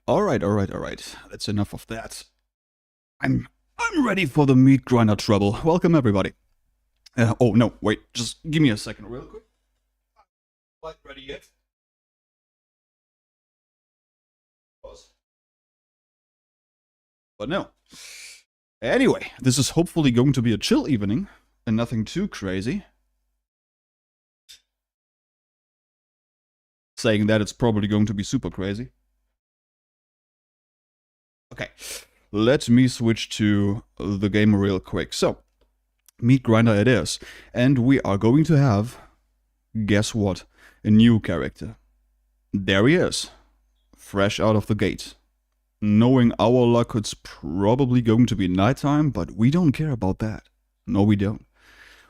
Alright. That's enough of that. I'm ready for the meat grinder trouble. Welcome everybody. Oh no, wait, just give me a second real quick. Not ready yet. Pause. But no. Anyway, this is hopefully going to be a chill evening and nothing too crazy. Saying that, it's probably going to be super crazy. Okay, let me switch to the game real quick. So, meat grinder it is. And we are going to have, guess what, a new character. There he is, fresh out of the gate. Knowing our luck, it's probably going to be nighttime, but we don't care about that. No, we don't.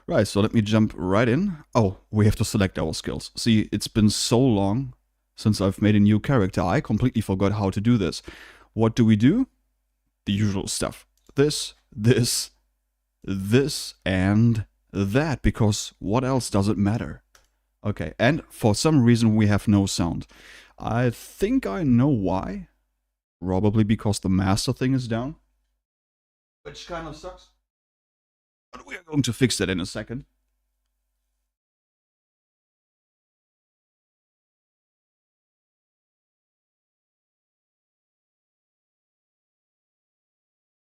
Right, so let me jump right in. Oh, we have to select our skills. See, it's been so long since I've made a new character, I completely forgot how to do this. What do? The usual stuff. This, and that, because what else does it matter? Okay, and for some reason we have no sound. I think I know why. Probably because the master thing is down. Which kind of sucks. But we are going to fix that in a second.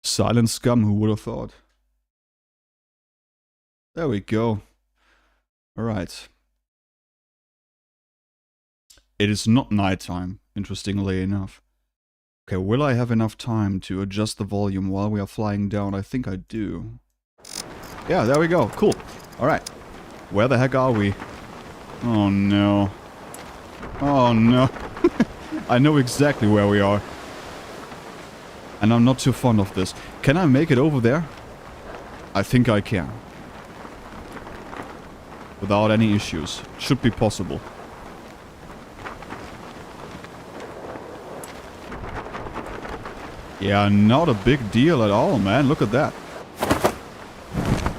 Silent Scum, who would have thought? There we go. Alright. It is not nighttime, interestingly enough. Okay, will I have enough time to adjust the volume while we are flying down? I think I do. Yeah, there we go. Cool. Alright. Where the heck are we? Oh no. Oh no. I know exactly where we are. And I'm not too fond of this. Can I make it over there? I think I can. Without any issues. Should be possible. Yeah, not a big deal at all, man. Look at that.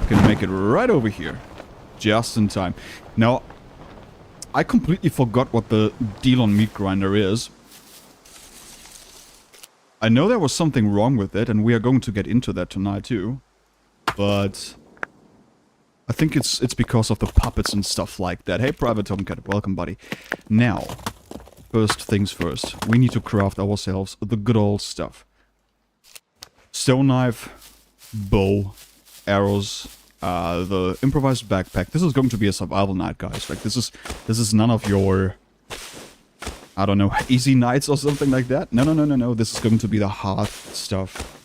Can make it right over here. Just in time. Now, I completely forgot what the deal on meat grinder is. I know there was something wrong with it, and we are going to get into that tonight too. But I think it's because of the puppets and stuff like that. Hey, Private Tomcat, welcome, buddy. Now, first things first. We need to craft ourselves the good old stuff. Stone knife, bow, arrows, the improvised backpack. This is going to be a survival night, guys. Like this is none of your, I don't know, easy nights or something like that. No. This is going to be the hard stuff,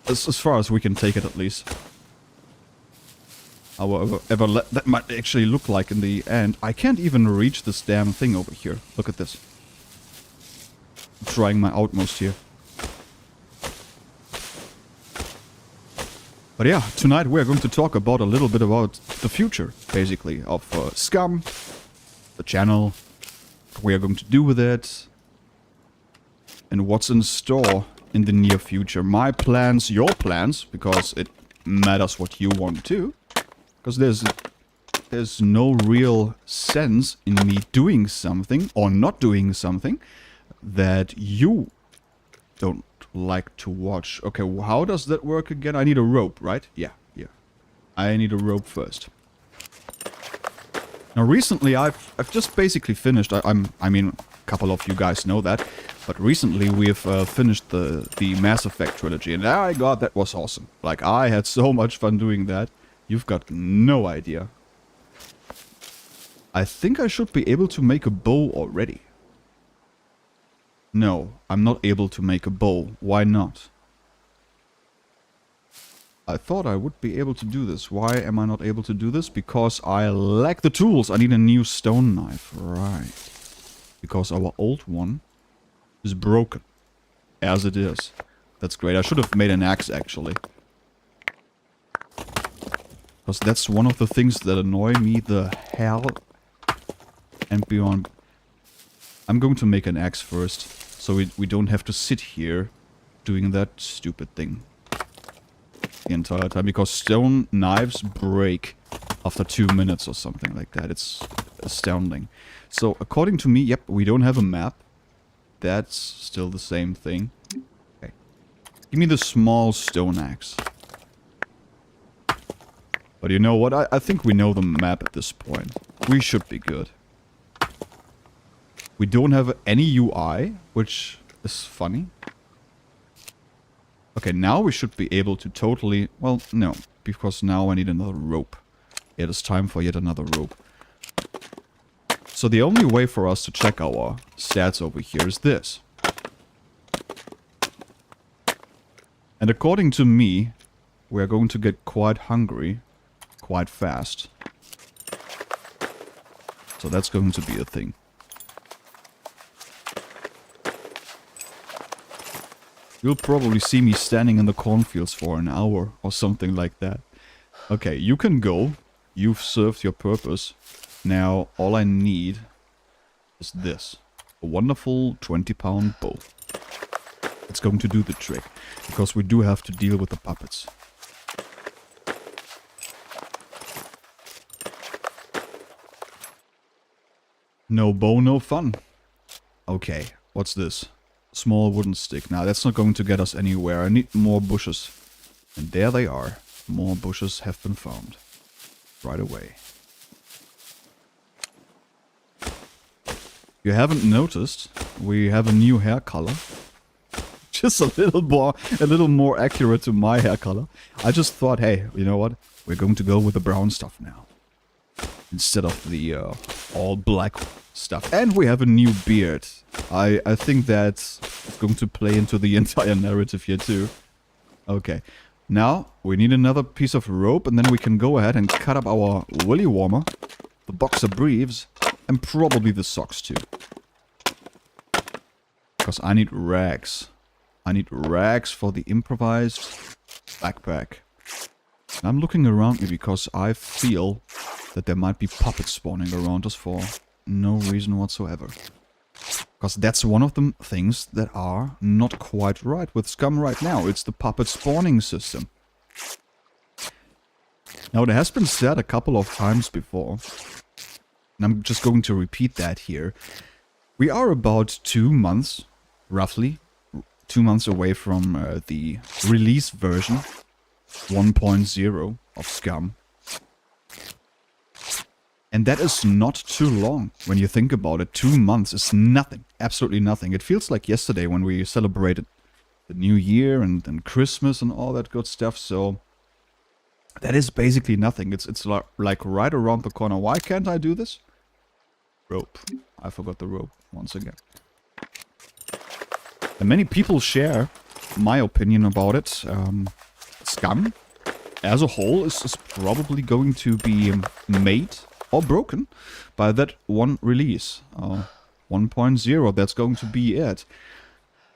as far as we can take it, at least. However that might actually look like in the end. I can't even reach this damn thing over here. Look at this. I'm trying my utmost here. But yeah, tonight we're going to talk about a little bit about the future, basically, of Scum, the channel, what we are going to do with it, and what's in store in the near future. My plans, your plans, because it matters what you want too. Because there's no real sense in me doing something, or not doing something, that you don't like to watch. Okay, how does that work again? I need a rope, right? Yeah. I need a rope first. Now recently I've just basically finished, I mean, a couple of you guys know that, but recently we've finished the Mass Effect trilogy, and my god, that was awesome. Like, I had so much fun doing that. You've got no idea. I think I should be able to make a bow already. No, I'm not able to make a bow. Why not? I thought I would be able to do this. Why am I not able to do this? Because I lack the tools. I need a new stone knife. Right. Because our old one is broken. As it is. That's great. I should have made an axe, actually. Because that's one of the things that annoy me the hell and beyond. I'm going to make an axe first, so we don't have to sit here doing that stupid thing the entire time, because stone knives break after 2 minutes or something like that. It's astounding. So, according to me, yep, we don't have a map. that's still the same thing. Okay. Give me the small stone axe. But you know what? I think we know the map at this point. We should be good. We don't have any UI, which is funny. Okay, now we should be able to totally... Well, no, because now I need another rope. It is time for yet another rope. So the only way for us to check our stats over here is this. And according to me, we are going to get quite hungry quite fast. So that's going to be a thing. You'll probably see me standing in the cornfields for an hour or something like that. Okay, you can go. You've served your purpose. Now, all I need is this. A wonderful 20-pound bow. It's going to do the trick, because we do have to deal with the puppets. No bow, no fun. Okay, what's this? Small wooden stick. Now, that's not going to get us anywhere. I need more bushes. And there they are. More bushes have been found. Right away. You haven't noticed, we have a new hair color. Just a little more accurate to my hair color. I just thought, hey, you know what? We're going to go with the brown stuff now. Instead of the all black stuff. And we have a new beard. I think that's going to play into the entire narrative here too. Okay. Now, we need another piece of rope, and then we can go ahead and cut up our willy warmer, the boxer briefs, and probably the socks too. Because I need rags. I need rags for the improvised backpack. And I'm looking around me because I feel that there might be puppets spawning around us for no reason whatsoever. Because that's one of the things that are not quite right with Scum right now. It's the puppet spawning system. Now, it has been said a couple of times before, and I'm just going to repeat that here. We are about 2 months, roughly, 2 months away from the release version 1.0 of Scum. And that is not too long when you think about it. 2 months is nothing. Absolutely nothing. It feels like yesterday when we celebrated the New Year and Christmas and all that good stuff. So that is basically nothing. It's like right around the corner. Why can't I do this? Rope. I forgot the rope once again. And many people share my opinion about it. Scum, as a whole, is probably going to be made or broken by that one release. 1.0, that's going to be it.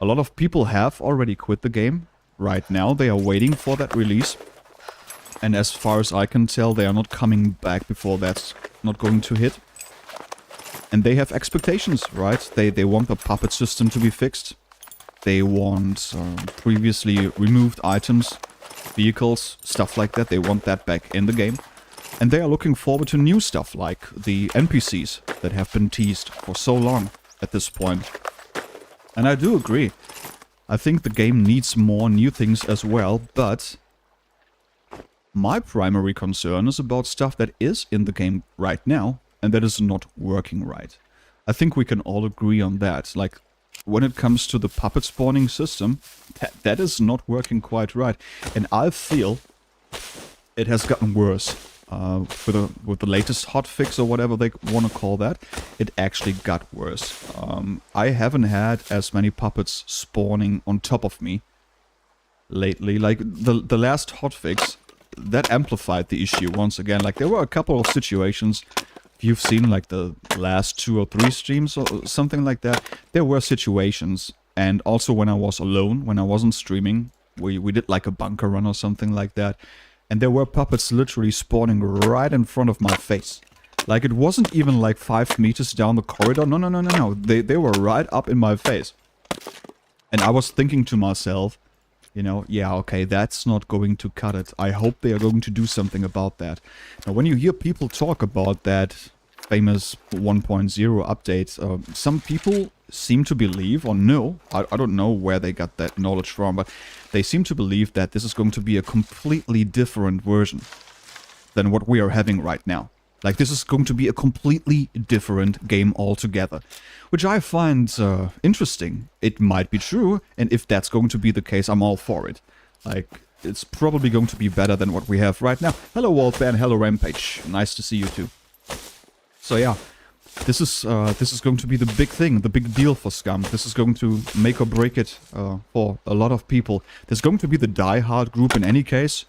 A lot of people have already quit the game. Right now, they are waiting for that release. And as far as I can tell, they are not coming back before that's not going to hit. And they have expectations, right? They want the puppet system to be fixed. They want previously removed items, vehicles, stuff like that. They want that back in the game. And they are looking forward to new stuff like the NPCs that have been teased for so long at this point. And I do agree. I think the game needs more new things as well, but my primary concern is about stuff that is in the game right now and that is not working right. I think we can all agree on that. Like, when it comes to the puppet spawning system, that is not working quite right. And I feel it has gotten worse. With the latest hotfix or whatever they want to call that, it actually got worse. I haven't had as many puppets spawning on top of me lately. Like, the last hotfix, that amplified the issue once again. Like, there were a couple of situations, if you've seen like the last 2 or 3 streams or something like that, there were situations, and also when I was alone, when I wasn't streaming, we did like a bunker run or something like that. And there were puppets literally spawning right in front of my face. Like, it wasn't even like 5 meters down the corridor. No. They were right up in my face. And I was thinking to myself, you know, yeah, okay, that's not going to cut it. I hope they are going to do something about that. Now, when you hear people talk about that famous 1.0 update, some people seem to believe, or know, I don't know where they got that knowledge from, but they seem to believe that this is going to be a completely different version than what we are having right now. Like, this is going to be a completely different game altogether, which I find interesting. It might be true, and if that's going to be the case, I'm all for it. Like, it's probably going to be better than what we have right now. Hello, Waldban. Hello, Rampage. Nice to see you too. So yeah, this is going to be the big thing, the big deal for Scum. This is going to make or break it for a lot of people. There's going to be the die-hard group in any case.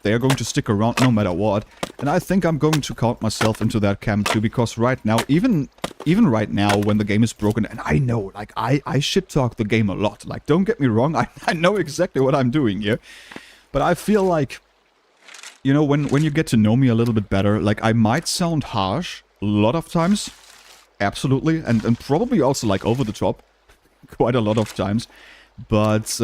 They are going to stick around no matter what. And I think I'm going to count myself into that camp too, because right now, even right now when the game is broken, and I know, like, I shit-talk the game a lot. Like, don't get me wrong, I know exactly what I'm doing here. But I feel like, you know, when you get to know me a little bit better, like, I might sound harsh a lot of times. Absolutely. And probably also, like, over the top. Quite a lot of times. But,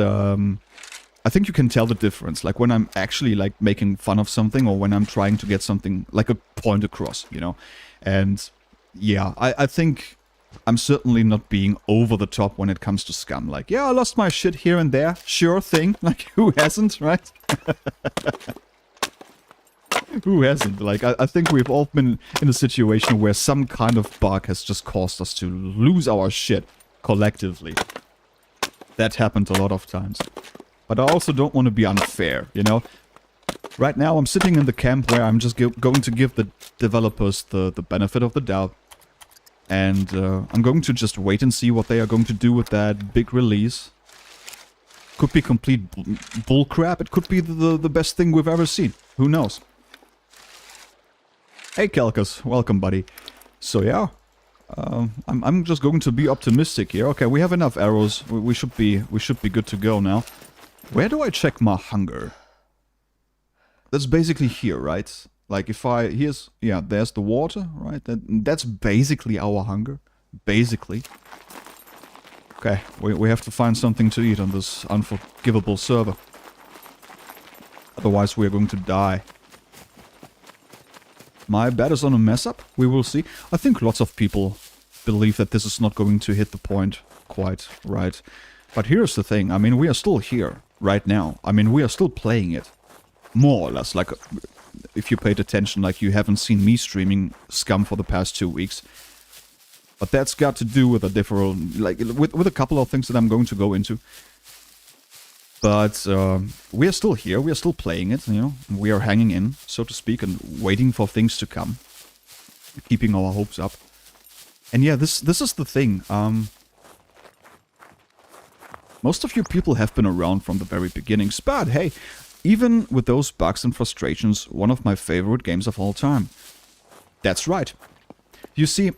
I think you can tell the difference, like when I'm actually like making fun of something or when I'm trying to get something, like a point across, you know. And yeah, I think I'm certainly not being over the top when it comes to Scum. Like, yeah, I lost my shit here and there, sure thing, like who hasn't, right? Who hasn't? Like, I think we've all been in a situation where some kind of bug has just caused us to lose our shit collectively. That happened a lot of times. But I also don't want to be unfair, you know? Right now I'm sitting in the camp where I'm just going to give the developers the benefit of the doubt. And I'm going to just wait and see what they are going to do with that big release. Could be complete bullcrap, it could be the best thing we've ever seen. Who knows? Hey Kelkus, welcome buddy. So yeah, I'm just going to be optimistic here. Okay, we have enough arrows, we should be good to go now. Where do I check my hunger? That's basically here, right? Like if yeah, there's the water, right? That's basically our hunger. Basically. Okay, we have to find something to eat on this unforgivable server. Otherwise we're going to die. My bet is on a mess up, we will see. I think lots of people believe that this is not going to hit the point quite right. But here's the thing, I mean, we are still here. Right now. I mean, we are still playing it. More or less. Like, if you paid attention, like, you haven't seen me streaming Scum for the past 2 weeks. But that's got to do with a different... Like, with a couple of things that I'm going to go into. But, we are still here. We are still playing it, you know. We are hanging in, so to speak, and waiting for things to come. Keeping our hopes up. And yeah, this is the thing. Most of you people have been around from the very beginnings, but hey, even with those bugs and frustrations, one of my favorite games of all time. That's right. You see,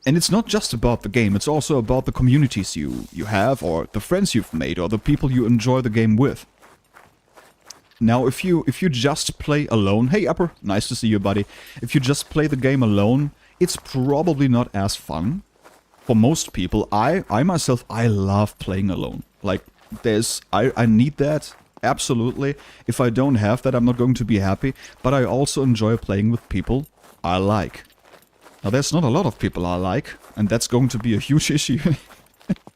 and it's not just about the game, it's also about the communities you have, or the friends you've made, or the people you enjoy the game with. Now, if you just play alone, hey Upper, nice to see you buddy. If you just play the game alone, it's probably not as fun. For most people, I myself, I love playing alone. Like, I need that, absolutely. If I don't have that, I'm not going to be happy. But I also enjoy playing with people I like. Now, there's not a lot of people I like, and that's going to be a huge issue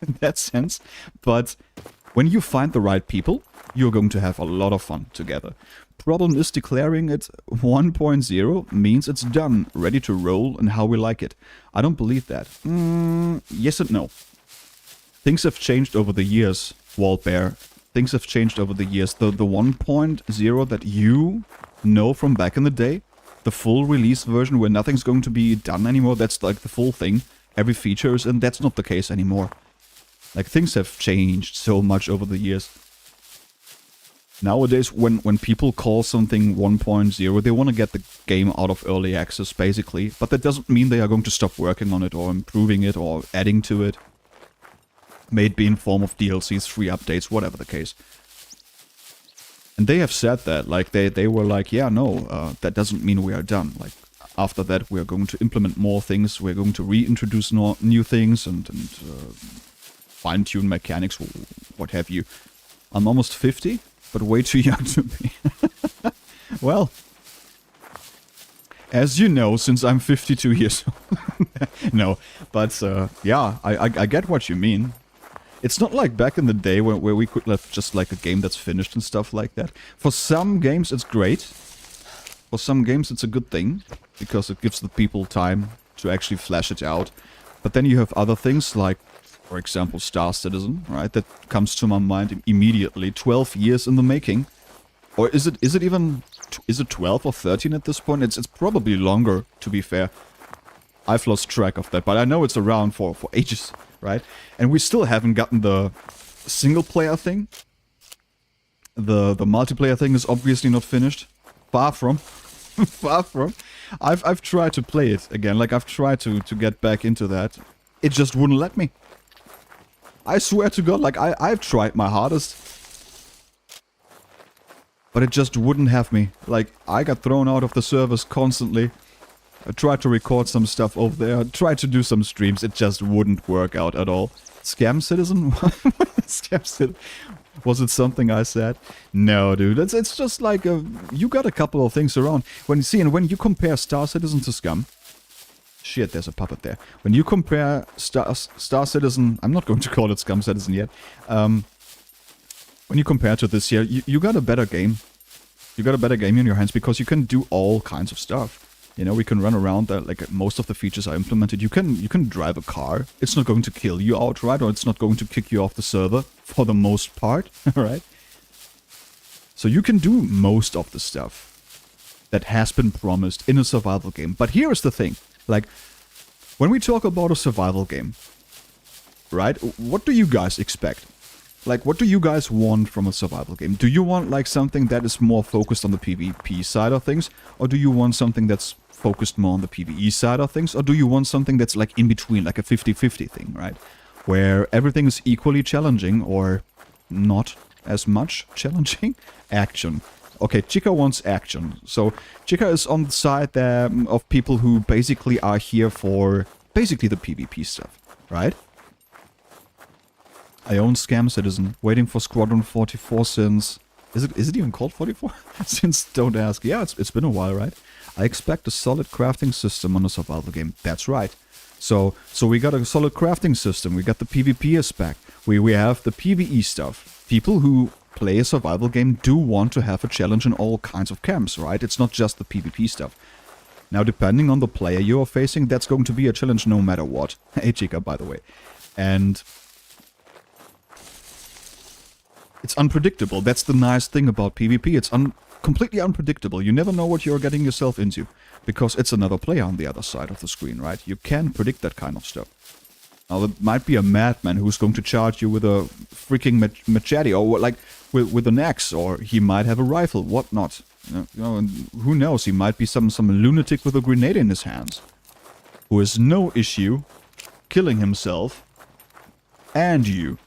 in that sense. But when you find the right people, you're going to have a lot of fun together. Problem is, declaring it 1.0 means it's done, ready to roll, and how we like it. I don't believe that. Yes and no. Things have changed over the years, Waldbear. Things have changed over the years. The 1.0 that you know from back in the day, the full release version where nothing's going to be done anymore, that's like the full thing, every features, and that's not the case anymore. Like, things have changed so much over the years. Nowadays, when people call something 1.0, they want to get the game out of early access, basically. But that doesn't mean they are going to stop working on it, or improving it, or adding to it. May it be in form of DLCs, free updates, whatever the case. And they have said that, like, they were like, yeah, no, that doesn't mean we are done. Like, after that, we are going to implement more things, we're going to reintroduce new things, and fine-tune mechanics, what have you. I'm almost 50, but way too young to be. Well, as you know, since I'm 52 years old. No, but yeah, I get what you mean. It's not like back in the day where we could have just like a game that's finished and stuff like that. For some games it's great. For some games it's a good thing, because it gives the people time to actually flesh it out. But then you have other things like, for example, Star Citizen, right? That comes to my mind immediately. 12 years in the making. Or is it even... Is it 12 or 13 at this point? It's probably longer, to be fair. I've lost track of that, but I know it's around for ages, right? And we still haven't gotten the single-player thing. The multiplayer thing is obviously not finished. Far from. Far from. I've tried to play it again. Like, I've tried to get back into that. It just wouldn't let me. I swear to God, like, I've tried my hardest. But it just wouldn't have me. Like, I got thrown out of the servers constantly. I tried to record some stuff over there. I tried to do some streams. It just wouldn't work out at all. Scam Citizen? Scam Citizen? Was it something I said? No, dude. It's just like you got a couple of things around. When you compare Star Citizen to Scum... Shit, there's a puppet there. When you compare Star Citizen... I'm not going to call it Scum Citizen yet. When you compare to this here, you got a better game. You got a better game in your hands because you can do all kinds of stuff. You know, we can run around there, like most of the features are implemented. You can drive a car. It's not going to kill you outright, or it's not going to kick you off the server for the most part, right? So you can do most of the stuff that has been promised in a survival game. But here's the thing, like, when we talk about a survival game, right, what do you guys expect? Like, what do you guys want from a survival game? Do you want, like, something that is more focused on the PvP side of things? Or do you want something that's focused more on the PvE side of things? Or do you want something that's, like, in between, like a 50-50 thing, right? Where everything is equally challenging, or not as much challenging? Action. Okay, Chica wants action. So, Chica is on the side there of people who basically are here for basically the PvP stuff, right? I own Scam Citizen, waiting for Squadron 44 since... Is it even called 44? Since don't ask. Yeah, it's been a while, right? I expect a solid crafting system on a survival game. That's right. So we got a solid crafting system. We got the PvP aspect. We have the PvE stuff. People who play a survival game do want to have a challenge in all kinds of camps, right? It's not just the PvP stuff. Now, depending on the player you are facing, that's going to be a challenge no matter what. Hey, Chica, by the way. And... it's unpredictable. That's the nice thing about PvP. It's completely unpredictable. You never know what you're getting yourself into. Because it's another player on the other side of the screen, right? You can predict that kind of stuff. Now, there might be a madman who's going to charge you with a freaking machete, or like with an axe, or he might have a rifle, whatnot. You know, and who knows? He might be some lunatic with a grenade in his hands, who has no issue killing himself and you,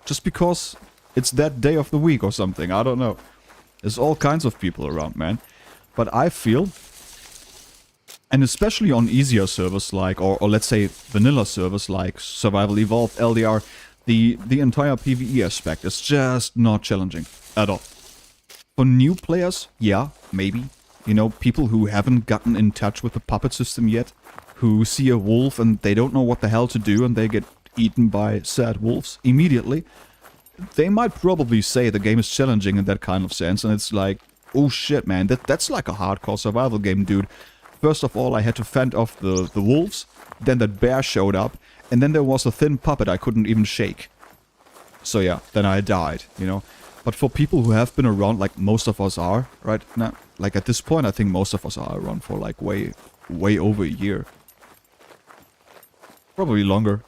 just because it's that day of the week or something. I don't know. There's all kinds of people around, man. But I feel, and especially on easier servers like, or let's say vanilla servers like Survival Evolved, LDR, the entire PvE aspect is just not challenging at all. For new players, yeah, maybe. You know, people who haven't gotten in touch with the puppet system yet, who see a wolf and they don't know what the hell to do and they get eaten by sad wolves immediately. They might probably say the game is challenging in that kind of sense, and it's like, oh shit, man, that's like a hardcore survival game, dude. First of all, I had to fend off the wolves, then that bear showed up, and then there was a thin puppet I couldn't even shake. So yeah, then I died, you know. But for people who have been around, like most of us are, right now, like at this point, I think most of us are around for like way over a year. Probably longer.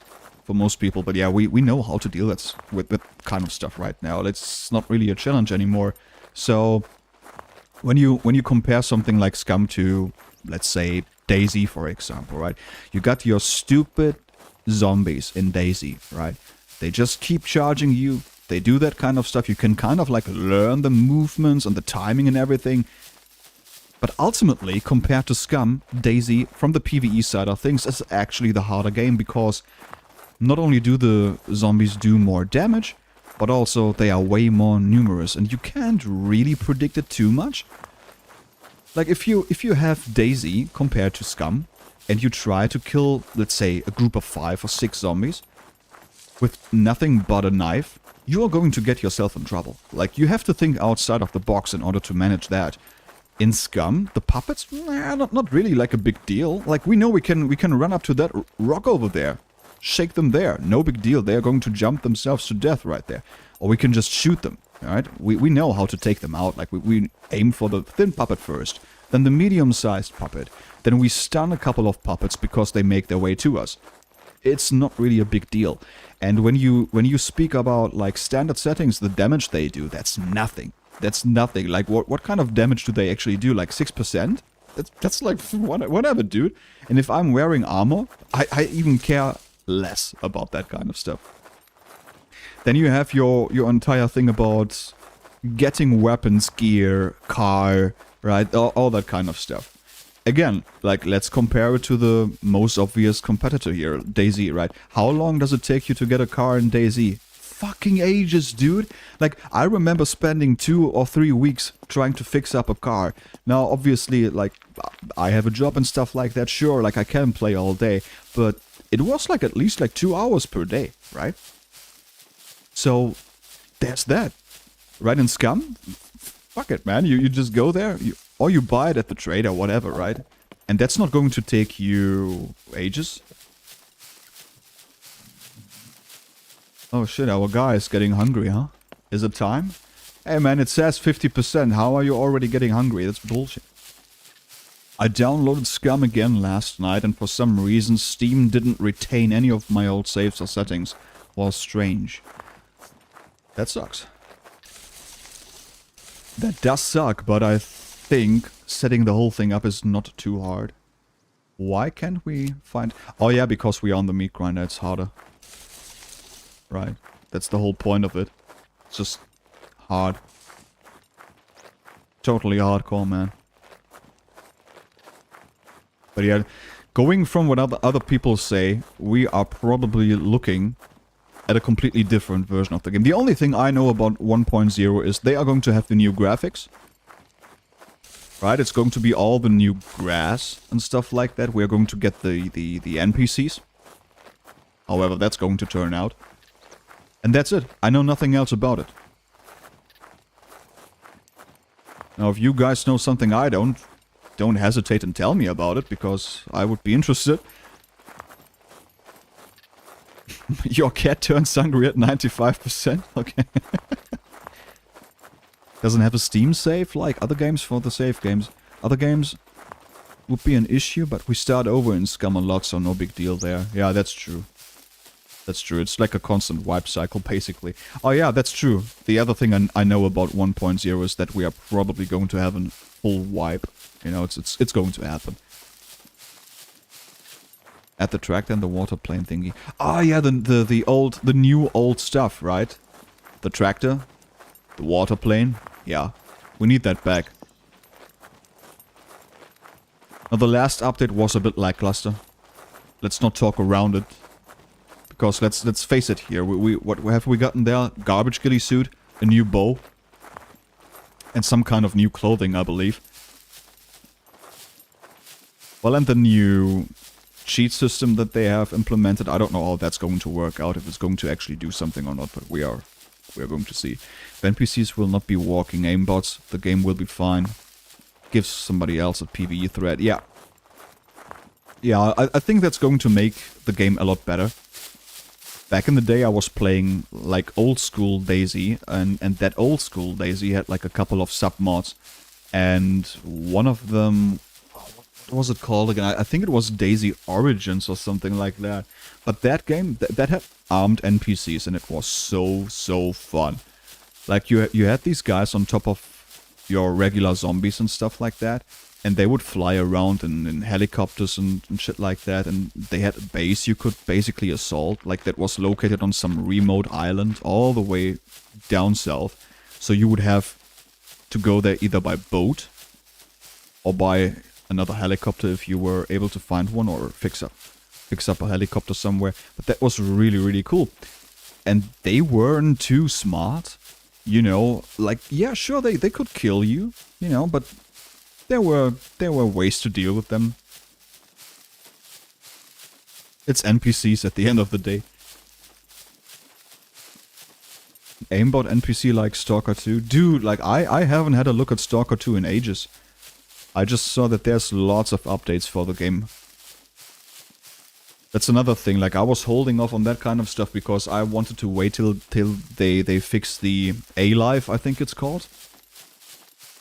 For most people, but yeah, we know how to deal with that kind of stuff right now. It's not really a challenge anymore. So when you compare something like Scum to, let's say, DayZ, for example, right? You got your stupid zombies in DayZ, right? They just keep charging you. They do that kind of stuff. You can kind of like learn the movements and the timing and everything. But ultimately, compared to Scum, DayZ, from the PvE side of things, is actually the harder game, because not only do the zombies do more damage, but also they are way more numerous, and you can't really predict it too much. Like, if you have DayZ compared to Scum, and you try to kill, let's say, a group of 5 or 6 zombies with nothing but a knife, you are going to get yourself in trouble. Like, you have to think outside of the box in order to manage that. In Scum, the puppets, not really like a big deal. Like, we know we can run up to that rock over there, shake them there, no big deal. They are going to jump themselves to death right there. Or we can just shoot them, alright? We know how to take them out. Like, we aim for the thin puppet first, then the medium-sized puppet. Then we stun a couple of puppets because they make their way to us. It's not really a big deal. And when you speak about, like, standard settings, the damage they do, that's nothing. That's nothing. Like, what kind of damage do they actually do? Like, 6%? That's like, whatever, dude. And if I'm wearing armor, I even care less about that kind of stuff. Then you have your entire thing about getting weapons, gear, car, right? All that kind of stuff. Again, like, let's compare it to the most obvious competitor here, DayZ, right? How long does it take you to get a car in DayZ? Fucking ages, dude. Like, I remember spending 2 or 3 weeks trying to fix up a car. Now, obviously, like, I have a job and stuff like that, sure, like, I can play all day, but it was, like, at least, like, 2 hours per day, right? So, there's that. Right, in Scum? Fuck it, man. You just go there, or you buy it at the trade or whatever, right? And that's not going to take you ages. Oh shit, our guy is getting hungry, huh? Is it time? Hey man, it says 50%. How are you already getting hungry? That's bullshit. I downloaded Scum again last night, and for some reason Steam didn't retain any of my old saves or settings. Was strange. That sucks. That does suck, but I think setting the whole thing up is not too hard. Why can't we find... Oh yeah, because we are on the meat grinder, it's harder. Right. That's the whole point of it. It's just hard. Totally hardcore, man. But yeah, going from what other people say, we are probably looking at a completely different version of the game. The only thing I know about 1.0 is they are going to have the new graphics. Right, it's going to be all the new grass and stuff like that. We're going to get the NPCs. However that's going to turn out. And that's it. I know nothing else about it. Now, if you guys know something I don't hesitate and tell me about it, because I would be interested. Your cat turns hungry at 95%? Okay. Doesn't have a Steam save like other games for the save games. Other games would be an issue, but we start over in Scum a lot, so no big deal there. Yeah, that's true. That's true. It's like a constant wipe cycle, basically. Oh yeah, that's true. The other thing I know about 1.0 is that we are probably going to have a full wipe. You know, it's going to happen. At the tractor and the water plane thingy. Ah, yeah, the new old stuff, right? The tractor, the water plane. Yeah, we need that back. Now, the last update was a bit lackluster. Let's not talk around it. Because let's face it here. What have we gotten there? Garbage ghillie suit, a new bow, and some kind of new clothing, I believe. Well, and the new cheat system that they have implemented. I don't know how that's going to work out, if it's going to actually do something or not, but we are going to see. The NPCs will not be walking aimbots. The game will be fine. Gives somebody else a PvE threat. Yeah. Yeah, I think that's going to make the game a lot better. Back in the day I was playing like old school DayZ, and that old school DayZ had like a couple of sub-mods. And one of them... What was it called again? I think it was DayZ Origins or something like that. But that game, that had armed NPCs, and it was so fun. Like, you had these guys on top of your regular zombies and stuff like that, and they would fly around in helicopters and shit like that, and they had a base you could basically assault, like that was located on some remote island all the way down south. So you would have to go there either by boat or by another helicopter if you were able to find one, or fix up a helicopter somewhere. But that was really cool. And they weren't too smart, you know, like, yeah, sure, they could kill you, you know, but there were ways to deal with them. It's NPCs at the end of the day. Aimbot NPC like Stalker 2? Dude, like, I haven't had a look at Stalker 2 in ages. I just saw that there's lots of updates for the game. That's another thing, like, I was holding off on that kind of stuff because I wanted to wait till they fix the A-Life, I think it's called.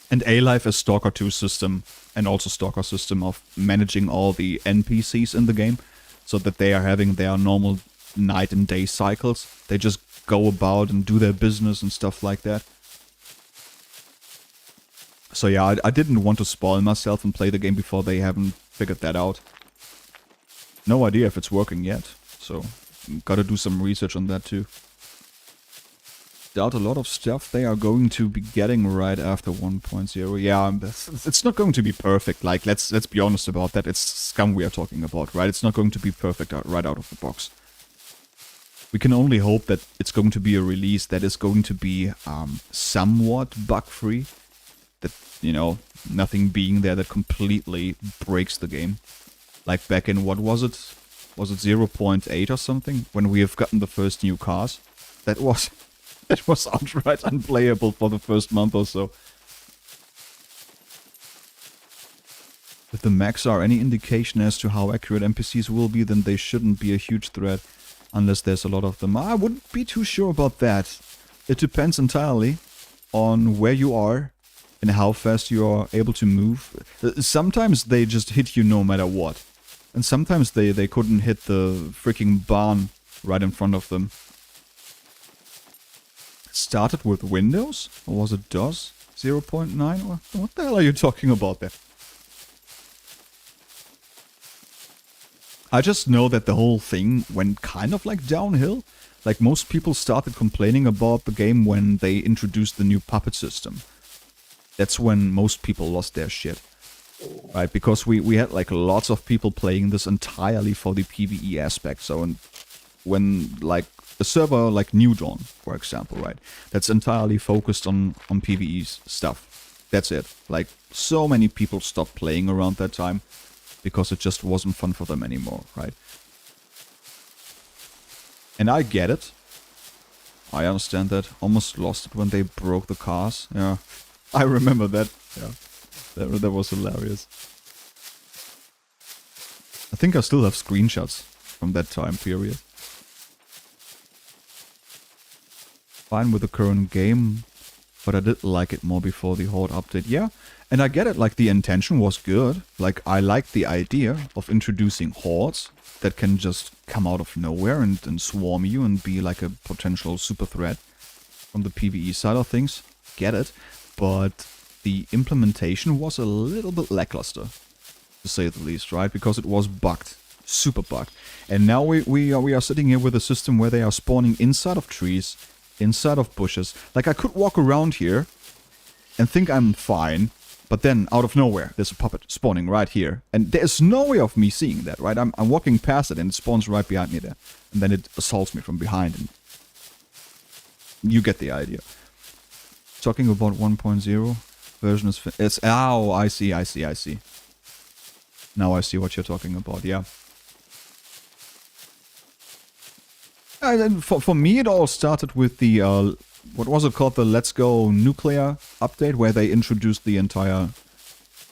And A-Life is Stalker 2's system, and also Stalker's system of managing all the NPCs in the game, so that they are having their normal night and day cycles. They just go about and do their business and stuff like that. So yeah, I didn't want to spoil myself and play the game before they haven't figured that out. No idea if it's working yet, so gotta do some research on that too. Doubt a lot of stuff they are going to be getting right after 1.0. Yeah, it's not going to be perfect. Like, let's be honest about that. It's Scum we are talking about, right? It's not going to be perfect right out of the box. We can only hope that it's going to be a release that is going to be somewhat bug-free. That, you know, nothing being there that completely breaks the game. Like back in, what was it? Was it 0.8 or something? When we have gotten the first new cars? That was outright unplayable for the first month or so. If the mechs are any indication as to how accurate NPCs will be, then they shouldn't be a huge threat. Unless there's a lot of them. I wouldn't be too sure about that. It depends entirely on where you are and how fast you are able to move. Sometimes they just hit you no matter what. And sometimes they couldn't hit the freaking barn right in front of them. It started with Windows? Or was it DOS 0.9? What the hell are you talking about there? I just know that the whole thing went kind of like downhill. Like, most people started complaining about the game when they introduced the new puppet system. That's when most people lost their shit. Right, because we had like lots of people playing this entirely for the PvE aspect. So when like a server like New Dawn, for example, right, that's entirely focused on PvE stuff. That's it. Like, so many people stopped playing around that time. Because it just wasn't fun for them anymore, right? And I get it. I understand that. Almost lost it when they broke the cars. Yeah, I remember that. Yeah, that was hilarious. I think I still have screenshots from that time period. Fine with the current game, but I did like it more before the Horde update. Yeah. And I get it, like, the intention was good. Like, I like the idea of introducing hordes that can just come out of nowhere and swarm you and be like a potential super threat from the PvE side of things. Get it. But the implementation was a little bit lackluster, to say the least, right? Because it was bugged. Super bugged. And now we are sitting here with a system where they are spawning inside of trees, inside of bushes. Like, I could walk around here and think I'm fine. But then, out of nowhere, there's a puppet spawning right here. And there's no way of me seeing that, right? I'm walking past it and it spawns right behind me there. And then it assaults me from behind. And you get the idea. Talking about 1.0 version is... It's, oh, I see. Now I see what you're talking about, yeah. And for me, it all started with the... what was it called? The Let's Go Nuclear update, where they introduced the entire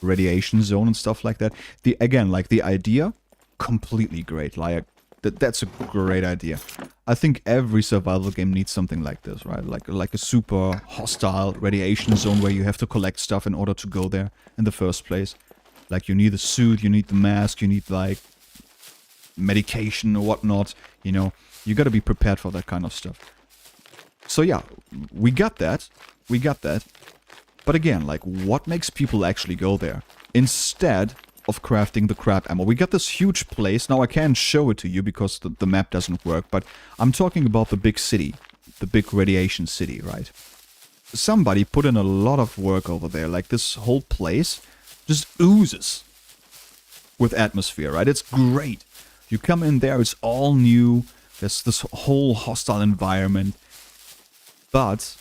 radiation zone and stuff like that. Again, like, the idea, completely great. Like, that's a great idea. I think every survival game needs something like this, right? Like a super hostile radiation zone where you have to collect stuff in order to go there in the first place. Like, you need a suit, you need the mask, you need, like, medication or whatnot, you know. You gotta be prepared for that kind of stuff. So yeah, we got that. But again, like, what makes people actually go there? Instead of crafting the crap ammo. We got this huge place. Now I can't show it to you because the map doesn't work, but I'm talking about the big city. The big radiation city, right? Somebody put in a lot of work over there. Like, this whole place just oozes with atmosphere, right? It's great. You come in there, it's all new. There's this whole hostile environment. But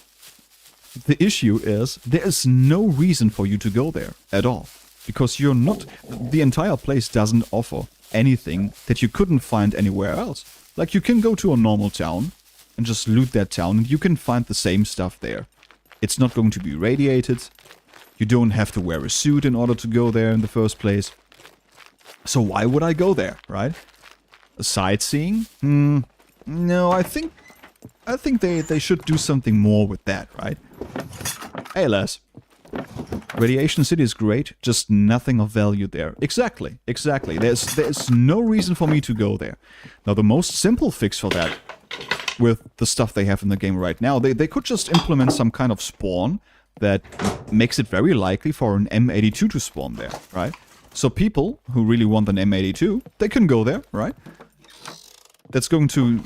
the issue is there is no reason for you to go there at all. Because you're not... The entire place doesn't offer anything that you couldn't find anywhere else. Like, you can go to a normal town and just loot that town, and you can find the same stuff there. It's not going to be radiated. You don't have to wear a suit in order to go there in the first place. So why would I go there, right? Sightseeing? No, I think they should do something more with that, right? Hey, Les. Radiation City is great, just nothing of value there. Exactly. There's no reason for me to go there. Now, the most simple fix for that, with the stuff they have in the game right now, they could just implement some kind of spawn that makes it very likely for an M82 to spawn there, right? So people who really want an M82, they can go there, right? That's going to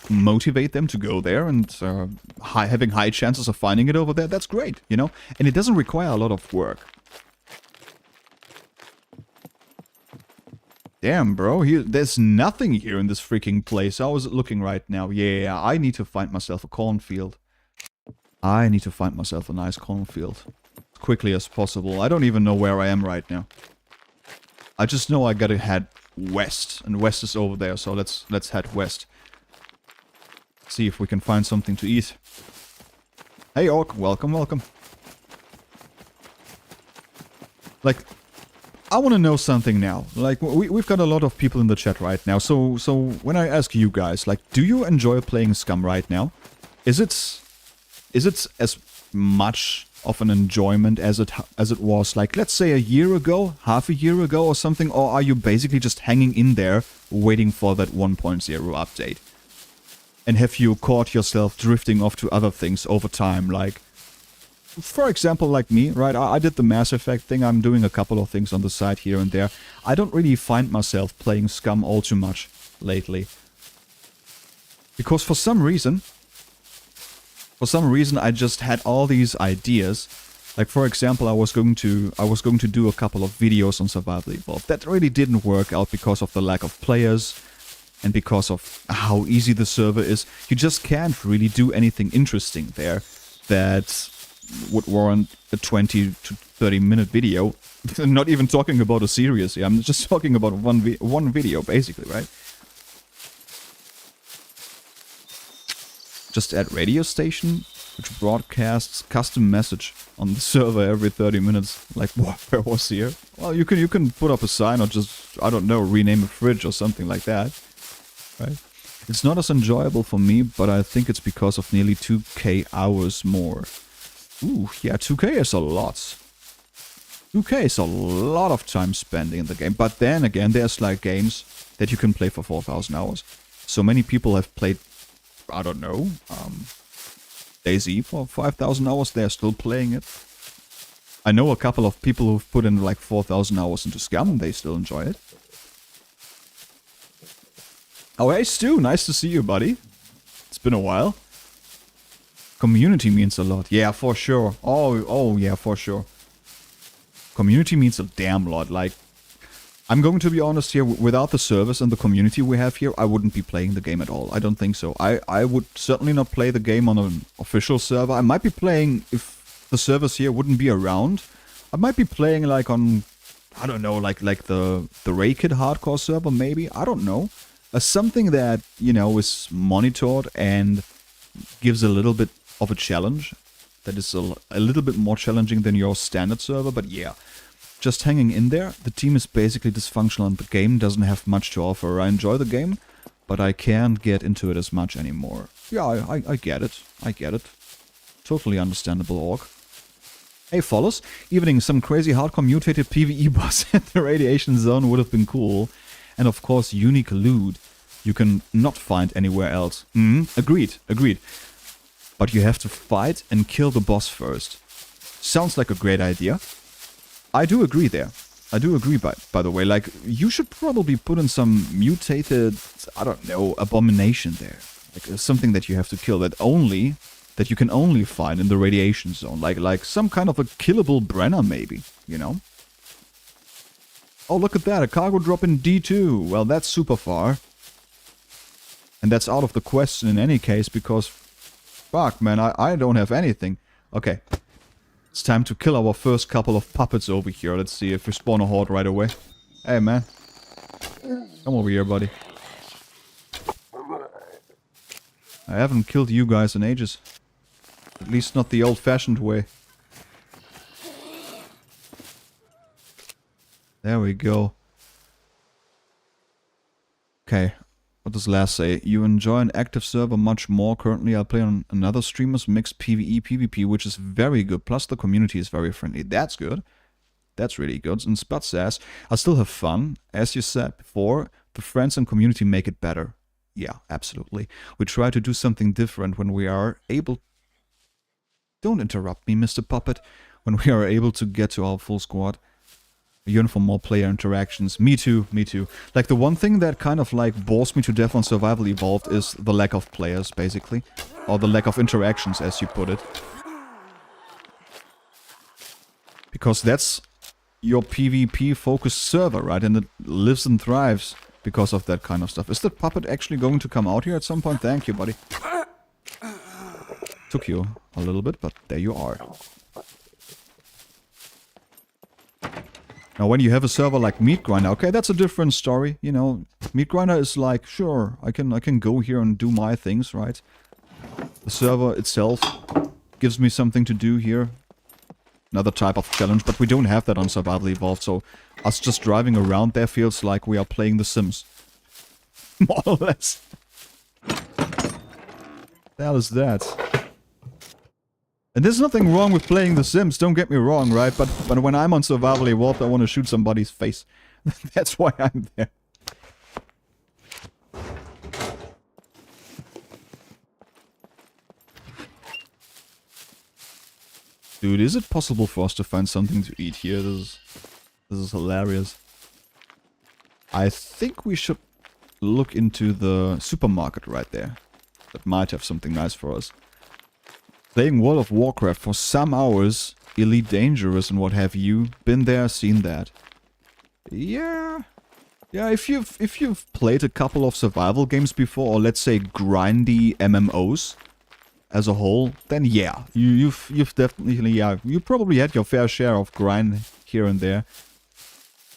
motivate them to go there, and having high chances of finding it over there, that's great, you know? And it doesn't require a lot of work. Damn, bro, there's nothing here in this freaking place. I was looking right now. Yeah, I need to find myself a cornfield. I need to find myself a nice cornfield. As quickly as possible. I don't even know where I am right now. I just know I gotta head west, and west is over there, so let's head west. See if we can find something to eat. Hey, Orc, welcome. Like, I want to know something now. Like, we've got a lot of people in the chat right now, so when I ask you guys, like, do you enjoy playing Scum right now? Is it as much of an enjoyment as it was, like, let's say a year ago, half a year ago or something, or are you basically just hanging in there waiting for that 1.0 update? And have you caught yourself drifting off to other things over time, like, for example, like me, right? I did the Mass Effect thing, I'm doing a couple of things on the side here and there. I don't really find myself playing Scum all too much lately. Because for some reason I just had all these ideas. Like, for example, I was going to do a couple of videos on Survival Evolved. That really didn't work out because of the lack of players and because of how easy the server is. You just can't really do anything interesting there that would warrant a 20 to 30 minute video. Not even talking about a series here. I'm just talking about one video, basically, right? Just add radio station, which broadcasts custom message on the server every 30 minutes. Like, Warfare was here. Well, you can put up a sign or just, I don't know, rename a fridge or something like that. Right? It's not as enjoyable for me, but I think it's because of nearly 2k hours more. Ooh, yeah, 2k is a lot. 2k is a lot of time spending in the game. But then again, there's like games that you can play for 4,000 hours. So many people have played, I don't know, DayZ for 5,000 hours. They're still playing it. I know a couple of people who've put in like 4,000 hours into Scum. They still enjoy it. Oh, hey Stu, nice to see you, buddy. It's been a while. Community means a lot. Yeah, for sure. Oh, yeah, for sure. Community means a damn lot. Like, I'm going to be honest here, without the service and the community we have here, I wouldn't be playing the game at all. I don't think so. I would certainly not play the game on an official server. I might be playing, if the servers here wouldn't be around, I might be playing like on, I don't know, like the Ray Kid hardcore server maybe? I don't know. Something that, you know, is monitored and gives a little bit of a challenge. That is a little bit more challenging than your standard server, but yeah. Just hanging in there. The team is basically dysfunctional and the game doesn't have much to offer. I enjoy the game, but I can't get into it as much anymore. Yeah, I get it. I get it. Totally understandable, Orc. Hey, follows. Evening, some crazy hardcore mutated PvE boss at the radiation zone would have been cool. And of course, unique loot you can not find anywhere else. Agreed. But you have to fight and kill the boss first. Sounds like a great idea. I do agree there. I do agree, by the way. Like, you should probably put in some mutated, I don't know, abomination there. Like, something that you have to kill that you can only find in the radiation zone. Like some kind of a killable Brenner, maybe, you know? Oh, look at that, a cargo drop in D2. Well, that's super far. And that's out of the question in any case, because... Fuck, man, I don't have anything. Okay. It's time to kill our first couple of puppets over here. Let's see if we spawn a horde right away. Hey, man. Come over here, buddy. I haven't killed you guys in ages. At least not the old-fashioned way. There we go. Okay. What does last say? You enjoy an active server much more. Currently I play on another streamer's mixed PvE PvP, which is very good. Plus the community is very friendly. That's good. That's really good. And Spud says, I still have fun. As you said before, the friends and community make it better. Yeah, absolutely. We try to do something different when we are able... Don't interrupt me, Mr. Puppet. When we are able to get to our full squad. I yearn for more player interactions. Me too, me too. Like, the one thing that kind of, like, bores me to death on Survival Evolved is the lack of players, basically. Or the lack of interactions, as you put it. Because that's your PvP-focused server, right? And it lives and thrives because of that kind of stuff. Is that Puppet actually going to come out here at some point? Thank you, buddy. Took you a little bit, but there you are. Now, when you have a server like Meat Grinder, okay, that's a different story. You know, Meat Grinder is like, sure, I can go here and do my things, right? The server itself gives me something to do here. Another type of challenge, but we don't have that on Survival Evolved, so us just driving around there feels like we are playing The Sims. More or less. The hell is that? And there's nothing wrong with playing The Sims, don't get me wrong, right? But when I'm on Survival Evolved, I want to shoot somebody's face. That's why I'm there. Dude, is it possible for us to find something to eat here? This is hilarious. I think we should look into the supermarket right there. That might have something nice for us. Playing World of Warcraft for some hours, Elite Dangerous and what have you. Been there, seen that. Yeah. Yeah, if you've played a couple of survival games before, or let's say grindy MMOs as a whole, then yeah, you've definitely, yeah, you probably had your fair share of grind here and there.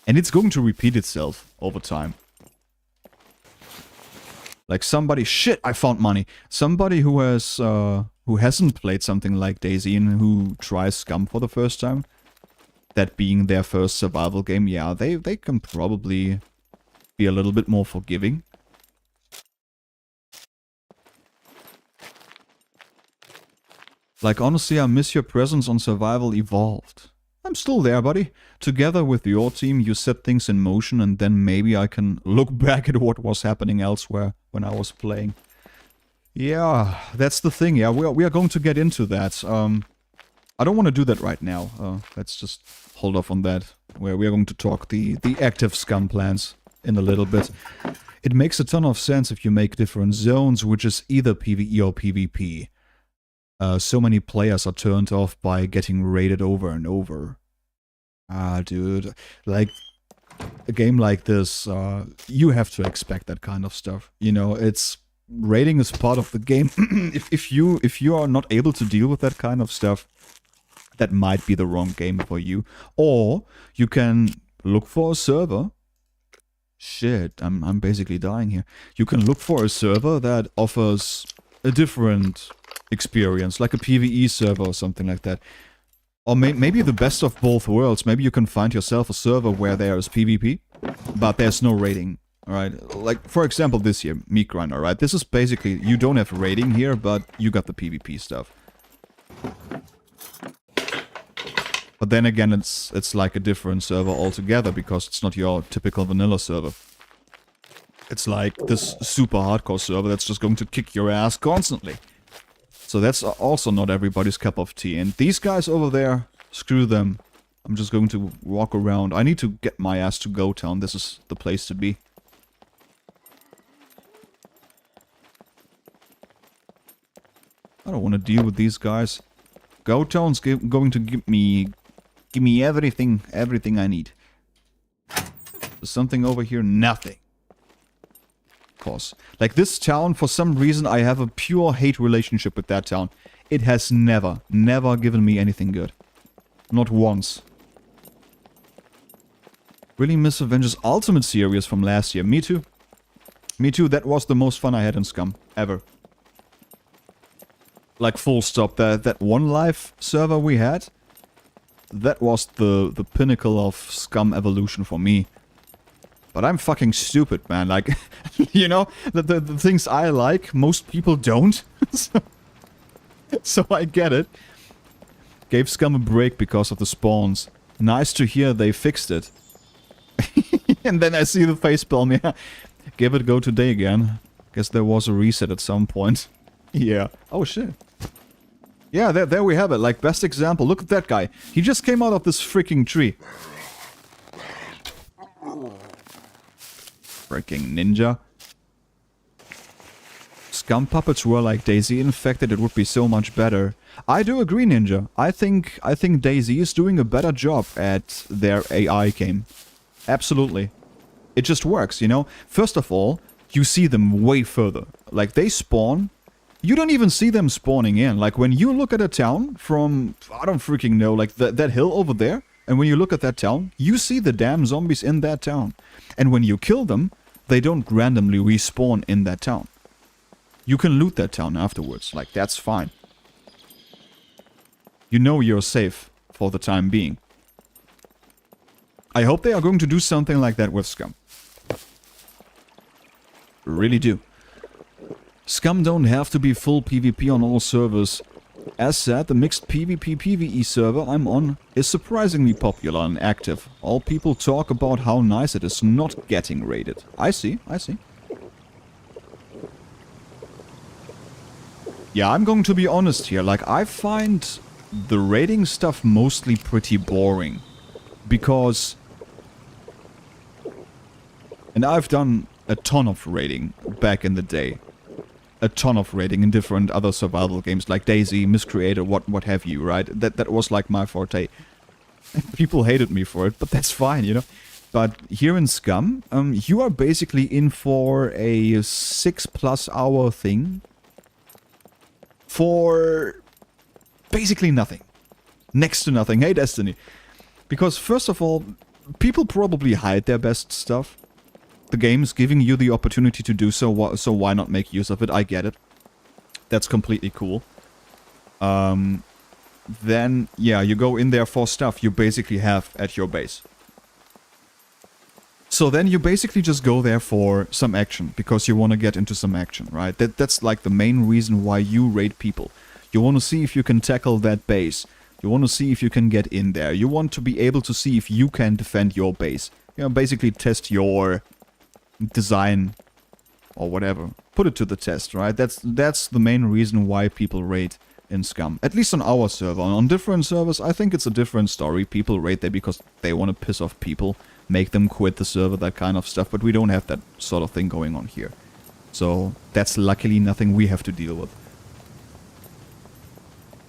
And it's going to repeat itself over time. Like somebody, shit, I found money. Somebody who has, who hasn't played something like DayZ and who tries Scum for the first time, that being their first survival game, yeah, they can probably be a little bit more forgiving. Like, honestly, I miss your presence on Survival Evolved. I'm still there, buddy. Together with your team, you set things in motion, and then maybe I can look back at what was happening elsewhere when I was playing. Yeah, that's the thing, yeah, we are going to get into that. I don't want to do that right now. Let's just hold off on that. We are going to talk the active Scum plans in a little bit. It makes a ton of sense if you make different zones, which is either PvE or PvP. So many players are turned off by getting raided over and over. Ah, dude, like, a game like this, you have to expect that kind of stuff. You know, it's... raiding is part of the game. if you are not able to deal with that kind of stuff, that might be the wrong game for you. Or you can look for a server. Shit, I'm basically dying here. You can look for a server that offers a different experience, like a PvE server or something like that. Or maybe the best of both worlds. Maybe you can find yourself a server where there is PvP, but there's no raiding. Alright, like, for example, this here, Meat Grinder, right? This is basically, you don't have raiding here, but you got the PvP stuff. But then again, it's like a different server altogether, because it's not your typical vanilla server. It's like this super hardcore server that's just going to kick your ass constantly. So that's also not everybody's cup of tea. And these guys over there, screw them. I'm just going to walk around. I need to get my ass to Go Town. This is the place to be. I don't want to deal with these guys. Go Town's going to give me everything I need. There's something over here, nothing. Of course. Like this town, for some reason I have a pure hate relationship with that town. It has never given me anything good. Not once. Really miss Avengers Ultimate series from last year. Me too. Me too, that was the most fun I had in Scum, ever. Like, full stop. That One Life server we had, that was the pinnacle of Scum evolution for me. But I'm fucking stupid, man. Like, you know, the things I like, most people don't. So I get it. Gave Scum a break because of the spawns. Nice to hear they fixed it. And then I see the facepalm, yeah. Give it a go today again. Guess there was a reset at some point. Yeah. Oh shit. Yeah, there we have it. Like, best example. Look at that guy. He just came out of this freaking tree. Freaking ninja. Scum puppets were like DayZ infected, it would be so much better. I do agree, Ninja. I think DayZ is doing a better job at their AI game. Absolutely. It just works, you know? First of all, you see them way further. Like, they spawn. You don't even see them spawning in. Like, when you look at a town from, I don't freaking know, like that hill over there, and when you look at that town, you see the damn zombies in that town. And when you kill them, they don't randomly respawn in that town. You can loot that town afterwards. Like, that's fine. You know you're safe for the time being. I hope they are going to do something like that with Scum. Really do. Scum don't have to be full PvP on all servers. As said, the mixed PvP-PvE server I'm on is surprisingly popular and active. All people talk about how nice it is not getting raided. I see, I see. Yeah, I'm going to be honest here. Like, I find the raiding stuff mostly pretty boring. Because... And I've done a ton of raiding back in the day. A ton of raiding in different other survival games like DayZ, Miscreator, what have you, right? That was like my forte. People hated me for it, but that's fine, you know? But here in Scum, you are basically in for a 6+ hour thing. For basically nothing. Next to nothing. Hey, Destiny. Because first of all, people probably hide their best stuff. The game's giving you the opportunity to do so, so why not make use of it? I get it. That's completely cool. Then, yeah, you go in there for stuff you basically have at your base. So then you basically just go there for some action, because you want to get into some action, right? That's like the main reason why you raid people. You want to see if you can tackle that base. You want to see if you can get in there. You want to be able to see if you can defend your base. You know, basically test your design or whatever. Put it to the test, right? That's the main reason why people raid in Scum. At least on our server. On different servers, I think it's a different story. People raid there because they want to piss off people, make them quit the server, that kind of stuff. But we don't have that sort of thing going on here. So that's luckily nothing we have to deal with.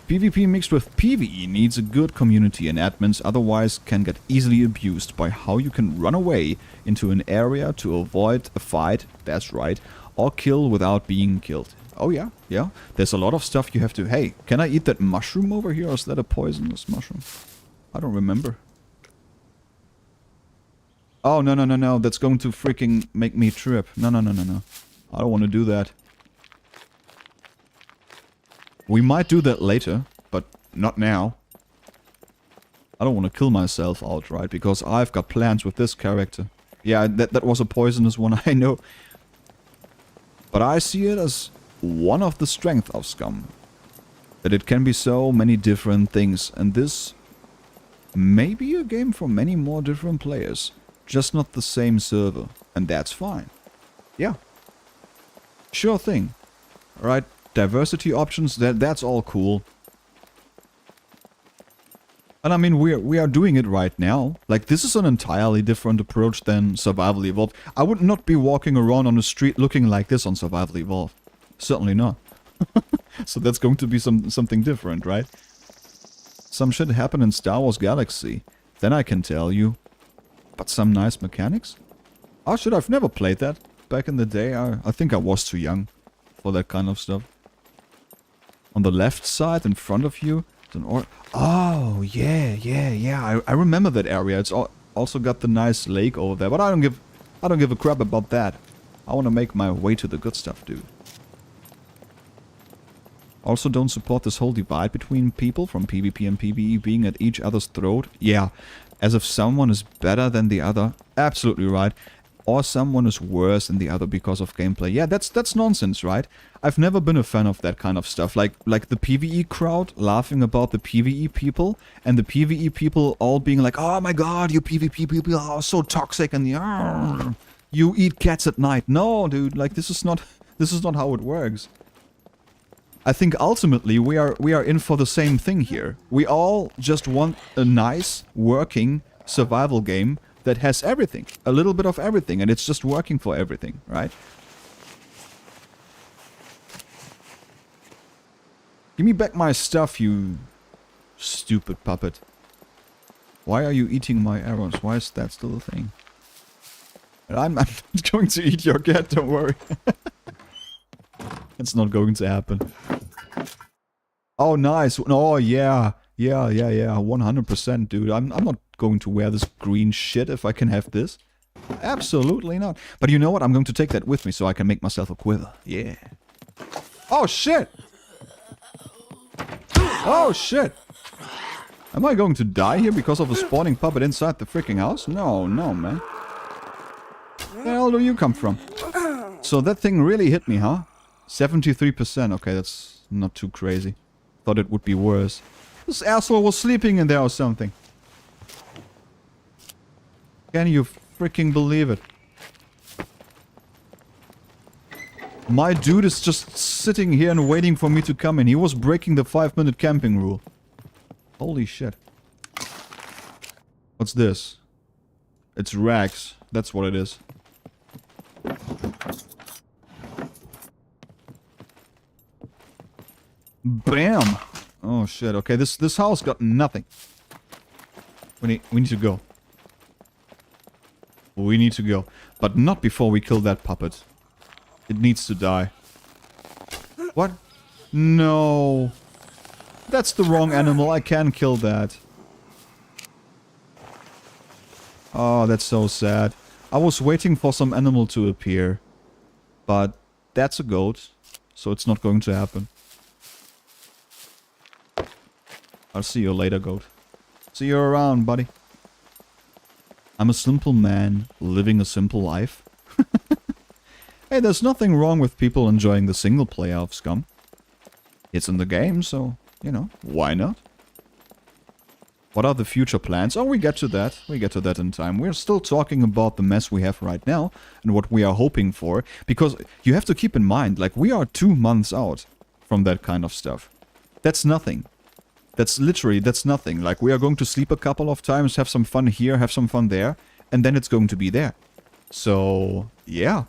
PvP mixed with PvE needs a good community, and admins otherwise can get easily abused by how you can run away into an area to avoid a fight, that's right, or kill without being killed. Oh yeah, yeah, there's a lot of stuff you have to... Hey, can I eat that mushroom over here, or is that a poisonous mushroom? I don't remember. Oh, no, no, no, no, that's going to freaking make me trip. No, no, no, no, no. I don't want to do that. We might do that later, but not now. I don't want to kill myself outright, because I've got plans with this character. Yeah, that was a poisonous one, I know. But I see it as one of the strengths of Scum. That it can be so many different things, and this may be a game for many more different players. Just not the same server, and that's fine. Yeah. Sure thing. Alright. Diversity options, that's all cool. And I mean, we are doing it right now. Like, this is an entirely different approach than Survival Evolved. I would not be walking around on the street looking like this on Survival Evolved. Certainly not. So that's going to be something different, right? Some shit happened in Star Wars Galaxy. Then I can tell you. But some nice mechanics? Oh shit, I've never played that. Back in the day, I think I was too young for that kind of stuff. On the left side, in front of you, an oh, yeah. I remember that area. It's all... Also got the nice lake over there, but I don't give a crap about that. I want to make my way to the good stuff, dude. Also don't support this whole divide between people from PvP and PvE being at each other's throat. Yeah, as if someone is better than the other. Absolutely right. Or someone is worse than the other because of gameplay. Yeah, that's nonsense, right? I've never been a fan of that kind of stuff. Like the PvE crowd laughing about the PvE people, and the PvE people all being like, oh my god, you PvP people are so toxic, and you eat cats at night. No, dude, like this is not how it works. I think ultimately we are in for the same thing here. We all just want a nice, working survival game that has everything. A little bit of everything, and it's just working for everything, right? Give me back my stuff, you stupid puppet. Why are you eating my arrows? Why is that still a thing? I'm not going to eat your cat, don't worry. It's not going to happen. Oh, nice. Oh, yeah. Yeah, 100%, dude. I'm not going to wear this green shit if I can have this. Absolutely not. But you know what? I'm going to take that with me so I can make myself a quiver. Yeah. Oh, shit! Oh, shit! Am I going to die here because of a spawning puppet inside the freaking house? No, man. Where the hell do you come from? So that thing really hit me, huh? 73%. Okay, that's not too crazy. Thought it would be worse. This asshole was sleeping in there or something. Can you freaking believe it? My dude is just sitting here and waiting for me to come in. He was breaking the 5-minute camping rule. Holy shit. What's this? It's rags. That's what it is. Bam! Oh shit, okay, this house got nothing. We need to go. We need to go. But not before we kill that puppet. It needs to die. What? No. That's the wrong animal, I can't kill that. Oh, that's so sad. I was waiting for some animal to appear. But that's a goat, so it's not going to happen. I'll see you later, goat. See you around, buddy. I'm a simple man, living a simple life. Hey, there's nothing wrong with people enjoying the single player of Scum. It's in the game, so, you know, why not? What are the future plans? Oh, we get to that. We get to that in time. We're still talking about the mess we have right now and what we are hoping for. Because you have to keep in mind, like, we are 2 months out from that kind of stuff. That's nothing. That's nothing. Like, we are going to sleep a couple of times, have some fun here, have some fun there, and then it's going to be there. So, yeah.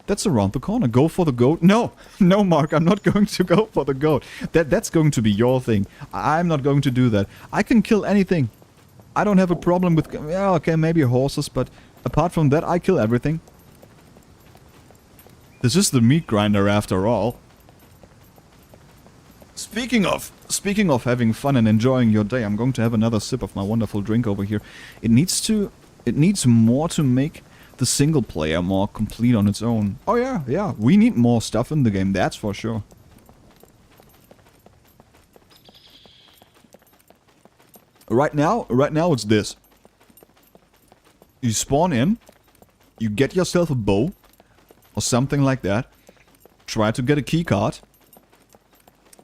That's around the corner. Go for the goat. No, no, Mark, I'm not going to go for the goat. That's going to be your thing. I'm not going to do that. I can kill anything. I don't have a problem with... Yeah, okay, maybe horses, but apart from that, I kill everything. This is the meat grinder after all. Speaking of having fun and enjoying your day, I'm going to have another sip of my wonderful drink over here. It needs more to make the single player more complete on its own. Oh yeah, we need more stuff in the game, that's for sure. Right now it's this. You spawn in, you get yourself a bow, or something like that, try to get a key card,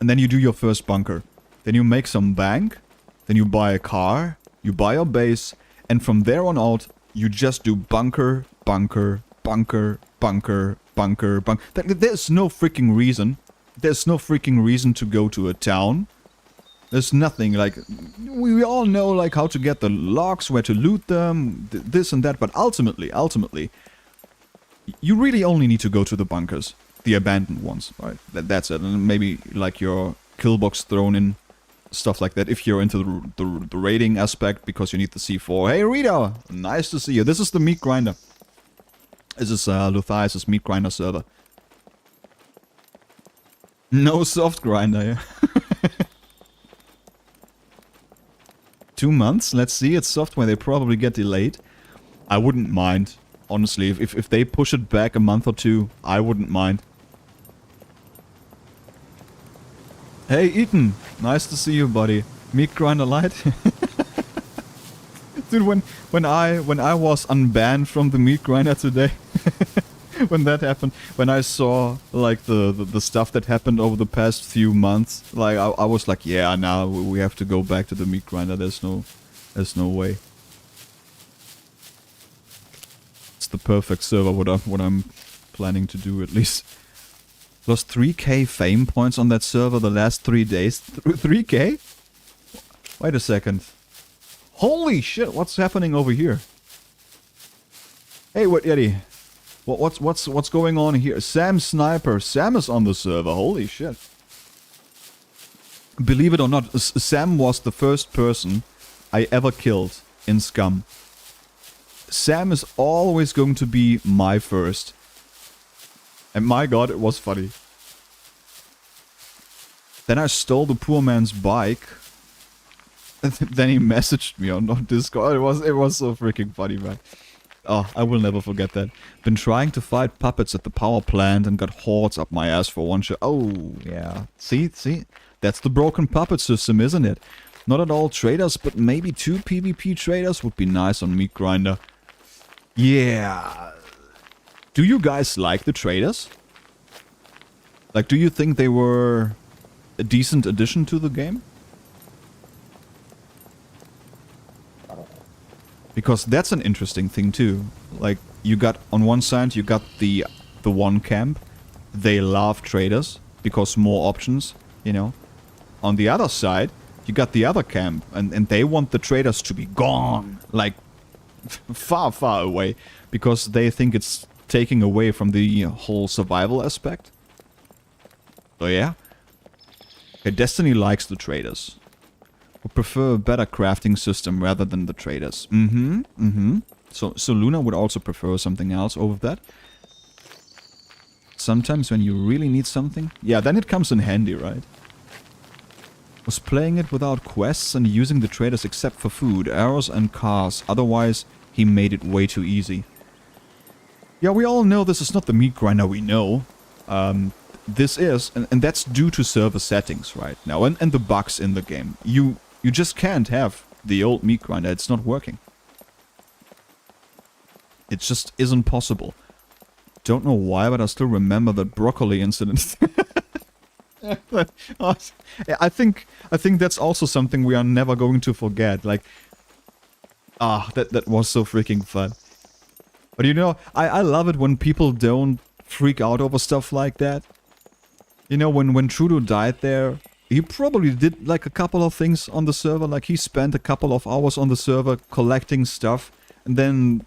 and then you do your first bunker. Then you make some bank, then you buy a car, you buy your base, and from there on out, you just do bunker, bunker, bunker, bunker, bunker, bunker. There's no freaking reason. There's no freaking reason to go to a town. There's nothing, like, we all know, like, how to get the logs, where to loot them, this and that, but ultimately, you really only need to go to the bunkers. The abandoned ones, right? That's it. And maybe, like, your kill box thrown in, stuff like that, if you're into the raiding aspect, because you need the C4. Hey, Rita! Nice to see you. This is the meat grinder. This is Luthias' meat grinder server. No soft grinder, yeah. 2 months? Let's see. It's software. They probably get delayed. I wouldn't mind. Honestly, if they push it back a month or two, I wouldn't mind. Hey, Ethan. Nice to see you, buddy. Meat Grinder Light. Dude, when I was unbanned from the Meat Grinder today, when that happened, when I saw like the stuff that happened over the past few months, like I was like, yeah, now we have to go back to the Meat Grinder. There's no way. It's the perfect server. What I'm planning to do at least. Lost 3k fame points on that server the last 3 days. 3k? Wait a second. Holy shit! What's happening over here? Hey, what Eddie? What's going on here? Sam Sniper. Sam is on the server. Holy shit! Believe it or not, Sam was the first person I ever killed in Scum. Sam is always going to be my first. And my god, it was funny. Then I stole the poor man's bike. And then he messaged me on Discord. It was so freaking funny, man. Oh, I will never forget that. Been trying to fight puppets at the power plant and got hordes up my ass for one shot. Oh, yeah. See? That's the broken puppet system, isn't it? Not at all traders, but maybe 2 PvP traders would be nice on Meat Grinder. Yeah. Do you guys like the traders? Like, do you think they were a decent addition to the game? Because that's an interesting thing too. Like, you got, on one side, you got the one camp. They love traders, because more options, you know. On the other side, you got the other camp, and they want the traders to be gone. Like, far, far away. Because they think it's taking away from the whole survival aspect. So yeah. Okay, Destiny likes the traders. Would prefer a better crafting system rather than the traders. So Luna would also prefer something else over that. Sometimes when you really need something, yeah, then it comes in handy, right? Was playing it without quests and using the traders except for food, arrows and cars. Otherwise, he made it way too easy. Yeah, we all know this is not the Meat Grinder we know. This is, and that's due to server settings right now, and the bugs in the game. You just can't have the old Meat Grinder, it's not working. It just isn't possible. Don't know why, but I still remember that broccoli incident. I think that's also something we are never going to forget. Like, that was so freaking fun. But you know, I love it when people don't freak out over stuff like that. You know, when Trudeau died there, he probably did like a couple of things on the server. Like, he spent a couple of hours on the server collecting stuff, and then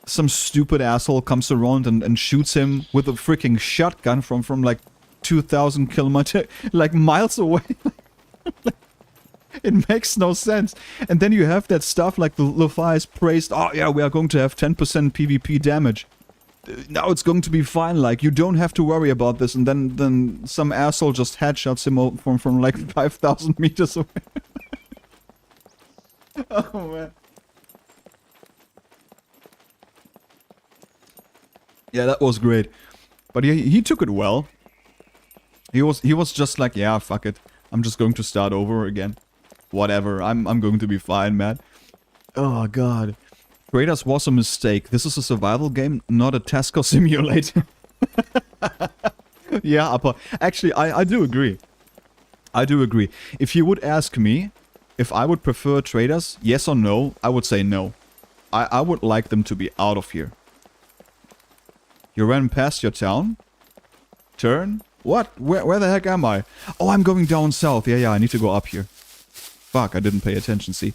some stupid asshole comes around and shoots him with a freaking shotgun from like 2,000 kilometers, like miles away. It makes no sense. And then you have that stuff like the Levi's praised, oh yeah, we are going to have 10% PvP damage. Now it's going to be fine, like, you don't have to worry about this. And then some asshole just headshots him from like 5,000 meters away. Oh man. Yeah, that was great. But he took it well. He was just like, yeah, fuck it. I'm just going to start over again. Whatever, I'm going to be fine, man. Oh god. Traders was a mistake. This is a survival game, not a Tesco simulator. Yeah, Upper. Actually, I do agree. I do agree. If you would ask me if I would prefer traders, yes or no, I would say no. I would like them to be out of here. You ran past your town? Turn? What? Where the heck am I? Oh, I'm going down south. Yeah, I need to go up here. Fuck, I didn't pay attention, see.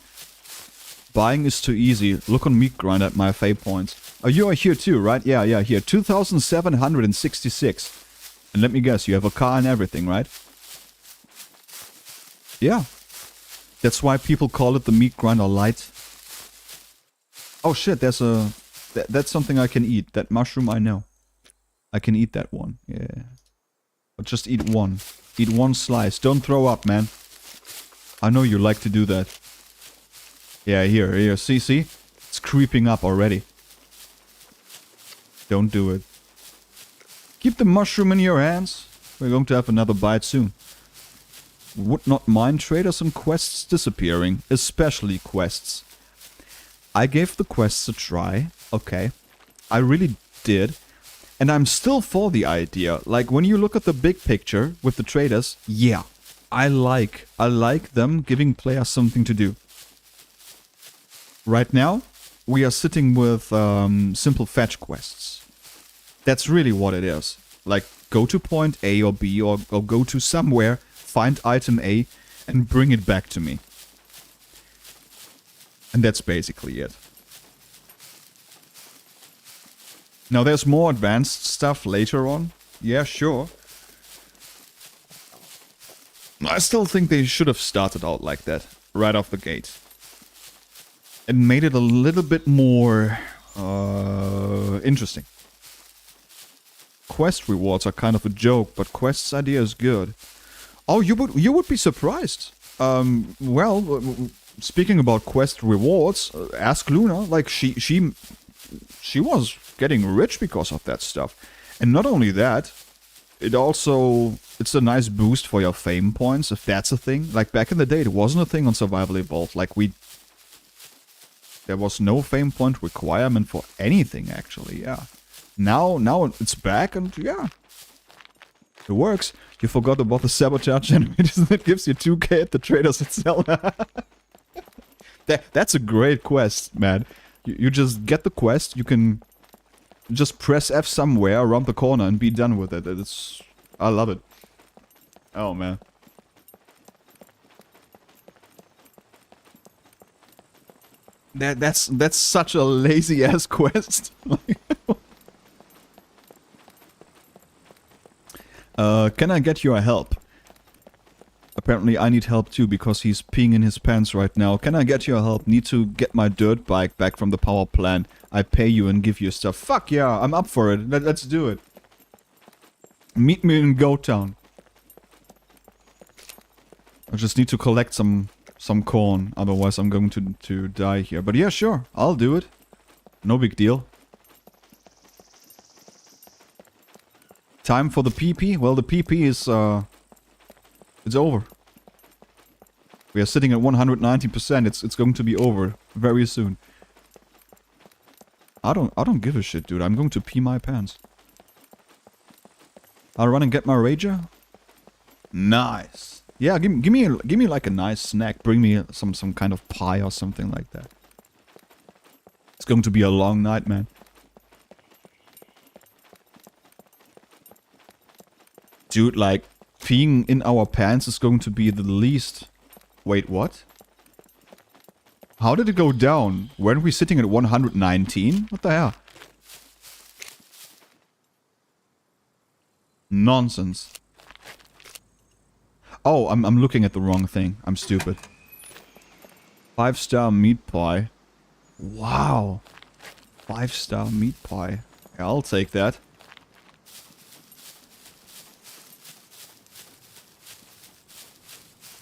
Buying is too easy. Look on Meat Grinder at my fate points. Oh, you are here too, right? Yeah, here. 2,766. And let me guess, you have a car and everything, right? Yeah. That's why people call it the Meat Grinder Light. Oh shit, there's a... That's something I can eat. That mushroom, I know. I can eat that one, yeah. But just eat one. Eat one slice. Don't throw up, man. I know you like to do that. Yeah, here. See? It's creeping up already. Don't do it. Keep the mushroom in your hands. We're going to have another bite soon. Would not mind traders and quests disappearing, especially quests. I gave the quests a try, okay. I really did. And I'm still for the idea. Like, when you look at the big picture with the traders, yeah. I like them giving players something to do. Right now, we are sitting with simple fetch quests. That's really what it is. Like, go to point A or B or go to somewhere, find item A, and bring it back to me. And that's basically it. Now, there's more advanced stuff later on. Yeah, sure. I still think they should have started out like that, right off the gate. And made it a little bit more interesting. Quest rewards are kind of a joke, but Quest's idea is good. Oh, you would be surprised. Well, speaking about Quest rewards, ask Luna. Like, she was getting rich because of that stuff. And not only that, it's a nice boost for your fame points, if that's a thing. Like, back in the day, it wasn't a thing on Survival Evolved. Like, there was no fame point requirement for anything, actually, yeah. Now it's back, and yeah. It works. You forgot about the sabotage generators that gives you 2k at the traders itself. That's a great quest, man. You just get the quest, you can just press F somewhere around the corner and be done with it. I love it. Oh, man. That's such a lazy ass quest. Can I get your help? Apparently I need help too because he's peeing in his pants right now. Can I get your help? Need to get my dirt bike back from the power plant. I pay you and give you stuff. Fuck yeah, I'm up for it. Let's do it. Meet me in Goat Town. I just need to collect some corn, otherwise I'm going to die here. But yeah, sure, I'll do it. No big deal. Time for the PP? Well, the PP is, it's over. We are sitting at 190%. It's going to be over very soon. I don't give a shit, dude. I'm going to pee my pants. I'll run and get my rager. Nice. Yeah, give me like a nice snack. Bring me some kind of pie or something like that. It's going to be a long night, man. Dude, like, peeing in our pants is going to be the least... Wait, what? How did it go down? Weren't we sitting at 119? What the hell? Nonsense. Oh, I'm looking at the wrong thing. I'm stupid. 5-star meat pie. Wow. 5-star meat pie. Yeah, I'll take that.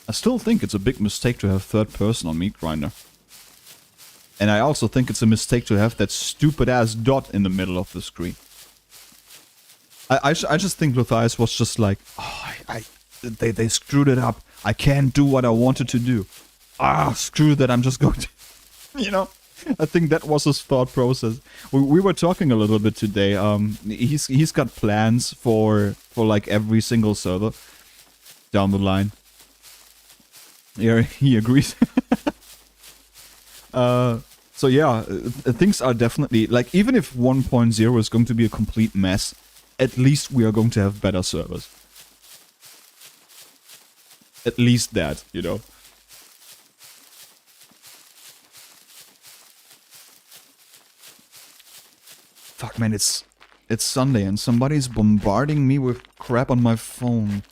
I still think it's a big mistake to have third person on Meat Grinder. And I also think it's a mistake to have that stupid ass dot in the middle of the screen. I just think Luthias was just like, oh, they screwed it up. I can't do what I wanted to do. Ah, screw that, I'm just going to... You know? I think that was his thought process. We were talking a little bit today. He's got plans for like every single server down the line. Yeah, he agrees. So yeah, things are definitely, like, even if 1.0 is going to be a complete mess, at least we are going to have better servers. At least that, you know. Fuck, man, it's Sunday and somebody's bombarding me with crap on my phone.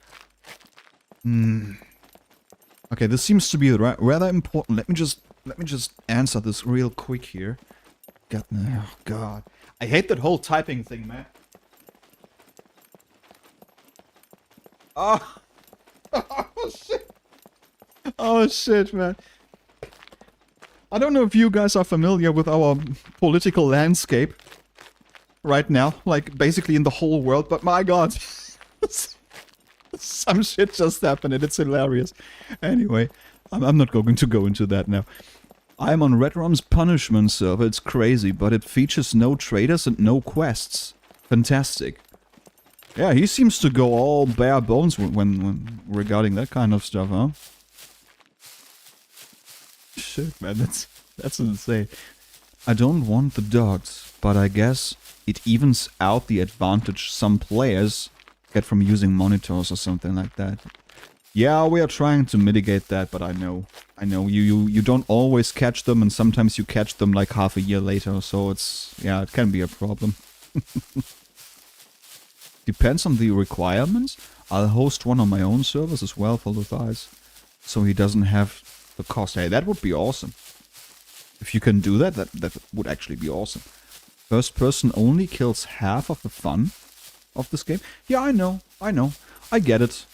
Okay, this seems to be rather important. Let me just answer this real quick here. Oh God, I hate that whole typing thing, man. Oh, oh shit! Oh shit, man. I don't know if you guys are familiar with our political landscape right now, like basically in the whole world, but my god. Some shit just happened and it's hilarious. Anyway, I'm not going to go into that now. I'm on Red Rum's punishment server, it's crazy, but it features no traders and no quests. Fantastic. Yeah, he seems to go all bare bones when regarding that kind of stuff, huh? Shit, man, that's insane. I don't want the dogs, but I guess it evens out the advantage some players get from using monitors or something like that. Yeah, we are trying to mitigate that, but I know you don't always catch them, and sometimes you catch them like half a year later, so it's, yeah, it can be a problem. Depends on the requirements. I'll host one on my own servers as well for Luthias, so he doesn't have the cost. Hey, that would be awesome. If you can do that, that would actually be awesome. First person only kills half of the fun of this game. Yeah, I know, I get it.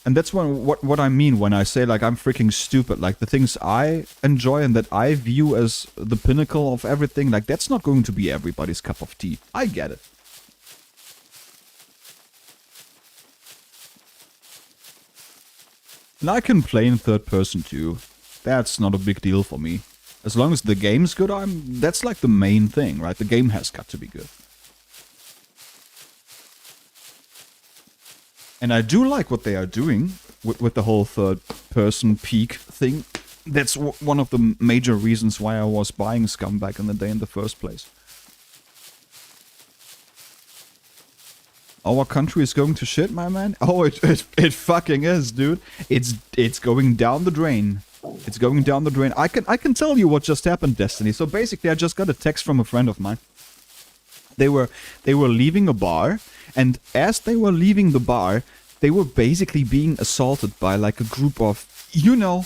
And that's what I mean when I say, like, I'm freaking stupid. Like, the things I enjoy and that I view as the pinnacle of everything, like, that's not going to be everybody's cup of tea. I get it. And I can play in third person too. That's not a big deal for me. As long as the game's good, that's like the main thing, right? The game has got to be good. And I do like what they are doing with the whole third-person peek thing. That's one of the major reasons why I was buying Scum back in the day in the first place. Our country is going to shit, my man? Oh, it fucking is, dude. It's going down the drain. It's going down the drain. I can tell you what just happened, Destiny. So basically, I just got a text from a friend of mine. They were leaving a bar, and as they were leaving the bar, they were basically being assaulted by like a group of, you know,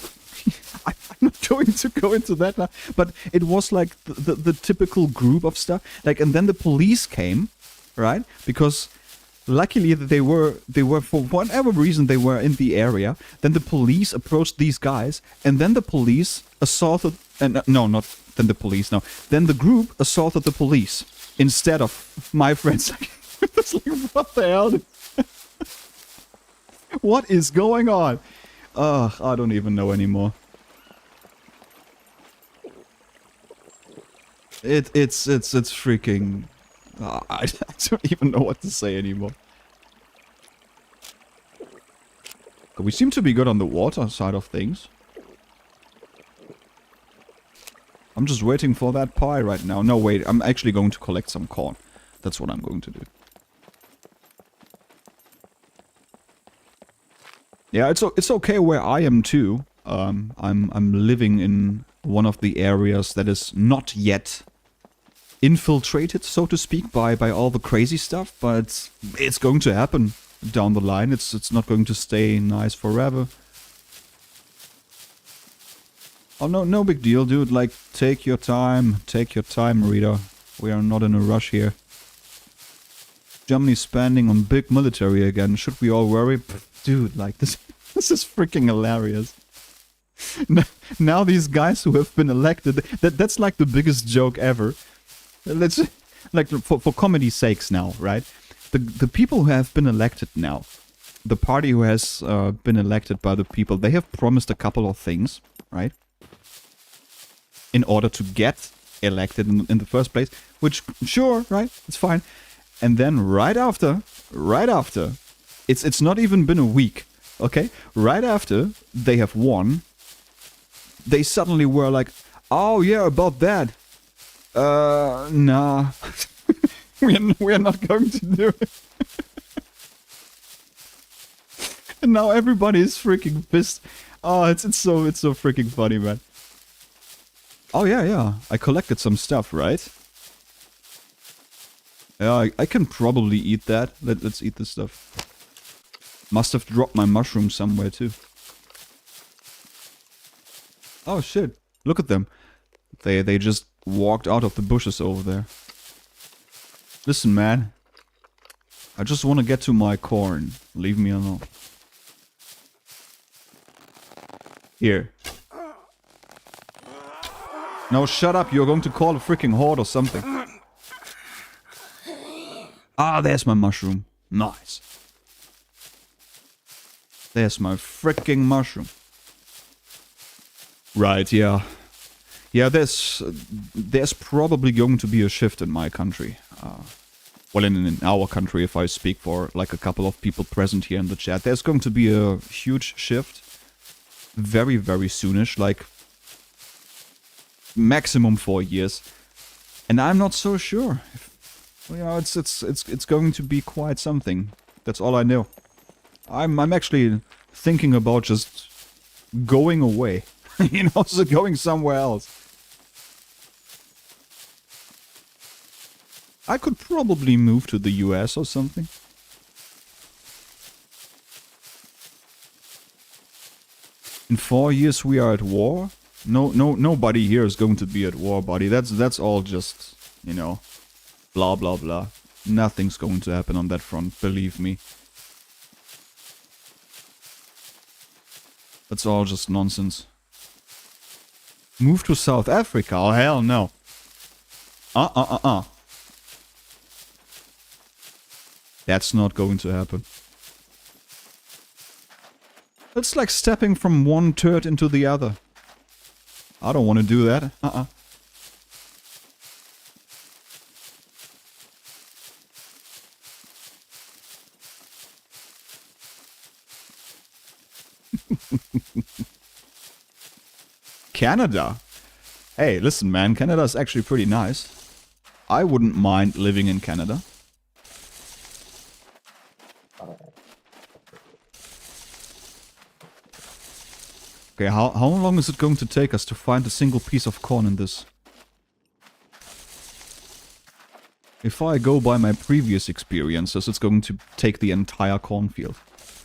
I'm not going to go into that now, but it was like the typical group of stuff. Like, and then the police came, right? Because luckily they were for whatever reason they were in the area. Then the police approached these guys, and then the police assaulted, and no, not then the police. No, then the group assaulted the police instead of my friends. It's like, what the hell? What is going on? I don't even know anymore. It's freaking. I don't even know what to say anymore. We seem to be good on the water side of things. I'm just waiting for that pie right now. No, wait, I'm actually going to collect some corn. That's what I'm going to do. Yeah, it's okay where I am too. I'm living in one of the areas that is not yet infiltrated, so to speak, by all the crazy stuff, but it's going to happen down the line. It's not going to stay nice forever. Oh, no big deal, dude. Like, take your time, Rita. We are not in a rush here. Germany's spending on big military again. Should we all worry? Dude, like, this is freaking hilarious. Now these guys who have been elected, that's like the biggest joke ever. Let's, like, for comedy's sakes now, right? The people who have been elected now, the party who has been elected by the people, they have promised a couple of things, right? In order to get elected in the first place, which, sure, right, it's fine. And then right after, it's not even been a week, okay? Right after they have won, they suddenly were like, oh yeah, about that. Nah. we're not going to do it. And now everybody is freaking pissed. Oh, it's so freaking funny, man. Oh yeah. I collected some stuff, right? Yeah, I can probably eat that. Let's eat this stuff. Must have dropped my mushroom somewhere too. Oh shit. Look at them. They just walked out of the bushes over there. Listen, man. I just want to get to my corn. Leave me alone. Here. No, shut up. You're going to call a freaking horde or something. Ah, there's my mushroom. Nice. There's my freaking mushroom. Right, yeah. Yeah, there's probably going to be a shift in my country. Well, in our country, if I speak for like a couple of people present here in the chat, there's going to be a huge shift. Very, very soonish, like maximum 4 years. And I'm not so sure. You know, it's going to be quite something. That's all I know. I'm actually thinking about just going away. You know, so going somewhere else. I could probably move to the US or something. In 4 years we are at war? Nobody here is going to be at war, buddy. That's all just, you know, blah blah blah. Nothing's going to happen on that front, believe me. That's all just nonsense. Move to South Africa? Oh hell no. That's not going to happen. It's like stepping from one turd into the other. I don't want to do that. Canada? Hey, listen man, Canada's actually pretty nice. I wouldn't mind living in Canada. Okay, how long is it going to take us to find a single piece of corn in this? If I go by my previous experiences, it's going to take the entire cornfield.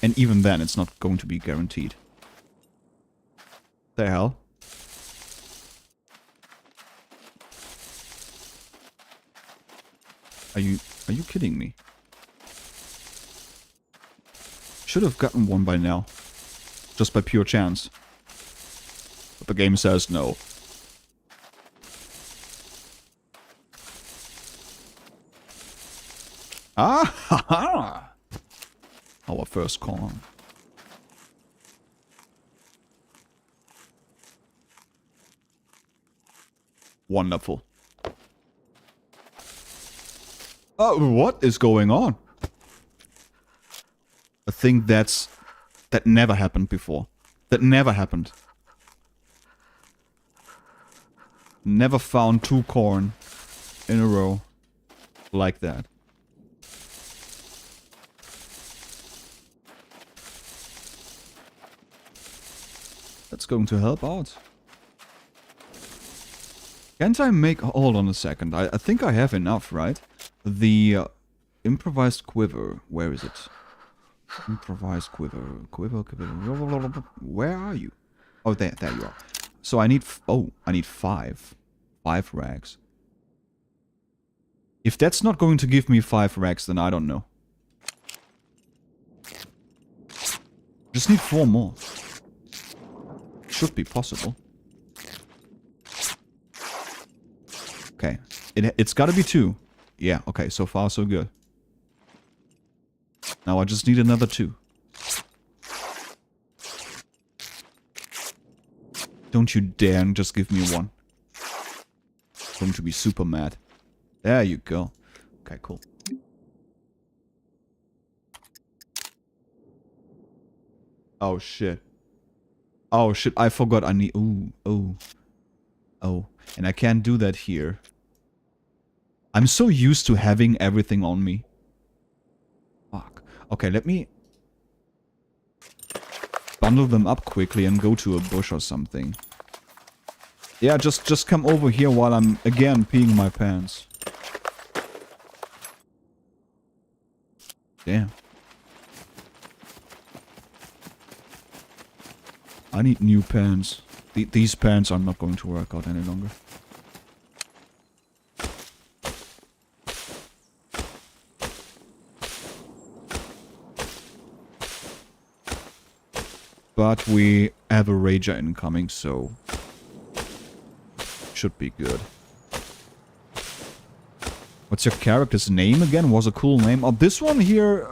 And even then, it's not going to be guaranteed. The hell? Are you kidding me? Should have gotten one by now. Just by pure chance. But the game says no. Ah ha ha! Our first corn. Wonderful. Oh, what is going on? I think that never happened before. That never happened. Never found 2 corn in a row like that. That's going to help out. Can't I make... Hold on a second. I think I have enough, right? The improvised quiver. Where is it? Improvised quiver. Quiver. Where are you? Oh, there you are. So I need... I need 5. 5 rags. If that's not going to give me 5 rags, then I don't know. Just need 4 more. Should be possible. Okay. It's gotta be 2. Yeah, okay. So far, so good. Now I just need another 2. Don't you dare and just give me 1. I'm going to be super mad. There you go. Okay, cool. Oh, shit. Oh, shit. I forgot I need... Ooh, oh. Oh. And I can't do that here. I'm so used to having everything on me. Fuck. Okay, let me... bundle them up quickly and go to a bush or something. Yeah, just come over here while I'm, again, peeing my pants. Damn. I need new pants. These pants are not going to work out any longer. but we have a Rager incoming, so should be good. What's your character's name again? Was a cool name. Oh, this one here,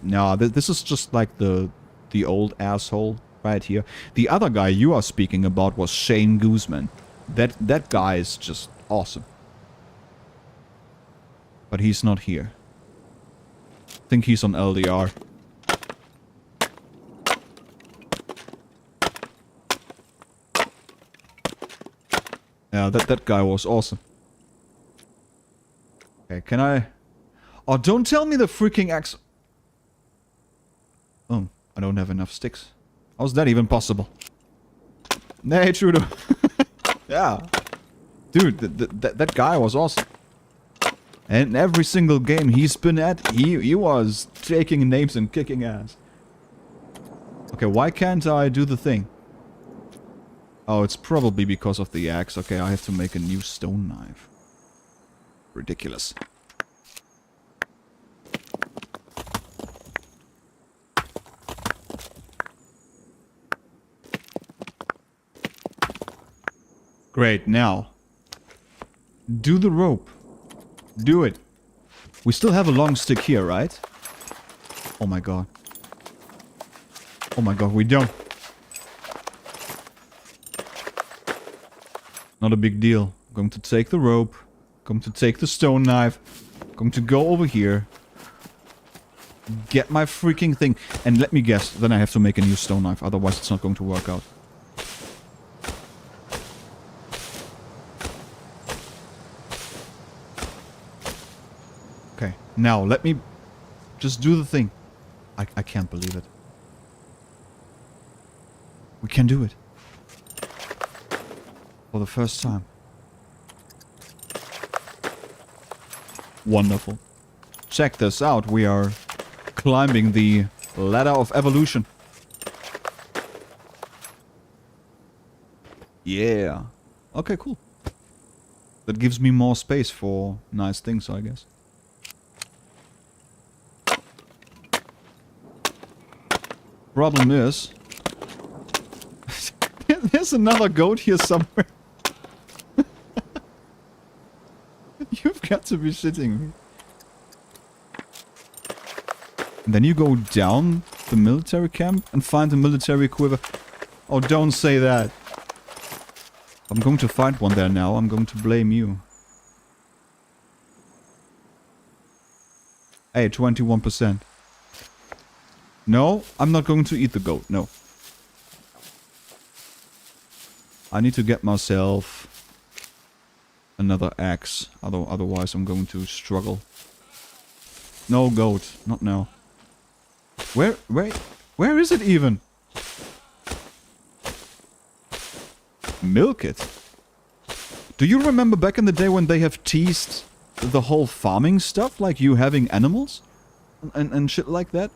no, this is just like the old asshole right here. The other guy you are speaking about was Shane Guzman. That guy is just awesome. But he's not here. I think he's on LDR. Yeah, that guy was awesome. Okay, can I... Oh, don't tell me the freaking axe... Oh, I don't have enough sticks. How's that even possible? Hey, Trudeau. Yeah. Dude, that guy was awesome. And every single game he's been at, he was taking names and kicking ass. Okay, why can't I do the thing? Oh, it's probably because of the axe. Okay, I have to make a new stone knife. Ridiculous. Great, now. Do the rope. Do it. We still have a long stick here, right? Oh my god. Oh my god, we don't. Not a big deal. I'm going to take the rope. Going to take the stone knife. Going to go over here. Get my freaking thing. And let me guess, then I have to make a new stone knife. Otherwise it's not going to work out. Okay, now let me just do the thing. I can't believe it. We can do it. For the first time. Wonderful. Check this out. We are climbing the ladder of evolution. Yeah. Okay, cool. That gives me more space for nice things, I guess. Problem is... there's another goat here somewhere. You've got to be shitting me. And then you go down the military camp and find a military quiver. Oh, don't say that. I'm going to find one there now. I'm going to blame you. Hey, 21%. No, I'm not going to eat the goat. No. I need to get myself another axe. Otherwise I'm going to struggle. No goat. Not now. Where is it even? Milk it. Do you remember back in the day when they have teased the whole farming stuff? Like you having animals? And shit like that?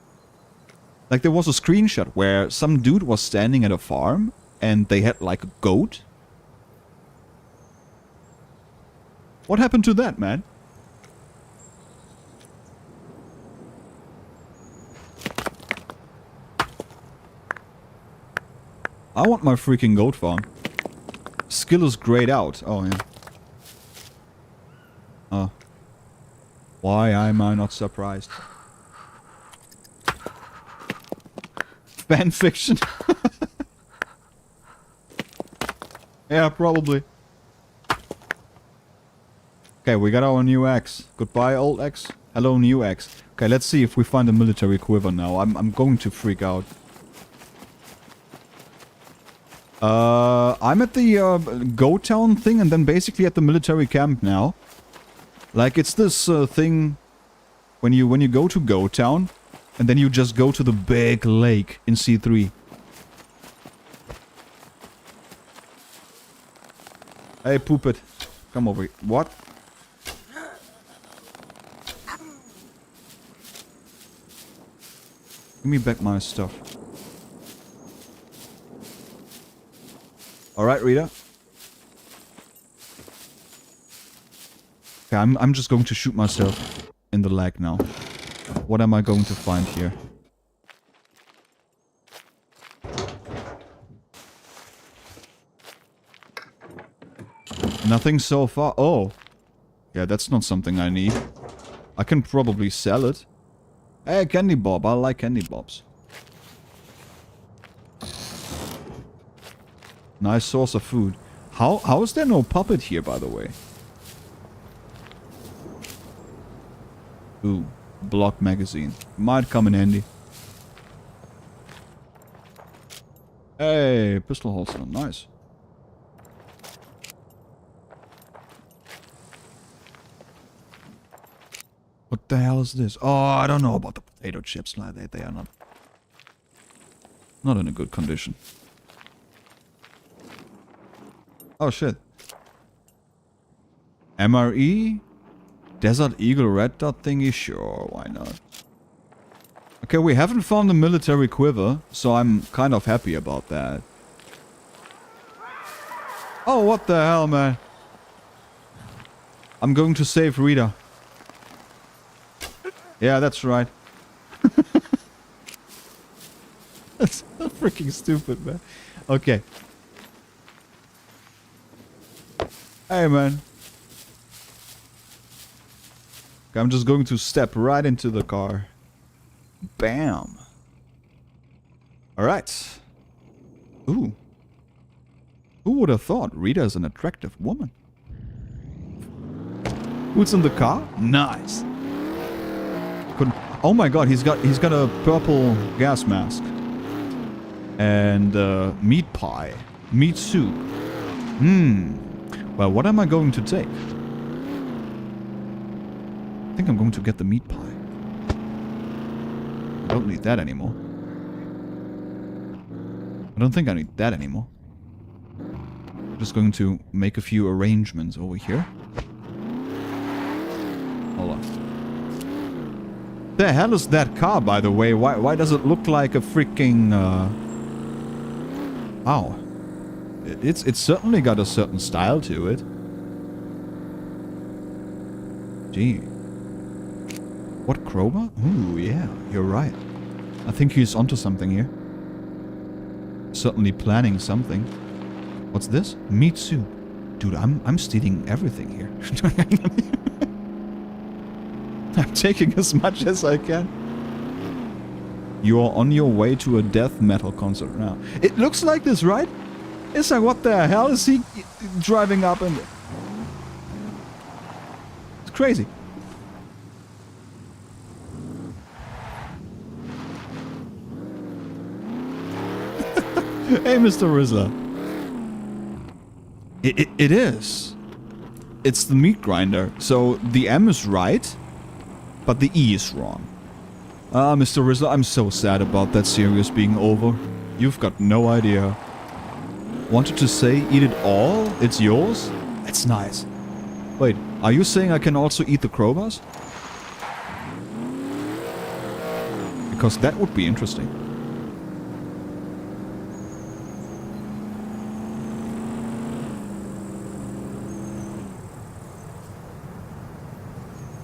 Like there was a screenshot where some dude was standing at a farm and they had like a goat. What happened to that, man? I want my freaking goat farm. Skill is grayed out. Oh, yeah. Oh. Why am I not surprised? Fanfiction. Yeah, probably. Okay, we got our new axe. Goodbye, old axe. Hello, new axe. Okay, let's see if we find a military quiver now. I'm going to freak out. I'm at the Go Town thing and then basically at the military camp now. Like it's this thing when you go to Go Town and then you just go to the big lake in C3. Hey, poop it. Come over here. What? Give me back my stuff. Alright, Rita. Okay, I'm just going to shoot myself in the leg now. What am I going to find here? Nothing so far. Oh. Yeah, that's not something I need. I can probably sell it. Hey, candy bob. I like candy bobs. Nice source of food. How is there no puppet here, by the way? Ooh, block magazine. Might come in handy. Hey, pistol holster. Nice. What the hell is this? Oh, I don't know about the potato chips. They are not in a good condition. Oh shit. MRE? Desert Eagle red dot thingy? Sure, why not? Okay, we haven't found a military quiver, so I'm kind of happy about that. Oh, what the hell, man? I'm going to save Rita. Yeah, that's right. That's so freaking stupid, man. Okay. Hey, man. Okay, I'm just going to step right into the car. Bam. Alright. Ooh. Who would have thought Rita is an attractive woman? Who's in the car? Nice. Couldn't. Oh my god, he's got a purple gas mask. And meat pie. Meat soup. Well, what am I going to take? I think I'm going to get the meat pie. I don't need that anymore. I don't think I need that anymore. I'm just going to make a few arrangements over here. Hold on. The hell is that car, by the way? Why does it look like a freaking... Wow. It's certainly got a certain style to it. Gee. What, crowbar? Ooh, yeah, you're right. I think he's onto something here. Certainly planning something. What's this? Meat soup. Dude, I'm stealing everything here. I'm taking as much as I can. You are on your way to a death metal concert now. It looks like this, right? It's like, what the hell is he driving up and... It's crazy. Hey, Mr. Rizzler. It is. It's the meat grinder. So the M is right, but the E is wrong. Ah, Mr. Rizzler, I'm so sad about that series being over. You've got no idea. Wanted to say, eat it all? It's yours? That's nice. Wait, are you saying I can also eat the crowbars? Because that would be interesting.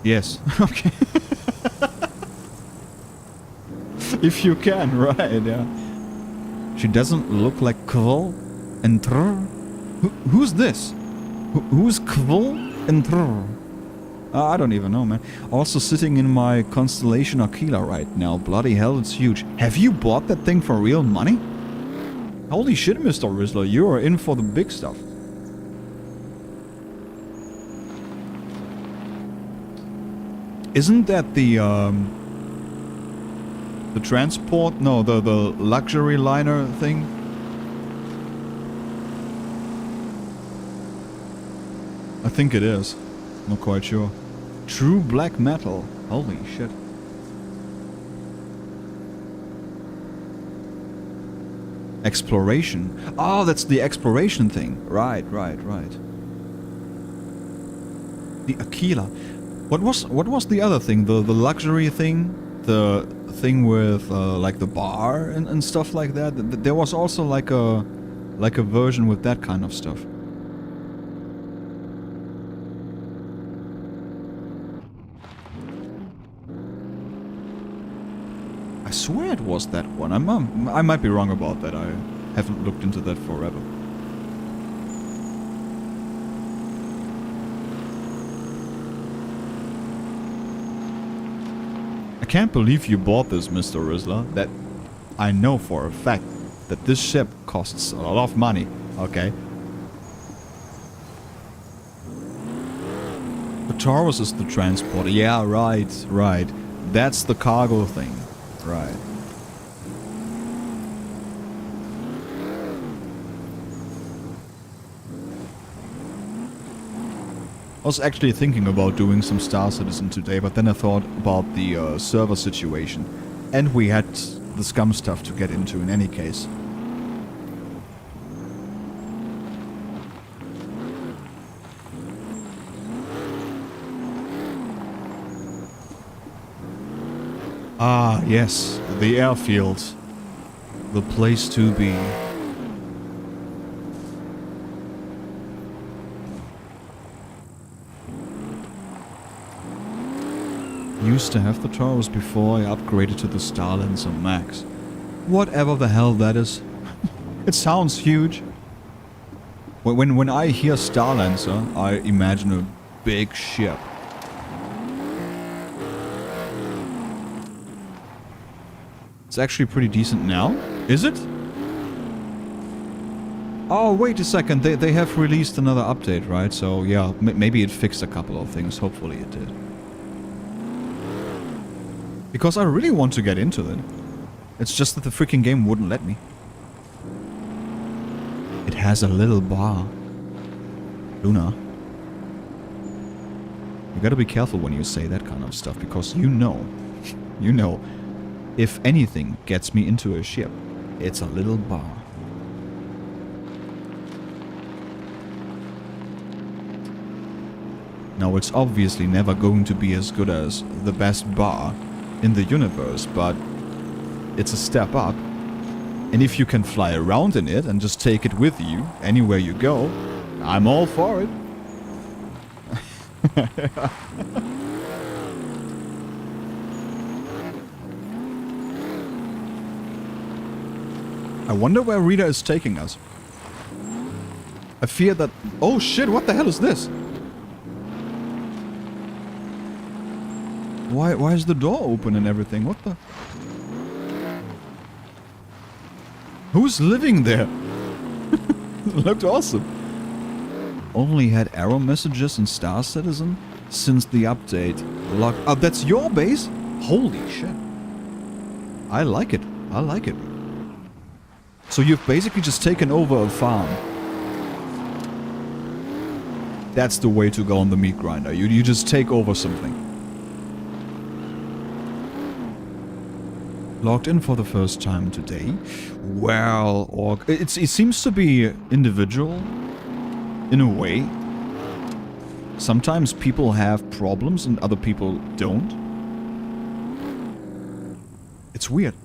Yes. Okay. If you can, right, yeah. She doesn't look like Kvol and Trr. Who's this? Who's Kvol and Trr? I don't even know, man. Also sitting in my Constellation Aquila right now. Bloody hell, it's huge. Have you bought that thing for real money? Holy shit, Mr. Rizzler, you are in for the big stuff. Isn't that the transport? No, the luxury liner thing? I think it is. Not quite sure. True black metal. Holy shit. Exploration. Oh, that's the exploration thing. Right. The Aquila. What was the other thing? The luxury thing? The thing with like the bar and stuff like that? There was also like a version with that kind of stuff. I swear it was that one. I might be wrong about that. I haven't looked into that forever. can't believe you bought this, Mr. Rizzler. That I know for a fact that this ship costs a lot of money, okay? The Taurus is the transporter. Yeah, right. That's the cargo thing. Right. I was actually thinking about doing some Star Citizen today, but then I thought about the server situation. And we had the Scum stuff to get into in any case. Ah, yes, the airfield. The place to be. Used to have the Taurus before I upgraded to the Starlancer Max. Whatever the hell that is. It sounds huge. When I hear Starlancer, I imagine a big ship. It's actually pretty decent now. Is it? Oh, wait a second. They have released another update, right? So, yeah, maybe it fixed a couple of things. Hopefully it did. Because I really want to get into it. It's just that the freaking game wouldn't let me. It has a little bar. Luna. You gotta be careful when you say that kind of stuff, because you know, if anything gets me into a ship, it's a little bar. Now, it's obviously never going to be as good as the best bar in the universe, but it's a step up. And if you can fly around in it and just take it with you anywhere you go, I'm all for it. I wonder where Rita is taking us. I fear that... Oh shit, what the hell is this? Why is the door open and everything? What the... Who's living there? It looked awesome. Only had error messages in Star Citizen since the update. Oh, that's your base? Holy shit. I like it. I like it. So you've basically just taken over a farm. That's the way to go on the meat grinder. You just take over something. Logged in for the first time today. Well, it seems to be individual in a way. Sometimes people have problems and other people don't. It's weird.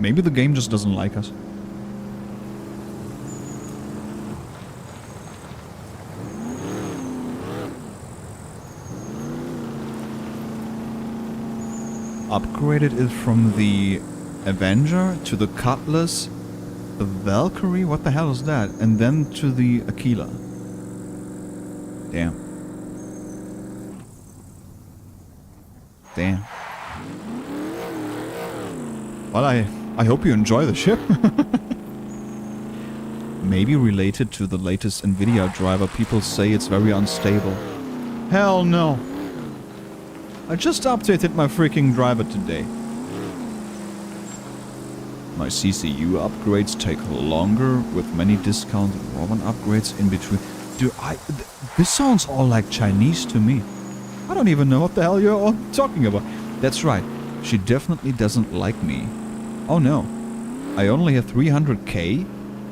Maybe the game just doesn't like us. Upgraded it from the Avenger to the Cutlass, the Valkyrie, what the hell is that? And then to the Aquila. Damn. Damn. Well, I hope you enjoy the ship. Maybe related to the latest Nvidia driver, people say it's very unstable. Hell no. I just updated my freaking driver today. My CCU upgrades take longer with many discounted Roman upgrades in between. Dude, this sounds all like Chinese to me. I don't even know what the hell you're all talking about. That's right, she definitely doesn't like me. Oh no, I only have 300k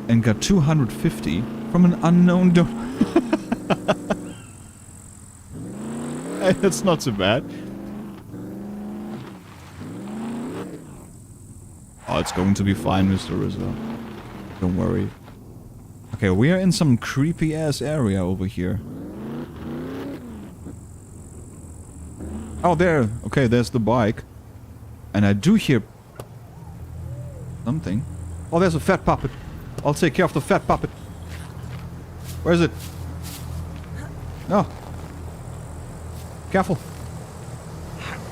and got 250 from an unknown donor. Hey, that's not so bad. Oh, it's going to be fine, Mr. Rizzo. Don't worry. Okay, we are in some creepy-ass area over here. Oh, there. Okay, there's the bike. And I do hear... something. Oh, there's a fat puppet. I'll take care of the fat puppet. Where is it? No. Careful.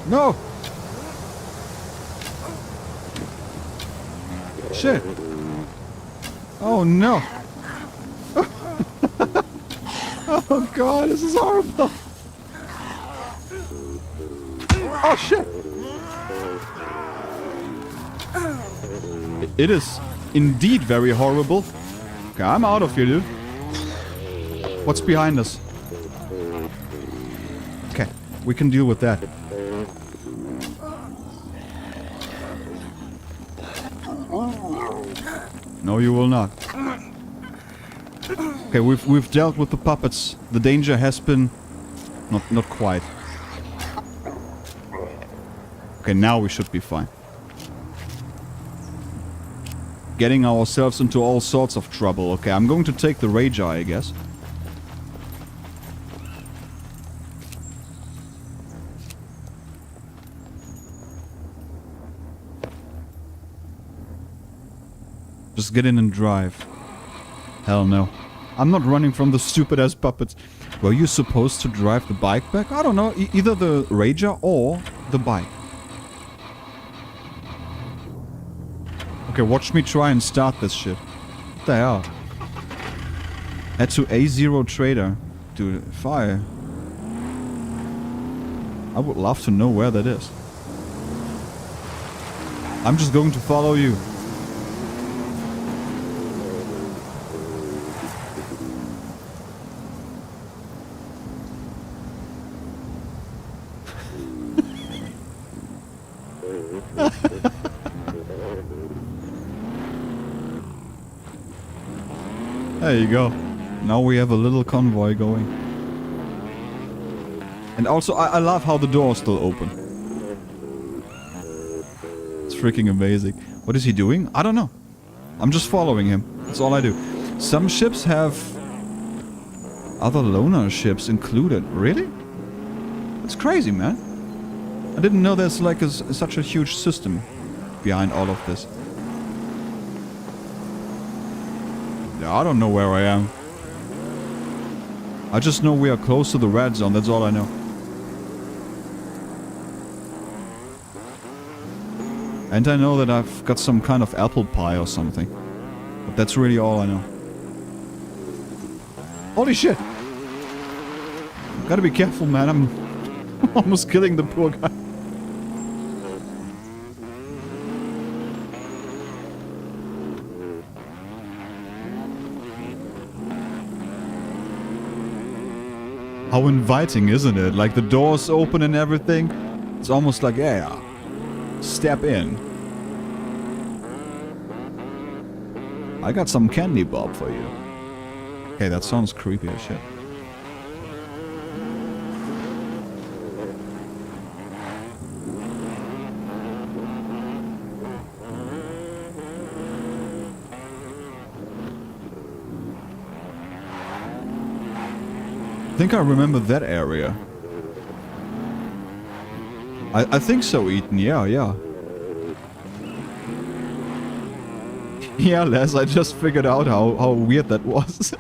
No. Shit. Oh no. Oh god, this is horrible. Oh shit. It is indeed very horrible. Okay, I'm out of here, dude. What's behind us? Okay, we can deal with that. No, you will not. Okay, we've dealt with the puppets. The danger has been not quite. Okay, now we should be fine. Getting ourselves into all sorts of trouble. Okay, I'm going to take the Rager, I guess. Just get in and drive. Hell no. I'm not running from the stupid-ass puppets. Were you supposed to drive the bike back? I don't know. Either the Rager or the bike. Okay, watch me try and start this shit. What the hell? Head to A0 Trader. Dude, I would love to know where that is. I'm just going to follow you. There you go. Now we have a little convoy going. And also, I love how the door is still open. It's freaking amazing. What is he doing? I don't know. I'm just following him. That's all I do. Some ships have other loaner ships included. Really? That's crazy, man. I didn't know there's like such a huge system behind all of this. Yeah, I don't know where I am. I just know we are close to the red zone, that's all I know. And I know that I've got some kind of apple pie or something. But that's really all I know. Holy shit! Gotta be careful, man, I'm almost killing the poor guy. How inviting, isn't it? Like the doors open and everything. It's almost like, yeah, step in. I got some candy bob for you. Okay, that sounds creepy as shit. I think I remember that area. I think so, Ethan. Yeah. Yeah, Les, I just figured out how weird that was.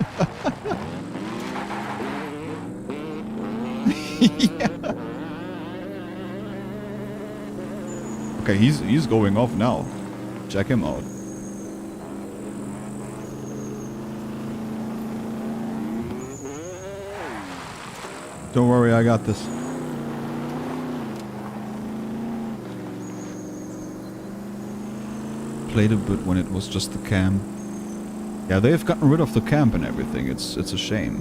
Yeah. Okay, he's going off now. Check him out. Don't worry, I got this. Played a bit when it was just the camp. Yeah, they've gotten rid of the camp and everything. It's a shame.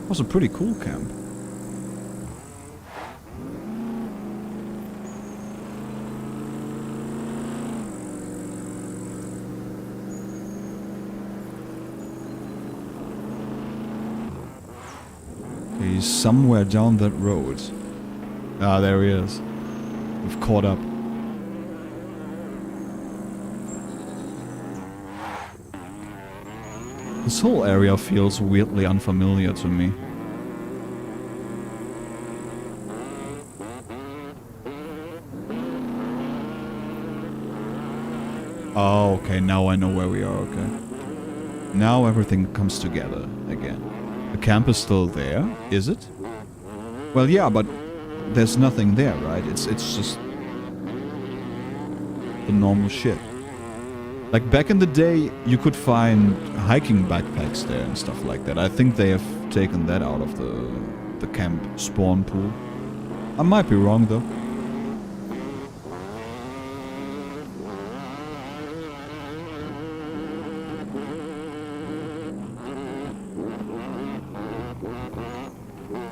It was a pretty cool camp. He's somewhere down that road. Ah, there he is. We've caught up. This whole area feels weirdly unfamiliar to me. Oh, okay, now I know where we are, okay. Now everything comes together again. The camp is still there, is it? Well, yeah, but there's nothing there, right? It's just the normal shit. Like back in the day, you could find hiking backpacks there and stuff like that. I think they have taken that out of the camp spawn pool. I might be wrong though.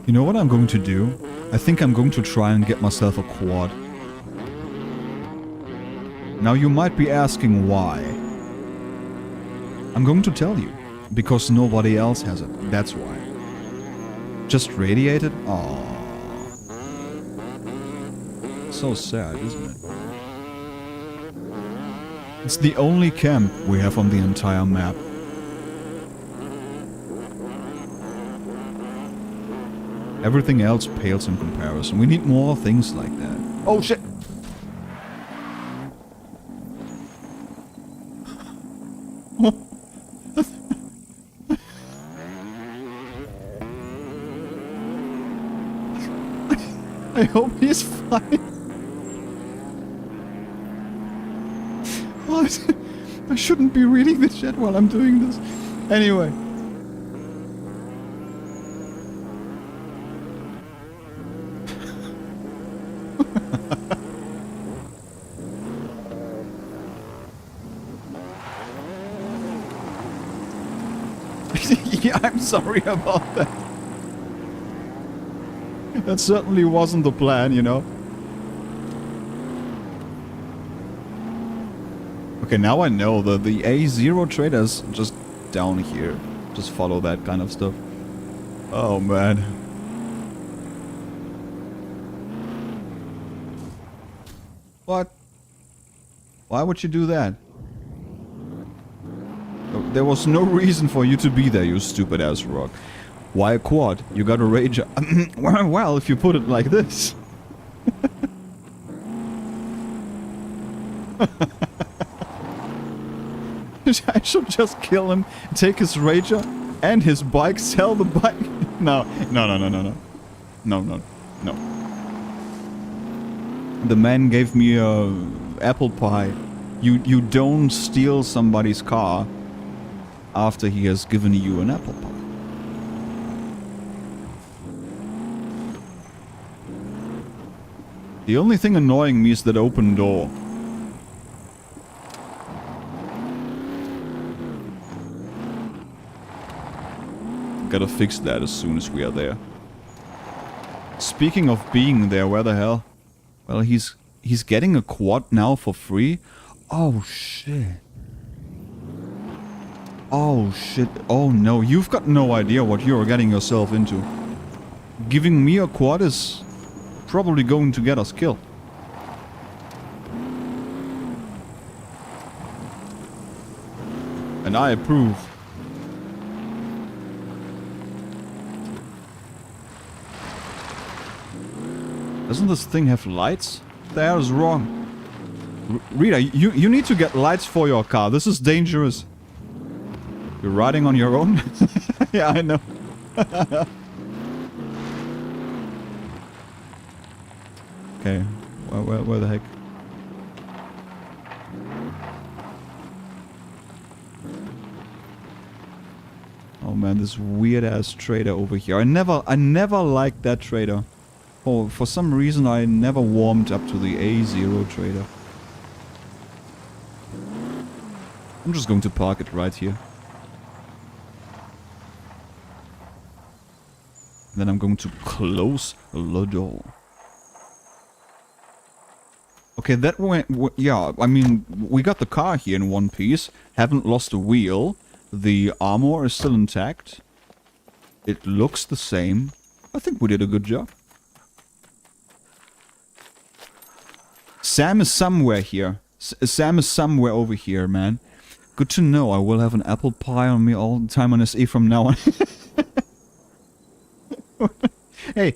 You know what I'm going to do? I think I'm going to try and get myself a quad. Now you might be asking why. I'm going to tell you. Because nobody else has it. That's why. Just radiated? Aww. So sad, isn't it? It's the only camp we have on the entire map. Everything else pales in comparison. We need more things like that. Oh shit! I hope he's fine. What? I shouldn't be reading this chat while I'm doing this. Anyway. Yeah, I'm sorry about that. That certainly wasn't the plan, you know. Okay, now I know that the A0 trader's just down here. Just follow that kind of stuff. Oh, man. What? Why would you do that? There was no reason for you to be there, you stupid ass rock. Why a quad? You got a rage. Well, if you put it like this. I should just kill him, take his rager and his bike, sell the bike. No. The man gave me a apple pie. You don't steal somebody's car after he has given you an apple pie. The only thing annoying me is that open door. Gotta fix that as soon as we are there. Speaking of being there, where the hell? Well, he's getting a quad now for free? Oh shit. Oh shit. Oh no, you've got no idea what you're getting yourself into. Giving me a quad is probably going to get us killed. And I approve. Doesn't this thing have lights? The hell is wrong? Rita, you need to get lights for your car. This is dangerous. You're riding on your own? Yeah, I know. Okay, where the heck? Oh man, this weird ass trader over here. I never liked that trader. Oh, for some reason I never warmed up to the A0 trader. I'm just going to park it right here. Then I'm going to close the door. Okay, that went... yeah, I mean, we got the car here in one piece. Haven't lost a wheel. The armor is still intact. It looks the same. I think we did a good job. Sam is somewhere here. Sam is somewhere over here, man. Good to know. I will have an apple pie on me all the time on SE from now on. Hey,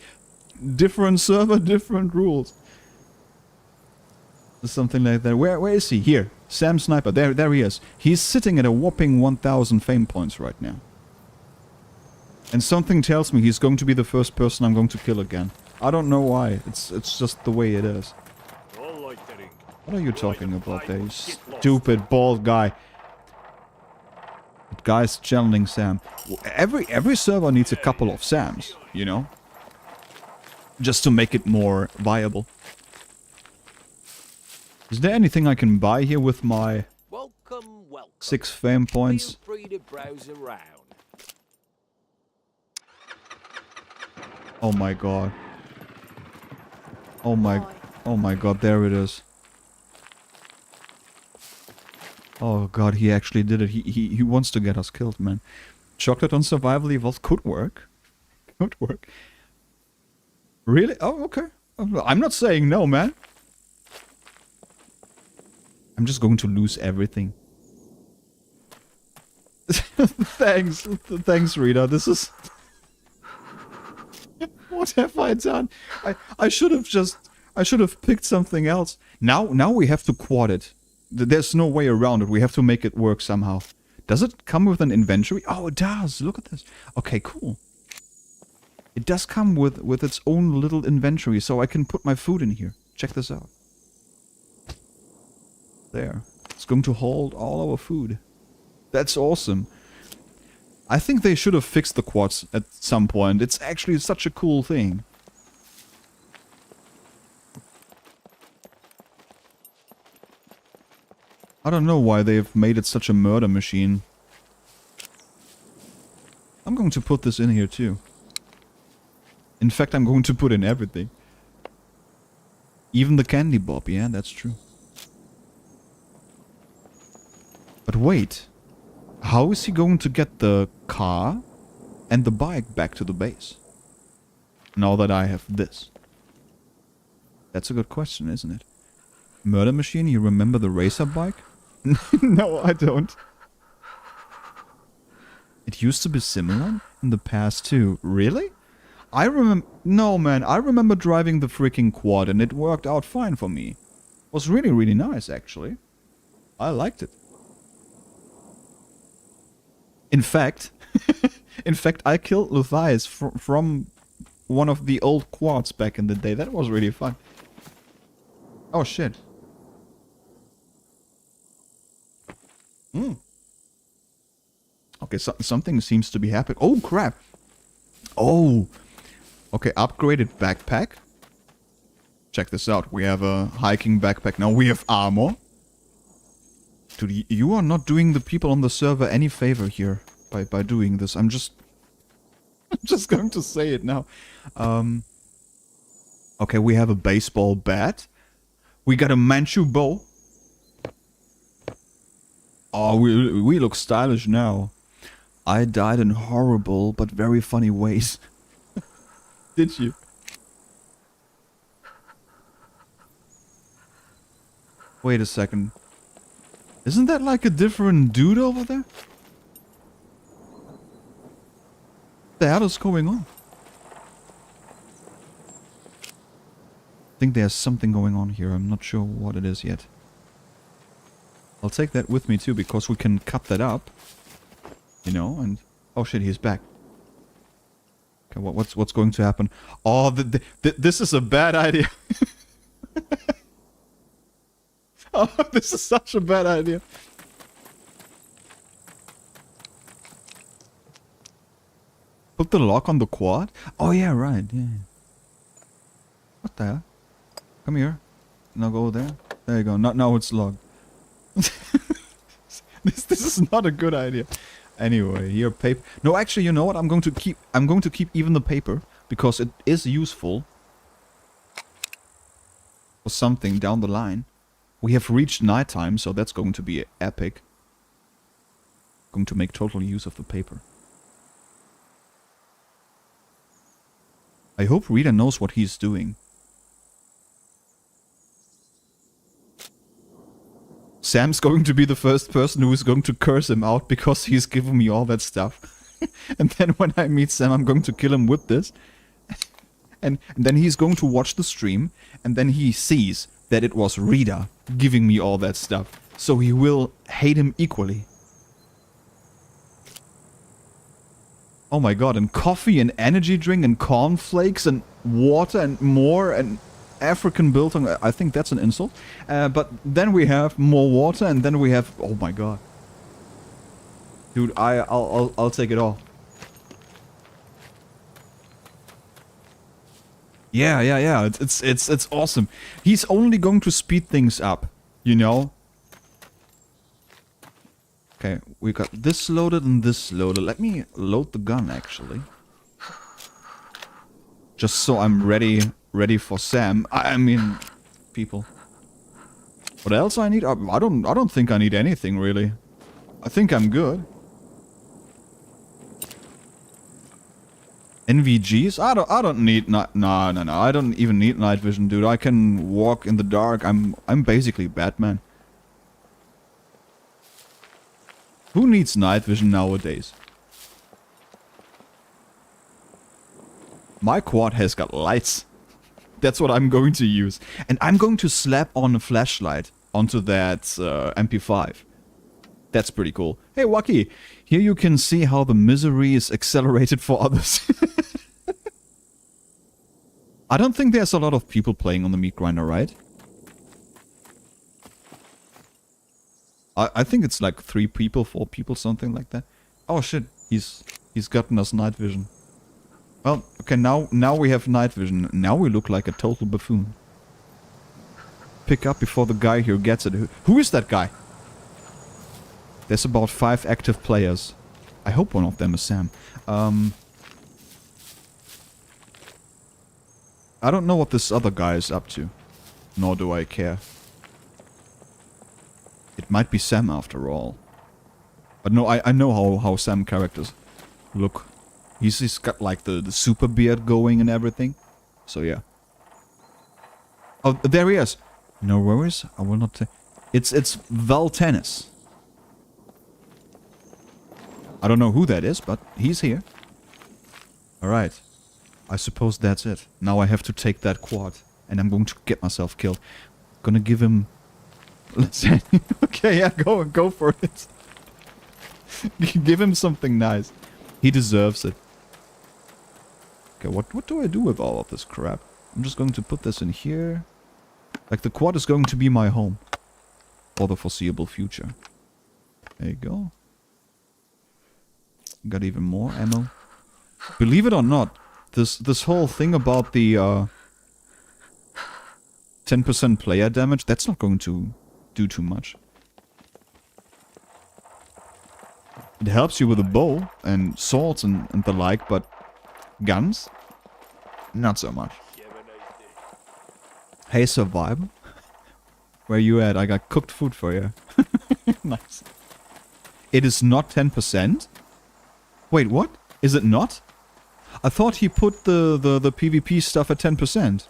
different server, different rules. Something like that. Where is he? Here. Sam Sniper. There he is. He's sitting at a whopping 1000 fame points right now. And something tells me he's going to be the first person I'm going to kill again. I don't know why. It's just the way it is. What are you talking about there, you stupid bald guy? That guy's channeling Sam. Every server needs a couple of Sams, you know? Just to make it more viable. Is there anything I can buy here with my 6 fame points? Oh my god. Oh my god, there it is. Oh god, he actually did it. He wants to get us killed, man. Chocolate on survival evolved could work. Could work. Really? Oh, okay. I'm not saying no, man. I'm just going to lose everything. Thanks. Thanks, Rita. This is... What have I done? I should have picked something else. Now we have to quad it. There's no way around it. We have to make it work somehow. Does it come with an inventory? Oh, it does. Look at this. Okay, cool. It does come with its own little inventory, so I can put my food in here. Check this out. There. It's going to hold all our food. That's awesome. I think they should have fixed the quads at some point. It's actually such a cool thing. I don't know why they've made it such a murder machine. I'm going to put this in here too. In fact, I'm going to put in everything. Even the candy bob, yeah, that's true. But wait. How is he going to get the car and the bike back to the base? Now that I have this. That's a good question, isn't it? Murder machine, you remember the racer bike? No, I don't. It used to be similar in the past too. Really? I remember... No, man. I remember driving the freaking quad and it worked out fine for me. It was really, really nice, actually. I liked it. In fact... in fact, I killed Luthias from one of the old quads back in the day. That was really fun. Oh, shit. Okay, something seems to be happening. Oh, crap. Oh. Okay, upgraded backpack. Check this out. We have a hiking backpack. Now we have armor. Dude, you are not doing the people on the server any favor here by doing this. I'm just going to say it now. Okay, we have a baseball bat. We got a Manchu bow. Oh, we look stylish now. I died in horrible but very funny ways. Did you? Wait a second. Isn't that like a different dude over there? What the hell is going on? I think there's something going on here. I'm not sure what it is yet. I'll take that with me too, because we can cut that up. You know, and... Oh shit, he's back. Okay, what's going to happen? Oh, this is a bad idea. Oh, this is such a bad idea. Put the lock on the quad? Oh yeah, right, yeah. What the hell? Come here. Now go there. There you go. Now it's locked. This is not a good idea. Anyway, here paper. No, actually, you know what? I'm going to keep even the paper because it is useful for something down the line. We have reached nighttime, so that's going to be epic. Going to make total use of the paper. I hope Rita knows what he's doing. Sam's going to be the first person who is going to curse him out because he's given me all that stuff. And then when I meet Sam, I'm going to kill him with this. And then he's going to watch the stream, and then he sees that it was Rita giving me all that stuff. So he will hate him equally. Oh my god, and coffee and energy drink and cornflakes and water and more and African biltong. I think that's an insult. But then we have more water and then we have... Oh my god. Dude, I'll take it all. Yeah. It's awesome. He's only going to speed things up, you know? Okay, we got this loaded and this loaded. Let me load the gun, actually. Just so I'm ready for Sam. I mean, people. What else I need? I don't think I need anything, really. I think I'm good. NVGs? I don't need no. I don't even need night vision, dude. I can walk in the dark. I'm basically Batman. Who needs night vision nowadays? My quad has got lights. That's what I'm going to use. And I'm going to slap on a flashlight onto that MP5. That's pretty cool. Hey, Wacky, here you can see how the misery is accelerated for others. I don't think there's a lot of people playing on the meat grinder, right? I think it's like 3 people, 4 people, something like that. Oh shit, he's gotten us night vision. Well, okay, now we have night vision. Now we look like a total buffoon. Pick up before the guy here gets it. Who is that guy? There's about 5 active players. I hope one of them is Sam. I don't know what this other guy is up to. Nor do I care. It might be Sam after all. But no, I know how Sam characters look. He's got like the super beard going and everything. So yeah. Oh, there he is. No worries, I will not take... It's Val Tennis. I don't know who that is, but he's here. Alright. I suppose that's it. Now I have to take that quad. And I'm going to get myself killed. Gonna give him... Let's say... Okay, yeah, go for it. Give him something nice. He deserves it. Okay, what do I do with all of this crap? I'm just going to put this in here. Like, the quad is going to be my home. For the foreseeable future. There you go. Got even more ammo. Believe it or not, this whole thing about the 10% player damage, that's not going to do too much. It helps you with a bow and swords and the like, but guns? Not so much. Hey, survivor? Where you at? I got cooked food for you. Nice. It is not 10%? Wait, what? Is it not? I thought he put the PvP stuff at 10%.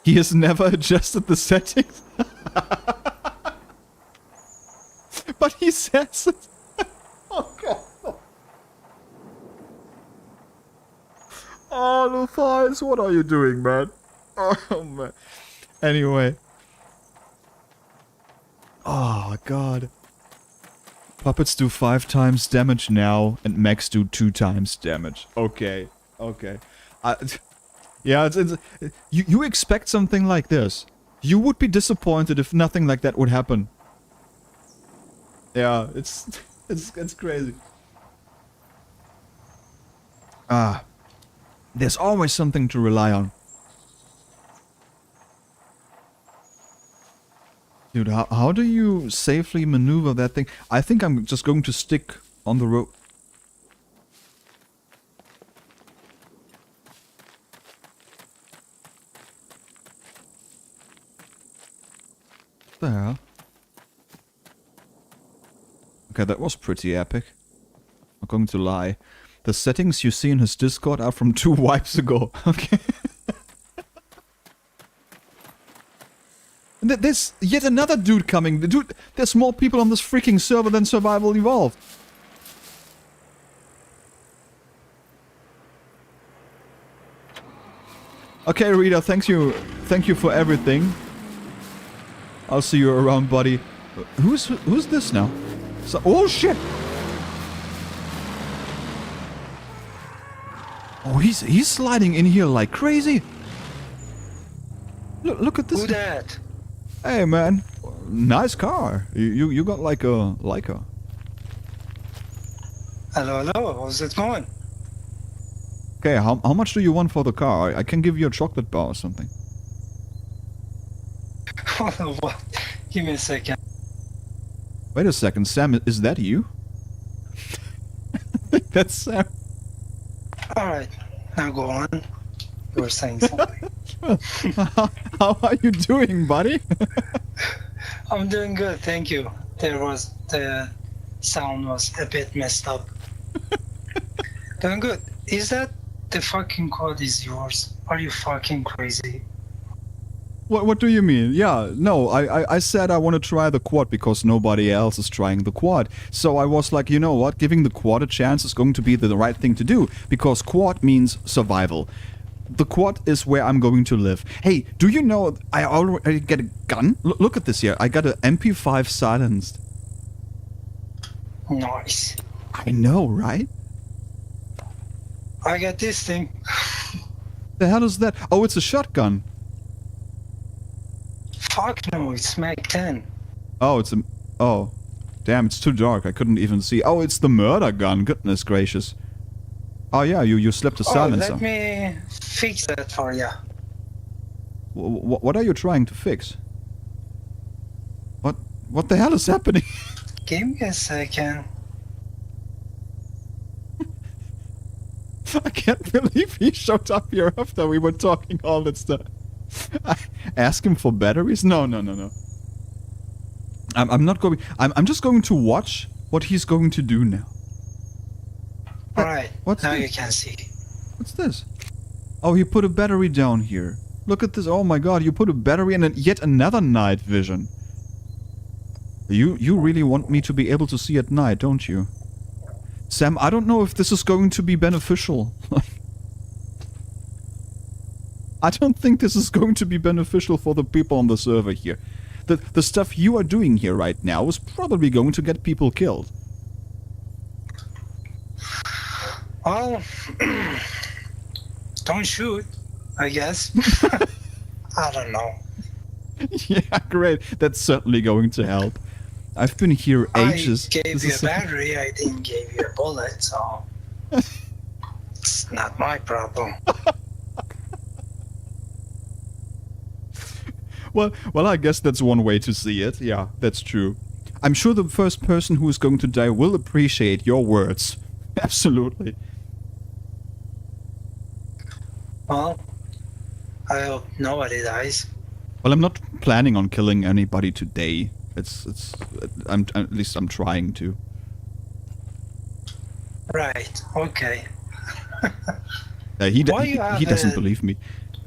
He has never adjusted the settings. But he says it. Oh god. Oh, Luthias, what are you doing, man? Oh man. Anyway. Oh god. Puppets do 5 times damage now, and mechs do 2 times damage. Okay, okay. Yeah, you expect something like this. You would be disappointed if nothing like that would happen. Yeah, it's crazy. There's always something to rely on. Dude, how do you safely maneuver that thing? I think I'm just going to stick on the road. What the hell? Okay, that was pretty epic. I'm going to lie. The settings you see in his Discord are from 2 wipes ago. Okay. And there's yet another dude coming. Dude, there's more people on this freaking server than Survival Evolved. Okay, Rita, thank you for everything. I'll see you around, buddy. Who's this now? So, oh shit! Oh, he's sliding in here like crazy. Look at this. Who that? Hey man, nice car. You got like a Leica. Hello, hello. How's it going? Okay, how much do you want for the car? I can give you a chocolate bar or something. What? Give me a second. Wait a second, Sam, is that you? I think that's Sam. All right, now go on. You were saying something. How are you doing, buddy? I'm doing good, thank you. The sound was a bit messed up. Doing good. Is that the fucking quad is yours? Are you fucking crazy? What do you mean? Yeah, no, I said I want to try the quad because nobody else is trying the quad. So I was like, you know what, giving the quad a chance is going to be the right thing to do, because quad means survival. The quad is where I'm going to live. Hey, do you know I already get a gun? Look at this here. I got an MP5 silenced. Nice. I know, right? I got this thing. The hell is that? Oh, it's a shotgun. Fuck no, it's Mac 10. Oh, it's a... Oh. Damn, it's too dark. I couldn't even see. Oh, it's the murder gun. Goodness gracious. Oh yeah, you slipped a silencer. Let me fix that for you. What are you trying to fix? What the hell is happening? Give me a second. I can't believe he showed up here after we were talking all that stuff. Ask him for batteries? No. I'm not going... I'm just going to watch what he's going to do now. Alright, What's now this? you can see. What's this? Oh, he put a battery down here. Look at this. Oh my god, you put a battery and yet another night vision. You really want me to be able to see at night, don't you? Sam, I don't know if this is going to be beneficial. I don't think this is going to be beneficial for the people on the server here. The stuff you are doing here right now is probably going to get people killed. Well, don't shoot, I guess. I don't know. Yeah, great. That's certainly going to help. I've been here ages. I gave This you a is- battery, I didn't give you a bullet, so it's not my problem. Well, I guess that's one way to see it. Yeah, that's true. I'm sure the first person who is going to die will appreciate your words. Absolutely. Well, I hope nobody dies. Well, I'm not planning on killing anybody today. At least I'm trying to. Right, okay. He Why you have doesn't a- believe me.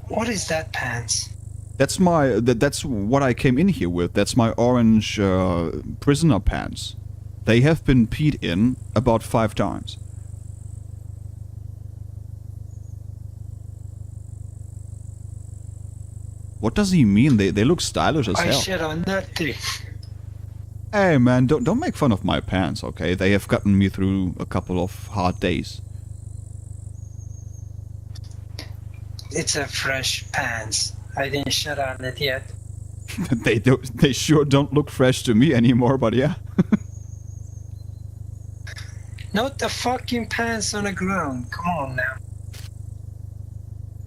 What is that pants? That's that's what I came in here with. That's my orange prisoner pants. They have been peed in about 5 times. What does he mean? They look stylish as I hell. shit on that thing. Hey man, don't make fun of my pants, okay? They have gotten me through a couple of hard days. It's a fresh pants. I didn't shit on it yet. They sure don't look fresh to me anymore, but yeah. Not the fucking pants on the ground. Come on now.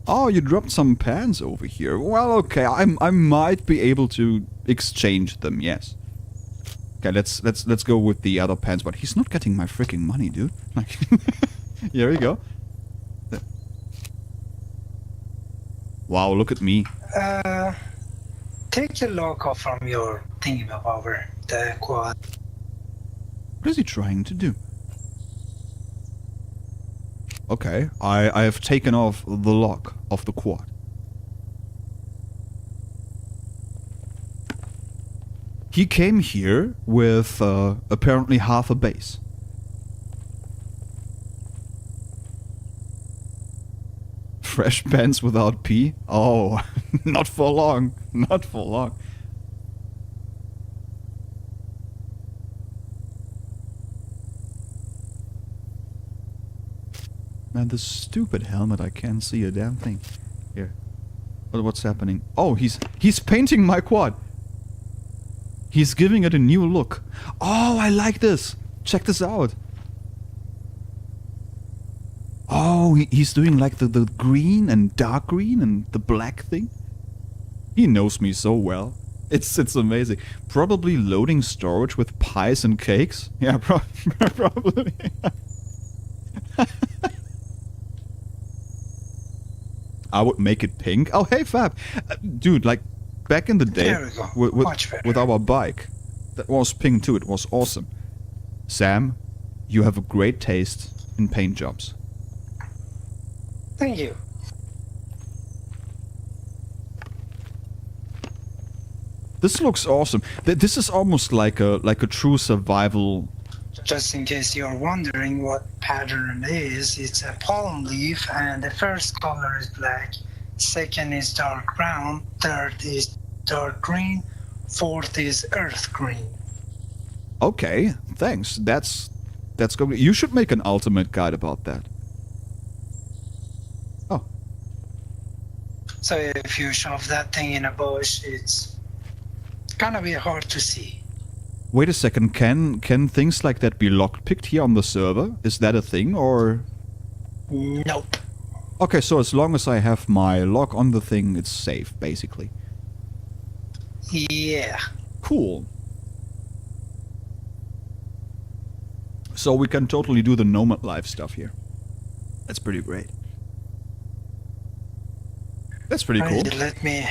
Oh, you dropped some pants over here. Well, okay, I might be able to exchange them. Yes. Okay, let's go with the other pants. But he's not getting my freaking money, dude. Like, here we go. Wow, look at me. Take the lock off from your thingamabobber, the quad. What is he trying to do? Okay, I have taken off the lock of the quad. He came here with apparently half a base. Fresh pants without pee? Oh, not for long. Not for long. Man, this stupid helmet, I can't see a damn thing. Here. What's happening? Oh, he's painting my quad. He's giving it a new look. Oh, I like this. Check this out. Oh, he's doing like the green and dark green and the black thing. He knows me so well. It's amazing. Probably loading storage with pies and cakes. Yeah, probably. I would make it pink. Oh, hey, Fab. Dude, like, back in the day, There we go. Much better. with our bike, that was pink too. It was awesome. Sam, you have a great taste in paint jobs. Thank you. This looks awesome. This is almost like a true survival. Just in case you're wondering what pattern it is, it's a palm leaf, and the first color is black, second is dark brown, third is dark green, fourth is earth green. Okay, thanks. That's good. You should make an ultimate guide about that. Oh. So if you shove that thing in a bush, it's gonna be hard to see. Wait a second, can things like that be lockpicked here on the server? Is that a thing, or...? Nope. Okay, so as long as I have my lock on the thing, it's safe, basically. Yeah. Cool. So we can totally do the nomad life stuff here. That's pretty great. That's pretty cool. Let me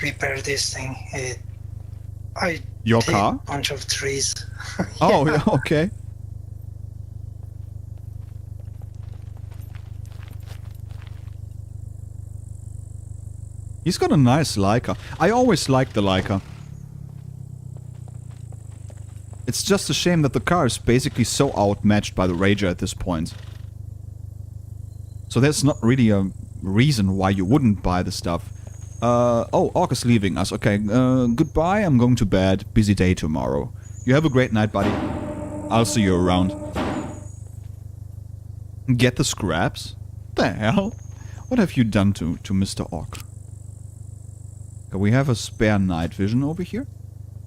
repair this thing. Your take car? a bunch of trees. Oh, yeah, okay. He's got a nice Leica. I always liked the Leica. It's just a shame that the car is basically so outmatched by the Rager at this point. So there's not really a reason why you wouldn't buy the stuff. Oh, Orc is leaving us. Okay, goodbye, I'm going to bed. Busy day tomorrow. You have a great night, buddy. I'll see you around. Get the scraps? The hell? What have you done to Mr. Orc? Okay, we have a spare night vision over here.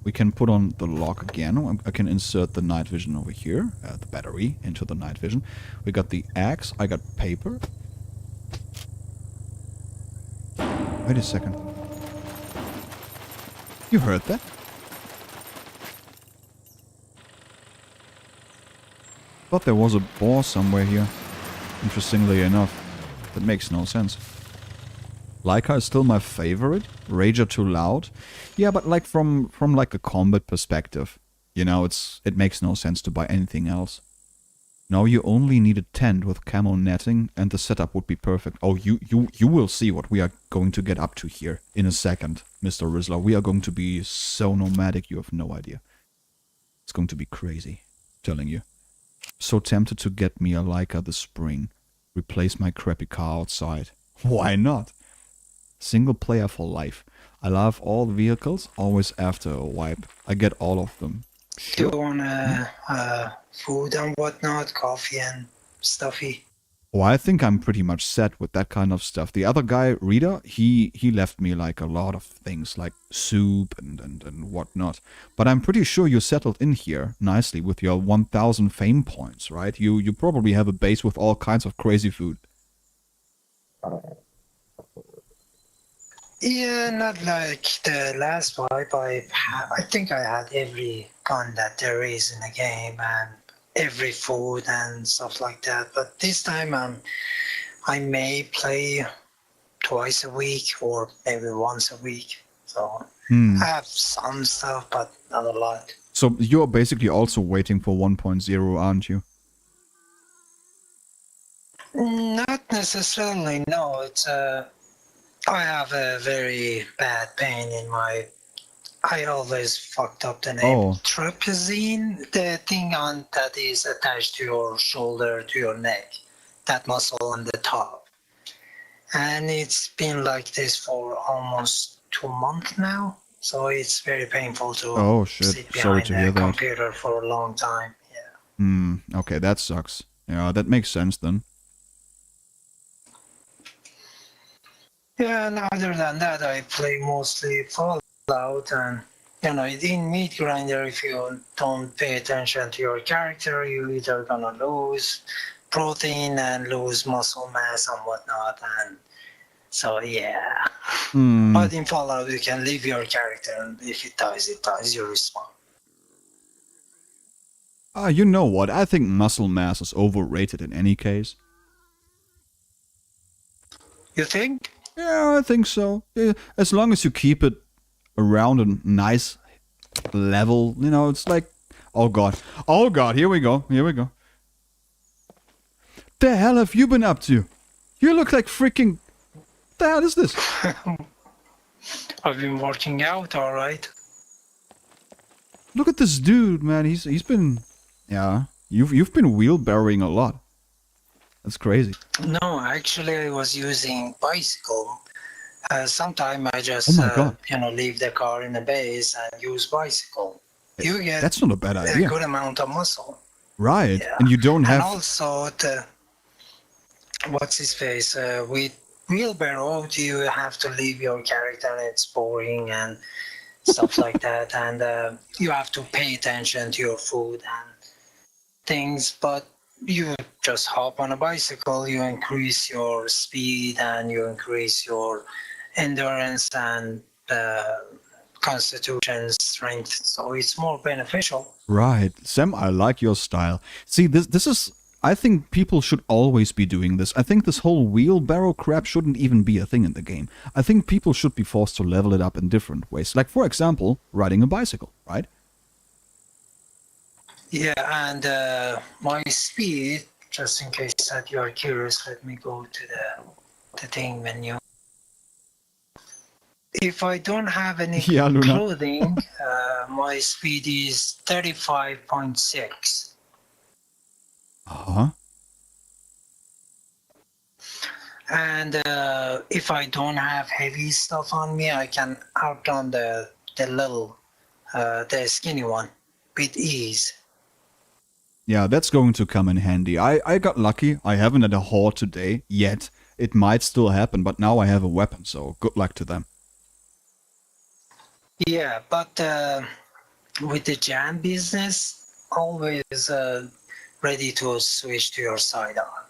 We can put on the lock again. I can insert the night vision over here. The battery into the night vision. We got the axe. I got paper. Wait a second. You heard that? Thought there was a boar somewhere here. Interestingly enough. That makes no sense. Leica is still my favorite. Rager too loud. Yeah, but like from like a combat perspective. You know, it makes no sense to buy anything else. Now you only need a tent with camo netting and the setup would be perfect. Oh, you will see what we are going to get up to here in a second, Mr. Rizzler. We are going to be so nomadic, you have no idea. It's going to be crazy, telling you. So tempted to get me a Leica this spring. Replace my crappy car outside. Why not? Single player for life. I love all the vehicles, always after a wipe. I get all of them. Do you want food and whatnot, coffee and stuffy? Oh, I think I'm pretty much set with that kind of stuff. The other guy, Rita, he left me like a lot of things, like soup and whatnot. But I'm pretty sure you settled in here nicely with your 1000 fame points, right? You probably have a base with all kinds of crazy food. Yeah, not like the last wipe. I think I had every gun that there is in the game and every food and stuff like that. But this time I may play twice a week or maybe once a week. So I have some stuff, but not a lot. So you're basically also waiting for 1.0, aren't you? Not necessarily, no. It's I have a very bad pain in my... I always fucked up the name. Oh. Trapezine, the thing on that is attached to your shoulder, to your neck. That muscle on the top. And it's been like this for almost 2 months now. So it's very painful to sit Sorry behind to hear a that. computer for a long time. Yeah. Okay, that sucks. Yeah, that makes sense then. Yeah, and other than that, I play mostly Fallout, and in Meat Grinder, if you don't pay attention to your character, you either gonna lose protein and lose muscle mass and whatnot, and so yeah. Hmm. But in Fallout, you can leave your character, and if it dies, it dies. You respawn. You know what? I think muscle mass is overrated in any case. You think? Yeah, I think so. Yeah, as long as you keep it around a nice level, it's like, oh god, here we go. The hell have you been up to? You look like freaking. The hell is this? I've been working out, all right. Look at this dude, man. He's been, yeah. You've been wheelbarrowing a lot. That's crazy. No, actually, I was using bicycle. Sometime I just, Oh my God. leave the car in the base and use bicycle. You get That's not a bad a idea. good amount of muscle. Right. Yeah. And you don't have. And also, what's his face? With wheelbarrow, you have to leave your character, and it's boring and stuff like that. And you have to pay attention to your food and things. But you just hop on a bicycle, you increase your speed and you increase your endurance and constitution strength. So it's more beneficial. Right. Sam, I like your style. See, this is. I think people should always be doing this. I think this whole wheelbarrow crap shouldn't even be a thing in the game. I think people should be forced to level it up in different ways. Like, for example, riding a bicycle, right? Yeah, and my speed, just in case that you're curious, let me go to the thing menu. If I don't have any Yeah, Luna. clothing, my speed is 35.6. Uh-huh. And if I don't have heavy stuff on me, I can outrun the skinny one with ease. Yeah, that's going to come in handy. I got lucky. I haven't had a horde today yet. It might still happen, but now I have a weapon, so good luck to them. Yeah, but with the jam business, always ready to switch to your sidearm.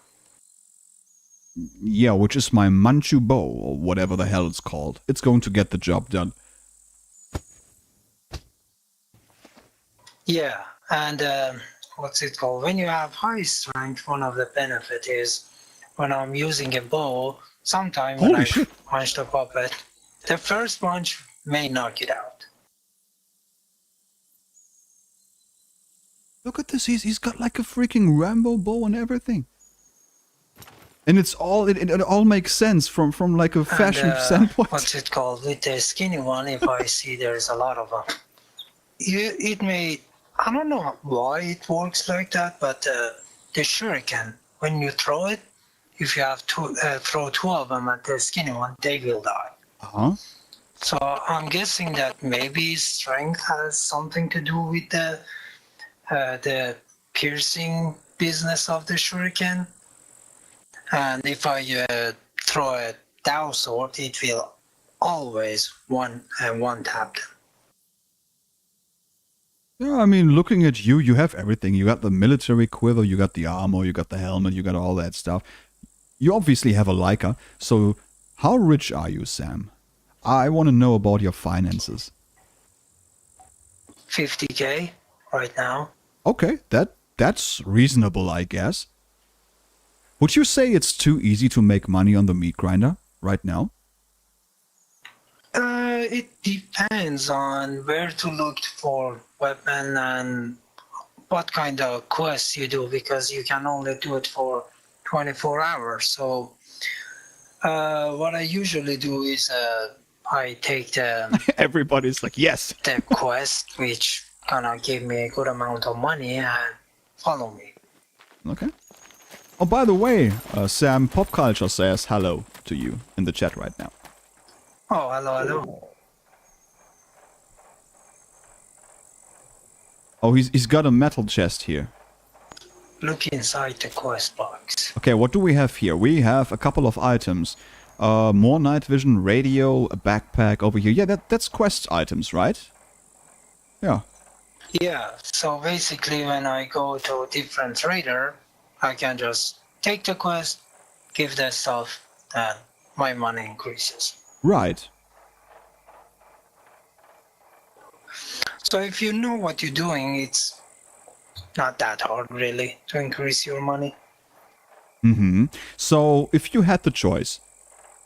Yeah, which is my Manchu bow, or whatever the hell it's called. It's going to get the job done. Yeah, and what's it called? When you have high strength, one of the benefits is when I'm using a bow, sometimes when Holy I shit. punch the puppet, the first punch may knock it out. Look at this, he's got like a freaking Rambo bow and everything. And it's all, it all makes sense from like a fashion And, standpoint. what's it called? With the skinny one, if I see there's a lot of them, it may, I don't know why it works like that, but the shuriken, when you throw it, if you have to throw 2 of them at the skinny one, they will die. Uh-huh. So I'm guessing that maybe strength has something to do with the piercing business of the shuriken. And if I throw a Dao sword, it will always one tap them. Yeah, I mean, looking at you, you have everything. You got the military quiver, you got the armor, you got the helmet, you got all that stuff. You obviously have a Leica, so how rich are you, Sam? I want to know about your finances. 50K right now. Okay, that's reasonable, I guess. Would you say it's too easy to make money on the meat grinder right now? It depends on where to look for weapon and what kind of quest you do, because you can only do it for 24 hours. So what I usually do is I take the Everybody's like, yes. the quest, which gonna give me a good amount of money and follow me. Okay. Oh, by the way, Sam, Pop Culture says hello to you in the chat right now. Oh, hello. Oh, he's got a metal chest here. Look inside the quest box. Okay, what do we have here? We have a couple of items. More night vision, radio, a backpack over here. Yeah, that's quest items, right? Yeah. Yeah, so basically when I go to a different trader, I can just take the quest, give that stuff, and my money increases. Right. So if you know what you're doing, it's not that hard really to increase your money. Mm-hmm. So, if you had the choice,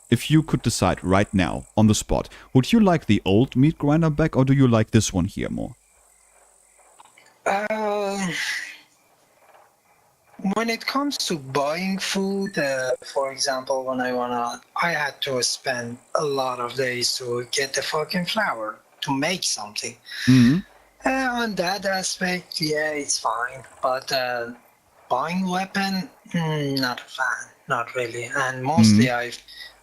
if you could decide right now, on the spot, would you like the old meat grinder back, or do you like this one here more? When it comes to buying food, for example, when I had to spend a lot of days to get the fucking flour to make something. Mm-hmm. On that aspect, yeah, it's fine. But buying weapon, not a fan, not really. And mostly,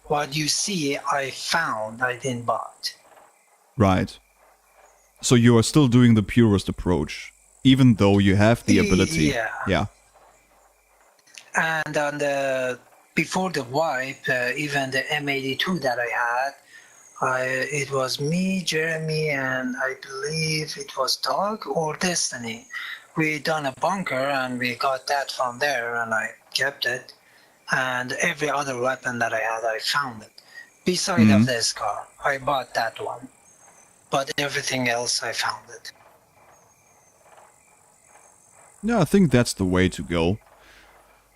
what you see, I found, I didn't buy it. Right. So you are still doing the purest approach, even though you have the ability. Yeah. Yeah. And on before the wipe, even the M82 that I had, it was me, Jeremy, and I believe it was Dog or Destiny. We done a bunker and we got that from there, and I kept it. And every other weapon that I had, I found it. Beside of this car, I bought that one. But everything else, I found it. Yeah, I think that's the way to go.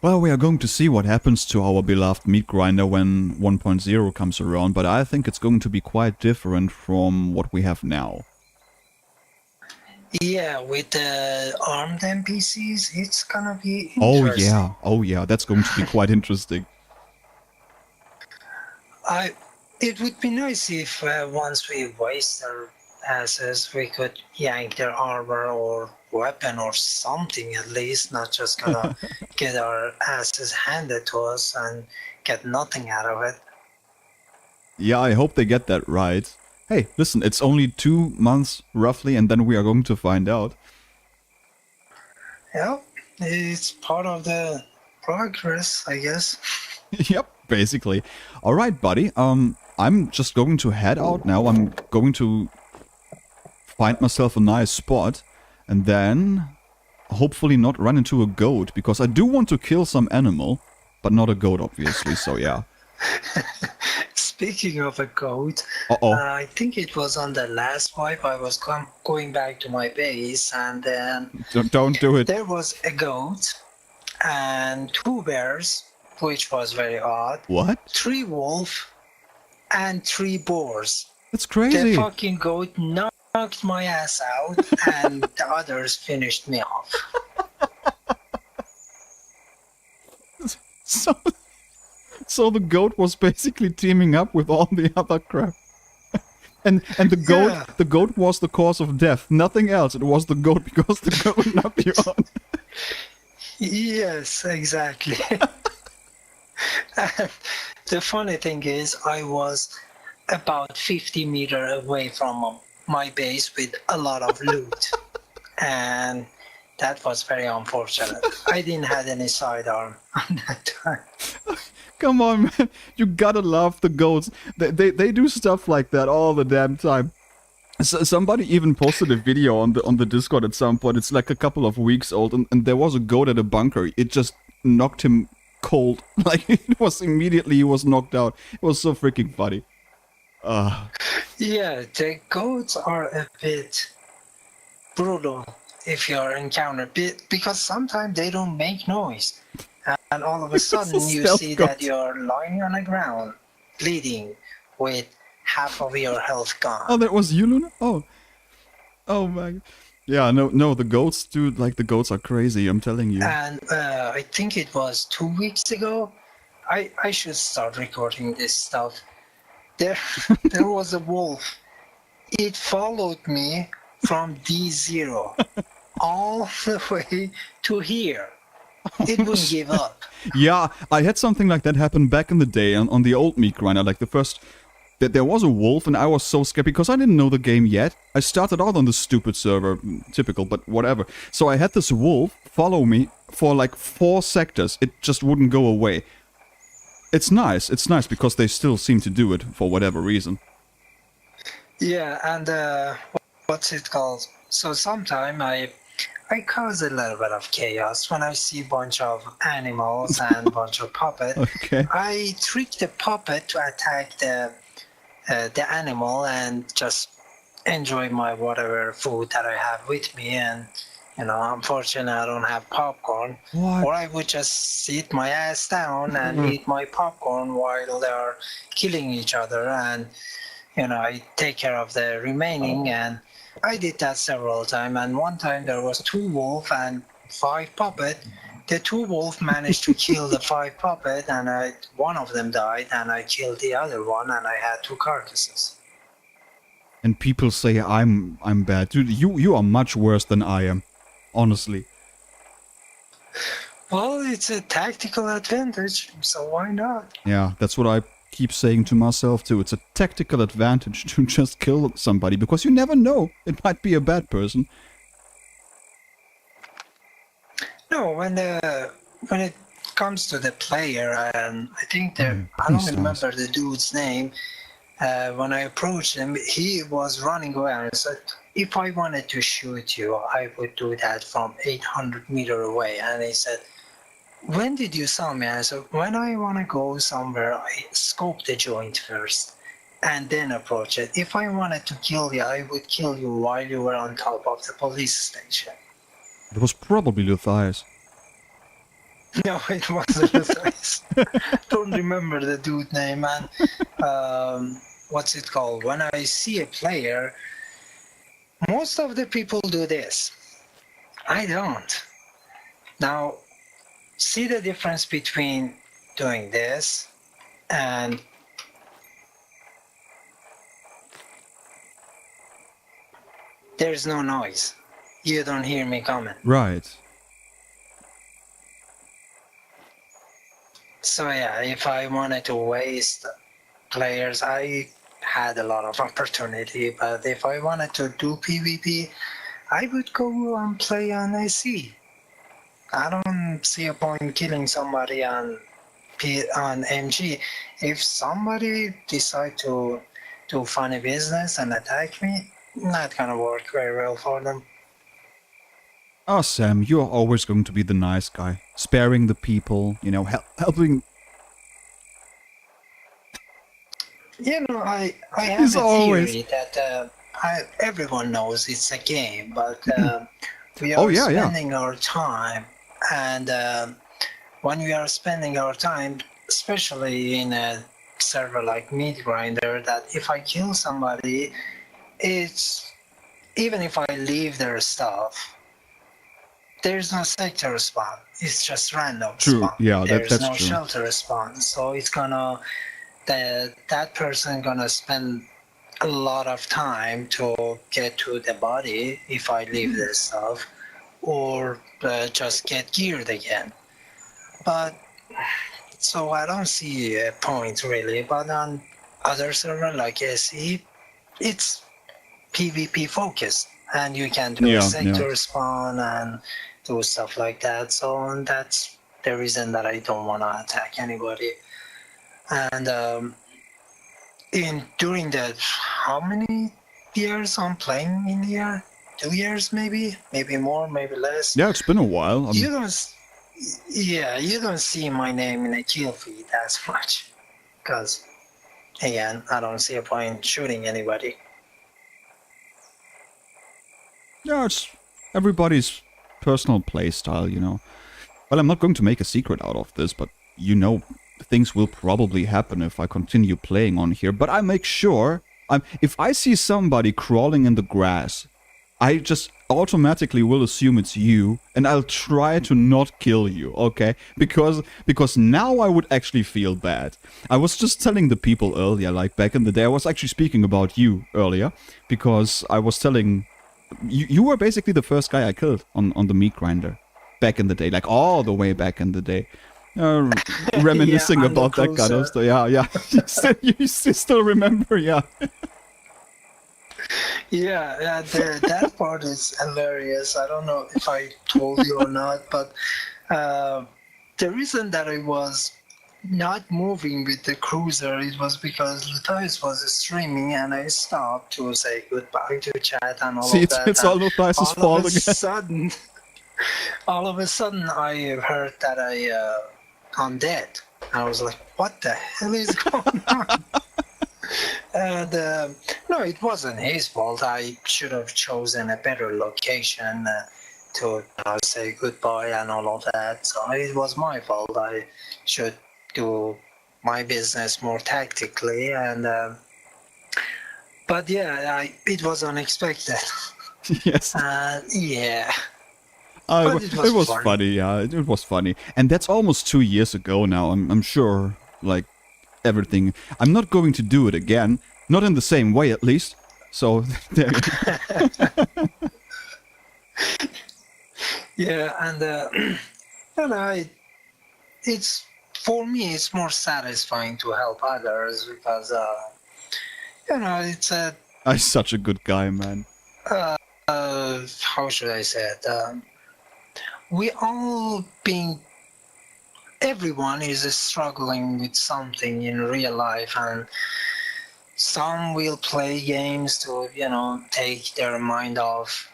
Well, we are going to see what happens to our beloved meat grinder when 1.0 comes around, but I think it's going to be quite different from what we have now. Yeah, with the armed NPCs, it's gonna be interesting. Oh yeah, that's going to be quite interesting. It would be nice if once we waste their asses, we could yank their armor or weapon or something at least, not just gonna get our asses handed to us and get nothing out of it. Yeah, I hope they get that right. Hey, listen, it's only 2 months roughly, and then we are going to find out. Yeah, it's part of the progress, I guess. Yep, basically. Alright, buddy, I'm just going to head out now. I'm going to find myself a nice spot, and then hopefully not run into a goat, because I do want to kill some animal, but not a goat, obviously, so yeah. Speaking of a goat, I think it was on the last wipe I was going back to my base, and then Don't do it. There was a goat and 2 bears, which was very odd. What? 3 wolf and 3 boars. That's crazy. The fucking goat knocked my ass out, and the others finished me off. So the goat was basically teaming up with all the other crap. And the goat was the cause of death. Nothing else. It was the goat because the goat knocked you on. Yes, exactly. And the funny thing is, I was about 50 meters away from my base with a lot of loot. And that was very unfortunate. I didn't have any sidearm on that time. Come on, man. You gotta love the goats. They do stuff like that all the damn time. Somebody even posted a video on the Discord at some point. It's like a couple of weeks old, and there was a goat at a bunker. It just knocked him cold. Like, it was immediately he was knocked out. It was so freaking funny. Yeah, the goats are a bit brutal if you're encountered, because sometimes they don't make noise. And all of a sudden you see that you're lying on the ground, bleeding, with half of your health gone. Oh, that was you, Luna? Oh my. Yeah, no, the goats, dude, like, the goats are crazy, I'm telling you. And I think it was 2 weeks ago, I should start recording this stuff. There was a wolf. It followed me from D0 all the way to here. It wouldn't give up. Yeah, I had something like that happen back in the day on the old meat grinder. Like, the first... There was a wolf, and I was so scared because I didn't know the game yet. I started out on the stupid server, typical, but whatever. So I had this wolf follow me for like 4 sectors. It just wouldn't go away. it's nice. It's nice because they still seem to do it for whatever reason. Yeah, and what's it called? So sometime I cause a little bit of chaos when I see a bunch of animals and bunch of puppet. Okay. I trick the puppet to attack the animal and just enjoy my whatever food that I have with me. And unfortunately, I don't have popcorn. What? Or I would just sit my ass down and eat my popcorn while they are killing each other. And I take care of the remaining, and I did that several times. And one time there was 2 wolves and 5 puppet. The 2 wolves managed to kill the 5 puppet, and one of them died, and I killed the other one, and I had 2 carcasses. And people say I'm bad. Dude, you are much worse than I am. Honestly. Well, it's a tactical advantage, so why not? Yeah, that's what I keep saying to myself too. It's a tactical advantage to just kill somebody because you never know. It might be a bad person. No, when it comes to the player, and I think I don't remember the dude's name. When I approached him, he was running away, and I said, if I wanted to shoot you, I would do that from 800 meters away. And he said, when did you saw me? I said, when I want to go somewhere, I scope the joint first and then approach it. If I wanted to kill you, I would kill you while you were on top of the police station. It was probably Luthias. No, it wasn't Luthias. Don't remember the dude name, man. What's it called? When I see a player, most of the people do this. I don't. Now, see the difference between doing this and there's no noise. You don't hear me coming. Right. So yeah, if I wanted to waste players, I had a lot of opportunity, but if I wanted to do PvP, I would go and play on AC. I don't see a point killing somebody on MG. If somebody decide to do funny business and attack me, not gonna work very well for them. Oh, Sam, you're always going to be the nice guy. Sparing the people, helping. I have As a always. theory that everyone knows it's a game, but we Oh, are yeah, yeah. spending our time, and when we are spending our time, especially in a server like Meat Grinder, that if I kill somebody, it's even if I leave their stuff, there's no sector spawn. It's just random True. spawn. Yeah, there's that's no true. shelter spawn, so it's gonna that person gonna spend a lot of time to get to the body if I leave their stuff, or just get geared again. But so I don't see a point really. But on other server like SE, it's PvP focused, and you can do sector spawn and do stuff like that. So that's the reason that I don't want to attack anybody. And during the how many years I'm playing in here? 2 years maybe more, maybe less. Yeah, it's been a while. You don't see my name in a kill feed as much, because again, I don't see a point shooting anybody. Yeah, it's everybody's personal playstyle, Well, I'm not going to make a secret out of this, but things will probably happen if I continue playing on here. But I make sure, if I see somebody crawling in the grass, I just automatically will assume it's you, and I'll try to not kill you, okay? Because now I would actually feel bad. I was just telling the people earlier, like back in the day, I was actually speaking about you earlier, because I was telling... You were basically the first guy I killed on the meat grinder back in the day, like all the way back in the day. Reminiscing about that kind of stuff. Yeah. you still remember, yeah. Yeah, that part is hilarious. I don't know if I told you or not, but the reason that I was not moving with the cruiser. It was because Luthius was streaming and I stopped to say goodbye to chat and all See, of that. it's all And Luthius' all of fault a again. sudden, I heard that I'm dead. I was like, what the hell is going on? And no, it wasn't his fault. I should have chosen a better location to say goodbye and all of that. So it was my fault. I should do my business more tactically. And but yeah, it was unexpected. Yes. Yeah, but it was It was fun. funny, yeah, it was funny. And that's almost 2 years ago now, I'm sure, like, everything. I'm not going to do it again, not in the same way at least. So, there you go. Yeah, and you know, it's for me, it's more satisfying to help others because you know, it's a I'm such a good guy, man. how should I say it? We all being everyone is struggling with something in real life, and some will play games to take their mind off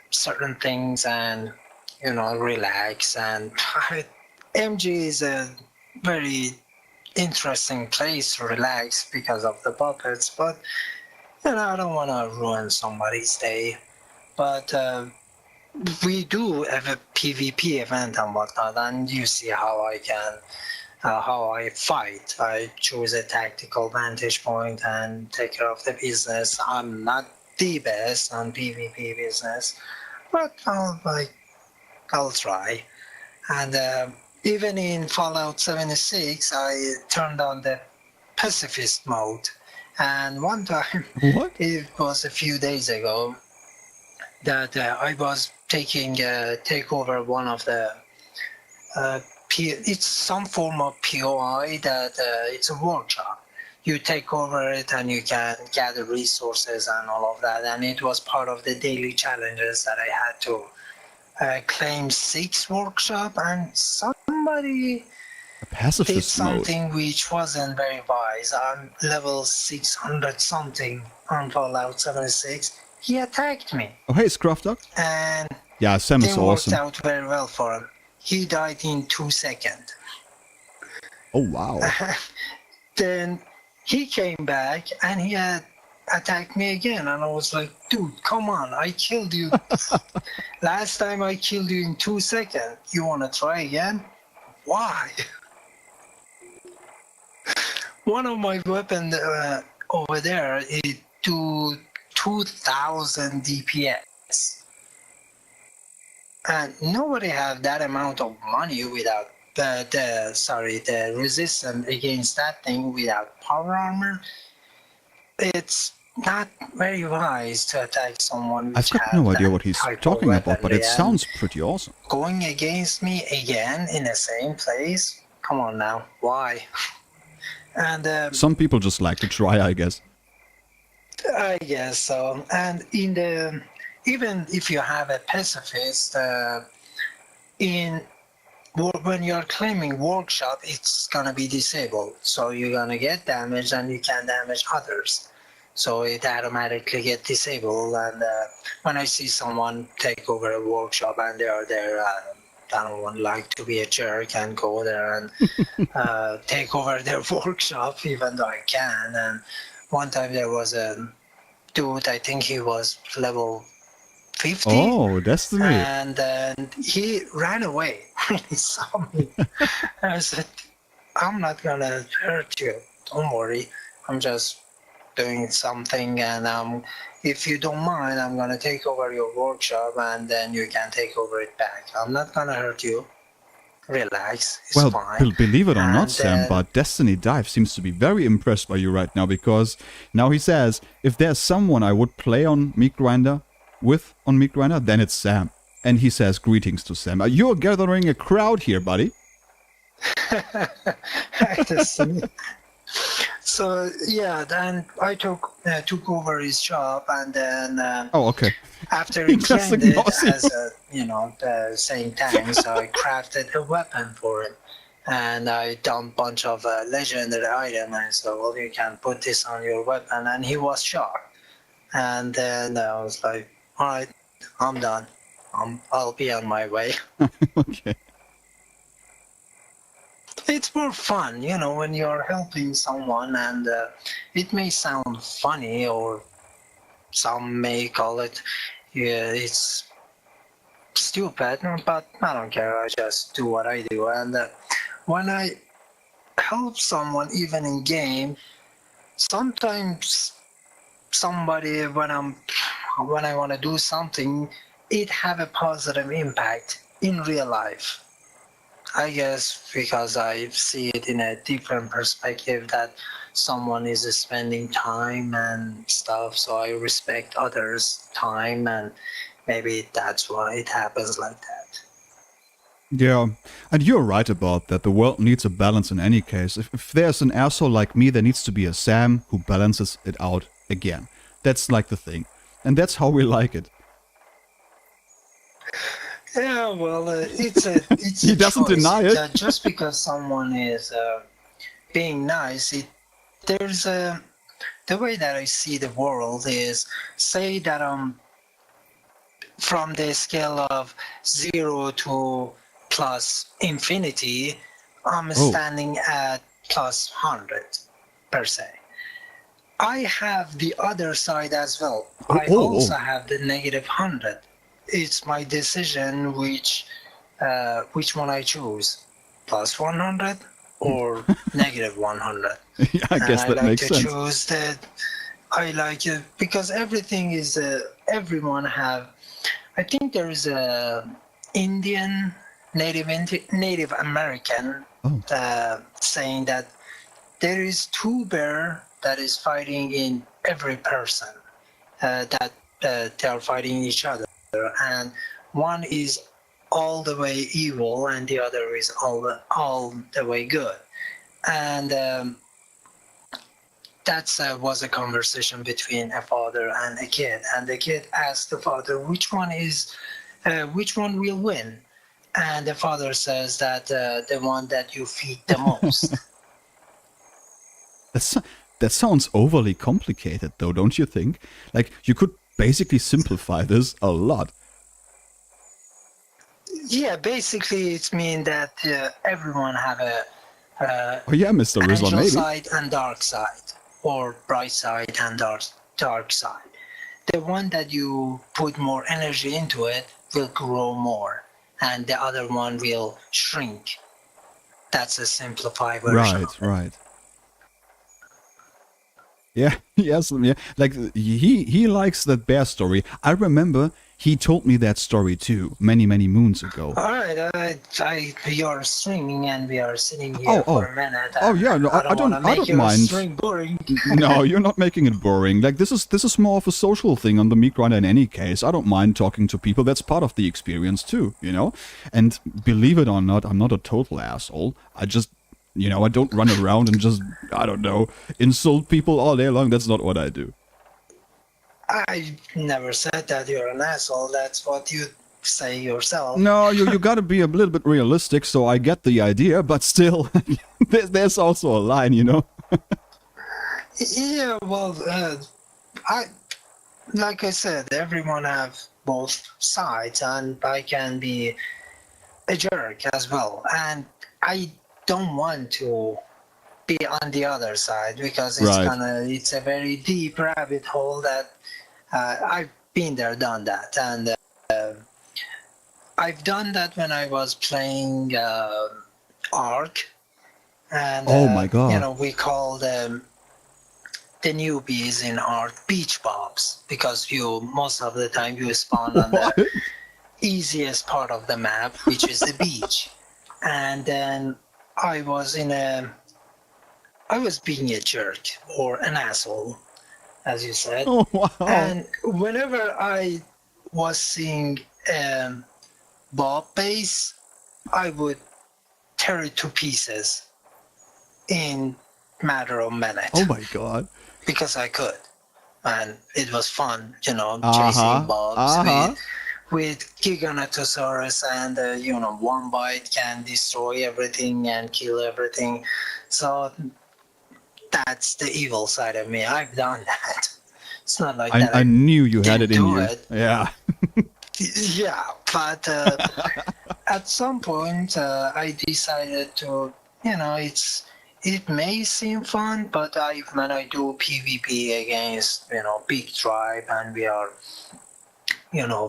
certain things and relax. And MG is a very interesting place to relax because of the puppets, but I don't want to ruin somebody's day. But we do have a PvP event and whatnot, and you see how I fight. I choose a tactical vantage point and take care of the business. I'm not the best on PvP business, but I'll try. And even in Fallout 76, I turned on the pacifist mode. And one time, What? it was a few days ago, that I was take over one of the it's some form of POI that it's a workshop. You take over it and you can gather resources and all of that. And it was part of the daily challenges that I had to claim 6 workshop, and somebody A did pacifist mode. something which wasn't very wise. I'm level 600 something on Fallout 76. He attacked me, Oh, hey, Scruff Duck. and Yeah, Sam is it worked awesome. out very well for him. He died in 2 seconds. Oh, wow. Then he came back and he had attacked me again, and I was like, dude, come on, I killed you. Last time I killed you in 2 seconds. You want to try again? Why? One of my weapons over there is to 2000 DPS. And nobody have that amount of money without the resistance against that thing without power armor. It's not very wise to attack someone I've which got have no idea that what he's type of talking about, but it weaponry, and sounds pretty awesome. going against me again in the same place. Come on now, why? And Some people just like to try, I guess. I guess so. And in the even if you have a pacifist when you're claiming workshop, it's gonna be disabled, so you're gonna get damaged and you can damage others, so it automatically get disabled. And when I see someone take over a workshop and they are there, I don't want like to be a jerk and go there and take over their workshop, even though I can. And one time there was a dude, I think he was level 50. Oh, Destiny. And then he ran away when he saw me. And I said, I'm not gonna hurt you. Don't worry. I'm just doing something, and if you don't mind, I'm gonna take over your workshop and then you can take over it back. I'm not gonna hurt you. Relax. It's Well, fine. believe it or not, And Sam, but Destiny Dive seems to be very impressed by you right now, because now he says, if there's someone I would play on Meat Grinder with on Meat Grinder, then it's Sam. And he says greetings to Sam. You're gathering a crowd here, buddy. So yeah, then I took over his job, and then Oh, okay. after He it just ended, ignores you. as saying thanks, I crafted a weapon for him, and I dumped a bunch of legendary items. And so, well, you can put this on your weapon, and he was shocked. And then I was like, all right, I'm done. I'll be on my way. Okay. It's more fun, when you're helping someone, and it may sound funny, or some may call it, yeah, it's stupid, but I don't care. I just do what I do. And when I help someone, even in game, sometimes somebody, when I want to do something, it have a positive impact in real life. I guess because I see it in a different perspective, that someone is spending time and stuff, so I respect others' time, and maybe that's why it happens like that. Yeah, and you're right about that. The world needs a balance in any case. If there's an asshole like me, there needs to be a Sam who balances it out again. That's like the thing. And that's how we like it. Yeah, well, it's He a doesn't choice. deny it. Just because someone is being nice, there's a the way that I see the world is, say that from the scale of 0 to plus infinity, I'm standing at plus 100%. I have the other side as well. I also have the negative 100. It's my decision which one I choose, plus 100 or negative 100. Yeah, I guess that makes sense. Choose that. I like it because everything is everyone have. I think there is a Indian Native American saying that there is two bear that is fighting in every person, that they are fighting each other, and one is all the way evil and the other is all the way good. And that was a conversation between a father and a kid, and the kid asked the father which one will win, and the father says that the one that you feed the most. That sounds overly complicated, though, don't you think? Like, you could basically simplify this a lot. Yeah, basically it means that everyone have a Mr. Rizzler, maybe. side and dark side, or bright side and dark side. The one that you put more energy into it will grow more, and the other one will shrink. That's a simplified version. Right. Yeah, yes, yeah. Like, he likes that bear story. I remember he told me that story too, many moons ago. All right, you're streaming and we are sitting here for a minute. No, I don't mind. Stream boring. No, you're not making it boring. Like, this is more of a social thing on the Meat Grinder in any case. I don't mind talking to people. That's part of the experience too, you know? And believe it or not, I'm not a total asshole. I just, I don't run around and just, I don't know, insult people all day long. That's not what I do. I never said that you're an asshole. That's what you say yourself. No, you gotta be a little bit realistic, so I get the idea, but still, there's also a line, Yeah, well, like I said, everyone have both sides, and I can be a jerk as well. And I don't want to be on the other side, because it's a very deep rabbit hole that I've been there, done that, and I've done that when I was playing Ark, and oh my god, we call them the newbies in Ark beach bobs, because most of the time you spawn on the easiest part of the map, which is the beach. And then I was being a jerk or an asshole, as you said. Oh, wow. And whenever I was seeing Bob base, I would tear it to pieces in matter of minutes. Oh my god. Because I could. And it was fun, chasing Bobs with Giganotosaurus and one bite can destroy everything and kill everything. So that's the evil side of me. I've done that. It's not like that I I knew you had didn't it in do you. it. Yeah. Yeah, but at some point I decided to, it may seem fun, but when I do PvP against big tribe and we are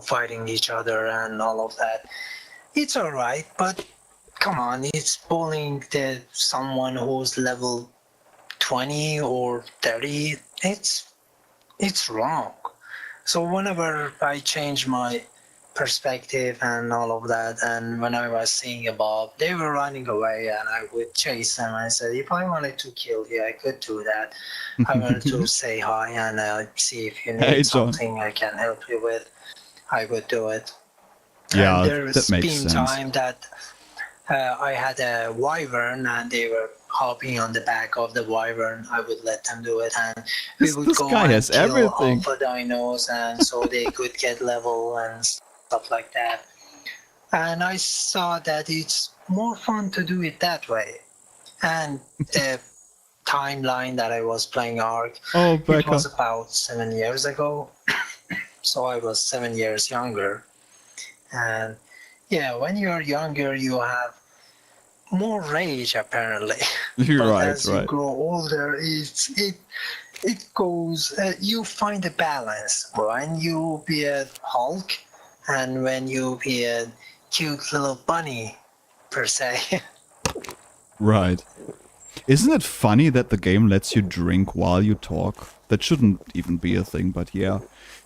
fighting each other and all of that, it's all right. But come on, it's bullying someone who's level 20 or 30. It's wrong. So whenever I change my perspective and all of that, and when I was seeing above, they were running away and I would chase them. I said, if I wanted to kill you, I could do that. I wanted to say hi and see if you Hey, need John. something I can help you with, I would do it. Yeah, And there's that makes been sense. time that I had a wyvern and they were hopping on the back of the wyvern. I would let them do it, and we would This go guy and has kill everything. alpha dinos, and so they could get level and stuff like that. And I saw that it's more fun to do it that way. And the timeline that I was playing Ark, Oh, it back was up. about 7 years ago. So I was 7 years younger. And yeah, when you're younger, you have more rage apparently. You're But right, as you right. grow older, it goes. You find a balance when you be a Hulk, and when you be a cute little bunny, per se. Right. Isn't it funny that the game lets you drink while you talk? That shouldn't even be a thing, but yeah.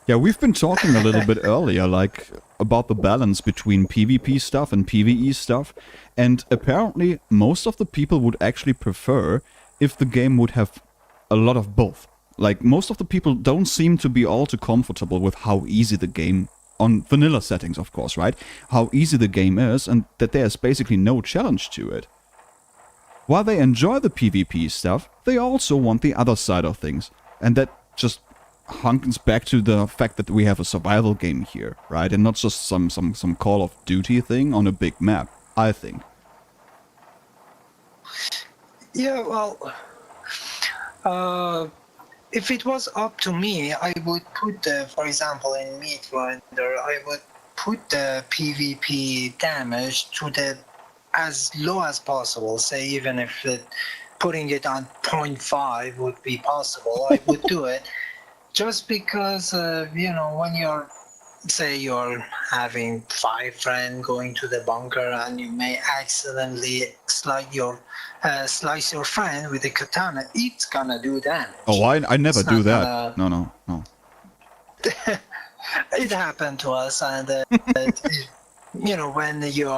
Yeah, we've been talking a little bit earlier, like, about the balance between PvP stuff and PvE stuff, and apparently most of the people would actually prefer if the game would have a lot of both. Like, most of the people don't seem to be all too comfortable with how easy the game, on vanilla settings of course, right? How easy the game is, and that there's basically no challenge to it. While they enjoy the PvP stuff, they also want the other side of things. And that just harkens back to the fact that we have a survival game here, right? And not just some Call of Duty thing on a big map, I think. Yeah, well, if it was up to me, I would put, for example, in Meatgrinder, I would put the PvP damage to the as low as possible. Say even if putting it on 0.5 would be possible, I would do it. Just because when you're having 5 friends going to the bunker and you may accidentally slice your friend with a katana, it's gonna do damage. Oh, I never It's do not that. gonna. No. It happened to us, and when you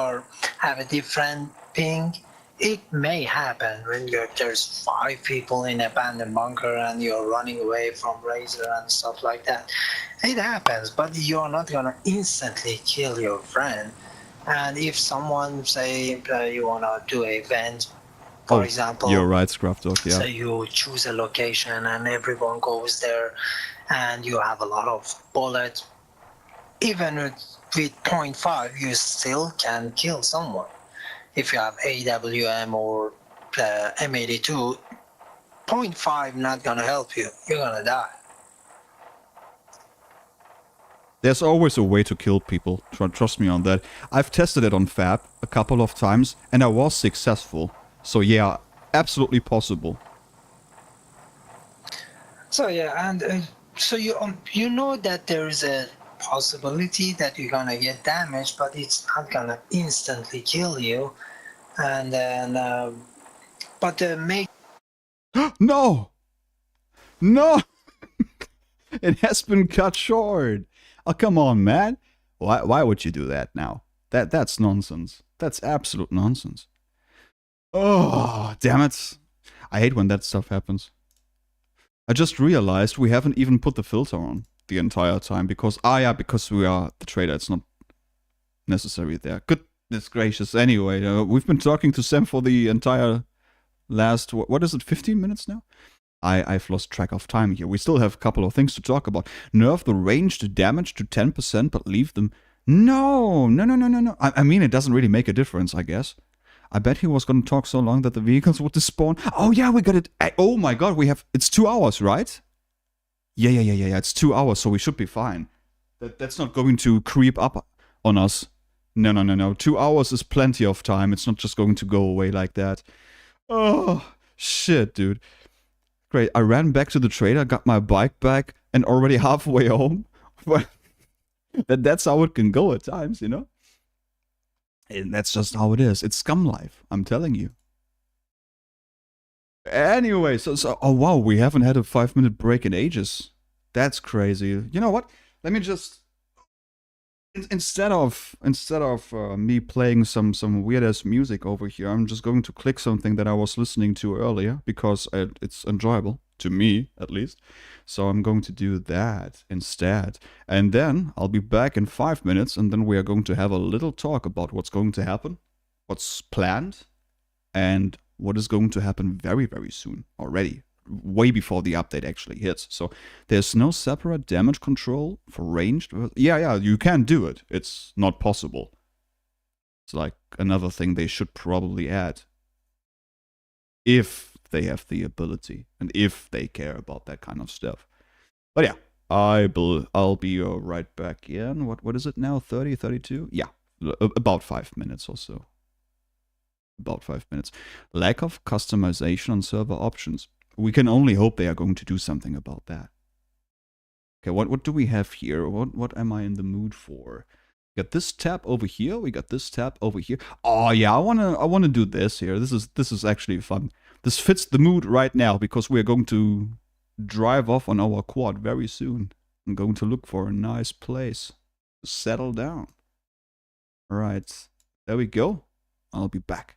have a different ping, it may happen when there's 5 people in abandoned bunker and you're running away from Razor and stuff like that. It happens, but you're not gonna instantly kill your friend. And if someone say you wanna do a event, for Oh, you're example, right, Scruff Dog, yeah. so you choose a location and everyone goes there, and you have a lot of bullets. Even with 0.5, you still can kill someone. If you have AWM or M82, 0.5 not gonna help you. You're gonna die. There's always a way to kill people, trust me on that. I've tested it on Fab a couple of times, and I was successful. So yeah, absolutely possible. So yeah, and so you know that there is a possibility that you're gonna get damaged, but it's not gonna instantly kill you. And then, but make No! No! It has been cut short. Oh, come on, man. Why would you do that now? That's nonsense. That's absolute nonsense. Oh, damn it. I hate when that stuff happens. I just realized we haven't even put the filter on the entire time because, because we are the trader. It's not necessary there. Goodness gracious. Anyway, we've been talking to Sam for the entire last, what is it, 15 minutes now? I've lost track of time here. We still have a couple of things to talk about. Nerf the ranged damage to 10%, but leave them No, no, no, no, no, no. I mean, it doesn't really make a difference, I guess. I bet he was going to talk so long that the vehicles would despawn. Oh, yeah, we got it. Oh, my God, we have... It's 2 hours, right? Yeah. It's 2 hours, so we should be fine. That's not going to creep up on us. No. 2 hours is plenty of time. It's not just going to go away like that. Oh, shit, dude. Great. I ran back to the trader, got my bike back, and already halfway home. That's how it can go at times, you know? And that's just how it is. It's scum life, I'm telling you. Anyway, so oh wow, we haven't had a 5-minute break in ages. That's crazy. You know what? Let me just instead of me playing some weird ass music over here, I'm just going to click something that I was listening to earlier because it's enjoyable to me at least. So I'm going to do that instead, and then I'll be back in 5 minutes, and then we are going to have a little talk about what's going to happen, what's planned, and what is going to happen very, very soon already. Way before the update actually hits. So there's no separate damage control for ranged. Yeah, you can do it. It's not possible. It's like another thing they should probably add. If they have the ability and if they care about that kind of stuff. But yeah, I'll be right back in. What is it now? 30, 32? Yeah, about 5 minutes or so. About 5 minutes. Lack of customization on server options. We can only hope they are going to do something about that. Okay, what do we have here? What am I in the mood for? We got this tab over here. We got this tab over here. Oh yeah, I wanna do this here. This is actually fun. This fits the mood right now because we are going to drive off on our quad very soon. I'm going to look for a nice place to settle down. All right, there we go. I'll be back.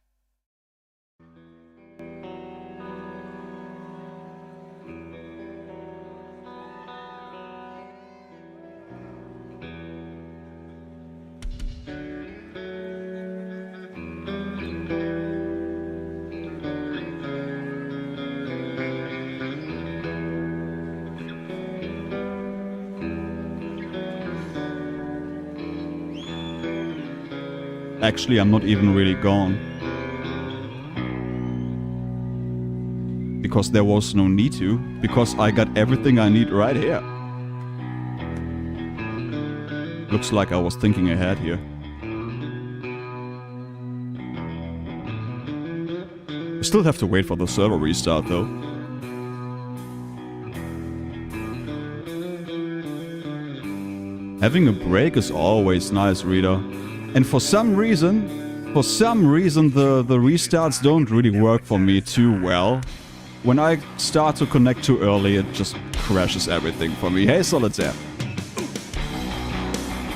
Actually, I'm not even really gone. Because there was no need to. Because I got everything I need right here. Looks like I was thinking ahead here. We still have to wait for the server restart though. Having a break is always nice, Rita. And for some reason the restarts don't really work for me too well. When I start to connect too early, it just crashes everything for me. Hey, Solitaire.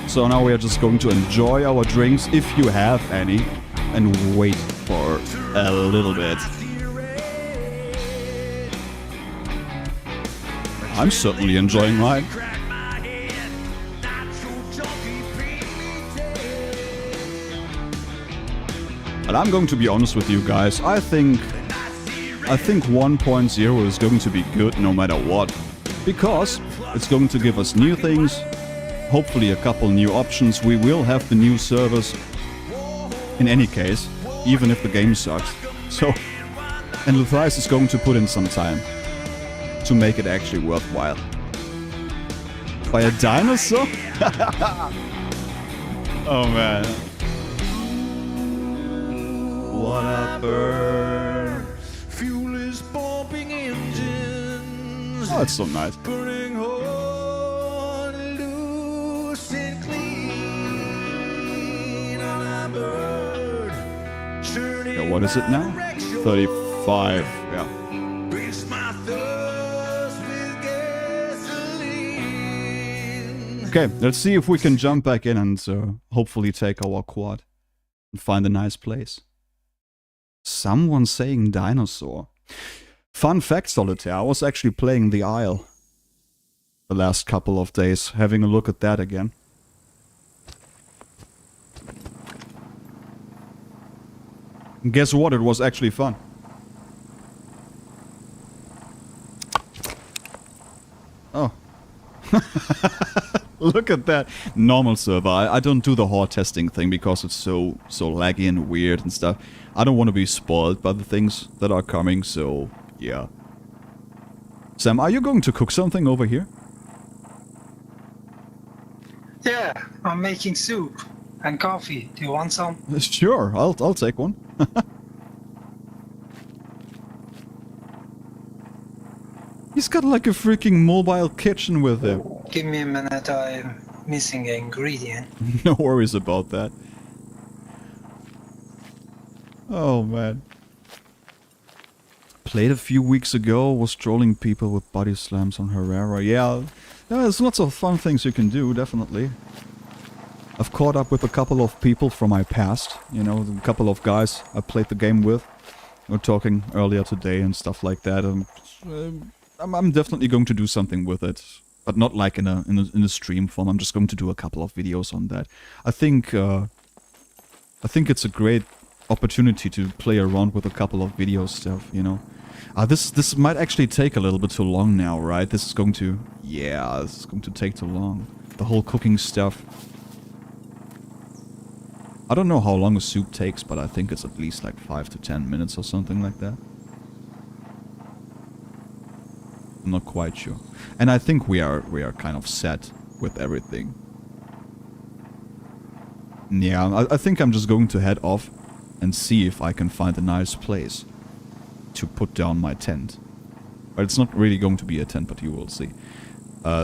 So now we are just going to enjoy our drinks, if you have any, and wait for a little bit. I'm certainly enjoying mine. But I'm going to be honest with you guys, I think 1.0 is going to be good no matter what. Because it's going to give us new things, hopefully a couple new options. We will have the new servers in any case, even if the game sucks. So, and Luthias is going to put in some time to make it actually worthwhile. By a dinosaur? Oh man. What a bird. Fuel is pumping engines. Oh, that's so nice. Burning hot, loose and clean on a bird. Yeah, what is it now? 35. Yeah. Quench my thirst with gasoline. Okay, let's see if we can jump back in and hopefully take our quad and find a nice place. Someone saying dinosaur. Fun fact, Solitaire, I was actually playing the Isle the last couple of days, having a look at that again. And guess what? It was actually fun. Oh. Look at that. Normal server. I don't do the horde testing thing because it's so laggy and weird and stuff. I don't want to be spoiled by the things that are coming, so yeah. Sam, are you going to cook something over here? Yeah, I'm making soup and coffee. Do you want some? Sure, I'll take one. He's got like a freaking mobile kitchen with him. Give me a minute, I'm missing an ingredient. No worries about that. Oh man. Played a few weeks ago, was trolling people with body slams on Herrera. Yeah, there's lots of fun things you can do, definitely. I've caught up with a couple of people from my past, you know, a couple of guys I played the game with. We were talking earlier today and stuff like that. I'm definitely going to do something with it, but not like in a stream form. I'm just going to do a couple of videos on that. I think it's a great opportunity to play around with a couple of video stuff, you know. This might actually take a little bit too long now, right? This is going to take too long. The whole cooking stuff. I don't know how long a soup takes, but I think it's at least like 5 to 10 minutes or something like that. I'm not quite sure. And I think we are kind of set with everything. Yeah, I think I'm just going to head off and see if I can find a nice place to put down my tent. But it's not really going to be a tent, but you will see.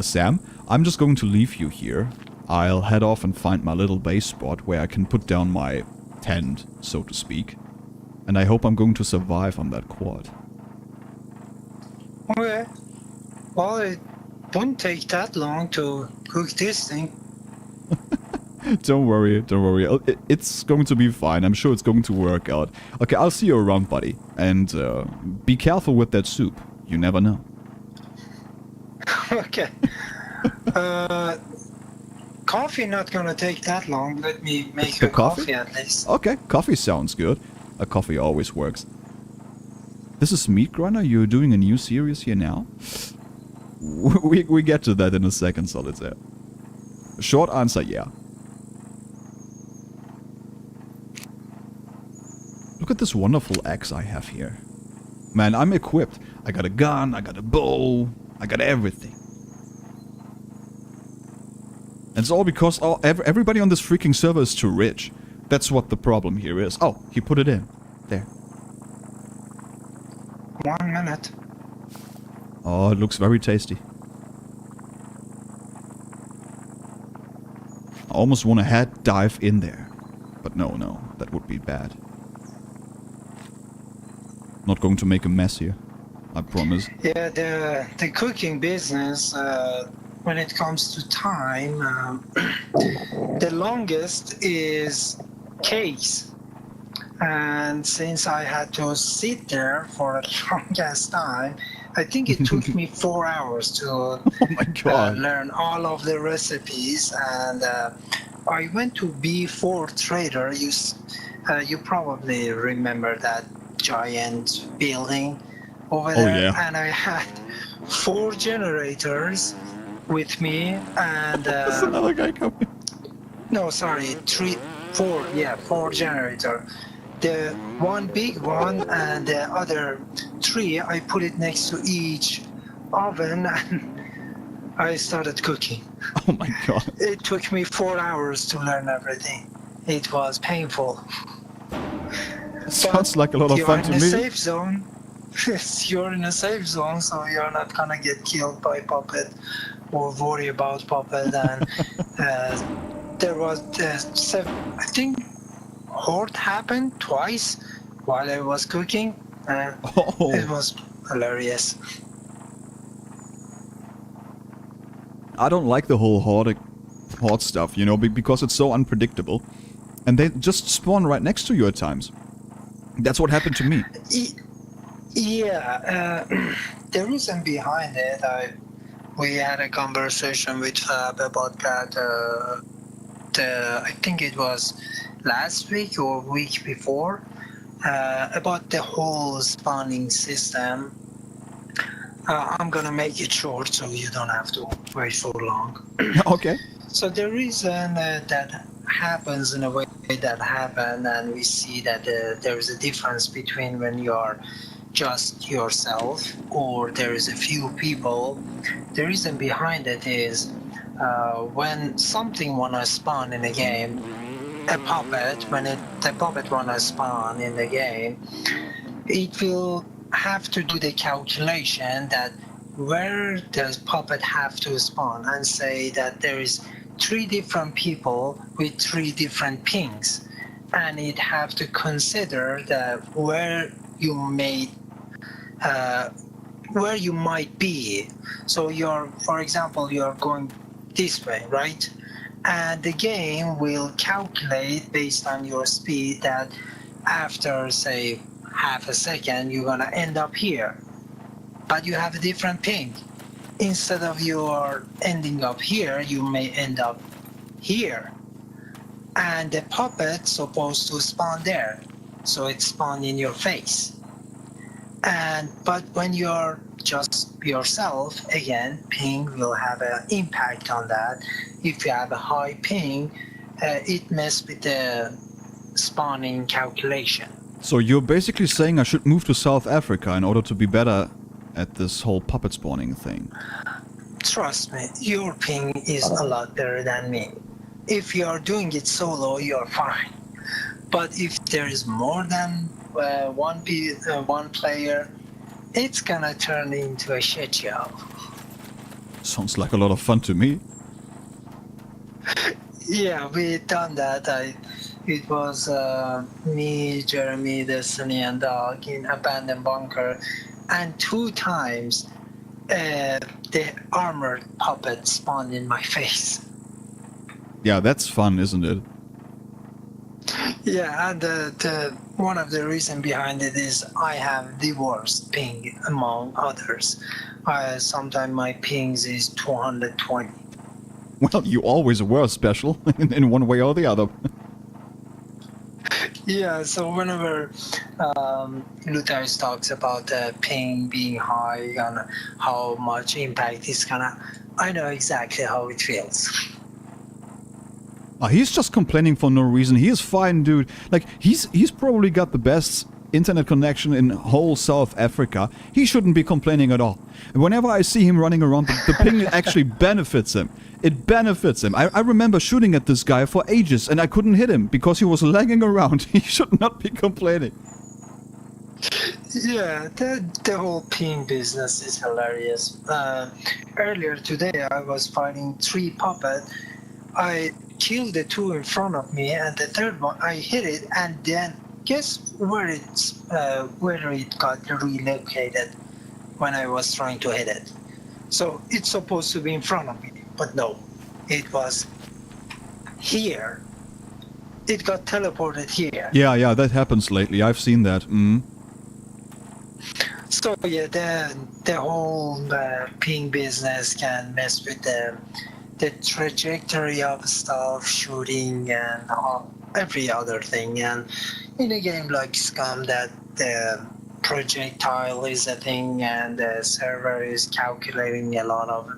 Sam, I'm just going to leave you here. I'll head off and find my little base spot where I can put down my tent, so to speak. And I hope I'm going to survive on that quad. Okay. Well, it won't take that long to cook this thing. Don't worry. It's going to be fine. I'm sure it's going to work out. Okay, I'll see you around, buddy. And be careful with that soup. You never know. Okay. Coffee not gonna take that long. Let me make The a coffee? coffee at least. Okay, coffee sounds good. A coffee always works. This is Meat Grinder? You're doing a new series here now? We get to that in a second, Solitaire. Short answer, yeah. Look at this wonderful axe I have here. Man, I'm equipped. I got a gun, I got a bow, I got everything. And it's all because everybody on this freaking server is too rich. That's what the problem here is. Oh, he put it in. There. 1 minute. Oh, it looks very tasty. I almost want to dive in there. But no, that would be bad. Not going to make a mess here. I promise. Yeah, the cooking business, when it comes to time, the longest is cakes. And since I had to sit there for a longest time, I think it took me 4 hours to Oh my god. learn all of the recipes. And I went to B4 Trader. You probably remember that giant building over there. Yeah. And I had 4 generators with me, and There's another guy coming. no, sorry, 4 generator. The one big one and the other 3, I put it next to each oven and I started cooking. Oh my god. It took me 4 hours to learn everything. It was painful. Sounds like a lot of fun to You're in a me. safe zone. You're in a safe zone, so you're not gonna get killed by Puppet or worry about Puppet. And there was, I think, horde happened twice while I was cooking. Oh. It was hilarious. I don't like the whole horde stuff, you know, because it's so unpredictable. And they just spawn right next to you at times. That's what happened to me. Yeah, the reason behind it, we had a conversation with Fab about that. I think it was last week or week before, about the whole spawning system. I'm gonna make it short so you don't have to wait for long. Okay. So the reason that happens in a way that happen, and we see that there is a difference between when you are just yourself or there is a few people. The reason behind it is when something wanna spawn in a game, a puppet, the puppet wanna spawn in the game, it will have to do the calculation that where does puppet have to spawn, and say that there is 3 different people with 3 different pings, and it have to consider that uh, where you might be. So for example, you're going this way, right? And the game will calculate based on your speed that after, say, half a second, you're gonna end up here. But you have a different ping. Instead of your ending up here, you may end up here. And the puppet's supposed to spawn there. So it spawn in your face. But when you're just yourself, again, ping will have an impact on that. If you have a high ping, it messes with the spawning calculation. So you're basically saying I should move to South Africa in order to be better at this whole puppet spawning thing. Trust me, your ping is a lot better than me. If you're doing it solo, you're fine. But if there is more than one player, it's gonna turn into a shit show. Sounds like a lot of fun to me. Yeah, we done that. It was me, Jeremy, Destiny, and Dog in abandoned bunker, and 2 times the armored puppet spawned in my face. Yeah, that's fun, isn't it? Yeah, and one of the reason behind it is I have the worst ping among others. Sometimes my pings is 220. Well, you always were special in one way or the other. Yeah, so whenever Luther's talks about the ping being high and how much impact it's gonna, I know exactly how it feels. He's just complaining for no reason. He is fine, dude. Like, he's probably got the best internet connection in whole South Africa. He shouldn't be complaining at all. And whenever I see him running around, the ping actually benefits him. It benefits him. I remember shooting at this guy for ages and I couldn't hit him because he was lagging around. He should not be complaining. Yeah, the whole ping business is hilarious. Earlier today, I was fighting 3 puppets. I killed the 2 in front of me, and the 3rd one I hit it, and then guess where it got relocated when I was trying to hit it. So it's supposed to be in front of me, but no, it was here. It got teleported here. Yeah, that happens lately. I've seen that. So yeah, the whole ping business can mess with the trajectory of stuff, shooting, and every other thing. And in a game like Scum, that the projectile is a thing, and the server is calculating a lot of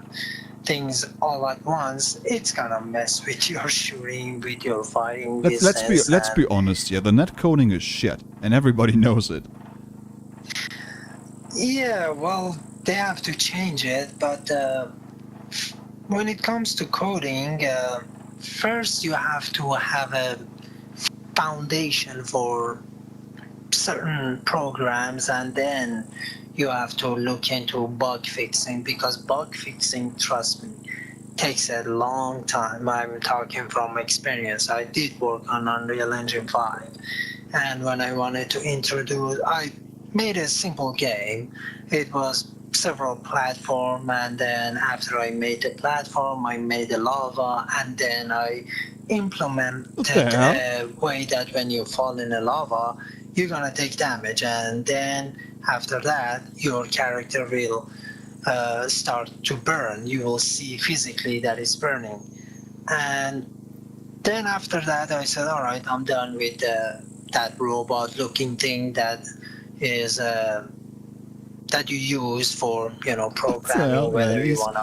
things all at once, it's gonna mess with your shooting, with your fighting business. Let's be honest. Yeah, the net coding is shit, and everybody knows it. Yeah, well, they have to change it, but when it comes to coding, first you have to have a foundation for certain programs, and then you have to look into bug fixing, because bug fixing, trust me, takes a long time. I'm talking from experience. I did work on Unreal Engine 5, and when I wanted to introduce, I made a simple game. It was several platform, and then after I made the platform, I made the lava, and then I implemented a way that when you fall in the lava, you're gonna take damage, and then after that, your character will start to burn. You will see physically that it's burning. And then after that, I said, all right, I'm done with that robot looking thing that is that you use for hell, programming, whether man, you he's- want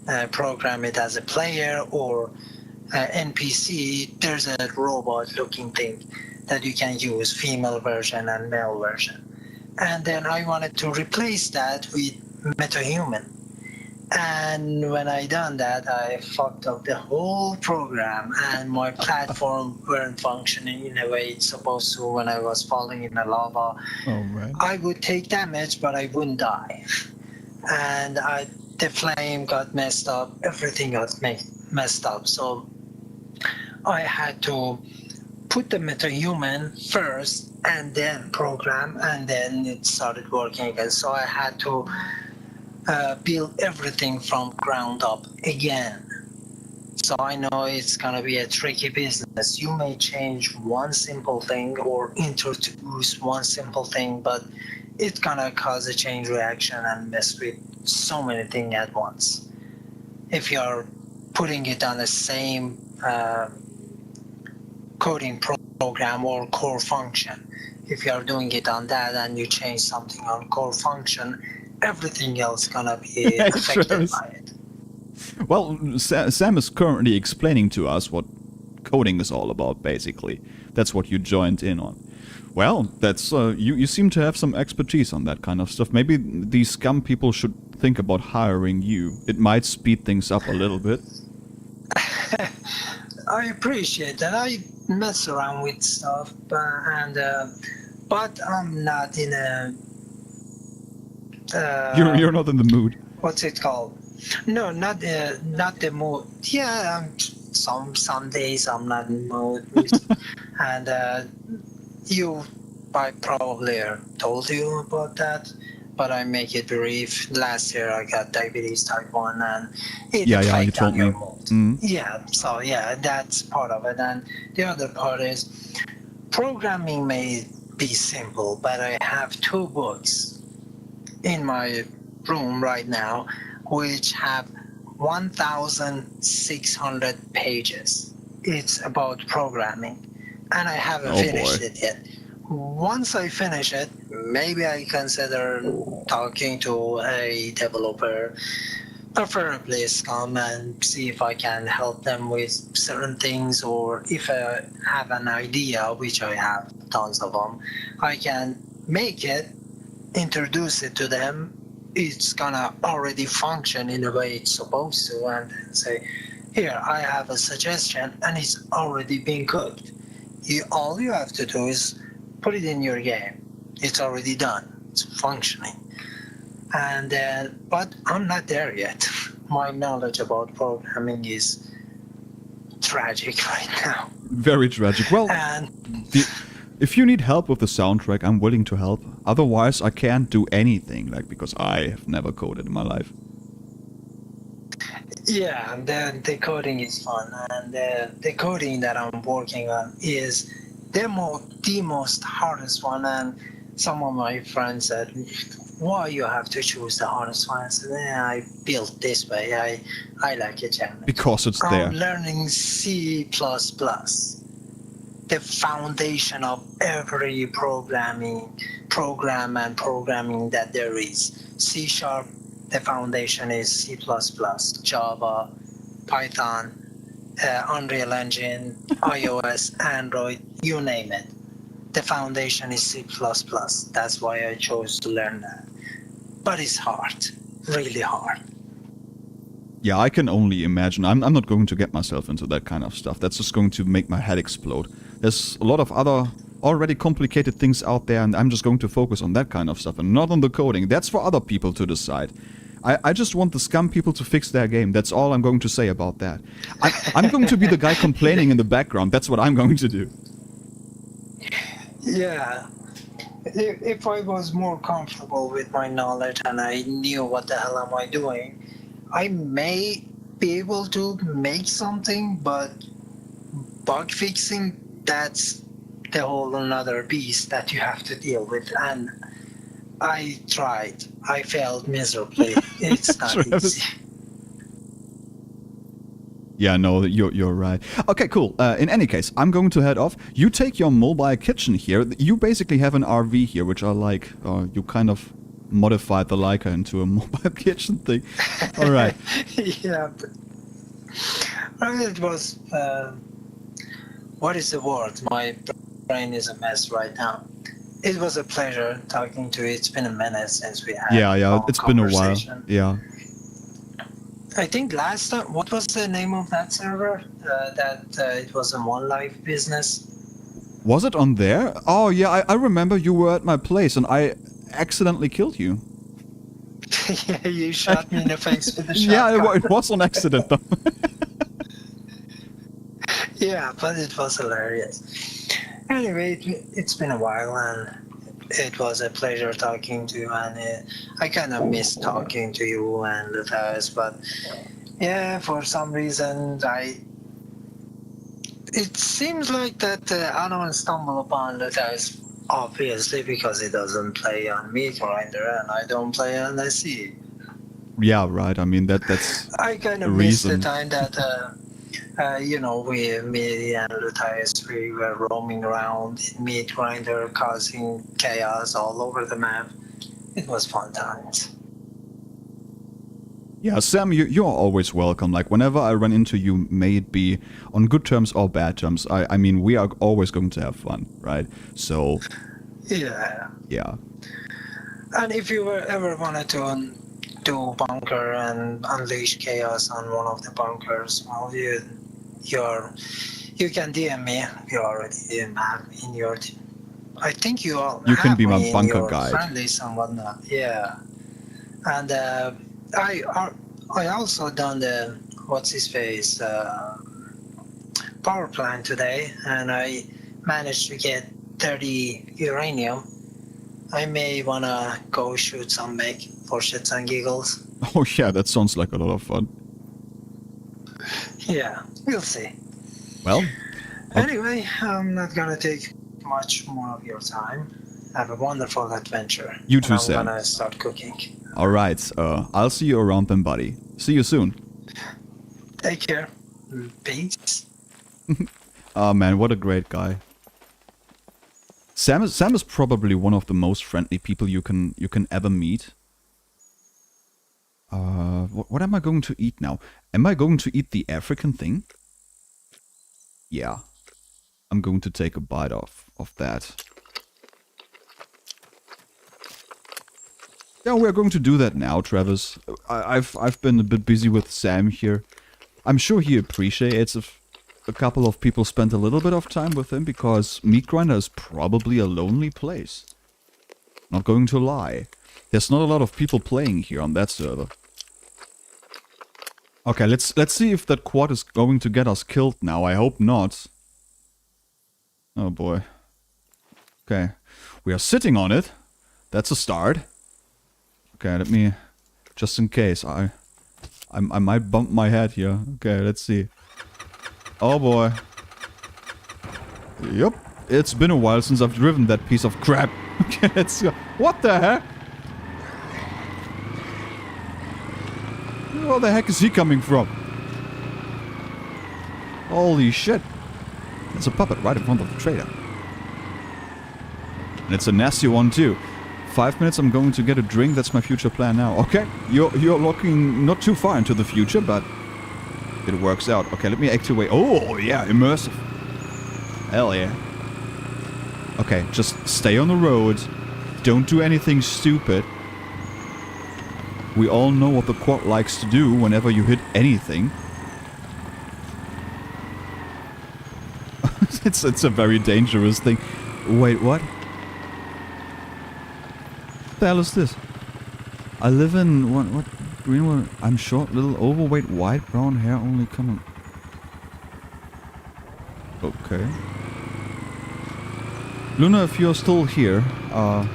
to program it as a player or NPC. There's a robot looking thing that you can use, female version and male version. And then I wanted to replace that with MetaHuman. And when I done that, I fucked up the whole program, and my platform weren't functioning in a way it's supposed to. When I was falling in the lava, Oh, man. I would take damage, but I wouldn't die. And the flame got messed up, everything got messed up. So I had to put the MetaHuman first and then program, and then it started working again. So I had to build everything from ground up again. So I know it's going to be a tricky business. You may change one simple thing or introduce one simple thing, but it's going to cause a chain reaction and mess with so many things at once. If you're putting it on the same coding program or core function, if you're doing it on that and you change something on core function, everything else gonna be affected Travis. by it. Well, Sam is currently explaining to us what coding is all about, basically. That's what you joined in on. Well, that's you seem to have some expertise on that kind of stuff. Maybe these Scum people should think about hiring you. It might speed things up a little bit. I appreciate that. I mess around with stuff, but I'm not in a. You're not in the mood. What's it called? No, not the mood. Yeah, some days I'm not in mood, and I probably told you about that, but I make it brief. Last year I got diabetes type 1, and it Yeah, you affects told your me. mood. Mhm. Yeah, so yeah, that's part of it, and the other part is programming may be simple, but I have 2 books in my room right now, which have 1,600 pages. It's about programming, and I haven't Oh, finished boy. it yet. Once I finish it, maybe I consider talking to a developer, preferably Scum, and see if I can help them with certain things, or if I have an idea, which I have tons of them, I can make it, introduce it to them. It's gonna already function in the way it's supposed to, and then say, here, I have a suggestion, and it's already been cooked. All you have to do is put it in your game. It's already done. It's functioning. And then, but I'm not there yet. My knowledge about programming is tragic right now. Very tragic. Well, And if you need help with the soundtrack, I'm willing to help. Otherwise, I can't do anything, because I have never coded in my life. yeah, the coding is fun, and the coding that I'm working on is the most hardest one. And some of my friends said, why you have to choose the hardest one? I said, I built this way. I like a challenge. Because it's there. I'm learning C++, the foundation of every program and programming that there is. C#, the foundation is C++, Java, Python, Unreal Engine, iOS, Android, you name it. The foundation is C++. That's why I chose to learn that. But it's hard, really hard. Yeah, I can only imagine. I'm not going to get myself into that kind of stuff. That's just going to make my head explode. There's a lot of other already complicated things out there, and I'm just going to focus on that kind of stuff and not on the coding. That's for other people to decide. I just want the Scum people to fix their game. That's all I'm going to say about that. I'm going to be the guy complaining in the background. That's what I'm going to do. Yeah. If I was more comfortable with my knowledge and I knew what the hell am I doing, I may be able to make something, but bug fixing, that's the whole another beast that you have to deal with. And I tried. I failed miserably. It's not Travis. easy. Yeah, no, you're right. Okay, cool. In any case, I'm going to head off. You take your mobile kitchen here. You basically have an RV here, which I like. You kind of modified the Leica into a mobile kitchen thing. Alright. Yeah. It was. What is the word? My brain is a mess right now. It was a pleasure talking to you. It's been a minute since we had Yeah, a it's been a while. conversation. Yeah. I think last time, what was the name of that server? It was a One Life business. Was it on there? Oh, yeah, I remember you were at my place and I accidentally killed you. Yeah, you shot me in the face with a Yeah, shotgun. it was on accident though. Yeah, but it was hilarious. Anyway, it's been a while and it was a pleasure talking to you, and I kind of miss talking to you and Luthers, but yeah, for some reason it seems like that I don't stumble upon Luthers, obviously, because he doesn't play on Meat Grinder and I don't play on SE. Yeah, right. I mean, that's I kind a of miss the reason. time that me and Luthers, we were roaming around in Meat Grinder, causing chaos all over the map. It was fun times. Yeah, Sam, you're always welcome. Like, whenever I run into you, may it be on good terms or bad terms, I mean, we are always going to have fun, right? So, Yeah. yeah. And if you ever wanted to do bunker and unleash chaos on one of the bunkers, well, you can DM me. You already have in your. I think you all. You can have be my me in bunker your guide. Friendlies and whatnot. Yeah. And I also done the what's his face power plant today, and I managed to get 30 uranium. I may wanna go shoot some mech for shits and giggles. Oh, yeah, that sounds like a lot of fun. Yeah, we'll see. Well, Anyway, I'm not gonna take much more of your time. Have a wonderful adventure. You too, I'm Sam. gonna start cooking. alright. I'll see you around then, buddy. See you soon. Take care. Peace. Oh, man, what a great guy. Sam is probably one of the most friendly people you can ever meet. What am I going to eat now? Am I going to eat the African thing? Yeah. I'm going to take a bite of that. Yeah, we're going to do that now, Travis. I've been a bit busy with Sam here. I'm sure he appreciates if a couple of people spent a little bit of time with him, because Meat Grinder is probably a lonely place. Not going to lie. There's not a lot of people playing here on that server. Okay, let's see if that quad is going to get us killed now. I hope not. Oh boy. Okay. We are sitting on it. That's a start. Okay, let me... Just in case, I might bump my head here. Okay, let's see. Oh boy. Yup. It's been a while since I've driven that piece of crap. Okay, let's go. What the heck? Where the heck is he coming from? Holy shit. It's a puppet right in front of the trader. And it's a nasty one too. 5 minutes, I'm going to get a drink. That's my future plan now. Okay, you're looking not too far into the future, but it works out. Okay, let me activate. Oh, yeah, immersive. Hell yeah. Okay, just stay on the road. Don't do anything stupid. We all know what the quad likes to do whenever you hit anything. It's a very dangerous thing. Wait, what? What the hell is this? I live in what green one? I'm short, little, overweight, white, brown hair, only coming. Okay. Luna, if you're still here, I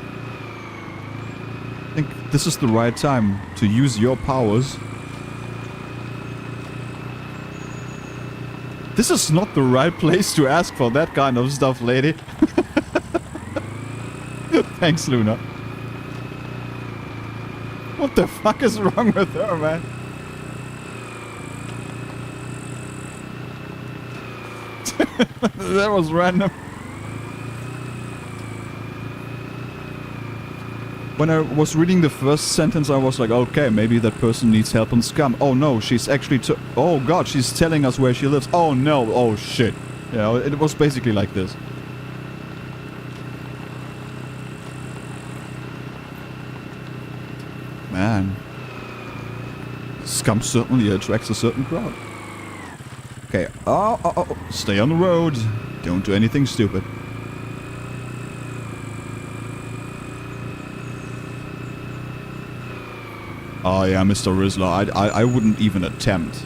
think this is the right time to use your powers. This is not the right place to ask for that kind of stuff, lady. Thanks, Luna. What the fuck is wrong with her, man? That was random. When I was reading the first sentence, I was like, okay, maybe that person needs help on Scum. Oh no, she's actually oh god, she's telling us where she lives. Oh no, oh shit. Yeah, it was basically like this. Man. Scum certainly attracts a certain crowd. Okay, oh, stay on the road. Don't do anything stupid. Oh yeah, Mr. Rizzler, I wouldn't even attempt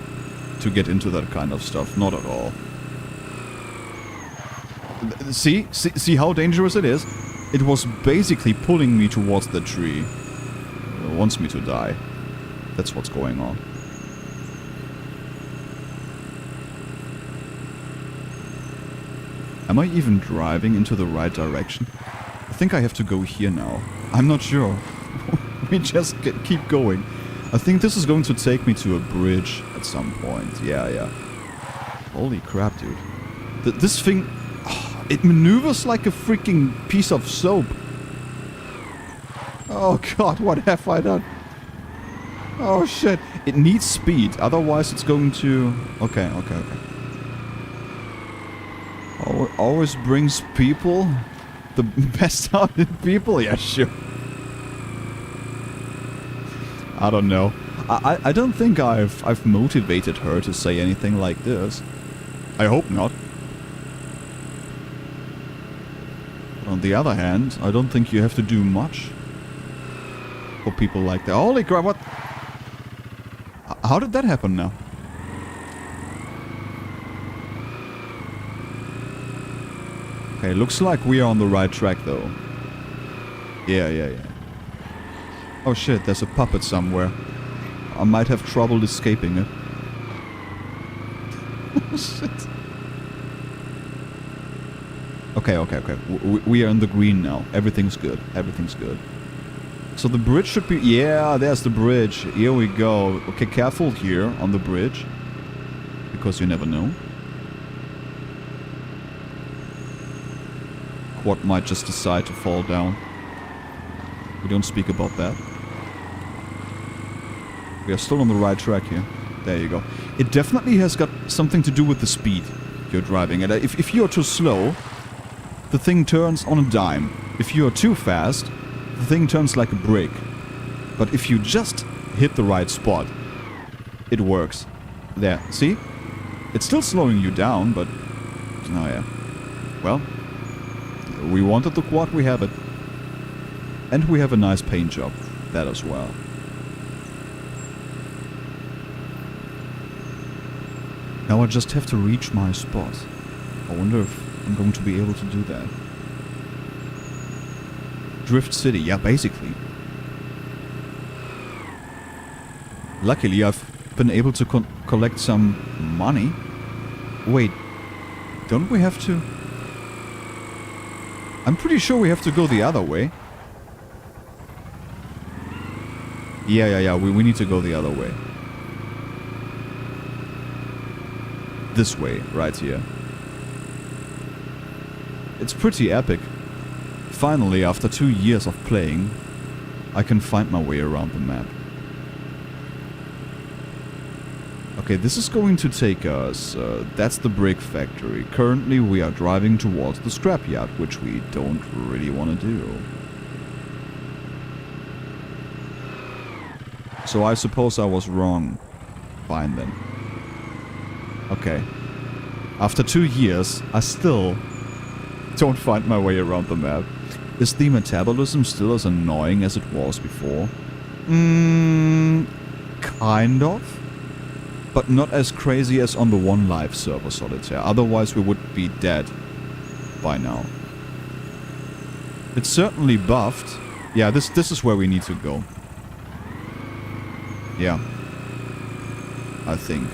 to get into that kind of stuff. Not at all. See how dangerous it is? It was basically pulling me towards the tree. It wants me to die. That's what's going on. Am I even driving into the right direction? I think I have to go here now. I'm not sure. We just keep going. I think this is going to take me to a bridge at some point. Yeah. Holy crap, dude. This thing... Oh, it maneuvers like a freaking piece of soap. Oh god, what have I done? Oh shit. It needs speed, otherwise it's going to... Okay. Always brings people... The best out in people? Yeah, sure. I don't know. I don't think I've motivated her to say anything like this. I hope not. On the other hand, I don't think you have to do much for people like that. Holy crap, what? How did that happen now? Okay, looks like we are on the right track though. Yeah. Oh shit, there's a puppet somewhere. I might have trouble escaping it. Oh shit. Okay. We are in the green now. Everything's good. So the bridge should be... Yeah, there's the bridge. Here we go. Okay, careful here on the bridge. Because you never know. Quad might just decide to fall down. We don't speak about that. We are still on the right track here. There you go. It definitely has got something to do with the speed you're driving. And if you're too slow, the thing turns on a dime. If you're too fast, the thing turns like a brick. But if you just hit the right spot, it works. There, see? It's still slowing you down, but... Oh yeah. Well, we wanted the quad, we have it. And we have a nice paint job. That as well. Now I just have to reach my spot. I wonder if I'm going to be able to do that. Drift City, yeah, basically. Luckily, I've been able to collect some money. Wait, don't we have to... I'm pretty sure we have to go the other way. Yeah, we need to go the other way. This way, right here. It's pretty epic. Finally, after 2 years of playing, I can find my way around the map. Okay, this is going to take us... that's the brick factory. Currently, we are driving towards the scrapyard, which we don't really want to do. So I suppose I was wrong. Fine then. Okay. After 2 years, I still don't find my way around the map. Is the metabolism still as annoying as it was before? Kind of. But not as crazy as on the One Life server Solitaire. Otherwise we would be dead by now. It's certainly buffed. Yeah, this is where we need to go. Yeah. I think.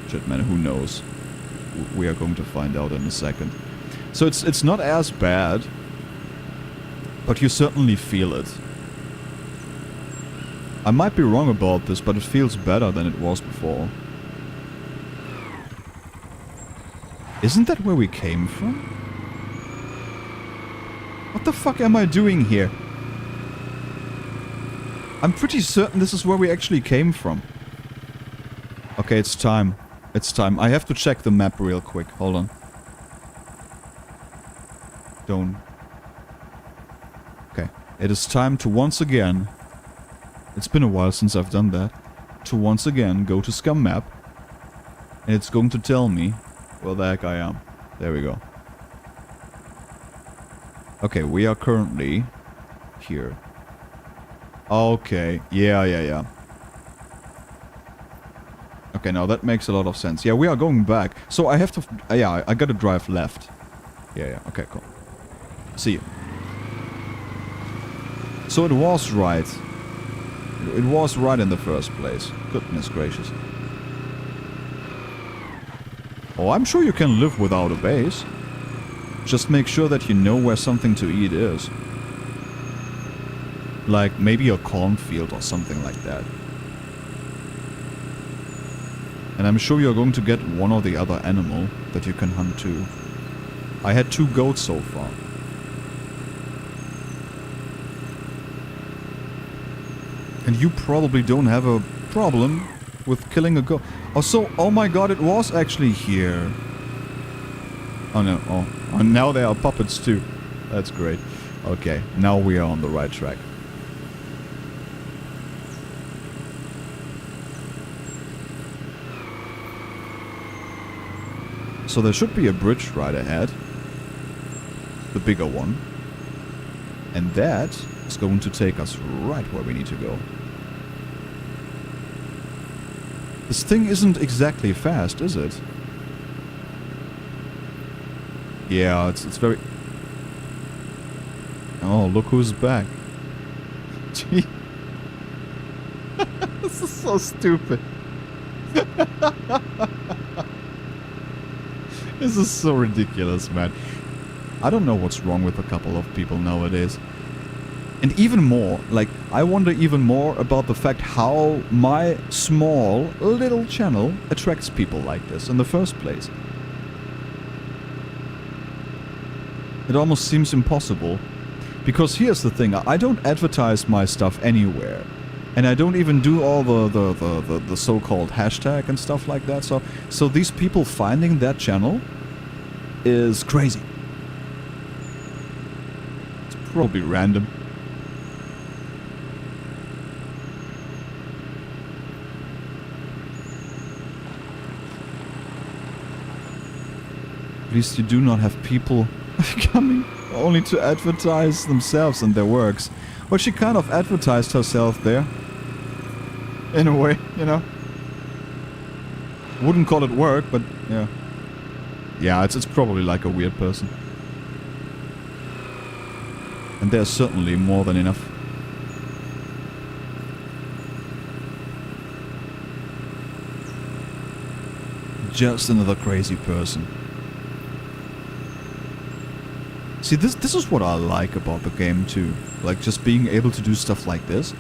Shit, man, who knows? We are going to find out in a second. So it's not as bad, but you certainly feel it. I might be wrong about this, but it feels better than it was before. Isn't that where we came from? What the fuck am I doing here? I'm pretty certain this is where we actually came from. Okay, it's time. It's time. I have to check the map real quick. Hold on. Don't. Okay. It is time to once again... It's been a while since I've done that. To once again go to Scum map. And it's going to tell me where the heck I am. There we go. Okay, we are currently here. Okay, yeah. Okay, now that makes a lot of sense. Yeah, we are going back. So I have to... yeah, I gotta drive left. Yeah, okay, cool. See you. So it was right. It was right in the first place. Goodness gracious. Oh, I'm sure you can live without a base. Just make sure that you know where something to eat is. Like, maybe a cornfield or something like that. And I'm sure you're going to get one or the other animal that you can hunt too. I had 2 goats so far. And you probably don't have a problem with killing a goat. Oh, so, oh my god, it was actually here. Oh no, oh, now there are puppets too. That's great. Okay, now we are on the right track. So there should be a bridge right ahead. The bigger one. And that is going to take us right where we need to go. This thing isn't exactly fast, is it? Yeah, it's very... Oh, look who's back. Gee. This is so stupid. This is so ridiculous, man. I don't know what's wrong with a couple of people nowadays. And even more, like, I wonder even more about the fact how my small, little channel attracts people like this in the first place. It almost seems impossible. Because here's the thing, I don't advertise my stuff anywhere. And I don't even do all the so-called hashtag and stuff like that. So these people finding that channel is crazy. It's probably random. At least you do not have people coming only to advertise themselves and their works. Well, she kind of advertised herself there. In a way, you know. Wouldn't call it work, but yeah. Yeah, it's probably like a weird person. And there's certainly more than enough. Just another crazy person. See, this is what I like about the game too. Like, just being able to do stuff like this.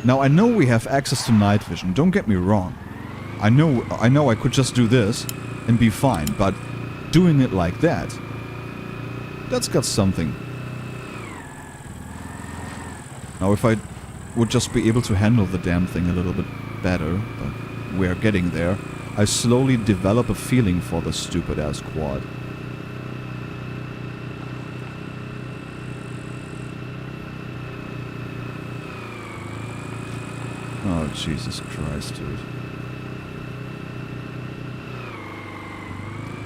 Now, I know we have access to night vision, don't get me wrong. I know I could just do this and be fine, but doing it like that, that's got something. Now, if I would just be able to handle the damn thing a little bit better, but we're getting there, I slowly develop a feeling for this stupid-ass quad. Oh, Jesus Christ, dude.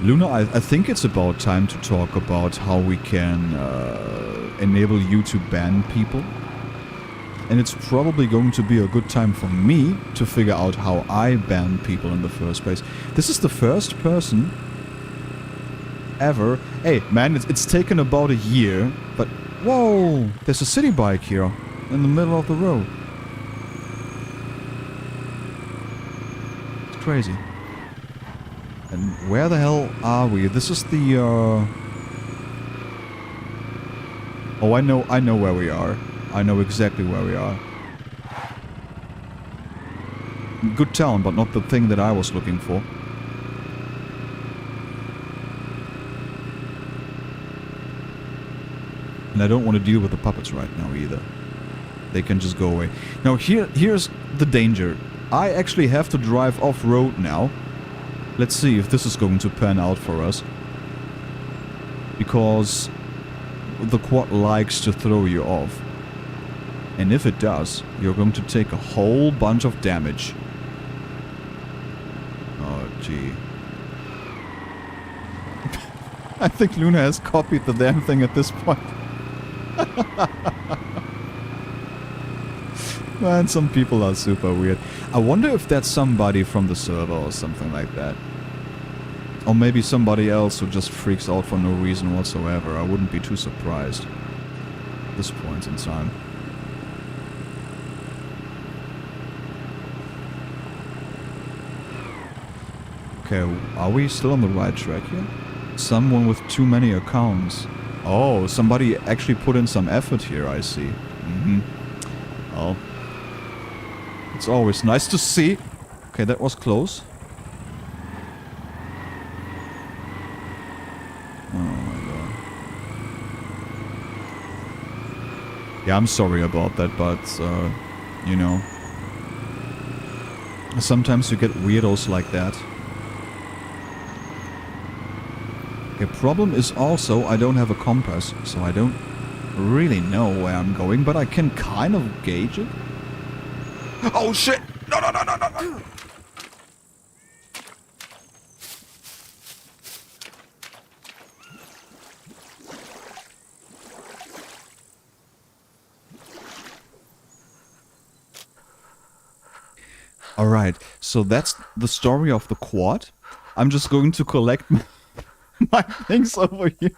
Luna, I think it's about time to talk about how we can enable you to ban people. And it's probably going to be a good time for me to figure out how I ban people in the first place. This is the first person ever... Hey, man, it's taken about a year, but... Whoa! There's a city bike here, in the middle of the road. It's crazy. And where the hell are we? This is the, Oh, I know where we are. I know exactly where we are. Good town, but not the thing that I was looking for. And I don't want to deal with the puppets right now either. They can just go away. Now here's the danger. I actually have to drive off-road now. Let's see if this is going to pan out for us. Because the quad likes to throw you off. And if it does, you're going to take a whole bunch of damage. Oh, gee. I think Luna has copied the damn thing at this point. Man, some people are super weird. I wonder if that's somebody from the server or something like that. Or maybe somebody else who just freaks out for no reason whatsoever. I wouldn't be too surprised at this point in time. Okay, are we still on the right track here? Someone with too many accounts. Oh, somebody actually put in some effort here, I see. Mm-hmm. Well, it's always nice to see. Okay, that was close. Oh my god. Yeah, I'm sorry about that, but, you know. Sometimes you get weirdos like that. The problem is also I don't have a compass, so I don't really know where I'm going, but I can kind of gauge it. Oh shit! No, no, no, no, no, no! Alright, so that's the story of the quad. I'm just going to collect my things over here.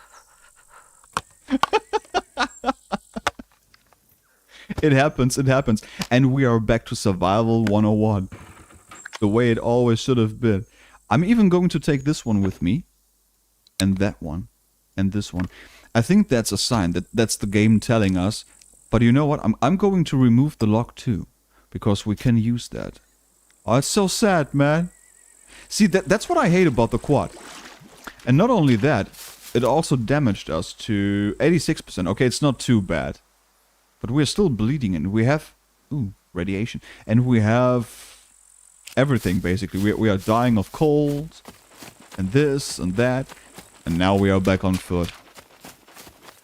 It happens, it happens. And we are back to Survival 101. The way it always should have been. I'm even going to take this one with me. And that one. And this one. I think that's a sign. That's the game telling us. But you know what? I'm going to remove the lock too. Because we can use that. Oh, it's so sad, man. See, that's what I hate about the quad. And not only that, it also damaged us to 86%. Okay, it's not too bad. But we're still bleeding and we have... Ooh, radiation. And we have... everything, basically. We are dying of cold. And this and that. And now we are back on foot.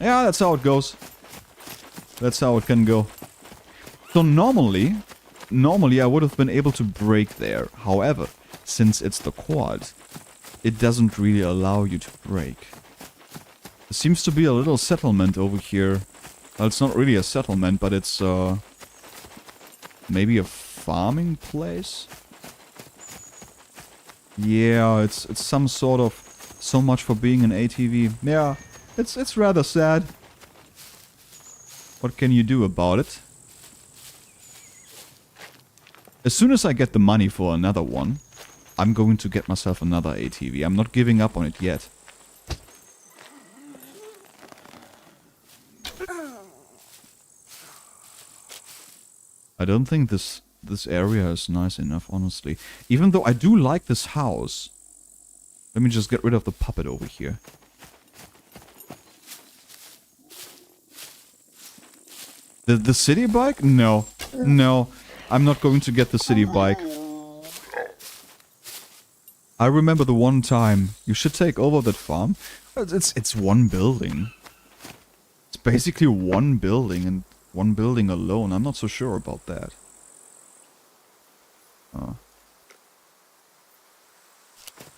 Yeah, that's how it goes. That's how it can go. So normally I would have been able to brake there. However, since it's the quad, it doesn't really allow you to brake. There seems to be a little settlement over here. Well, it's not really a settlement, but it's maybe a farming place? Yeah, it's some sort of... So much for being an ATV. Yeah, it's rather sad. What can you do about it? As soon as I get the money for another one, I'm going to get myself another ATV. I'm not giving up on it yet. I don't think this area is nice enough, honestly. Even though I do like this house. Let me just get rid of the puppet over here. The city bike? No. No. I'm not going to get the city bike. I remember the one time you should take over that farm. It's one building. It's basically one building and one building alone. I'm not so sure about that.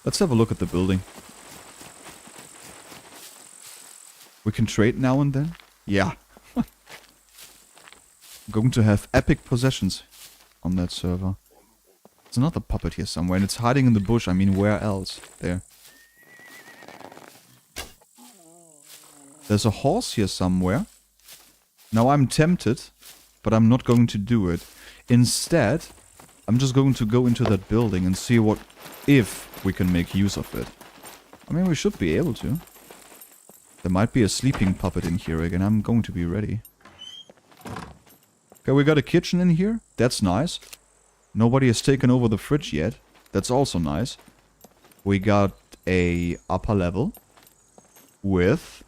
Let's have a look at the building. We can trade now and then? Yeah. I'm going to have epic possessions on that server. There's another puppet here somewhere, and it's hiding in the bush. I mean, where else? There. There's a horse here somewhere. Now I'm tempted, but I'm not going to do it. Instead, I'm just going to go into that building and see what... if we can make use of it. I mean, we should be able to. There might be a sleeping puppet in here again. I'm going to be ready. Okay, we got a kitchen in here. That's nice. Nobody has taken over the fridge yet. That's also nice. We got a upper level with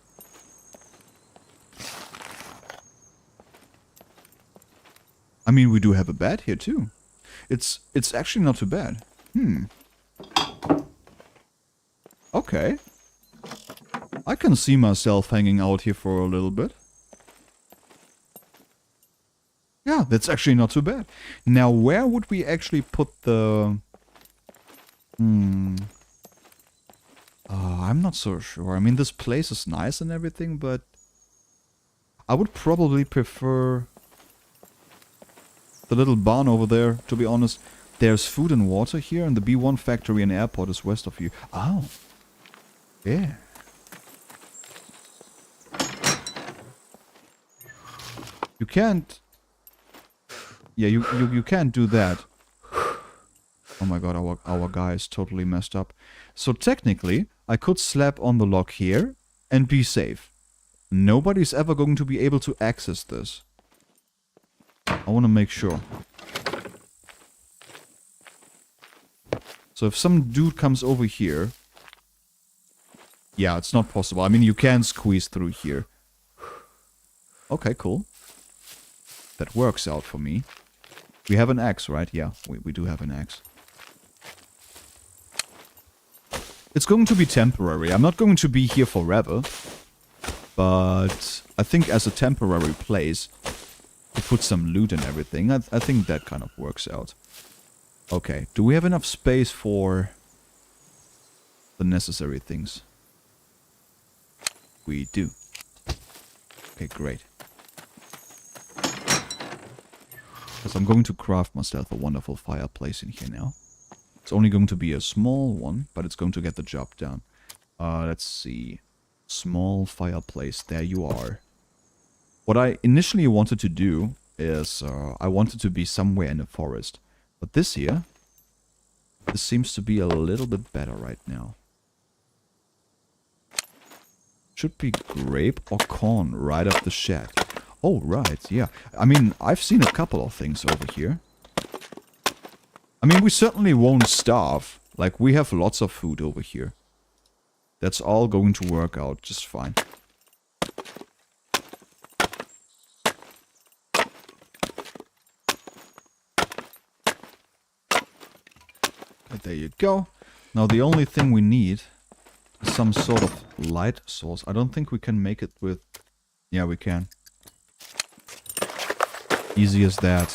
mean, we do have a bed here too. It's actually not too bad. Okay. I can see myself hanging out here for a little bit. Yeah, that's actually not too bad. Now, where would we actually put the... I'm not so sure. I mean, this place is nice and everything, but... I would probably prefer... the little barn over there, to be honest. There's food and water here, and the B1 factory and airport is west of you. Oh. Yeah. You can't... Yeah, you can't do that. Oh my god, our guy is totally messed up. So technically, I could slap on the lock here and be safe. Nobody's ever going to be able to access this. I want to make sure. So if some dude comes over here... Yeah, it's not possible. I mean, you can squeeze through here. Okay, cool. That works out for me. We have an axe, right? Yeah, we do have an axe. It's going to be temporary. I'm not going to be here forever. But I think as a temporary place, to put some loot and everything, I think that kind of works out. Okay, do we have enough space for the necessary things? We do. Okay, great. Because I'm going to craft myself a wonderful fireplace in here now. It's only going to be a small one, but it's going to get the job done. Let's see. Small fireplace, there you are. What I initially wanted to do is, I wanted to be somewhere in the forest. But this here, this seems to be a little bit better right now. Should be grape or corn right up the shed. Oh, right, yeah. I mean, I've seen a couple of things over here. I mean, we certainly won't starve. Like, we have lots of food over here. That's all going to work out just fine. Okay, there you go. Now, the only thing we need is some sort of light source. I don't think we can make it with... Yeah, we can. Easy as that.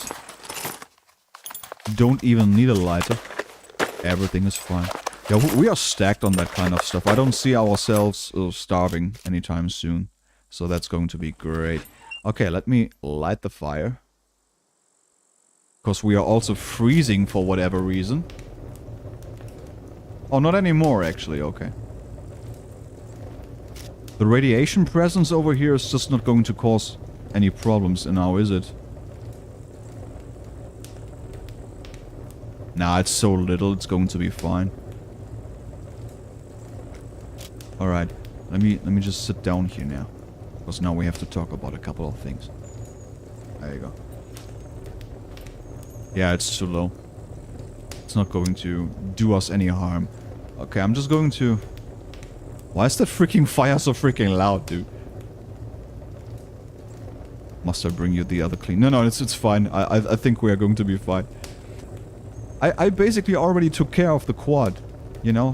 Don't even need a lighter. Everything is fine. Yeah, we are stacked on that kind of stuff. I don't see ourselves starving anytime soon. So that's going to be great. Okay, let me light the fire. Because we are also freezing for whatever reason. Oh, not anymore actually, okay. The radiation presence over here is just not going to cause any problems now, is it? Nah, it's so little, it's going to be fine. Alright, let me just sit down here now. Because now we have to talk about a couple of things. There you go. Yeah, it's too low. It's not going to do us any harm. Okay, I'm just going to... Why is that freaking fire so freaking loud, dude? Must I bring you the other clean? No, it's fine. I think we are going to be fine. I basically already took care of the quad, you know?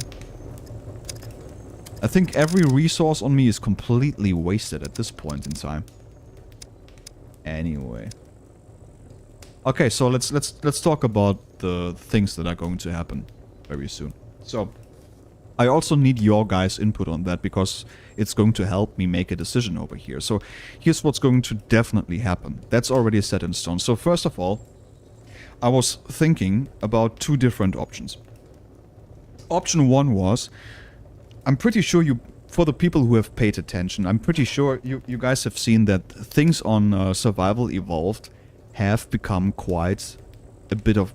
I think every resource on me is completely wasted at this point in time. Anyway. Okay, so let's talk about the things that are going to happen very soon. So, I also need your guys' input on that because it's going to help me make a decision over here. So, here's what's going to definitely happen. That's already set in stone. So, first of all, I was thinking about two different options. Option one was, I'm pretty sure you, for the people who have paid attention, I'm pretty sure you guys have seen that things on Survival Evolved have become quite a bit of,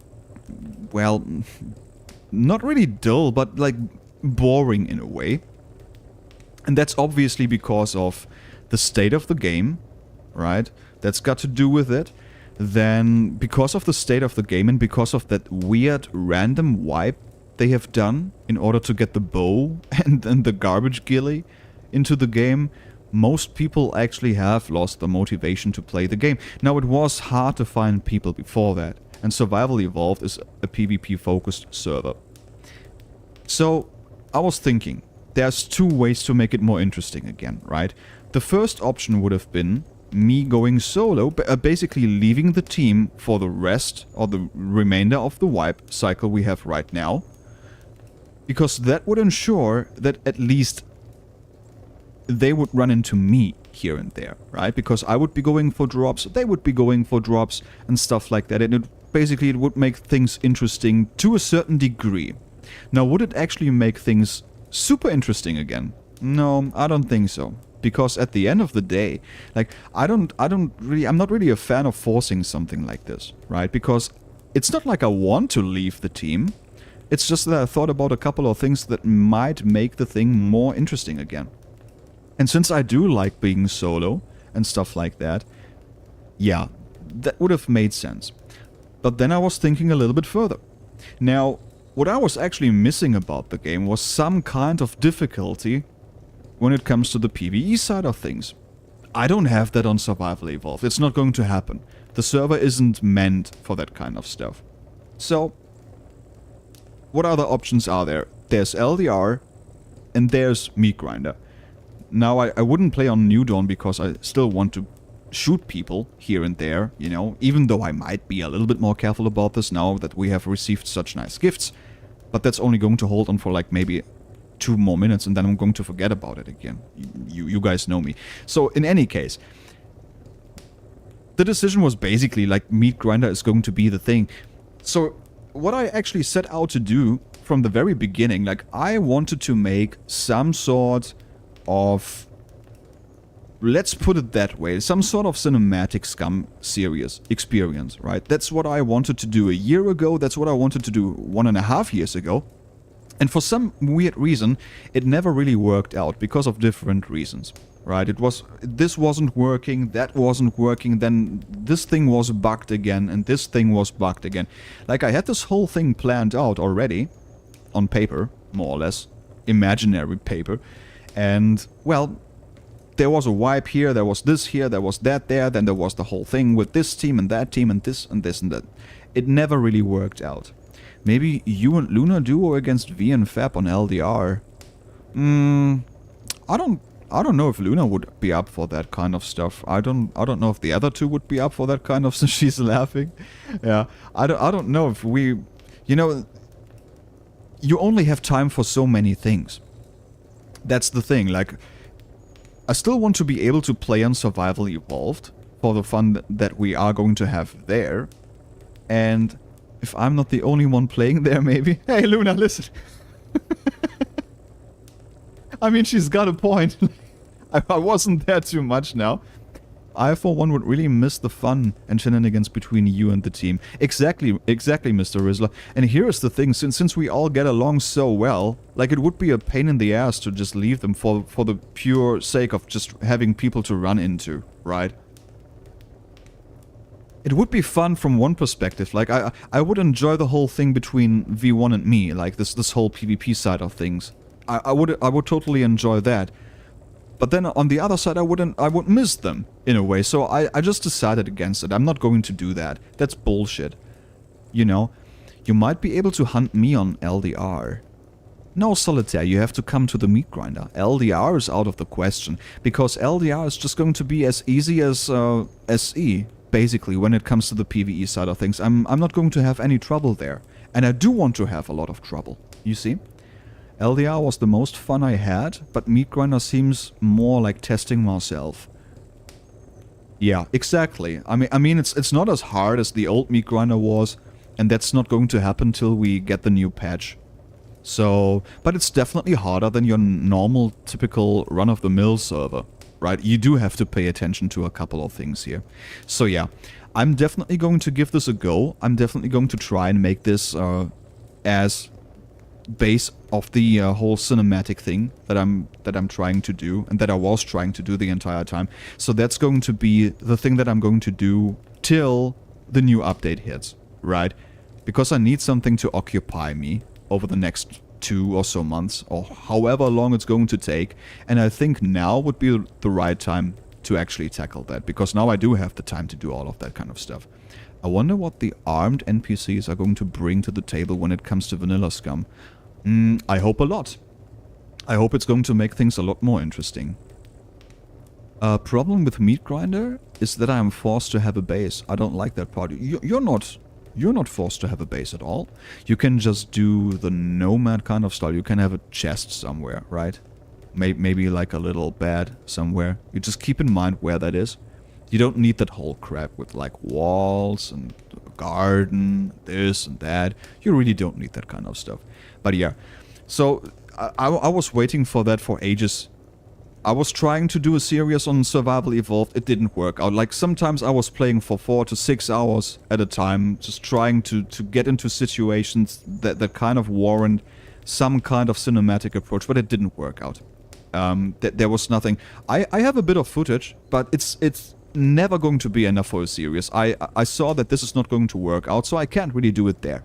well, not really dull, but like boring in a way. And that's obviously because of the state of the game, right? That's got to do with it. Then, because of the state of the game and because of that weird random wipe they have done in order to get the bow and the garbage gilly into the game, most people actually have lost the motivation to play the game. Now, it was hard to find people before that, and Survival Evolved is a PvP-focused server. So, I was thinking, there's two ways to make it more interesting again, right? The first option would have been me going solo, basically leaving the team for the rest or the remainder of the wipe cycle we have right now. Because that would ensure that at least they would run into me here and there, right? Because I would be going for drops, they would be going for drops and stuff like that. And it would make things interesting to a certain degree. Now, would it actually make things super interesting again? No, I don't think so. Because at the end of the day, like, I'm not really a fan of forcing something like this, right? Because it's not like I want to leave the team. It's just that I thought about a couple of things that might make the thing more interesting again. And since I do like being solo and stuff like that, yeah, that would have made sense. But then I was thinking a little bit further. Now, what I was actually missing about the game was some kind of difficulty when it comes to the PvE side of things. I don't have that on Survival Evolved. It's not going to happen. The server isn't meant for that kind of stuff. So, what other options are there? There's LDR and there's Meat Grinder. Now, I wouldn't play on New Dawn because I still want to shoot people here and there, you know, even though I might be a little bit more careful about this now that we have received such nice gifts. But that's only going to hold on for like maybe 2 more minutes and then I'm going to forget about it again. You guys know me. So in any case, the decision was basically like Meat Grinder is going to be the thing. So what I actually set out to do from the very beginning, like I wanted to make some sort of, let's put it that way, some sort of cinematic Scum series experience, right? That's what I wanted to do a year ago. That's what I wanted to do 1.5 years ago. And for some weird reason, it never really worked out because of different reasons, right? This wasn't working, that wasn't working, then this thing was bugged again, and this thing was bugged again. Like, I had this whole thing planned out already, on paper, more or less, imaginary paper, and, well, there was a wipe here, there was this here, there was that there, then there was the whole thing with this team and that team and this and this and that. It never really worked out. Maybe you and Luna duo against V and Fab on LDR. I don't know if Luna would be up for that kind of stuff. I don't know if the other two would be up for that kind of stuff. She's laughing. Yeah. I don't know if we, you know, you only have time for so many things. That's the thing. Like, I still want to be able to play on Survival Evolved for the fun that we are going to have there. And if I'm not the only one playing there, maybe. Hey, Luna, listen. I mean, she's got a point. I wasn't there too much now. I, for one, would really miss the fun and shenanigans between you and the team. Exactly, Mr. Rizzler. And here's the thing, since we all get along so well, like, it would be a pain in the ass to just leave them for the pure sake of just having people to run into, right? It would be fun from one perspective. Like, I would enjoy the whole thing between V1 and me, like this whole PvP side of things. I would totally enjoy that. But then on the other side, I would miss them in a way. So I just decided against it. I'm not going to do that. That's bullshit. You know, you might be able to hunt me on LDR. No, Solitaire, you have to come to the Meat Grinder. LDR is out of the question, because LDR is just going to be as easy as SE, basically, when it comes to the PvE side of things. I'm not going to have any trouble there. And I do want to have a lot of trouble, you see? LDR was the most fun I had, but Meat Grinder seems more like testing myself. Yeah, exactly. I mean, it's not as hard as the old Meat Grinder was, and that's not going to happen till we get the new patch. So, but it's definitely harder than your normal, typical run-of-the-mill server, right? You do have to pay attention to a couple of things here. So yeah, I'm definitely going to give this a go. I'm definitely going to try and make this as base of the whole cinematic thing that I'm trying to do, and that I was trying to do the entire time. So that's going to be the thing that I'm going to do till the new update hits, right? Because I need something to occupy me over the next 2 or so months, or however long it's going to take. And I think now would be the right time to actually tackle that, because now I do have the time to do all of that kind of stuff. I wonder what the armed NPCs are going to bring to the table when it comes to vanilla Scum. I hope a lot. I hope it's going to make things a lot more interesting. Problem with Meat Grinder is that I am forced to have a base. I don't like that part. You're not forced to have a base at all. You can just do the nomad kind of style. You can have a chest somewhere, right? Maybe like a little bed somewhere. You just keep in mind where that is. You don't need that whole crap with like walls and a garden, this and that. You really don't need that kind of stuff. But yeah, so I was waiting for that for ages. I was trying to do a series on Survival Evolved. It didn't work out. Like sometimes I was playing for 4 to 6 hours at a time, just trying to get into situations that kind of warrant some kind of cinematic approach, but it didn't work out. There was nothing. I have a bit of footage, but it's never going to be enough for a series. I saw that this is not going to work out, so I can't really do it there.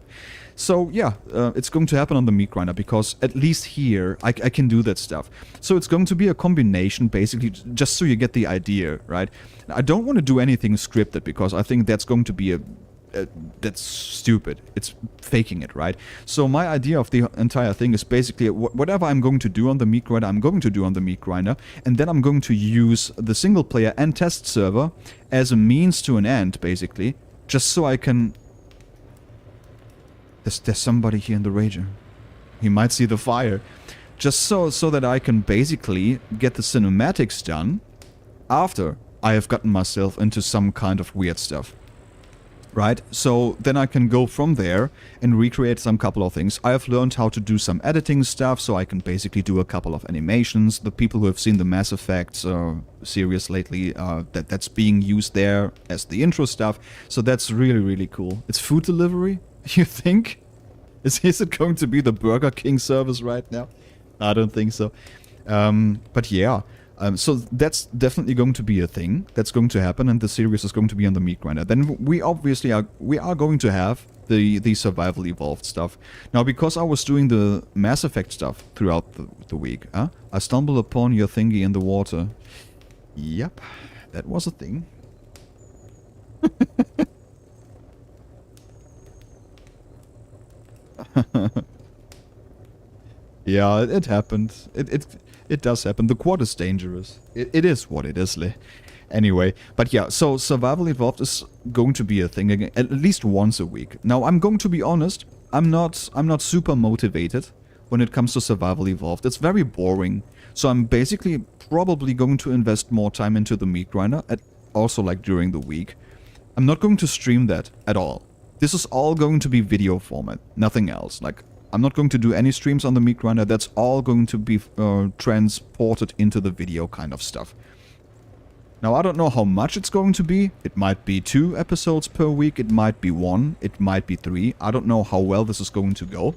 So yeah, it's going to happen on the Meat Grinder, because at least here I can do that stuff. So it's going to be a combination, basically, just so you get the idea, right? I don't want to do anything scripted, because I think that's going to be that's stupid. It's faking it, right? So my idea of the entire thing is basically whatever I'm going to do on the Meat Grinder, I'm going to do on the Meat Grinder, and then I'm going to use the single player and test server as a means to an end, basically, just so I can... There's somebody here in the Rager. He might see the fire. Just so that I can basically get the cinematics done after I have gotten myself into some kind of weird stuff. Right? So then I can go from there and recreate some couple of things. I have learned how to do some editing stuff, so I can basically do a couple of animations. The people who have seen the Mass Effect series lately, that's being used there as the intro stuff. So that's really, really cool. It's food delivery, you think? Is it going to be the Burger King service right now? I don't think so. But yeah. So that's definitely going to be a thing that's going to happen, and the series is going to be on the Meat Grinder. Then we obviously are going to have the Survival Evolved stuff. Now, because I was doing the Mass Effect stuff throughout the week, I stumbled upon your thingy in the water. Yep, that was a thing. Yeah, it happened. It does happen. The quad is dangerous. It is what it is. Anyway, but yeah, so Survival Evolved is going to be a thing again, at least once a week. Now, I'm going to be honest, I'm not super motivated when it comes to Survival Evolved. It's very boring. So I'm basically probably going to invest more time into the Meat Grinder, also like during the week. I'm not going to stream that at all. This is all going to be video format, nothing else. Like, I'm not going to do any streams on the Meat Grinder. That's all going to be transported into the video kind of stuff. Now, I don't know how much it's going to be. It might be 2 episodes per week. It might be 1. It might be 3. I don't know how well this is going to go.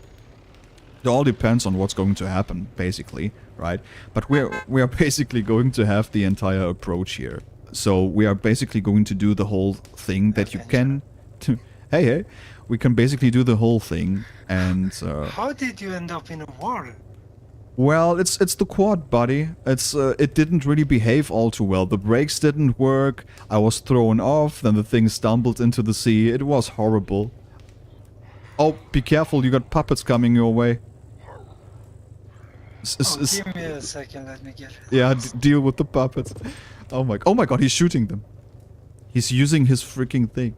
It all depends on what's going to happen, basically, right? But we are basically going to have the entire approach here. So we are basically going to do the whole thing that you can... Hey, we can basically do the whole thing, and... How did you end up in a war? Well, it's the quad, buddy. It didn't really behave all too well. The brakes didn't work, I was thrown off, then the thing stumbled into the sea. It was horrible. Oh, be careful, you got puppets coming your way. Give me a second, let me get... Yeah, deal with the puppets. Oh my god, he's shooting them. He's using his freaking thing.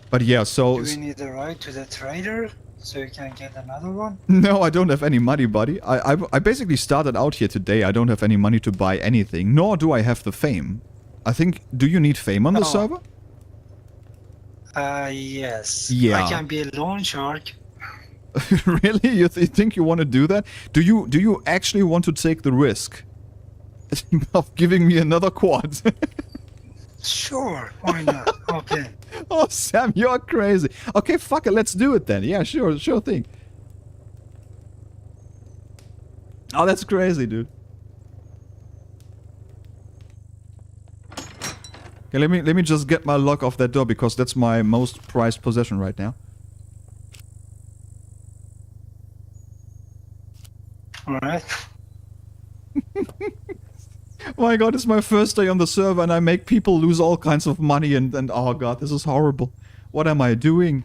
But yeah, so... Do we need a ride to the trader so you can get another one? No, I don't have any money, buddy. I basically started out here today. I don't have any money to buy anything, nor do I have the fame. I think... Do you need fame on the server? Yes. Yeah. I can be a loan shark. Really? You think you want to do that? Do you actually want to take the risk of giving me another quad? Sure, why not? Okay. Oh, Sam, you're crazy. Okay, fuck it, let's do it then. Yeah, sure thing. Oh, that's crazy, dude. Okay, let me just get my lock off that door, because that's my most prized possession right now. My god, it's my first day on the server and I make people lose all kinds of money and oh god, this is horrible. What am I doing?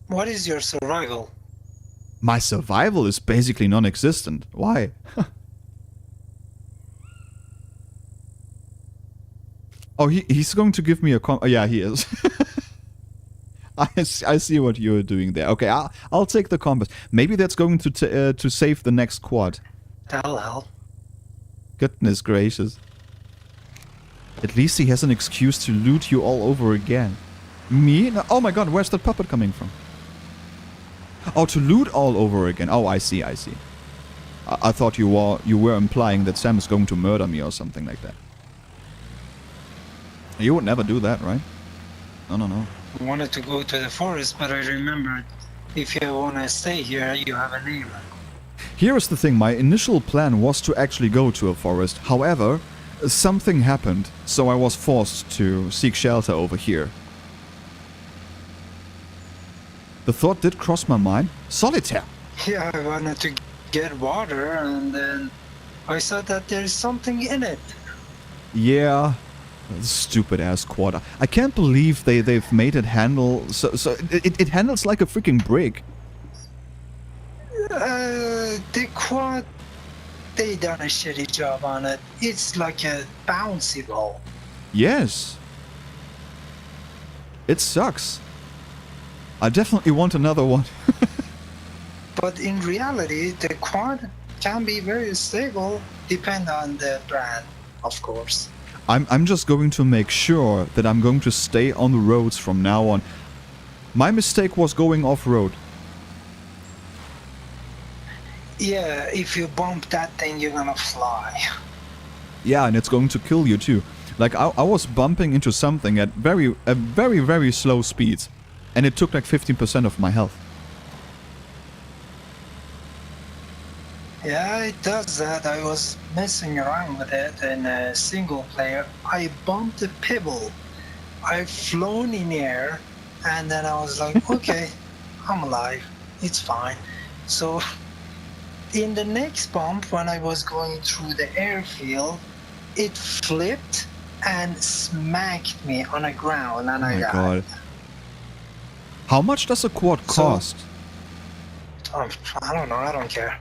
What is your survival? My survival is basically non-existent. Why? Oh, he's going to give me a oh, yeah, he is. I see what you're doing there. Okay, I'll take the compass. Maybe that's going to save the next quad. That'll help. Goodness gracious. At least he has an excuse to loot you all over again. Me? No, oh my god, where's that puppet coming from? Oh, to loot all over again. Oh, I see, I see. I thought you were implying that Sam is going to murder me or something like that. You would never do that, right? No, no, no. I wanted to go to the forest, but I remembered if you want to stay here, you have a neighbor. Here is the thing, my initial plan was to actually go to a forest. However, something happened, so I was forced to seek shelter over here. The thought did cross my mind. Solitaire! Yeah, I wanted to get water, and then I saw that there's something in it. Yeah. Stupid ass quad. I can't believe they've made it handle so it handles like a freaking brick. The quad, they done a shitty job on it. It's like a bouncy ball. Yes. It sucks. I definitely want another one. But in reality, the quad can be very stable, depend on the brand, of course. I'm just going to make sure that I'm going to stay on the roads from now on. My mistake was going off-road. Yeah, if you bump that thing, you're gonna fly. Yeah, and it's going to kill you too. Like I was bumping into something at very slow speeds, and it took like 15% of my health. Yeah, it does that. I was messing around with it in a single player. I bumped a pebble. I've flown in air, and then I was like, okay, I'm alive. It's fine. So in the next bump, when I was going through the airfield, it flipped and smacked me on the ground, and I died. God. How much does a quad cost? I don't know. I don't care.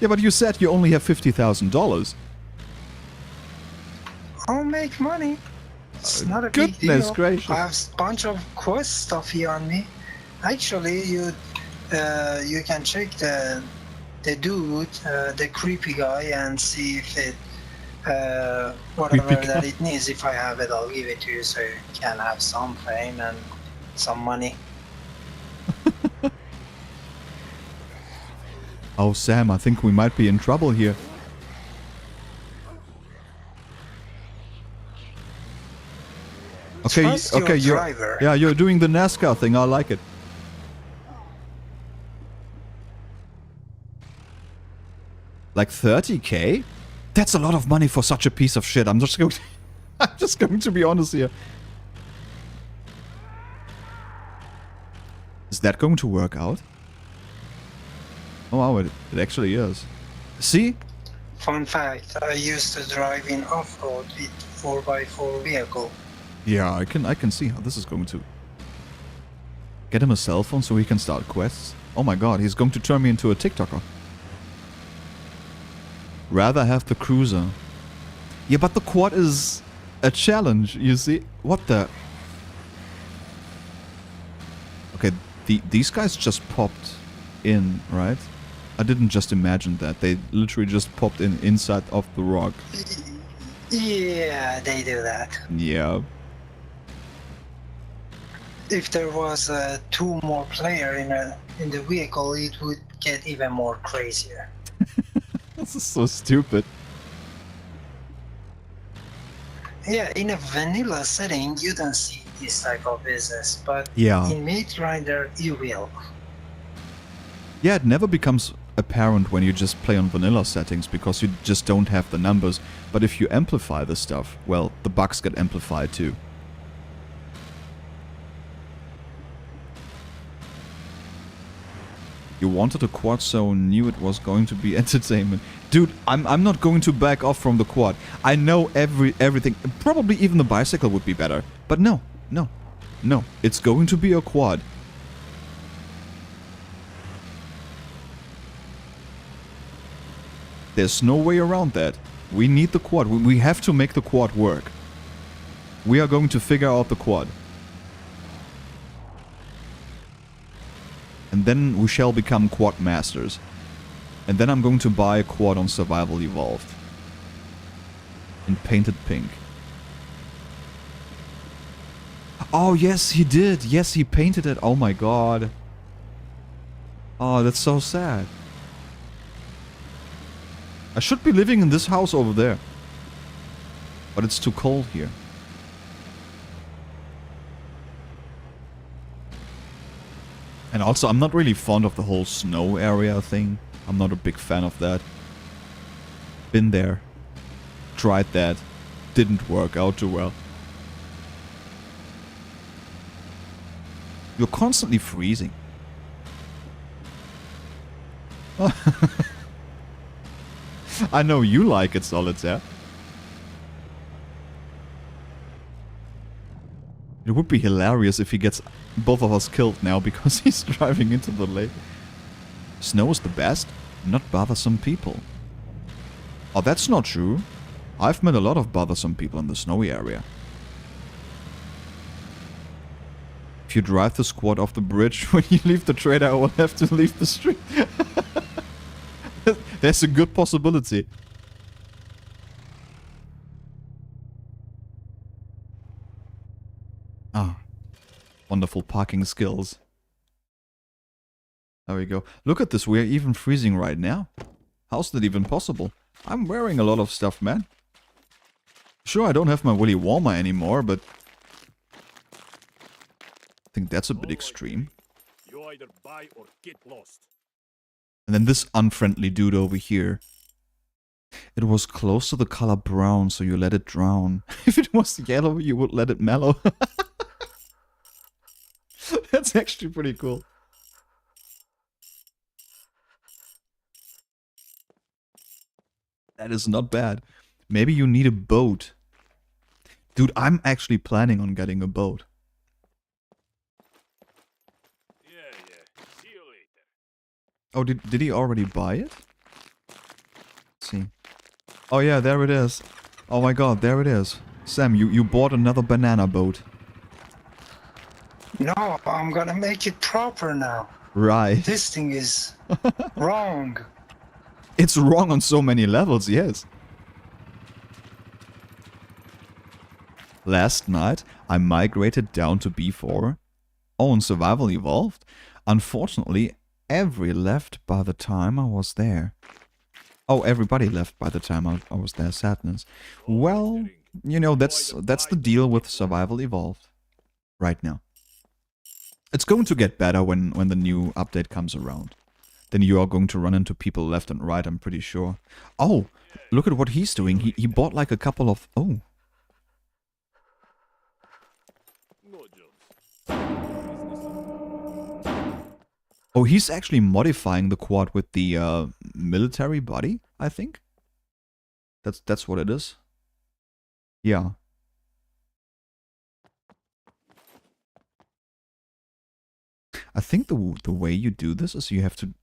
Yeah, but you said you only have $50,000. I'll make money. It's not a big deal. Goodness gracious. I have a bunch of quest stuff here on me. Actually, you can check the dude, the creepy guy, and see if it whatever that it needs. If I have it, I'll give it to you so you can have some fame and some money. Oh, Sam, I think we might be in trouble here. Okay, Trust okay, your driver. you're doing the NASCAR thing. I like it. Like 30k? That's a lot of money for such a piece of shit. I'm just going to, I'm just going to be honest here. Is that going to work out? Oh wow, it actually is. See? Fun fact, I used to drive in off-road with 4x4 vehicle. Yeah, I can see how this is going to... Get him a cell phone so he can start quests. Oh my god, he's going to turn me into a TikToker. Rather have the cruiser. Yeah, but the quad is a challenge, you see? What the... Okay, these guys just popped in, right? I didn't just imagine that. They literally just popped in inside of the rock. Yeah, they do that. Yeah. If there was 2 more player in the vehicle, it would get even more crazier. This is so stupid. Yeah, in a vanilla setting, you don't see this type of business, but Yeah. in Meat Grinder, you will. Yeah, it never becomes apparent when you just play on vanilla settings because you just don't have the numbers. But if you amplify the stuff, well, the bugs get amplified too. You wanted a quad, so knew it was going to be entertainment. Dude, I'm not going to back off from the quad. I know everything. Probably even the bicycle would be better. But no, no, no. It's going to be a quad. There's no way around that. We need the quad. We have to make the quad work. We are going to figure out the quad. And then we shall become quad masters. And then I'm going to buy a quad on Survival Evolved. And paint it pink. Oh, yes, he did. Yes, he painted it. Oh my god. Oh, that's so sad. I should be living in this house over there. But it's too cold here. And also, I'm not really fond of the whole snow area thing. I'm not a big fan of that. Been there. Tried that. Didn't work out too well. You're constantly freezing. I know you like it, Solitaire. It would be hilarious if he gets both of us killed now because he's driving into the lake. Snow is the best, not bothersome people. Oh, that's not true. I've met a lot of bothersome people in the snowy area. If you drive the squad off the bridge, when you leave the trader, I will have to leave the street. There's a good possibility. Ah, wonderful parking skills. There we go. Look at this, we're even freezing right now. How's that even possible? I'm wearing a lot of stuff, man. Sure, I don't have my woolly warmer anymore, but I think that's a bit extreme. You either buy or get lost. And then this unfriendly dude over here. It was close to the color brown, so you let it drown. If it was yellow, you would let it mellow. That's actually pretty cool. That is not bad. Maybe you need a boat. Dude, I'm actually planning on getting a boat. Yeah. See you later. Oh, did he already buy it? Let's see. Oh yeah, there it is. Oh my god, there it is. Sam, you bought another banana boat. No, I'm gonna make it proper now. Right. This thing is wrong. It's wrong on so many levels, yes. Last night, I migrated down to B4. Oh, and Survival Evolved. Unfortunately, every left by the time I was there. Oh, everybody left by the time I was there. Sadness. Well, you know, that's the deal with Survival Evolved. Right now. It's going to get better when the new update comes around. Then you are going to run into people left and right, I'm pretty sure. Oh, look at what he's doing. He bought like a couple of... Oh. No jobs. Oh, he's actually modifying the quad with the military body, I think. That's what it is. Yeah. I think the way you do this is you have to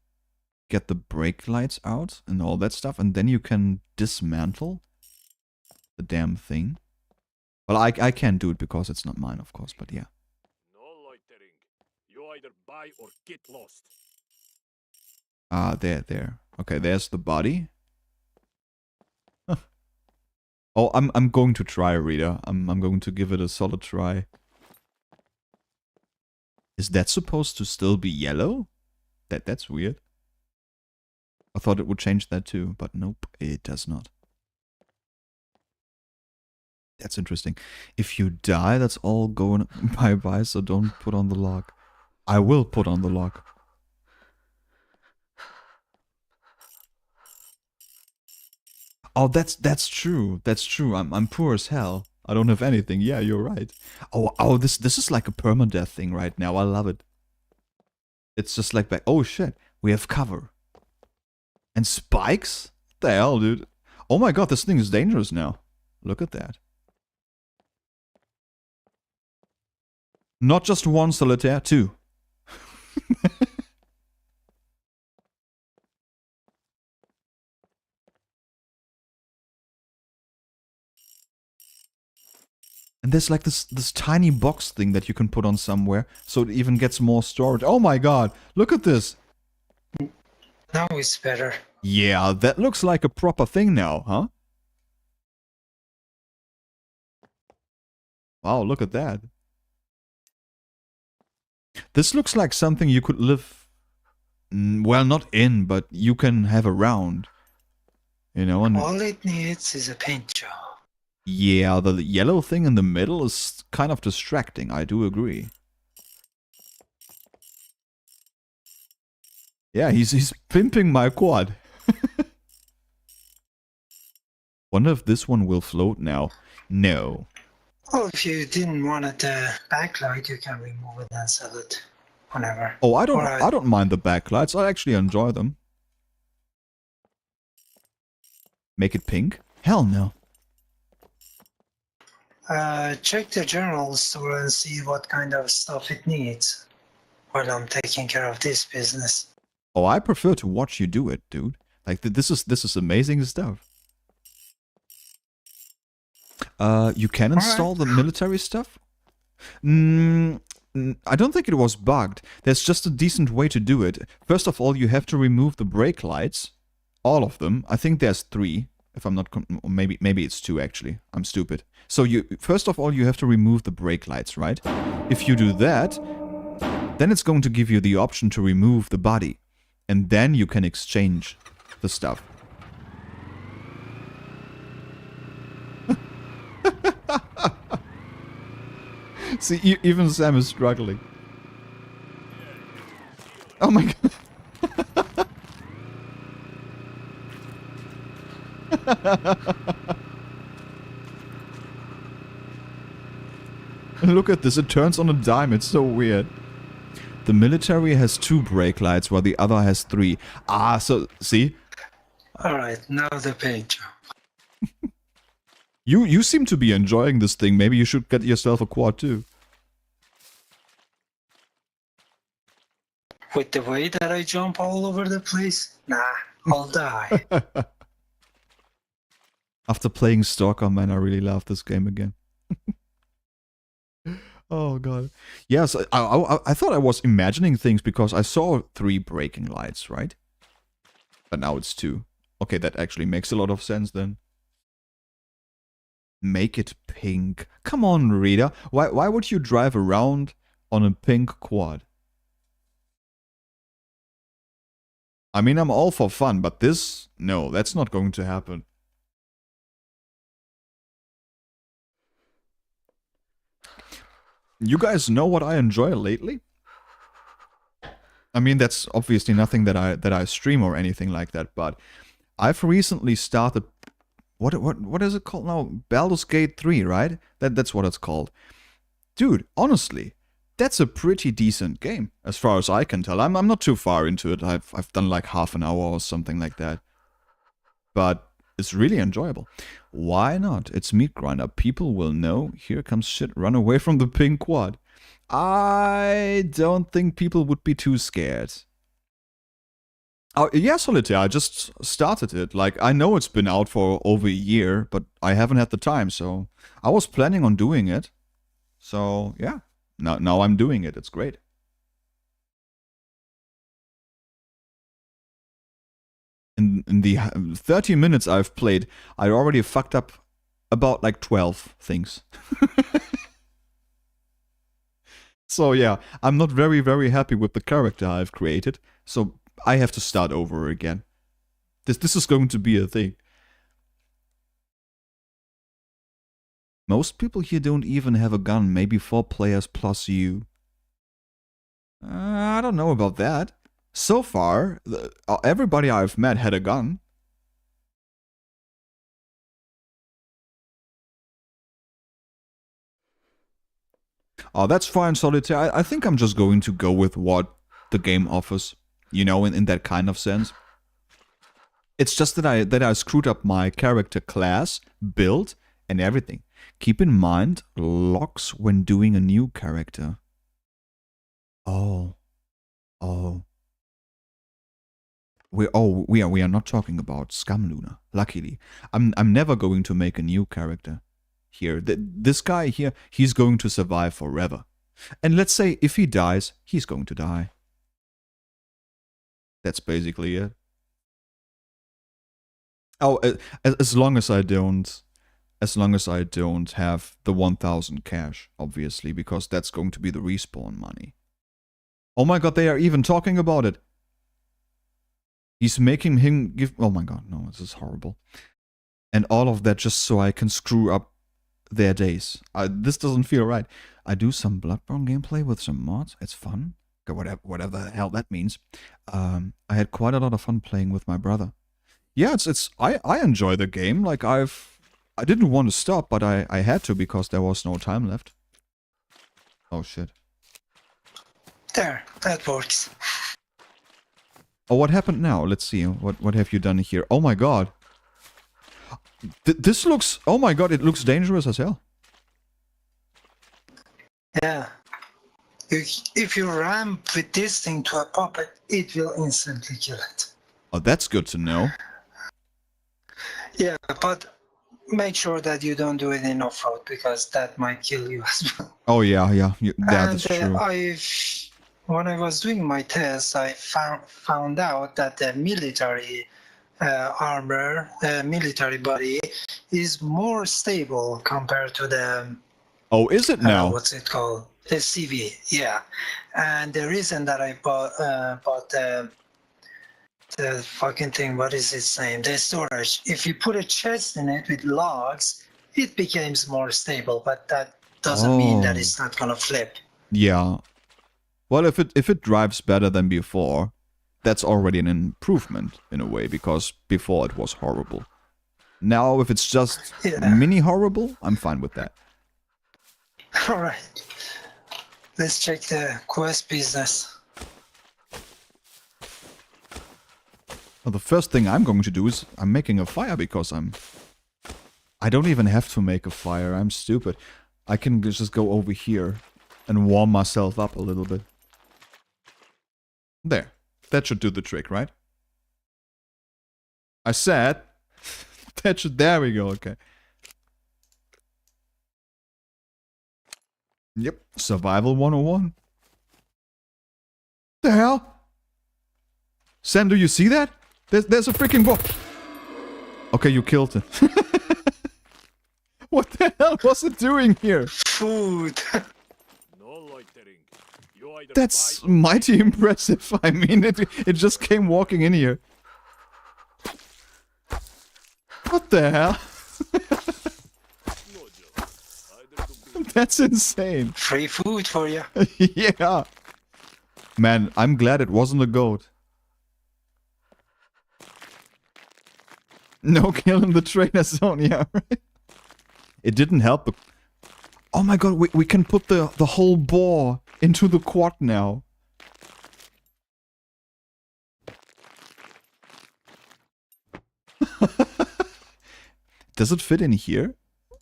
get the brake lights out and all that stuff, and then you can dismantle the damn thing. Well, I can't do it because it's not mine, of course, but yeah. No loitering. You either buy or get lost. Ah, there. Okay, there's the body. Oh, I'm going to try, Rita. I'm going to give it a solid try. Is that supposed to still be yellow? That's weird. I thought it would change that too, but nope, it does not. That's interesting. If you die, that's all going bye-bye, so don't put on the lock. I will put on the lock. Oh, that's true. That's true. I'm poor as hell. I don't have anything. Yeah, you're right. Oh, this is like a permadeath thing right now. I love it. It's just like back. Oh shit. We have cover. And spikes? What the hell, dude? Oh my god, this thing is dangerous now. Look at that. Not just one solitaire, two. And there's like this tiny box thing that you can put on somewhere, so it even gets more storage. Oh my god, look at this. Now it's better. Yeah, that looks like a proper thing now, huh? Wow, look at that. This looks like something you could live, well, not in, but you can have around. You know, and All it needs is a paint job. yeah, the yellow thing in the middle is kind of distracting, I do agree. Yeah, he's pimping my quad. Wonder if this one will float now. No. Well, if you didn't want it backlight, you can remove it and sell it whenever. Oh, Alright. I don't mind the backlights. I actually enjoy them. Make it pink? Hell no. Check the general store and see what kind of stuff it needs while I'm taking care of this business. Oh, I prefer to watch you do it, dude. Like this is amazing stuff. You can install the military stuff? I don't think it was bugged. There's just a decent way to do it. First of all, you have to remove the brake lights. All of them. I think there's 3. If I'm not... Or maybe it's 2, actually. I'm stupid. So first of all, you have to remove the brake lights, right? If you do that, then it's going to give you the option to remove the body. And then you can exchange the stuff. See, even Sam is struggling. Oh my god. Look at this, it turns on a dime, it's so weird. The military has 2 brake lights while the other has 3. Ah, so, see? Alright, now the paint job. You seem to be enjoying this thing, maybe you should get yourself a quad too. With the way that I jump all over the place, nah, I'll die. After playing Stalker, man, I really love this game again. Oh god. Yes, I thought I was imagining things because I saw 3 braking lights, right? But now it's 2. Okay, that actually makes a lot of sense then. Make it pink. Come on, Rita. Why would you drive around on a pink quad? I mean, I'm all for fun, but this... No, that's not going to happen. You guys know what I enjoy lately? I mean, that's obviously nothing that I stream or anything like that, but I've recently started... What is it called now? Baldur's Gate 3, right? That's what it's called. Dude, honestly, that's a pretty decent game, as far as I can tell. I'm not too far into it. I've done like half an hour or something like that. But it's really enjoyable. Why not? It's Meat Grinder. People will know. Here comes shit. Run away from the pink quad. I don't think people would be too scared. Oh, yeah, Solitaire. I just started it. Like, I know it's been out for over a year, but I haven't had the time, so I was planning on doing it. So, yeah. Now I'm doing it. It's great. In the 30 minutes I've played, I already fucked up about like 12 things. So yeah, I'm not very, very happy with the character I've created, so I have to start over again. This is going to be a thing. Most people here don't even have a gun, maybe 4 players plus you. I don't know about that. So far, everybody I've met had a gun. Oh, that's fine, Solitaire. I think I'm just going to go with what the game offers. You know, in that kind of sense. It's just that I screwed up my character class, build, and everything. Keep in mind, locks when doing a new character. Oh. We are not talking about Scum Luna. Luckily, I'm never going to make a new character here. This guy here, he's going to survive forever. And let's say if he dies, he's going to die. That's basically it. Oh, as long as I don't have the 1,000 cash, obviously, because that's going to be the respawn money. Oh my god, they are even talking about it. He's making him give... Oh my god, no, this is horrible. And all of that just so I can screw up their days. This doesn't feel right. I do some Bloodborne gameplay with some mods. It's fun. Okay, whatever the hell that means. I had quite a lot of fun playing with my brother. Yeah, I enjoy the game. Like, I didn't want to stop, but I had to because there was no time left. Oh, shit. There, that works. Oh, what happened now? Let's see. What have you done here? Oh my god. This looks... Oh my god, it looks dangerous as hell. Yeah. If you ram with this thing to a puppet, it will instantly kill it. Oh, that's good to know. Yeah, but make sure that you don't do it in off-road, because that might kill you as well. Oh, yeah, that's true. When I was doing my tests, I found out that the military armor, military body, is more stable compared to the... Oh, is it now? What's it called? The CV, yeah. And the reason that I bought the fucking thing, what is its name? The storage. If you put a chest in it with logs, it becomes more stable, but that doesn't mean that it's not gonna flip. Yeah. Well, if it drives better than before, that's already an improvement in a way, because before it was horrible. Now, if it's just mini horrible, I'm fine with that. All right. Let's check the quest business. Well, the first thing I'm going to do is I'm making a fire because I don't even have to make a fire. I'm stupid. I can just go over here and warm myself up a little bit. There. That should do the trick, right? I said that should... There we go, okay. Yep, Survival 101. The hell? Sam, do you see that? There's a freaking ball. Okay, you killed it. What the hell was it doing here? Food. No loitering. You either That's buy or mighty impressive. I mean, it just came walking in here. What the hell? no job. Either to be That's insane. Free food for you. Yeah. Man, I'm glad it wasn't a goat. No kill in the trainer zone, yeah, right? It didn't help. Oh my god, we can put the whole boar into the quad now. Does it fit in here?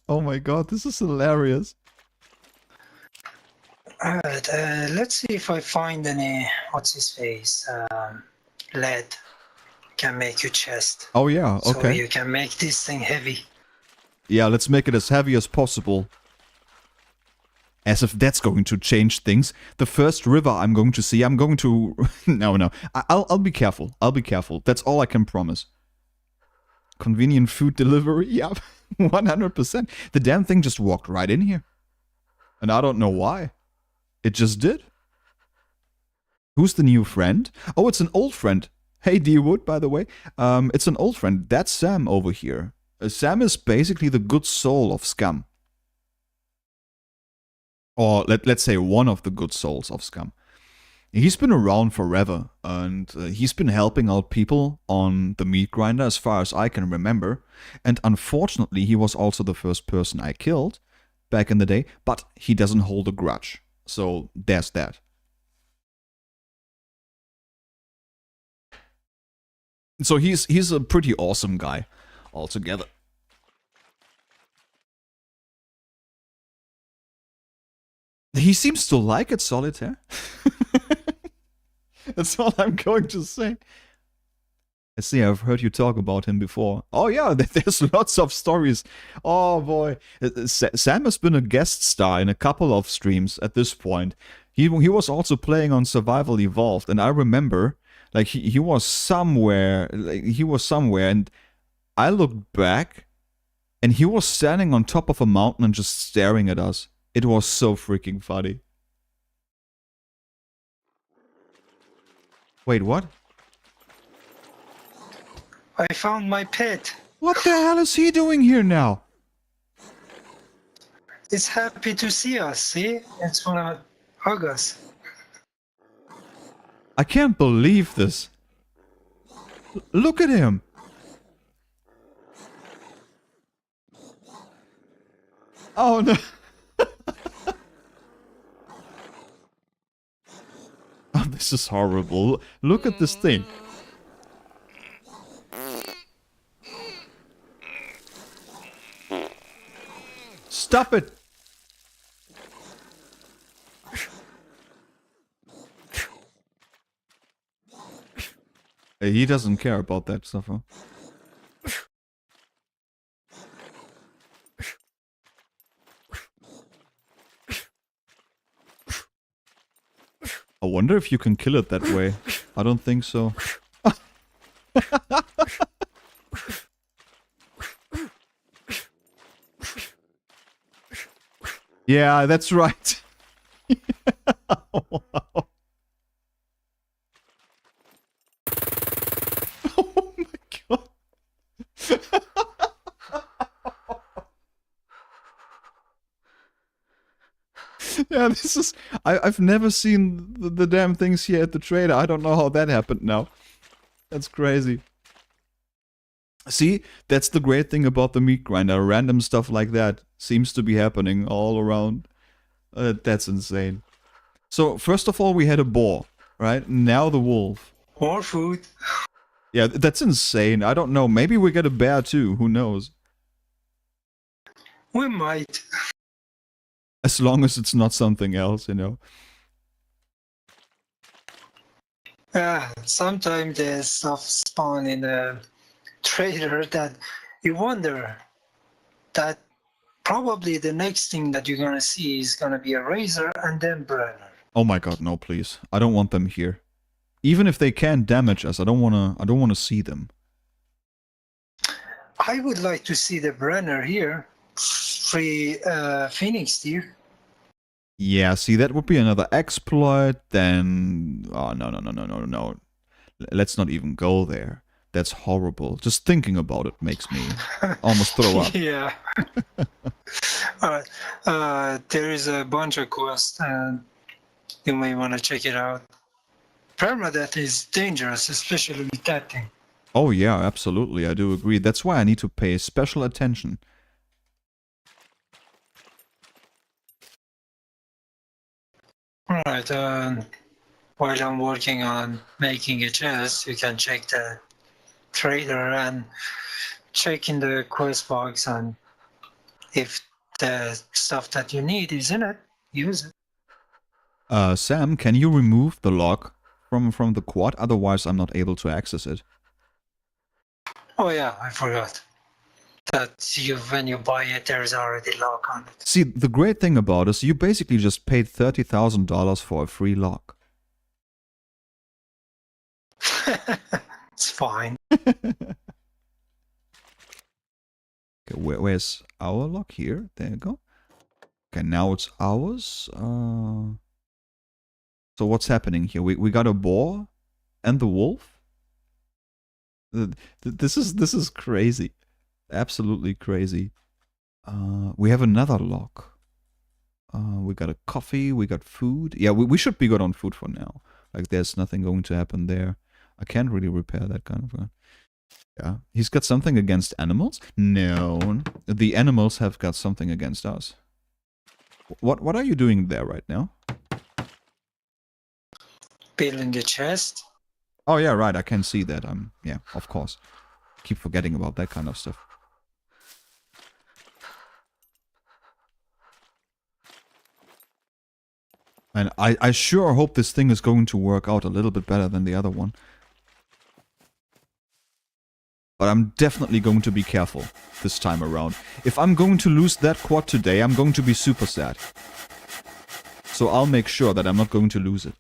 Oh my god, this is hilarious. Alright, let's see if I find any, what's his face, lead can make you chest. Oh yeah, So okay. you can make this thing heavy. Yeah, let's make it as heavy as possible. As if that's going to change things. The first river I'm going to see, I'm going to... No. I'll be careful. I'll be careful. That's all I can promise. Convenient food delivery? Yeah, 100%. The damn thing just walked right in here. And I don't know why. It just did. Who's the new friend? Oh, it's an old friend. Hey, Deerwood, by the way. It's an old friend. That's Sam over here. Sam is basically the good soul of Scum. Or let's say one of the good souls of Scum. He's been around forever, and he's been helping out people on the meat grinder as far as I can remember. And unfortunately, he was also the first person I killed back in the day, but he doesn't hold a grudge. So there's that. So he's a pretty awesome guy altogether. He seems to like it, Solitaire. That's all I'm going to say. I see, I've heard you talk about him before. Oh yeah, there's lots of stories. Oh boy. Sam has been a guest star in a couple of streams at this point. He was also playing on Survival Evolved, and I remember, like, he was somewhere, and I looked back, and he was standing on top of a mountain and just staring at us. It was so freaking funny. Wait, what? I found my pet. What the hell is he doing here now? It's happy to see us, see? It's wanna hug us. I can't believe this. Look at him. Oh no. Oh, this is horrible. Look at this thing. Stop it. He doesn't care about that stuff, huh? I wonder if you can kill it that way. I don't think so. Yeah, that's right. Wow. Oh my god. Yeah, this is... I've never seen the damn things here at the trader. I don't know how that happened now. That's crazy. See, that's the great thing about the meat grinder. Random stuff like that seems to be happening all around. That's insane. So, first of all, we had a boar, right? Now the wolf. More food. Yeah, that's insane. I don't know. Maybe we get a bear too. Who knows? We might. As long as it's not something else, you know. Sometimes there's stuff spawn in the trader that you wonder that probably the next thing that you're gonna see is gonna be a razor and then Brenner. Oh my god, no, please. I don't want them here. Even if they can damage us, I don't wanna see them. I would like to see the Brenner here. Free Phoenix deer. Yeah, see, that would be another exploit, then... Oh, no. Let's not even go there. That's horrible. Just thinking about it makes me almost throw up. Yeah. Alright. There is a bunch of quests and you may want to check it out. Permadeath is dangerous, especially with that thing. Oh yeah, absolutely, I do agree. That's why I need to pay special attention. Alright, while I'm working on making a chest, you can check the trader and check in the quest box, and if the stuff that you need is in it, use it. Sam, can you remove the lock from the quad? Otherwise, I'm not able to access it. Oh yeah, I forgot. That when you buy it, there's already lock on it. See, the great thing about it is you basically just paid $30,000 for a free lock. It's fine. Okay, where's our lock? Here, there you go. Okay, now it's ours. So what's happening here? We got a boar and the wolf. This is crazy, absolutely crazy. We have another lock. We got a coffee. We got food. Yeah, we should be good on food for now. Like, there's nothing going to happen there. I can't really repair that kind of. Yeah, he's got something against animals. No, the animals have got something against us. What are you doing there right now? Building the chest. Oh yeah, right, I can see that. Yeah, of course. Keep forgetting about that kind of stuff. And I sure hope this thing is going to work out a little bit better than the other one. But I'm definitely going to be careful this time around. If I'm going to lose that quad today, I'm going to be super sad. So I'll make sure that I'm not going to lose it.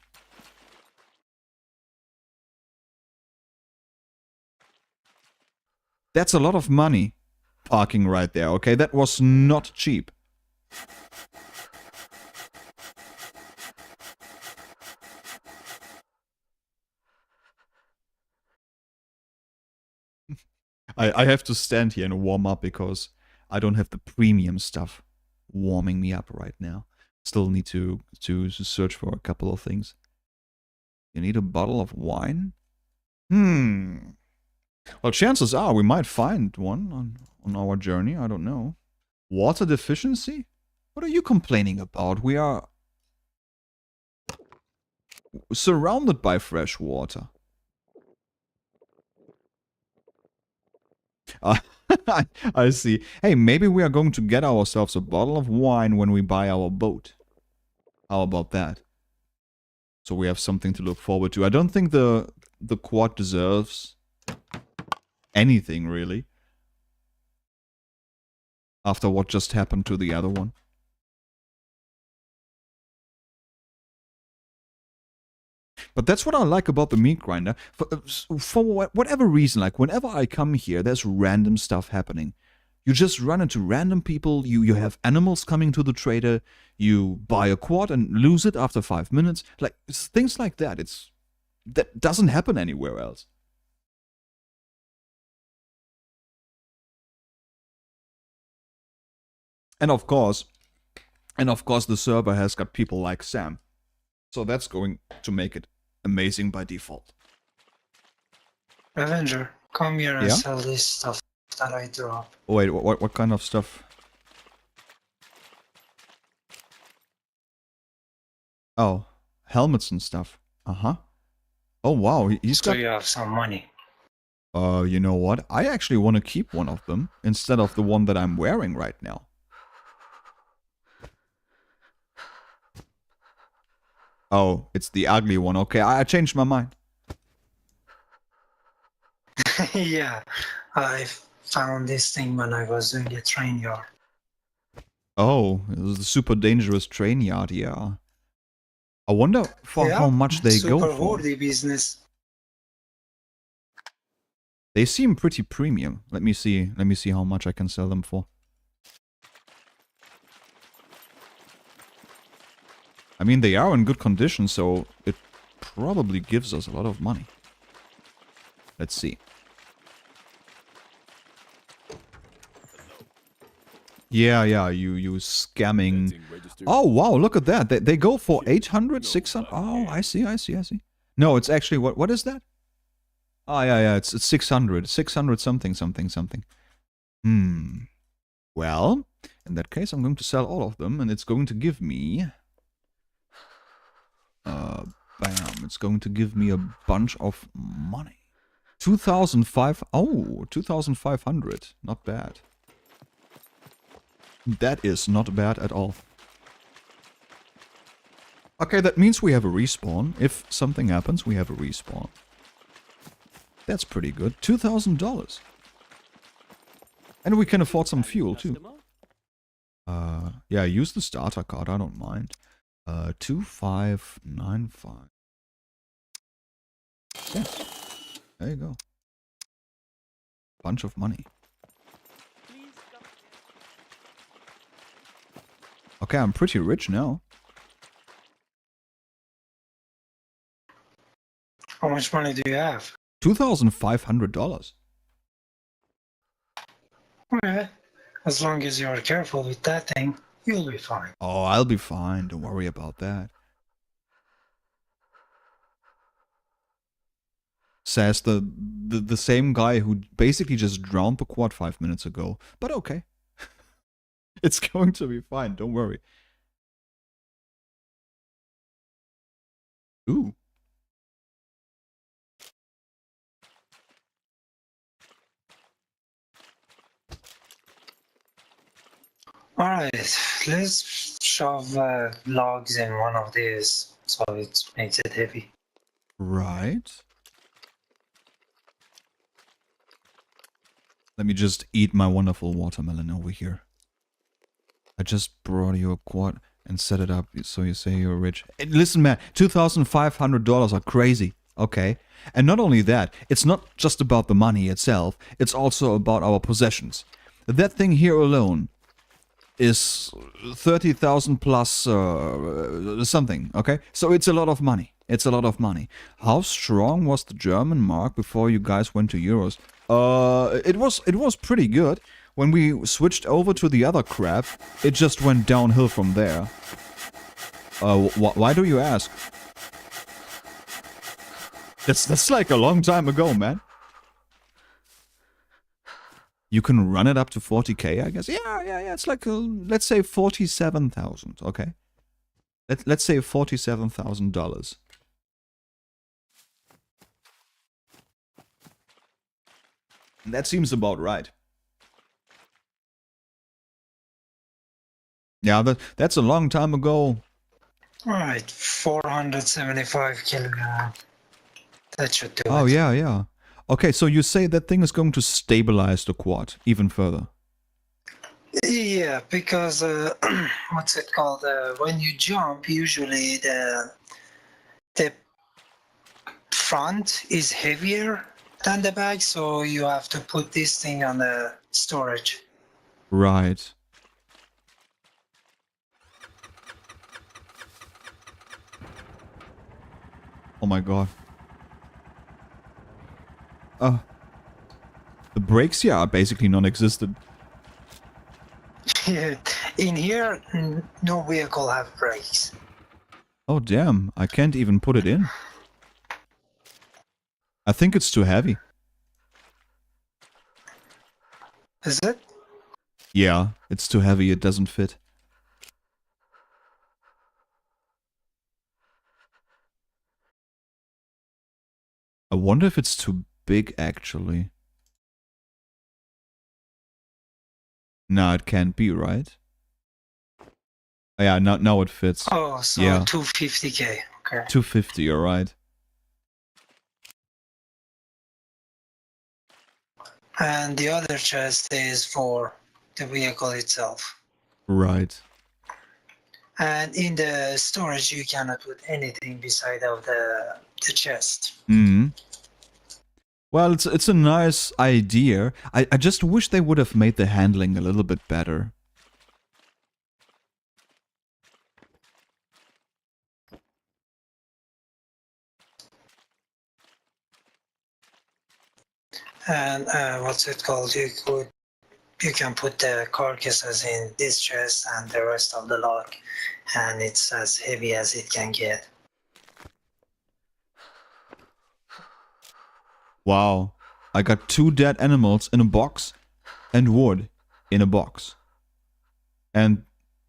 That's a lot of money parking right there, okay? That was not cheap. I have to stand here and warm up because I don't have the premium stuff warming me up right now. Still need to search for a couple of things. You need a bottle of wine? Well, chances are we might find one on our journey. I don't know. Water deficiency? What are you complaining about? We are surrounded by fresh water. I see. Hey, maybe we are going to get ourselves a bottle of wine when we buy our boat. How about that? So we have something to look forward to. I don't think the quad deserves anything, really. After what just happened to the other one. But that's what I like about the meat grinder. For whatever reason, like whenever I come here, there's random stuff happening. You just run into random people, you have animals coming to the trader, you buy a quad and lose it after 5 minutes. Like, things like that. That doesn't happen anywhere else. And of course, the server has got people like Sam. So that's going to make it amazing by default. Avenger, come here and Yeah? sell this stuff that I drop. Oh, wait, what kind of stuff? Oh, helmets and stuff. Uh-huh. Oh, wow, he's So got... you have some money. You know what? I actually want to keep one of them instead of the one that I'm wearing right now. Oh, it's the ugly one. Okay, I changed my mind. Yeah, I found this thing when I was doing a train yard. Oh, it was the super dangerous train yard, yeah. I wonder for how much they go super for. worthy business. They seem pretty premium. Let me see how much I can sell them for. I mean, they are in good condition, so it probably gives us a lot of money. Let's see. Yeah, you scamming. Oh, wow, look at that. They go for 800, 600. Oh, I see. No, it's actually, what is that? Oh, yeah, it's 600. 600 something. Well, in that case, I'm going to sell all of them, and it's going to give me... bam, it's going to give me a bunch of money. 2,500. Not bad. That is not bad at all. Okay, that means we have a respawn. If something happens, we have a respawn. That's pretty good. $2,000. And we can afford some fuel, too. Yeah, use the starter card. I don't mind. 2595. Yes. There you go. Bunch of money. Okay, I'm pretty rich now. How much money do you have? $2,500. Okay. As long as you're careful with that thing, you'll be fine. Oh, I'll be fine. Don't worry about that. Says the same guy who basically just drowned the quad 5 minutes ago. But okay. It's going to be fine. Don't worry. Ooh. Alright, let's shove logs in one of these so it makes it heavy. Right. Let me just eat my wonderful watermelon over here. I just brought you a quad and set it up so you say you're rich. Hey, listen, man, $2,500 are crazy. Okay. And not only that, it's not just about the money itself, it's also about our possessions. That thing here alone is 30,000 plus something, okay? So it's a lot of money. It's a lot of money. How strong was the German mark before you guys went to euros? It was pretty good. When we switched over to the other crap, it just went downhill from there. Why do you ask? That's like a long time ago, man. You can run it up to 40k, I guess. Yeah. It's like, let's say 47,000, okay? Let's say $47,000. That seems about right. Yeah, that's a long time ago. Alright, 475 kilogram. That should do it. Oh, yeah. Okay, so you say that thing is going to stabilize the quad even further. Yeah, because what's it called? When you jump, usually the front is heavier than the back, so you have to put this thing on the storage. Right. Oh my god. The brakes here are basically non-existent. In here, no vehicle have brakes. Oh damn, I can't even put it in. I think it's too heavy. Is it? Yeah, it's too heavy, it doesn't fit. I wonder if it's too big actually. No, it can't be, right? Oh, yeah, now it fits. Oh, so yeah. 250k. Okay. 250, alright. And the other chest is for the vehicle itself. Right. And in the storage, you cannot put anything beside of the chest. Hmm. Well, it's a nice idea. I just wish they would have made the handling a little bit better. And what's it called? You can put the carcasses in this chest and the rest of the log, and it's as heavy as it can get. Wow. I got 2 dead animals in a box and wood in a box. And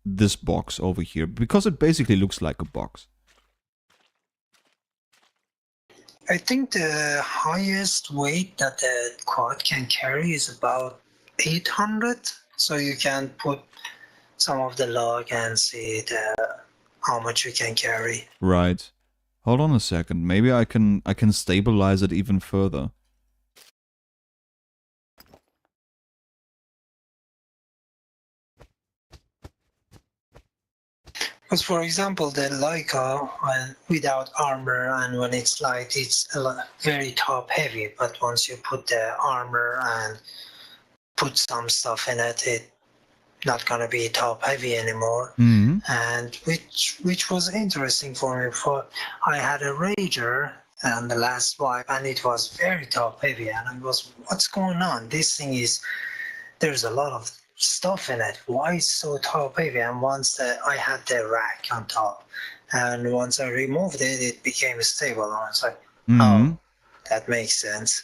this box over here, because it basically looks like a box. I think the highest weight that the quad can carry is about 800, so you can put some of the log and see how much you can carry. Right. Hold on a second. Maybe I can stabilize it even further. Because, for example, the Leica, without armor and when it's light, it's very top heavy. But once you put the armor and put some stuff in it, it's not gonna be top heavy anymore. Mm-hmm. And which was interesting for me. For I had a Rager on the last wipe, and it was very top heavy, and I was, what's going on? This thing is, there's a lot of stuff in it. Why is so top heavy? And once I had the rack on top, and once I removed it, it became stable. And I was like, oh, that makes sense.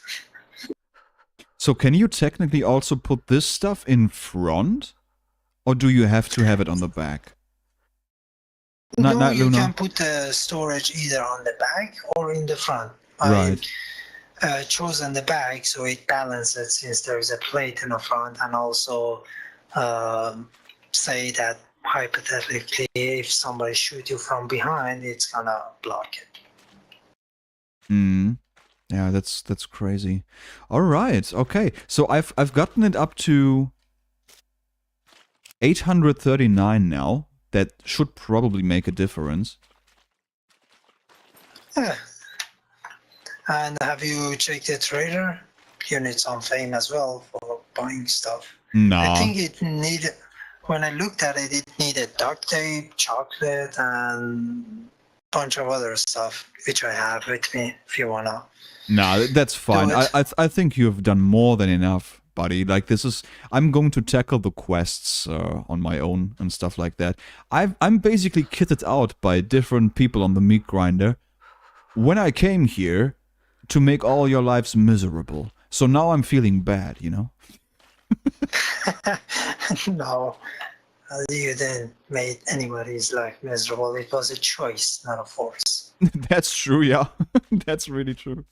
So can you technically also put this stuff in front? Or do you have to have it on the back? No, you can put the storage either on the back or in the front. Right. I chosen the back so it balances since there is a plate in the front, and also say that hypothetically, if somebody shoot you from behind, it's gonna block it. Hmm. Yeah, that's crazy. All right. Okay. So I've gotten it up to 839 now. That should probably make a difference. Yeah. And have you checked the trader? You need some fame as well for buying stuff. I Nah. think it needed, when I looked at it, it needed duct tape, chocolate, and a bunch of other stuff, which I have with me if you wanna. Nah, that's fine. Do it. I think you have done more than enough, buddy. Like this is, I'm going to tackle the quests on my own and stuff like that. I'm basically kitted out by different people on the meat grinder. When I came here to make all your lives miserable, so now I'm feeling bad, you know. No, you didn't make anybody's life miserable. It was a choice, not a force. That's true, yeah. That's really true.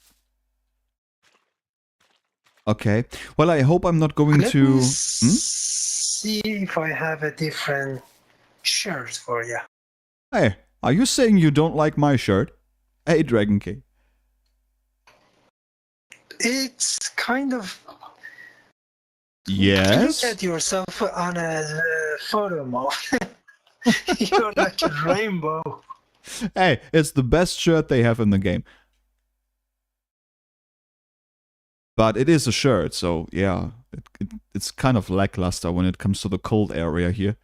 Okay. Well, I hope I'm not going Let to. me see if I have a different shirt for you. Hey, are you saying you don't like my shirt? Hey, Dragon King. It's kind of. Yes. Look at yourself on a photo mode. You're like a rainbow. Hey, it's the best shirt they have in the game. But it is a shirt, so yeah, it's kind of lackluster when it comes to the cold area here.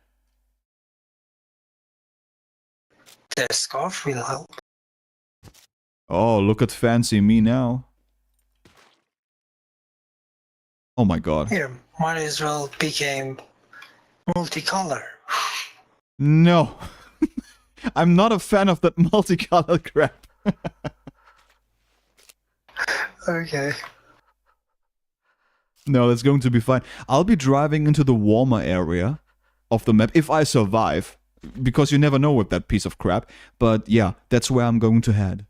The scarf will help. Oh, look at fancy me now. Oh my god. Here, might as well became multicolor. No. I'm not a fan of that multicolored crap. Okay. No, that's going to be fine. I'll be driving into the warmer area of the map if I survive. Because you never know with that piece of crap. But yeah, that's where I'm going to head.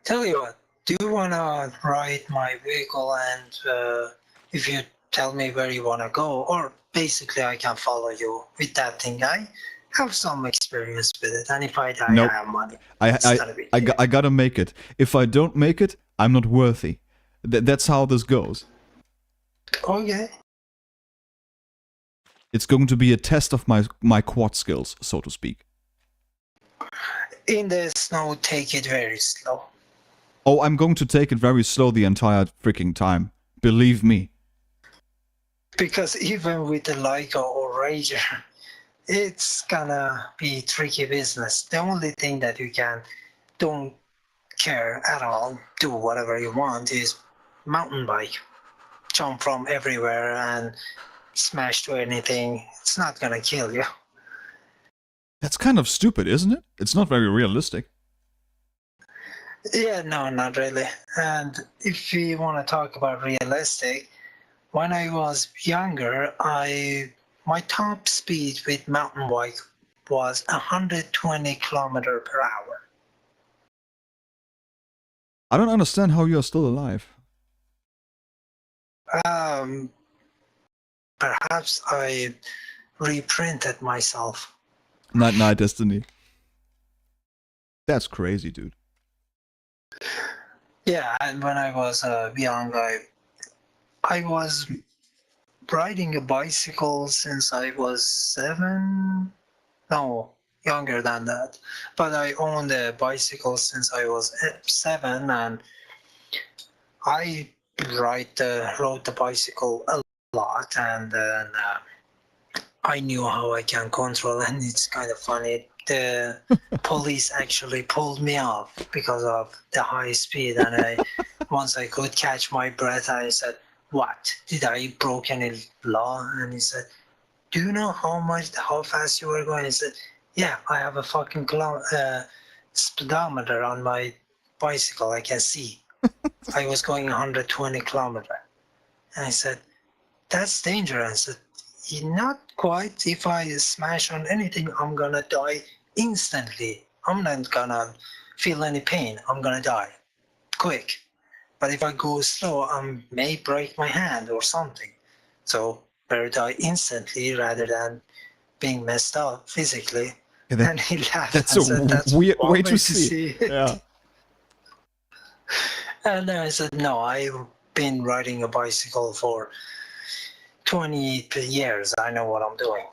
Tell you what, do you wanna ride my vehicle and if you tell me where you wanna go, or basically I can follow you with that thing. I have some experience with it, and if I die, Nope. I have money. I gotta make it. If I don't make it, I'm not worthy. That's how this goes. Okay. It's going to be a test of my quad skills, so to speak. In the snow, take it very slow. Oh, I'm going to take it very slow the entire freaking time. Believe me. Because even with the Leica or Rager, it's gonna be tricky business. The only thing that you don't care at all, do whatever you want, is mountain bike. Jump from everywhere and smash to anything. It's not gonna kill you. That's kind of stupid, isn't it? It's not very realistic. Yeah, no, not really. And if we want to talk about realistic, when I was younger, my top speed with mountain bike was 120 kilometer per hour. I don't understand how you're still alive. Perhaps I reprinted myself. Night Destiny. That's crazy, dude. Yeah, and when I was young, I was riding a bicycle since I was 7. No, younger than that. But I owned a bicycle since I was 7, and I rode the bicycle a lot, and then I knew how I can control, and it's kind of funny. The police actually pulled me off because of the high speed, and once I could catch my breath, I said, "What? Did I broke any law?" And he said, "Do you know how fast you were going?" I said, "Yeah, I have a fucking speedometer on my bicycle. I can see." I was going 120 kilometer, and I said, "That's dangerous." I said, "Not quite. If I smash on anything, I'm gonna die instantly. I'm not gonna feel any pain. I'm gonna die quick. But if I go slow, I may break my hand or something. So better die instantly rather than being messed up physically. Yeah, that- And he laughed that's and a said, "That's weird one way to see it. it." Yeah. And I said, "No, I've been riding a bicycle for 20 years. I know what I'm doing."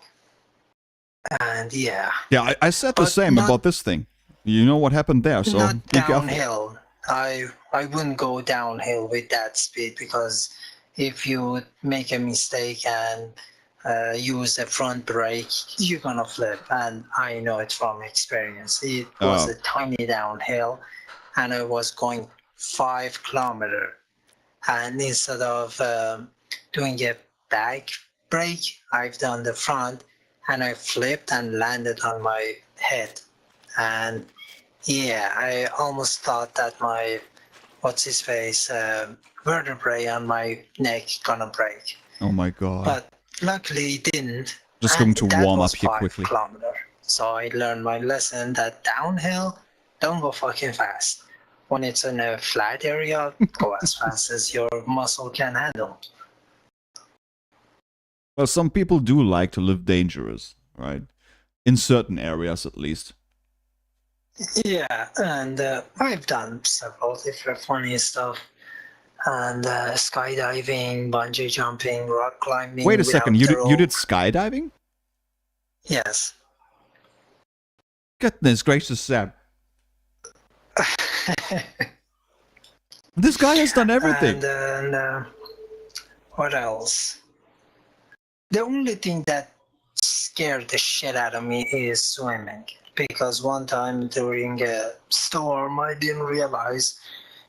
And yeah, Yeah, I said the But same not- about this thing. You know what happened there, so not be careful. downhill. I wouldn't go downhill with that speed, because if you make a mistake and use the front brake, you're gonna flip. And I know it from experience. It was Oh. a tiny downhill, and I was going 5 kilometers. And instead of doing a back brake, I've done the front, and I flipped and landed on my head. And yeah, I almost thought that my vertebrae on my neck gonna break, Oh my god. but luckily it didn't. Just And going to that warm was up here 5 quickly. kilometers. So I learned my lesson that downhill, don't go fucking fast. When it's in a flat area, go as fast as your muscle can handle. Well, some people do like to live dangerous, right? In certain areas, at least. Yeah, and I've done several different funny stuff. And skydiving, bungee jumping, rock climbing. Wait a second, without you the did, you did rope. skydiving? Yes. Goodness gracious, Sam. This guy has done everything. And then what else? The only thing that scared the shit out of me is swimming. Because one time during a storm, I didn't realize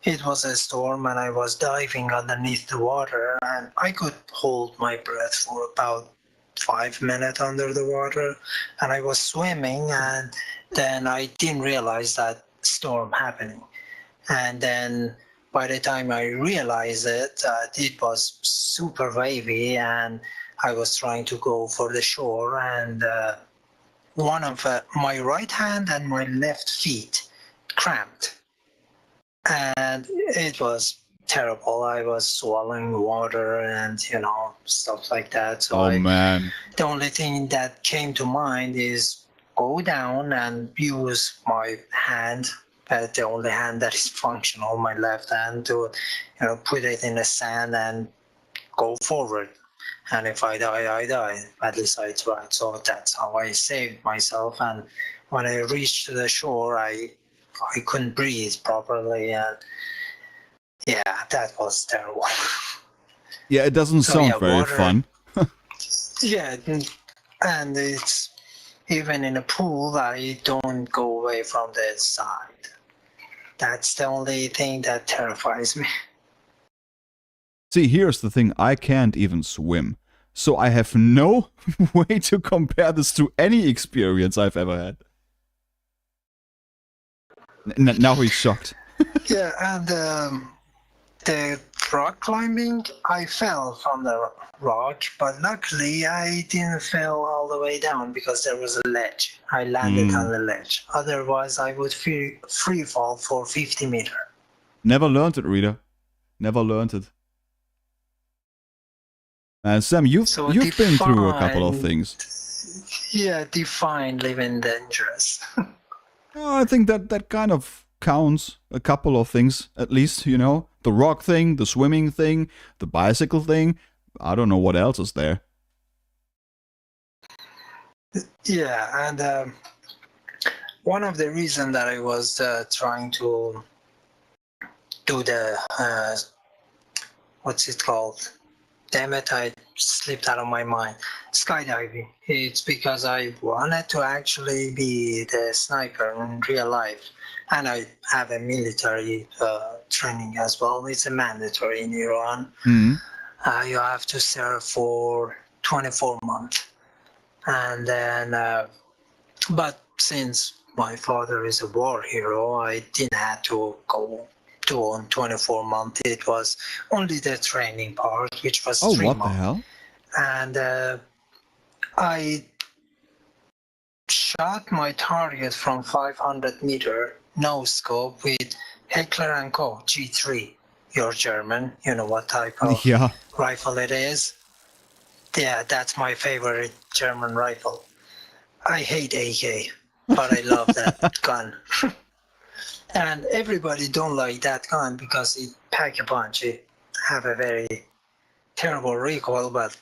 it was a storm, and I was diving underneath the water, and I could hold my breath for about 5 minutes under the water, and I was swimming, and then I didn't realize that storm happening. And then by the time I realized it, it was super wavy, and I was trying to go for the shore, and one of my right hand and my left feet cramped, and it was terrible. I was swallowing water and stuff like that. So Oh man. the only thing that came to mind is go down and use my hand, the only hand that is functional, my left hand, to put it in the sand and go forward. And if I die, I die. At least I tried. So that's how I saved myself. And when I reached the shore, I couldn't breathe properly, and yeah, that was terrible. Yeah, it doesn't So, sound yeah, very water- fun. Yeah, and it's even in a pool, I don't go away from the side. That's the only thing that terrifies me. See, here's the thing, I can't even swim. So I have no way to compare this to any experience I've ever had. Now he's shocked. Yeah, and the rock climbing, I fell from the rock, but luckily I didn't fall all the way down because there was a ledge. I landed on the ledge. Otherwise, I would free fall for 50 meters. Never learned it, reader. Never learned it. Sam, you've So been through a couple of define- things. Yeah, define living dangerous. I think that kind of counts. A couple of things, at least, The rock thing, the swimming thing, the bicycle thing. I don't know what else is there. Yeah, and one of the reasons that I was trying to do the, what's it called? Damn it, I slipped out of my mind. Skydiving. It's because I wanted to actually be the sniper in real life. And I have a military training as well. It's a mandatory in Iran. Mm-hmm. You have to serve for 24 months. And then, but since my father is a war hero, I didn't have to go to on 24 months. It was only the training part, which was 3 what months. the hell? And I shot my target from 500 meter, no scope, with Heckler & Co. G3. You're German, you know what type of Yeah. rifle it is. Yeah, that's my favorite German rifle. I hate AK, but I love that gun. And everybody don't like that gun because it pack a punch. It have a very terrible recoil, but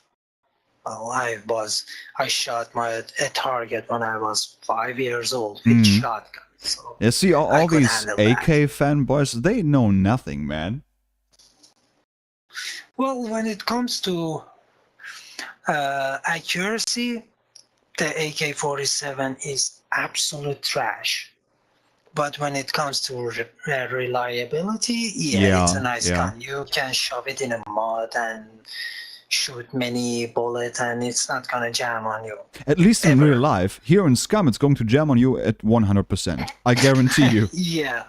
well, I shot a target when I was 5 years old with shotgun. So Yeah, see, all I could these handle AK that. fanboys, they know nothing, man. Well, when it comes to accuracy, the AK-47 is absolute trash. But when it comes to reliability, yeah, it's a Yeah, nice yeah. gun. You can shove it in a mud and shoot many bullets, and it's not gonna jam on you At least in real ever. life. Here in Scum, it's going to jam on you at 100%. I guarantee you. Yeah,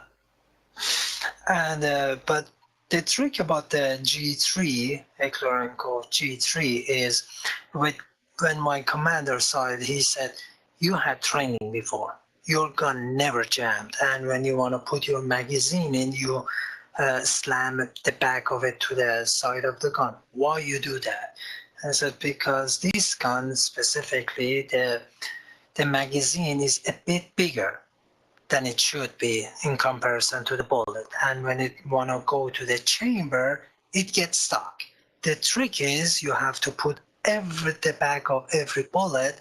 and but the trick about the G3, Eklorenko G3, is when my commander saw it, he said, "You had training before. Your gun never jammed, and when you want to put your magazine in, you slam the back of it to the side of the gun. Why you do that?" I said, "Because this gun specifically, the magazine is a bit bigger than it should be in comparison to the bullet. And when it want to go to the chamber, it gets stuck. The trick is you have to put the back of every bullet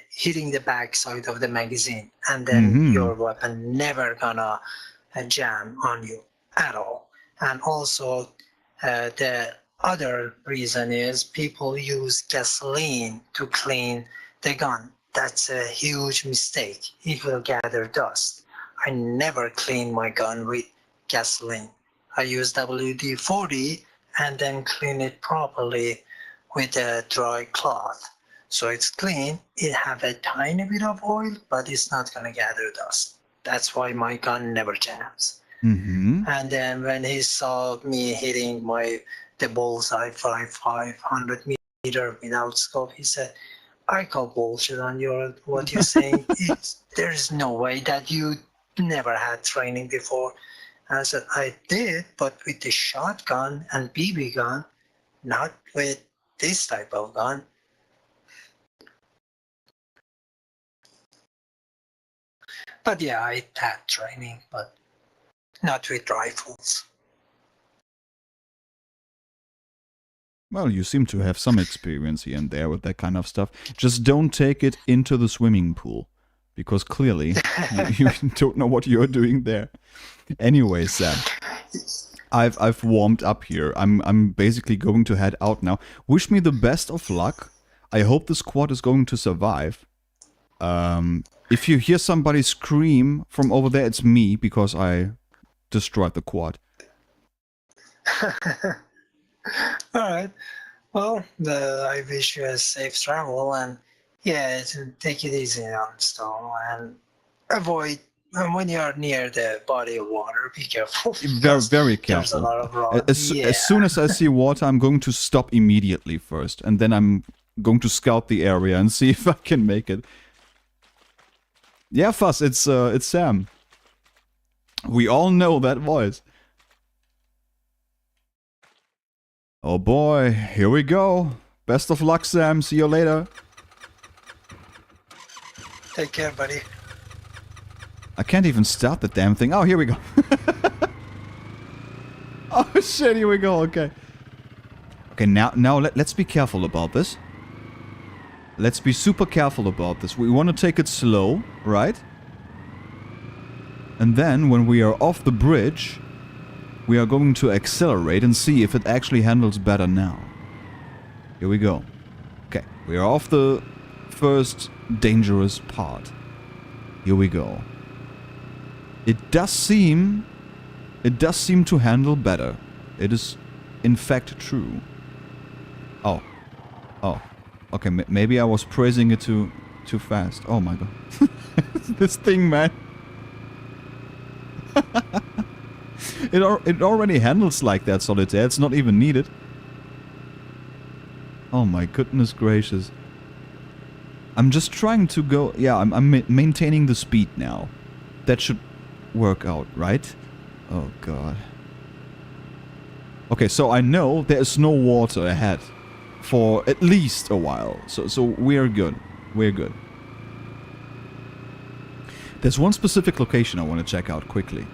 hitting the back side of the magazine, and then your weapon never gonna jam on you at all." And also the other reason is people use gasoline to clean the gun. That's a huge mistake. It will gather dust. I never clean my gun with gasoline. I use WD-40 and then clean it properly with a dry cloth. So it's clean. It have a tiny bit of oil, but it's not gonna gather dust. That's why my gun never jams. And then when he saw me hitting the bullseye 500 meter without scope, he said, "I call bullshit on what you're saying. There is no way that you never had training before." And I said, "I did, but with the shotgun and BB gun, not with this type of gun." But yeah, I had training, but not with rifles. Well, you seem to have some experience here and there with that kind of stuff. Just don't take it into the swimming pool, because clearly you don't know what you're doing there. Anyway, Sam, I've warmed up here. I'm basically going to head out now. Wish me the best of luck. I hope the squad is going to survive. If you hear somebody scream from over there, it's me, because I destroyed the quad. All right. Well, I wish you a safe travel, and yeah, take it easy on Stone, and avoid when you're near the body of water. Be careful. Very, very There's a careful. lot of rock. As soon as I see water, I'm going to stop immediately first, and then I'm going to scout the area and see if I can make it. Yeah, Fuss, it's Sam. We all know that voice. Oh boy, here we go. Best of luck, Sam. See you later. Take care, buddy. I can't even start the damn thing. Oh, here we go. Oh shit, here we go. Okay. Okay, now let's be careful about this. Let's be super careful about this. We want to take it slow, right? And then when we are off the bridge, we are going to accelerate and see if it actually handles better now. Here we go. Okay, we are off the first dangerous part. Here we go. It does seem to handle better. It is in fact true. Oh. Okay, maybe I was praising it too fast. Oh my god. This thing, man. It already handles like that, Solitaire. It's not even needed. Oh my goodness gracious. I'm just trying to go... Yeah, I'm maintaining the speed now. That should work out, right? Oh god. Okay, so I know there is no water ahead. for at least a while. So we're good. We're good. There's one specific location I want to check out quickly.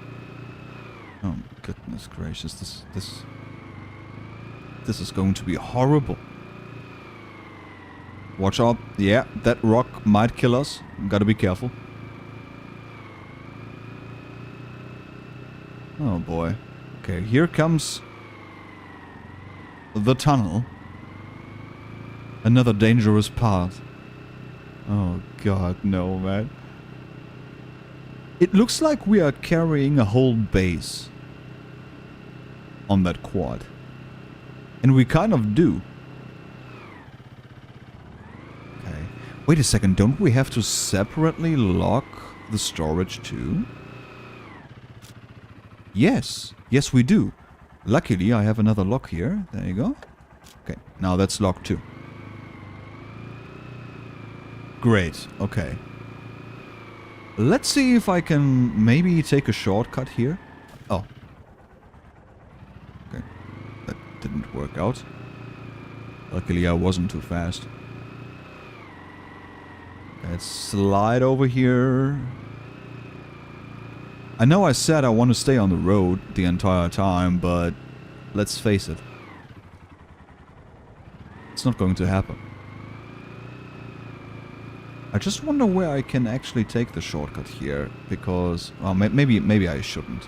Oh goodness gracious, this is going to be horrible. Watch out. Yeah, that rock might kill us. Gotta be careful. Oh boy. Okay, here comes the tunnel. Another dangerous path. Oh god, no, man. It looks like we are carrying a whole base on that quad. And we kind of do. Okay. Wait a second, don't we have to separately lock the storage too? Yes. Yes, we do. Luckily, I have another lock here. There you go. Okay, now that's locked too. Great, okay. Let's see if I can maybe take a shortcut here. Oh. Okay. That didn't work out. Luckily I wasn't too fast. Let's slide over here. I know I said I want to stay on the road the entire time, but let's face it. It's not going to happen. I just wonder where I can actually take the shortcut here, because... well, maybe I shouldn't.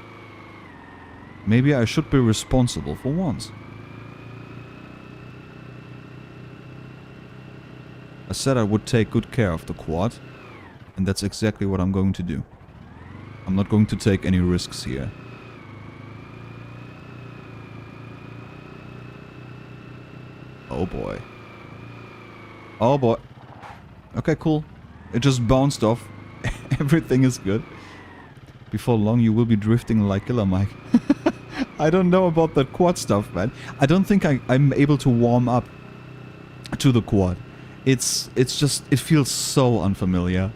Maybe I should be responsible for once. I said I would take good care of the quad, and that's exactly what I'm going to do. I'm not going to take any risks here. Oh boy. Oh boy. Okay, cool. It just bounced off. Everything is good. Before long you will be drifting like Killer Mike. I don't know about that quad stuff, man. I don't think I'm able to warm up to the quad. It's just, it feels so unfamiliar.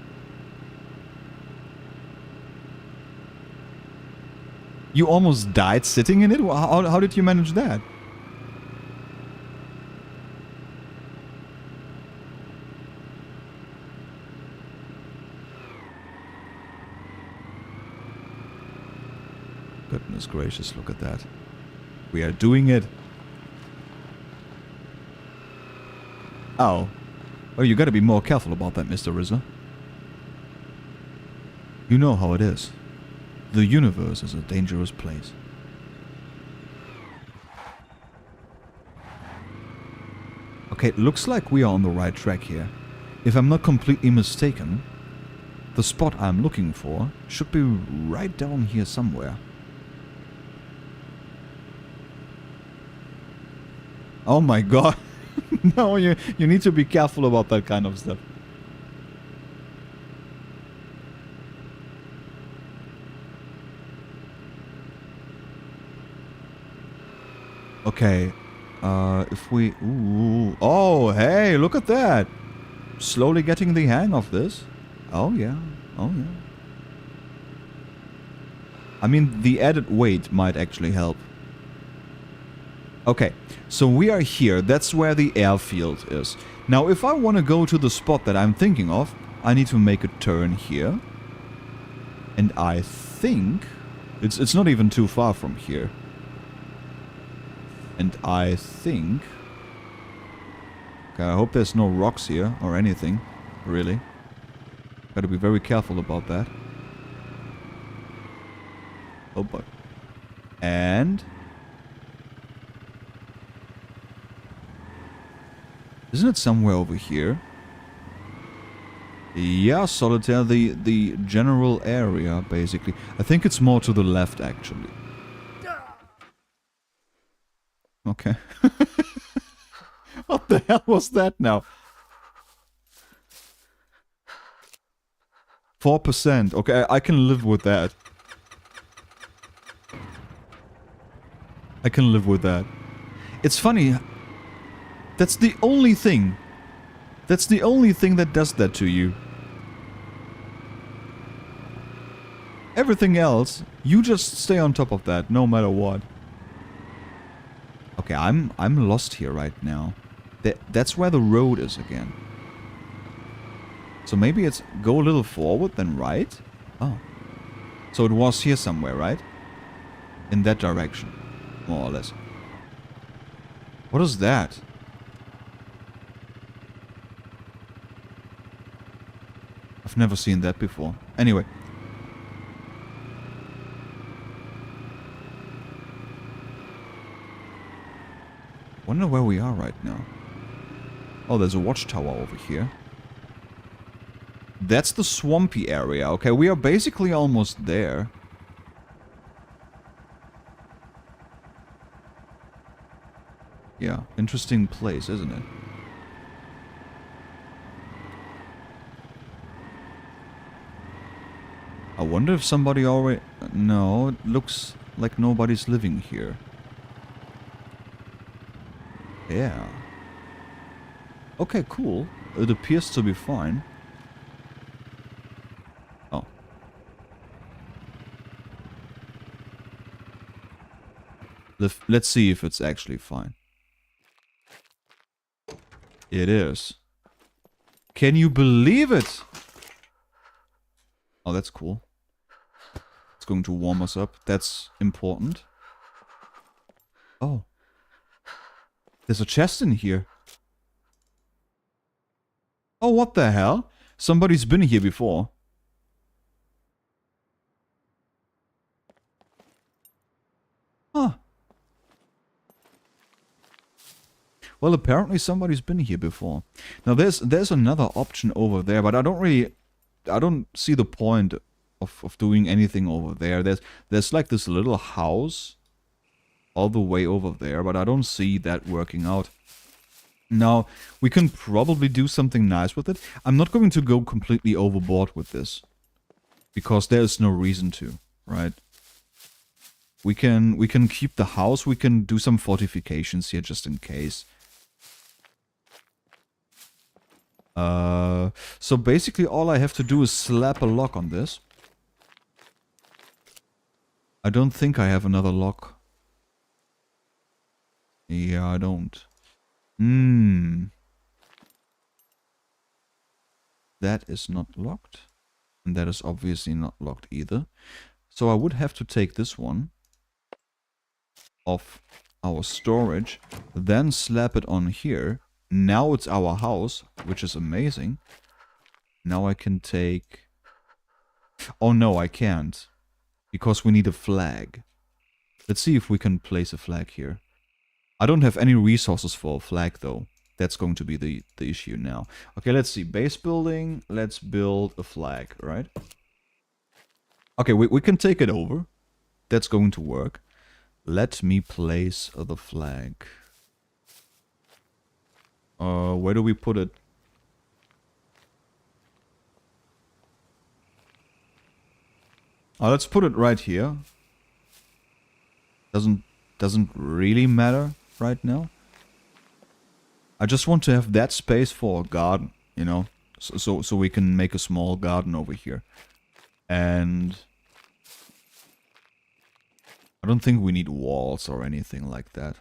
You almost died sitting in it? How did you manage that? Goodness gracious, look at that. We are doing it. Oh. Oh, you gotta be more careful about that, Mr. Rizzo. You know how it is. The universe is a dangerous place. Okay, it looks like we are on the right track here. If I'm not completely mistaken, the spot I'm looking for should be right down here somewhere. Oh my god. No, you need to be careful about that kind of stuff. Okay, if we... ooh, oh, hey, look at that! Slowly getting the hang of this. Oh yeah, oh yeah. I mean, the added weight might actually help. Okay, so we are here, that's where the airfield is. Now, if I want to go to the spot that I'm thinking of, I need to make a turn here. And I think... It's not even too far from here. And I think... okay, I hope there's no rocks here or anything, really. Gotta be very careful about that. Oh boy. And... isn't it somewhere over here? Yeah, Solitaire, the general area, basically. I think it's more to the left, actually. Okay. What the hell was that now? 4%. Okay, I can live with that. I can live with that. It's funny. That's the only thing. That's the only thing that does that to you. Everything else, you just stay on top of that, no matter what. Okay, I'm lost here right now. That's where the road is again. So maybe it's go a little forward, then right? Oh. So it was here somewhere, right? In that direction. More or less. What is that? I've never seen that before. Anyway. Wonder where we are right now. Oh, there's a watchtower over here. That's the swampy area. Okay, we are basically almost there. Yeah, interesting place, isn't it? I wonder if somebody already... No, it looks like nobody's living here. Yeah. Okay, cool. It appears to be fine. Oh. Let's see if it's actually fine. It is. Can you believe it? Oh, that's cool. It's going to warm us up. That's important. Oh. There's a chest in here. Oh, what the hell? Somebody's been here before. Huh. Well, apparently somebody's been here before. Now, there's another option over there, but I don't see the point of doing anything over there. There's like this little house all the way over there, but I don't see that working out. Now, we can probably do something nice with it. I'm not going to go completely overboard with this, because there's no reason to, right? We can keep the house, we can do some fortifications here just in case. So basically all I have to do is slap a lock on this. I don't think I have another lock. Yeah, I don't. That is not locked. And that is obviously not locked either. So I would have to take this one off our storage, then slap it on here. Now it's our house, which is amazing. Now I can take... Oh no, I can't. Because we need a flag. Let's see if we can place a flag here. I don't have any resources for a flag though. That's going to be the issue now. Okay, let's see. Base building. Let's build a flag, right? Okay, we can take it over. That's going to work. Let me place the flag. Where do we put it? Let's put it right here. Doesn't really matter right now. I just want to have that space for a garden, you know, so we can make a small garden over here. And I don't think we need walls or anything like that.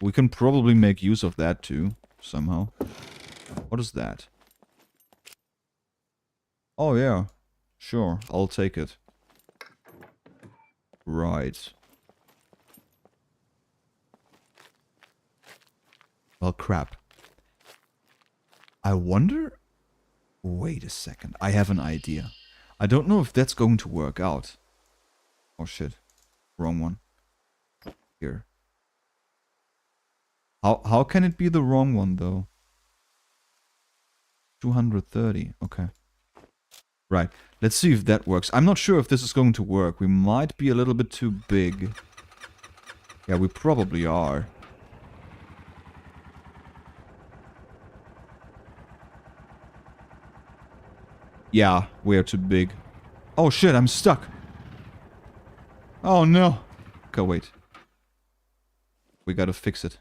We can probably make use of that too, somehow. What is that? Oh yeah, sure, I'll take it. Right. Well, crap. I wonder... Wait a second, I have an idea. I don't know if that's going to work out. Oh shit, wrong one. Here. How can it be the wrong one, though? 230, okay. Right, let's see if that works. I'm not sure if this is going to work. We might be a little bit too big. Yeah, we probably are. Yeah, we are too big. Oh shit, I'm stuck. Oh no. Okay, wait. We gotta fix it.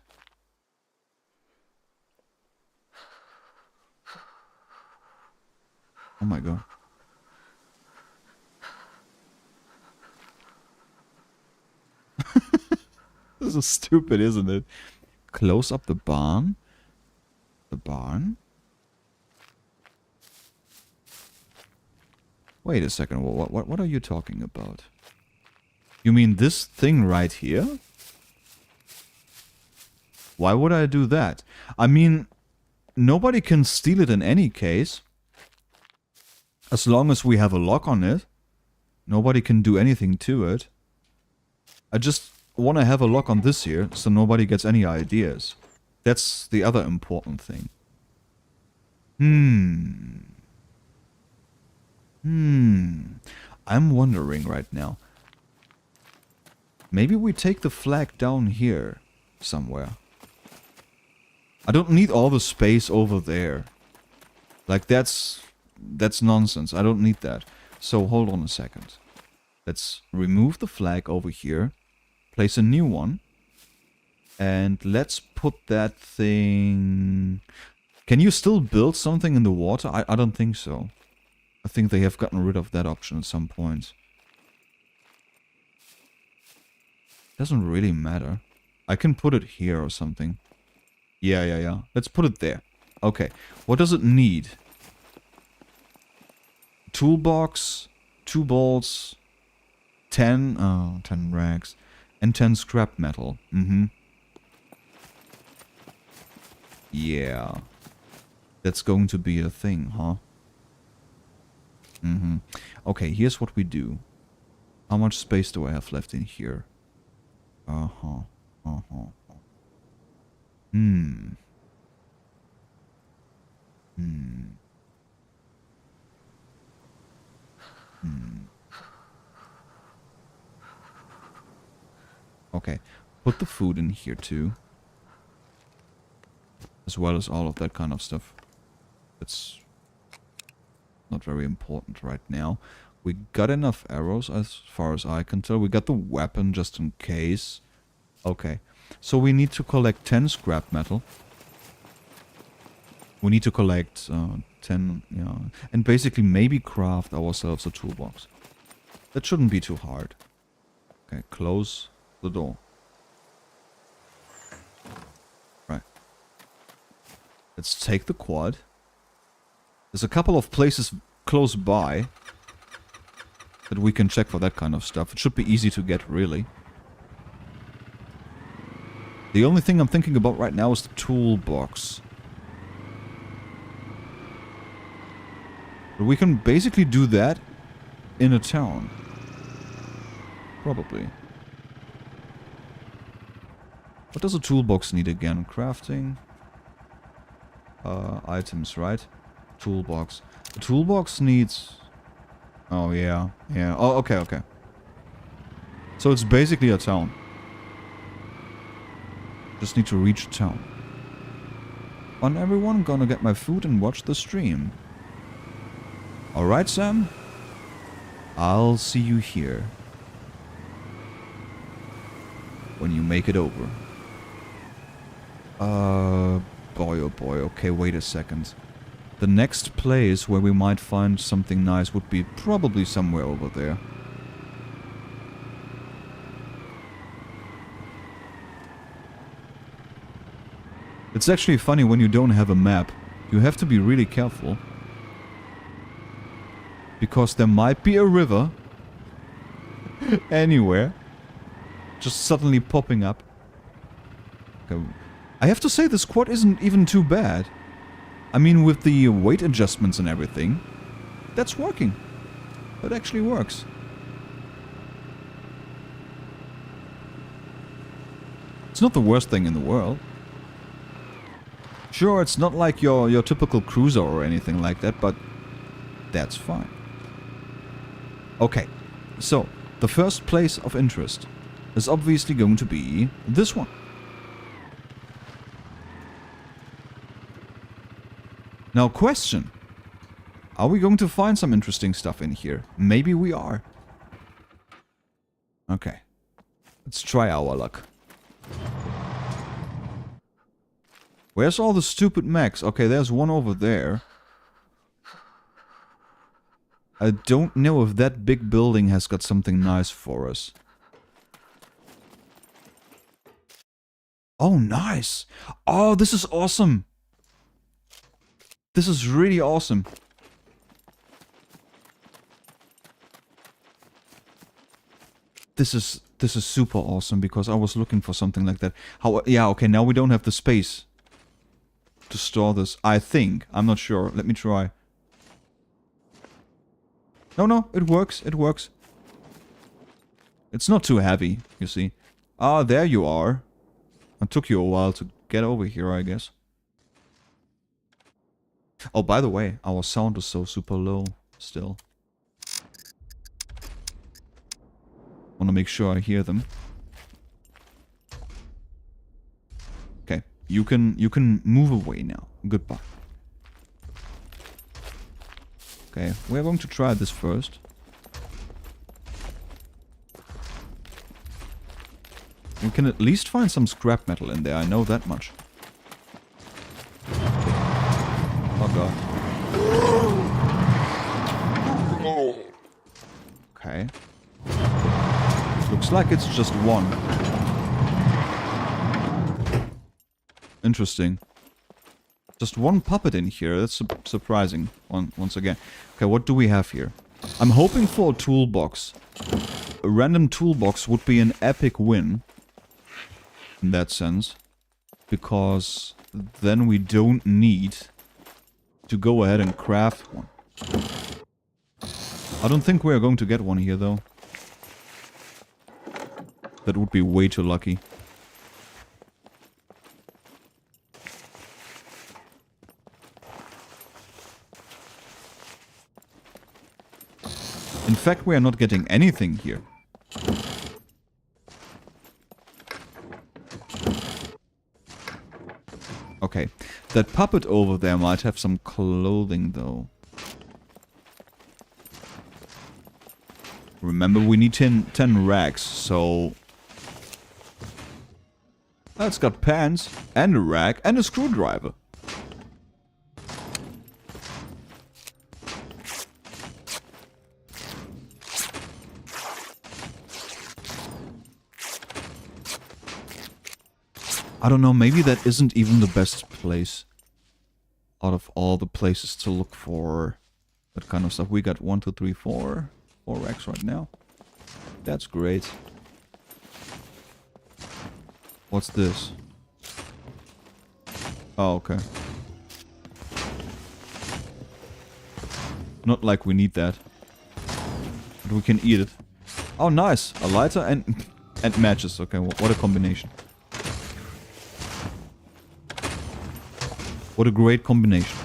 Oh my god. This is stupid, isn't it? close up the barn. The barn? Wait a second. What are you talking about? You mean this thing right here? Why would I do that? I mean, nobody can steal it in any case. As long as we have a lock on it. Nobody can do anything to it. I just want to have a lock on this here, so nobody gets any ideas. That's the other important thing. I'm wondering right now. Maybe we take the flag down here somewhere. I don't need all the space over there. Like, that's nonsense. I don't need that. So, hold on a second. Let's remove the flag over here. Place a new one. And let's put that thing... Can you still build something in the water? I don't think so. I think they have gotten rid of that option at some point. Doesn't really matter. I can put it here or something. Yeah. Let's put it there. Okay. What does it need? Toolbox, 2 bolts, 10 rags, and 10 scrap metal. Yeah. That's going to be a thing, huh? Okay, here's what we do. How much space do I have left in here? Okay, put the food in here too. As well as all of that kind of stuff. It's not very important right now. We got enough arrows as far as I can tell. We got the weapon just in case. Okay, so we need to collect 10 scrap metal. We need to collect 10, yeah. And basically maybe craft ourselves a toolbox. That shouldn't be too hard. Okay, close the door. Right. Let's take the quad. There's a couple of places close by that we can check for that kind of stuff. It should be easy to get, really. The only thing I'm thinking about right now is the toolbox. But we can basically do that in a town. Probably. What does a toolbox need again? Crafting? Items, right? Toolbox. The toolbox needs... Oh, yeah. Yeah. Oh, okay. So it's basically a town. Just need to reach town. On everyone, gonna get my food and watch the stream. Alright, Sam? I'll see you here. When you make it over. Boy, oh boy. Okay, wait a second. The next place where we might find something nice would be probably somewhere over there. It's actually funny when you don't have a map. You have to be really careful. Because there might be a river anywhere just suddenly popping up. Okay. I have to say this quad isn't even too bad. I mean, with the weight adjustments and everything, that's working. That actually works. It's not the worst thing in the world. Sure, it's not like your typical cruiser or anything like that, but that's fine. Okay, so the first place of interest is obviously going to be this one. Now, question. Are we going to find some interesting stuff in here? Maybe we are. Okay. Let's try our luck. Where's all the stupid mechs? Okay, there's one over there. I don't know if that big building has got something nice for us. Oh, nice. Oh, this is awesome. This is really awesome. This is super awesome because I was looking for something like that. How? Yeah, okay, now we don't have the space to store this. I think. I'm not sure. Let me try. No, it works. It works. It's not too heavy, you see. Ah, there you are. It took you a while to get over here, I guess. Oh, by the way, our sound is so super low still. Want to make sure I hear them. Okay, you can move away now. Goodbye. Okay, we're going to try this first. We can at least find some scrap metal in there, I know that much. Oh god. Okay. Looks like it's just one. Interesting. Just one puppet in here, that's surprising once again. Okay, what do we have here? I'm hoping for a toolbox. A random toolbox would be an epic win. In that sense. Because then we don't need to go ahead and craft one. I don't think we're going to get one here though. That would be way too lucky. In fact, we are not getting anything here. Okay, that puppet over there might have some clothing though. Remember, we need 10 rags, so... Oh, it's got pants, and a rag, and a screwdriver. I don't know, maybe that isn't even the best place out of all the places to look for that kind of stuff. We got 1, 2, 3, 4 racks right now. That's great. What's this? Oh, okay. Not like we need that. But we can eat it. Oh, nice! A lighter and matches. Okay, what a combination. What a great combination.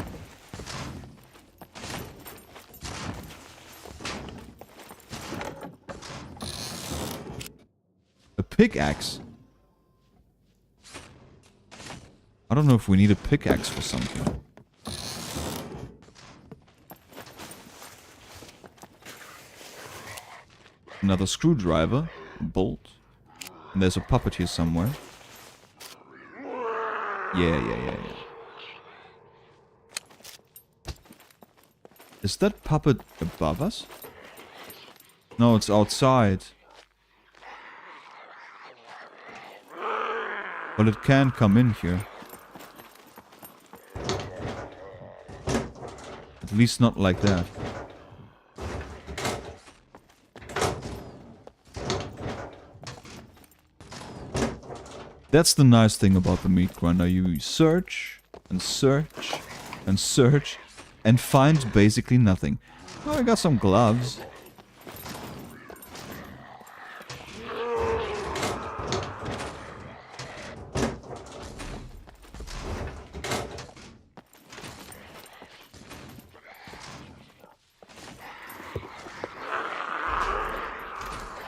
A pickaxe? I don't know if we need a pickaxe for something. Another screwdriver, a bolt. And there's a puppet here somewhere. Yeah. Is that puppet above us? No, it's outside. But it can't come in here. At least not like that. That's the nice thing about the meat grinder. You search and search and search and find basically nothing. Oh, I got some gloves.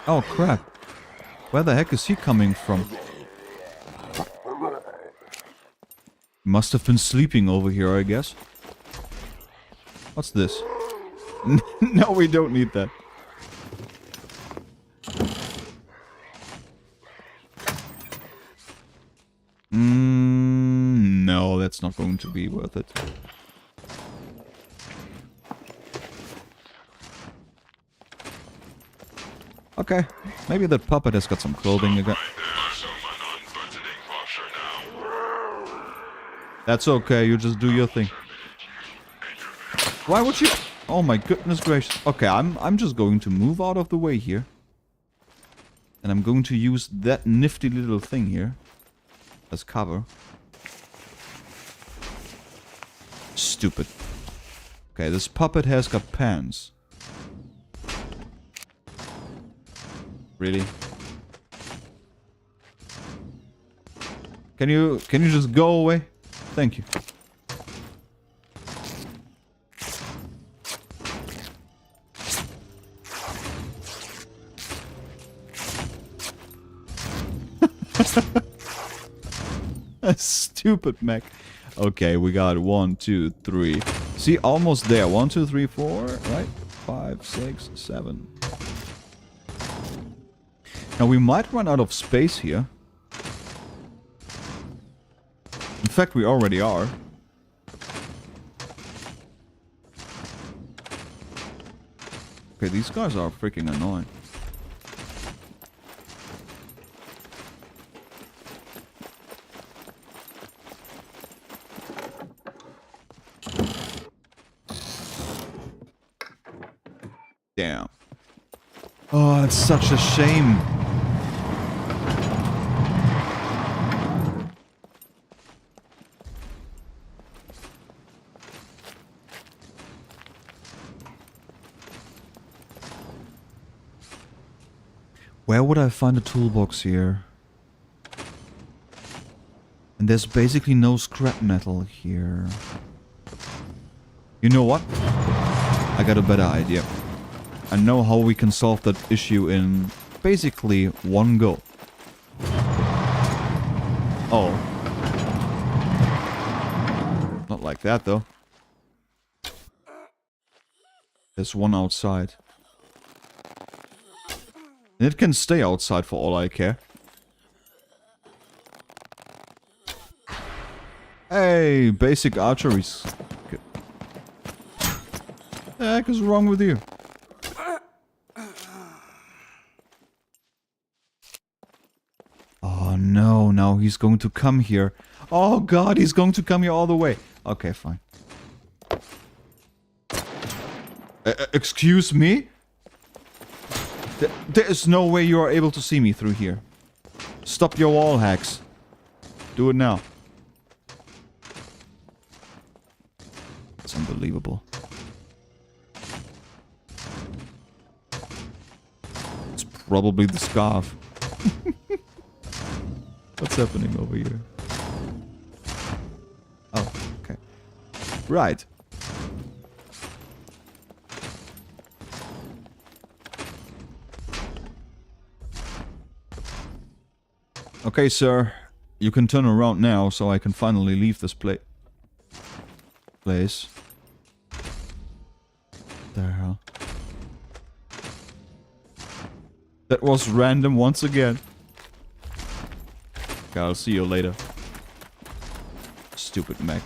Oh crap. Where the heck is he coming from? Must have been sleeping over here, I guess. What's this? No, we don't need that. No, that's not going to be worth it. Okay, maybe that puppet has got some clothing again. That's okay, you just do your thing. Why would you... Oh my goodness gracious. Okay, I'm just going to move out of the way here. And I'm going to use that nifty little thing here as cover. Stupid. Okay, this puppet has got pants. Really? Can you just go away? Thank you. Stupid mech. Okay, we got 1, 2, 3. See, almost there. 1, 2, 3, 4. Right? 5, 6, 7. Now we might run out of space here. In fact, we already are. Okay, these guys are freaking annoying. Damn. Oh, it's such a shame. Where would I find a toolbox here? And there's basically no scrap metal here. You know what? I got a better idea. I know how we can solve that issue in basically one go. Oh. Not like that though. There's one outside. And it can stay outside for all I care. Hey, basic archery's good. The heck is wrong with you? Oh no, now he's going to come here. Oh god, he's going to come here all the way. Okay, fine. Excuse me? There is no way you are able to see me through here. Stop your wall hacks. Do it now. It's unbelievable. It's probably the scarf. What's happening over here? Oh, okay. Right. Okay, sir. You can turn around now so I can finally leave this place. The hell? That was random once again. Okay, I'll see you later. Stupid mech.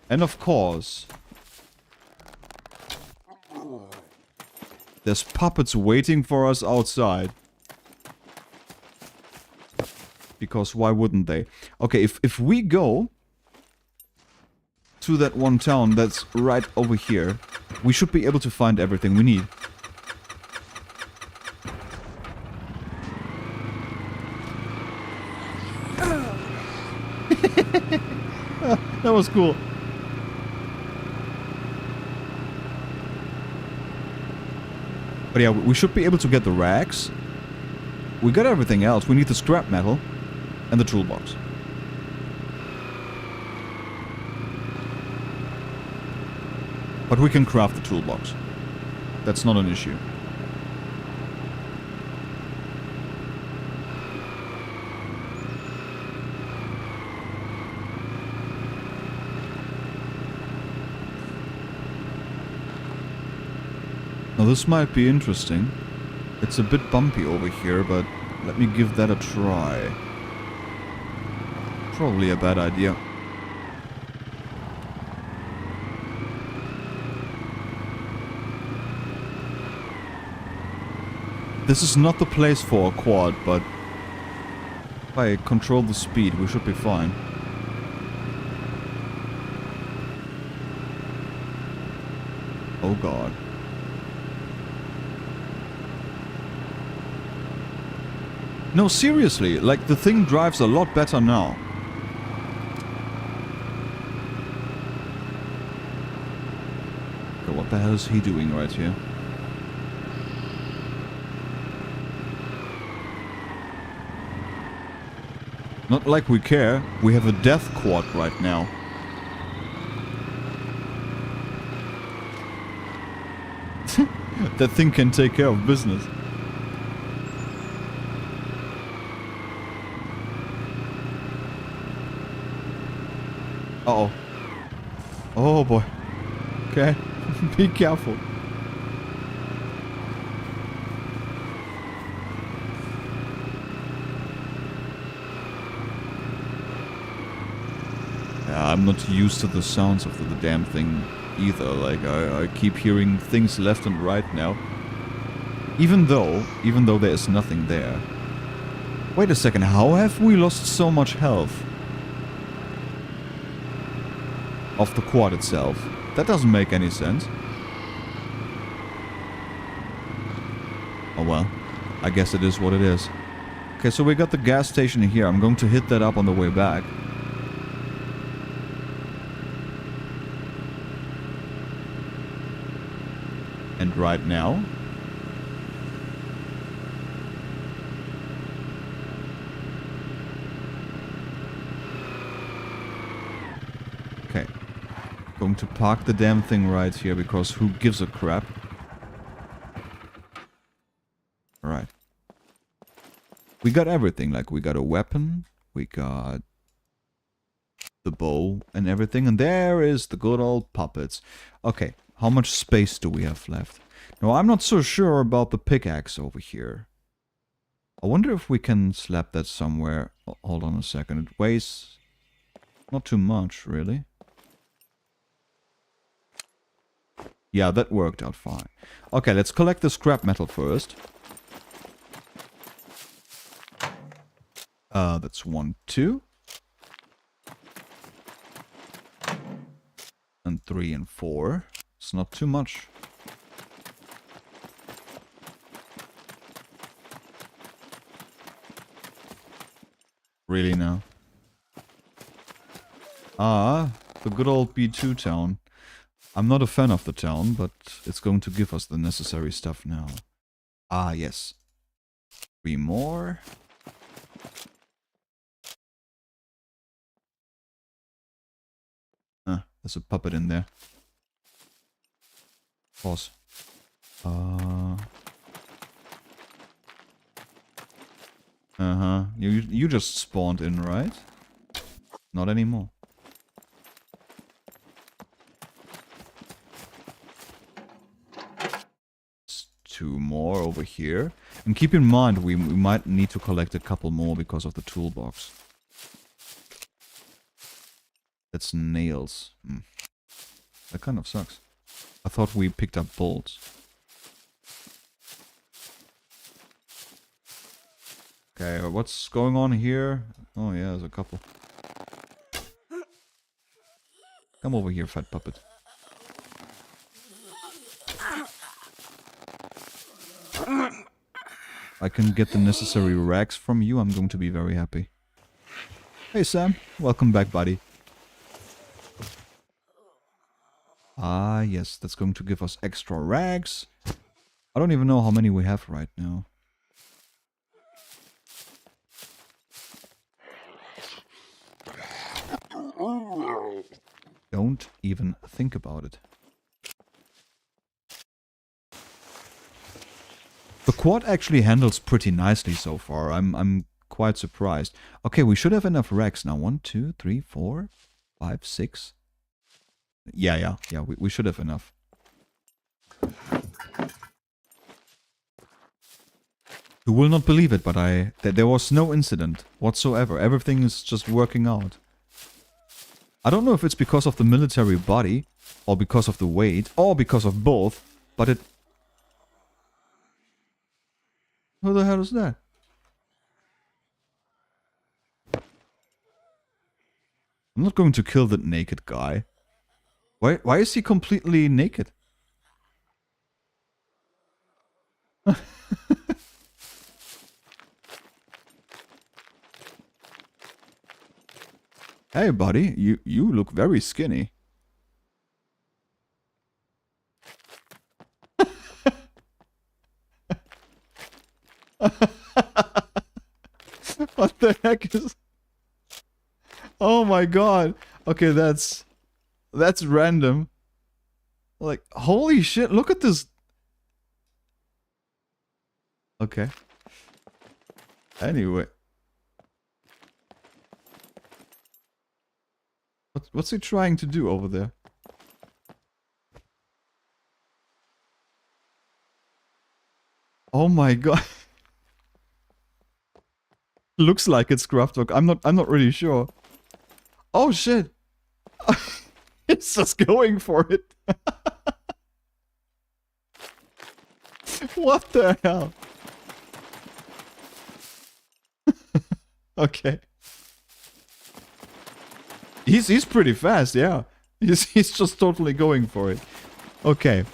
And of course, there's puppets waiting for us outside. Because why wouldn't they? Okay, if we go to that one town that's right over here, we should be able to find everything we need. That was cool. But yeah, we should be able to get the rags. We got everything else. We need the scrap metal and the toolbox. But we can craft the toolbox. That's not an issue. Now this might be interesting. It's a bit bumpy over here, but let me give that a try. Probably a bad idea. This is not the place for a quad, but If I control the speed, we should be fine. Oh god. No, seriously, like the thing drives a lot better now. Okay, what the hell is he doing right here? Not like we care. We have a death quad right now. That thing can take care of business. Uh-oh. Oh boy. Okay. Be careful. Yeah, I'm not used to the sounds of the damn thing either. Like, I keep hearing things left and right now. Even though there is nothing there. Wait a second, how have we lost so much health? Of the quad itself. That doesn't make any sense. Oh well. I guess it is what it is. Okay, so we got the gas station here. I'm going to hit that up on the way back. And right now... Okay. Going to park the damn thing right here, because who gives a crap? Alright. We got everything, like we got a weapon, we got the bow and everything, and there is the good old puppets. Okay, how much space do we have left? Now, I'm not so sure about the pickaxe over here. I wonder if we can slap that somewhere. Oh, hold on a second, it weighs not too much, really. Yeah, that worked out fine. Okay, let's collect the scrap metal first. That's 1, 2. And 3 and 4. It's not too much. Really now? Ah, the good old B2 town. I'm not a fan of the town, but it's going to give us the necessary stuff now. Ah, yes. 3 more. There's a puppet in there. Pause. Uh-huh. You just spawned in, right? Not anymore. It's 2 more over here. And keep in mind, we might need to collect a couple more because of the toolbox. That's nails. That kind of sucks. I thought we picked up bolts. Okay, what's going on here? Oh yeah, there's a couple. Come over here, fat puppet. I can get the necessary rags from you, I'm going to be very happy. Hey Sam, welcome back, buddy. Ah, yes, that's going to give us extra rags. I don't even know how many we have right now. Don't even think about it. The quad actually handles pretty nicely so far. I'm quite surprised. Okay, we should have enough rags now. 1, 2, 3, 4, 5, 6. Yeah, we should have enough. You will not believe it, but there was no incident whatsoever. Everything is just working out. I don't know if it's because of the military body, or because of the weight, or because of both, but it... Who the hell is that? I'm not going to kill that naked guy. Why is he completely naked? Hey buddy, you look very skinny. What the heck is... Oh my god. Okay, that's random. Like, holy shit, look at this. Okay. Anyway. What's he trying to do over there? Oh my god. Looks like it's Kraftwerk. I'm not really sure. Oh shit. It's just going for it. What the hell? Okay. He's pretty fast, yeah. He's just totally going for it. Okay.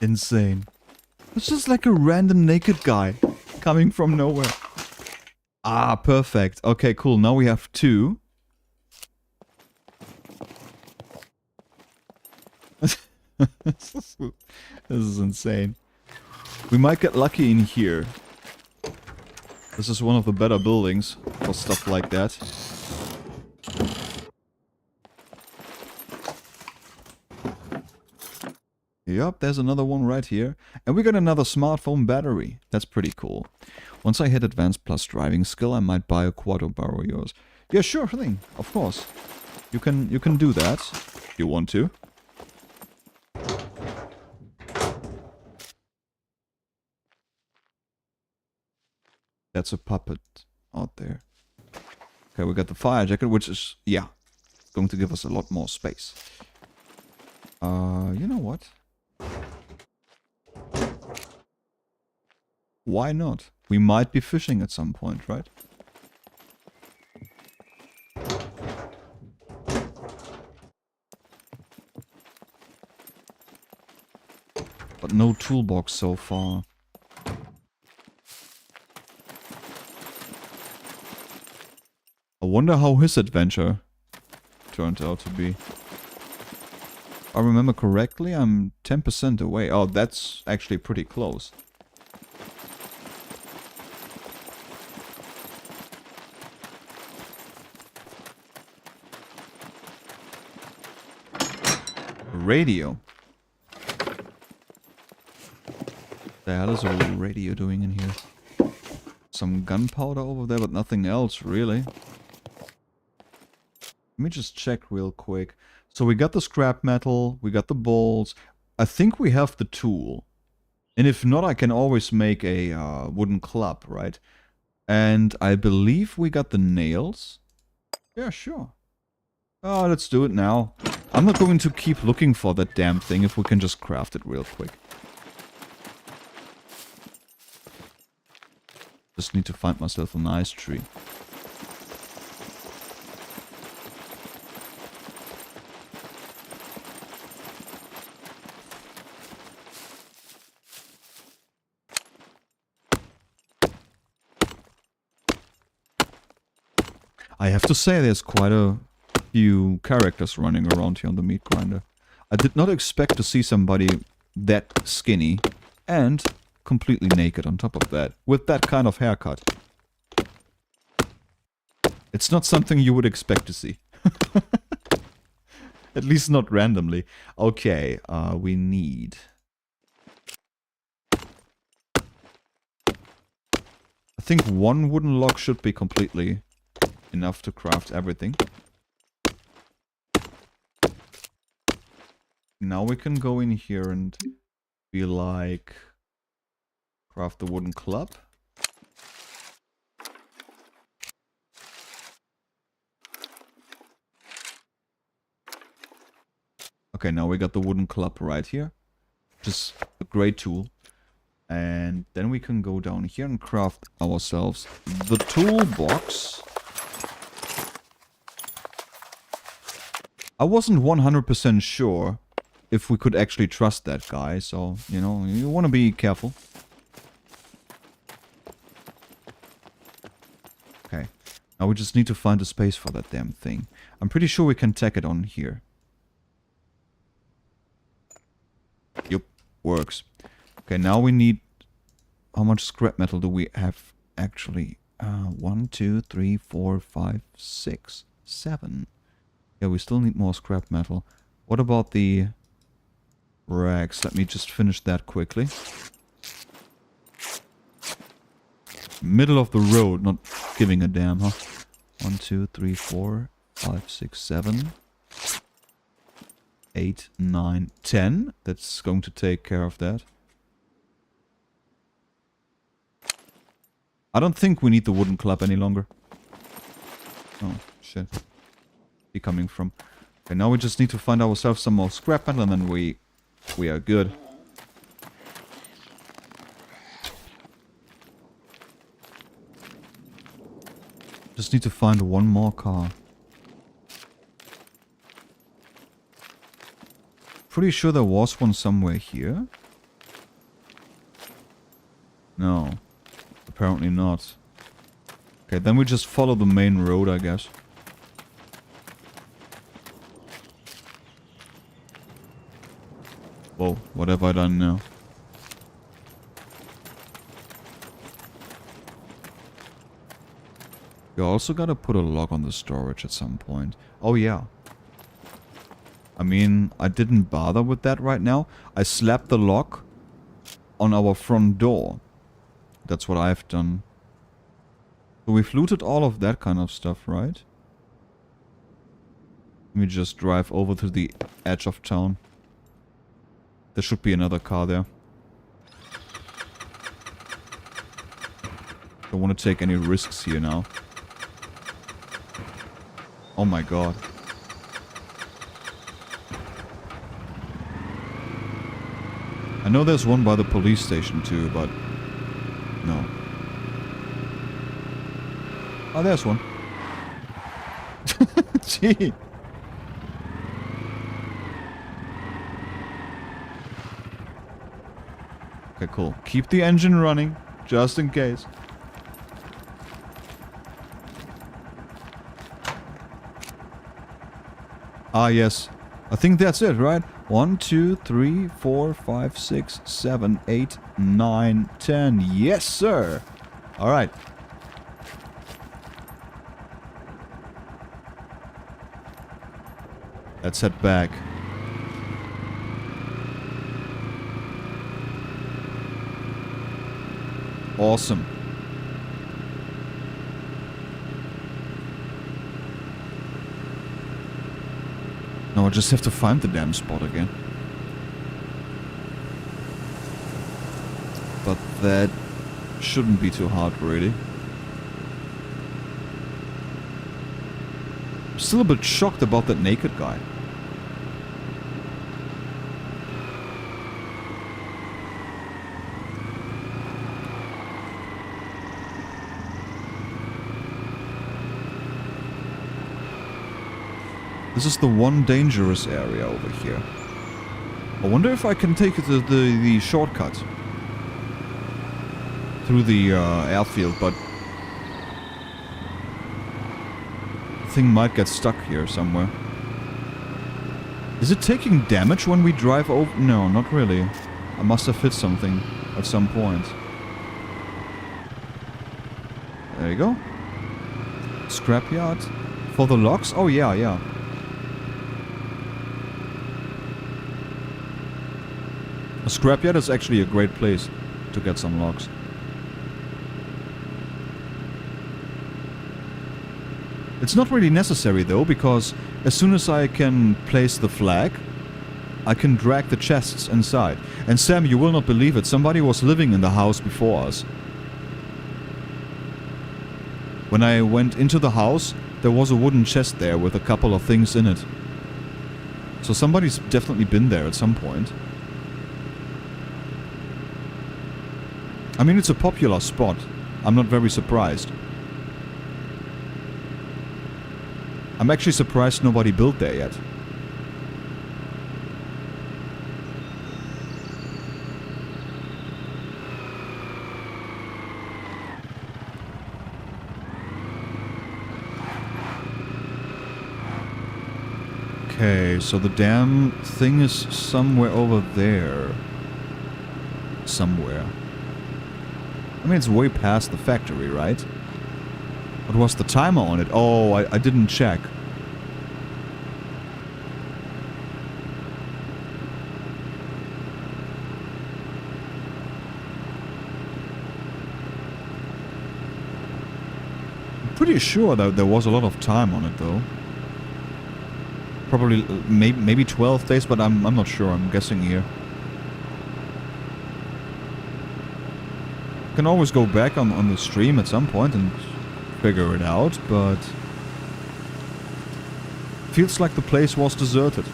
Insane. It's just like a random naked guy coming from nowhere. Ah, perfect. Okay, cool. Now we have 2. This is insane. We might get lucky in here. This is one of the better buildings for stuff like that. Yup, there's another one right here. And we got another smartphone battery. That's pretty cool. Once I hit Advanced Plus Driving Skill, I might buy a quad or borrow yours. Yeah, sure thing. Of course. You can do that if you want to. That's a puppet out there. Okay, we got the fire jacket, which is, yeah, going to give us a lot more space. You know what? Why not? We might be fishing at some point, right? But no toolbox so far. I wonder how his adventure turned out to be. If I remember correctly, I'm 10% away. Oh, that's actually pretty close. Radio. The hell is a radio doing in here? Some gunpowder over there, but nothing else, really. Let me just check real quick. So we got the scrap metal, we got the bolts. I think we have the tool. And if not, I can always make a wooden club, right? And I believe we got the nails. Yeah, sure. Oh, let's do it now. I'm not going to keep looking for that damn thing if we can just craft it real quick. Just need to find myself a nice tree. I have to say there's quite a few characters running around here on the meat grinder. I did not expect to see somebody that skinny and completely naked on top of that, with that kind of haircut. It's not something you would expect to see. At least not randomly. Okay, we need... I think one wooden log should be completely enough to craft everything. Now we can go in here and be like... craft the wooden club. Okay, now we got the wooden club right here. Which is a great tool. And then we can go down here and craft ourselves the toolbox. I wasn't 100% sure if we could actually trust that guy, so, you know, you want to be careful. Okay, now we just need to find a space for that damn thing. I'm pretty sure we can tack it on here. Yup, works. Okay, now we need... How much scrap metal do we have actually? 1, 2, 3, 4, 5, 6, 7. Yeah, we still need more scrap metal. What about the rags? Let me just finish that quickly. Middle of the road, not giving a damn, huh? 1, 2, 3, 4, 5, 6, 7, 8, 9, 10. That's going to take care of that. I don't think we need the wooden club any longer. Oh, shit. He coming from? Okay, now we just need to find ourselves some more scrap metal and then we are good. Just need to find one more car. Pretty sure there was one somewhere here. No. Apparently not. Okay, then we just follow the main road, I guess. Whoa, what have I done now? You also gotta put a lock on the storage at some point. Oh yeah. I mean, I didn't bother with that right now. I slapped the lock on our front door. That's what I've done. So we've looted all of that kind of stuff, right? Let me just drive over to the edge of town. There should be another car there. Don't want to take any risks here now. Oh my god. I know there's one by the police station too, but... No. Oh, there's one. Gee. Okay, cool. Keep the engine running, just in case. Ah, yes. I think that's it, right? 1, 2, 3, 4, 5, 6, 7, 8, 9, 10. Yes, sir! Alright. Let's head back. Awesome. Now I just have to find the damn spot again. But that shouldn't be too hard, really. I'm still a bit shocked about that naked guy. This is the one dangerous area over here. I wonder if I can take the shortcut through the airfield, but the thing might get stuck here somewhere. Is it taking damage when we drive over? No, not really. I must have hit something at some point. There you go. Scrapyard. For the logs? Oh yeah, yeah. A scrapyard is actually a great place to get some logs. It's not really necessary though, because as soon as I can place the flag, I can drag the chests inside. And Sam, you will not believe it, somebody was living in the house before us. When I went into the house, there was a wooden chest there with a couple of things in it. So somebody's definitely been there at some point. I mean, it's a popular spot. I'm not very surprised. I'm actually surprised nobody built there yet. Okay, so the damn thing is somewhere over there. Somewhere. I mean, it's way past the factory, right? What was the timer on it? Oh, I didn't check. I'm pretty sure that there was a lot of time on it, though. Probably, maybe 12 days, but I'm not sure. I'm guessing here. Can always go back on the stream at some point and figure it out, but feels like the place was deserted.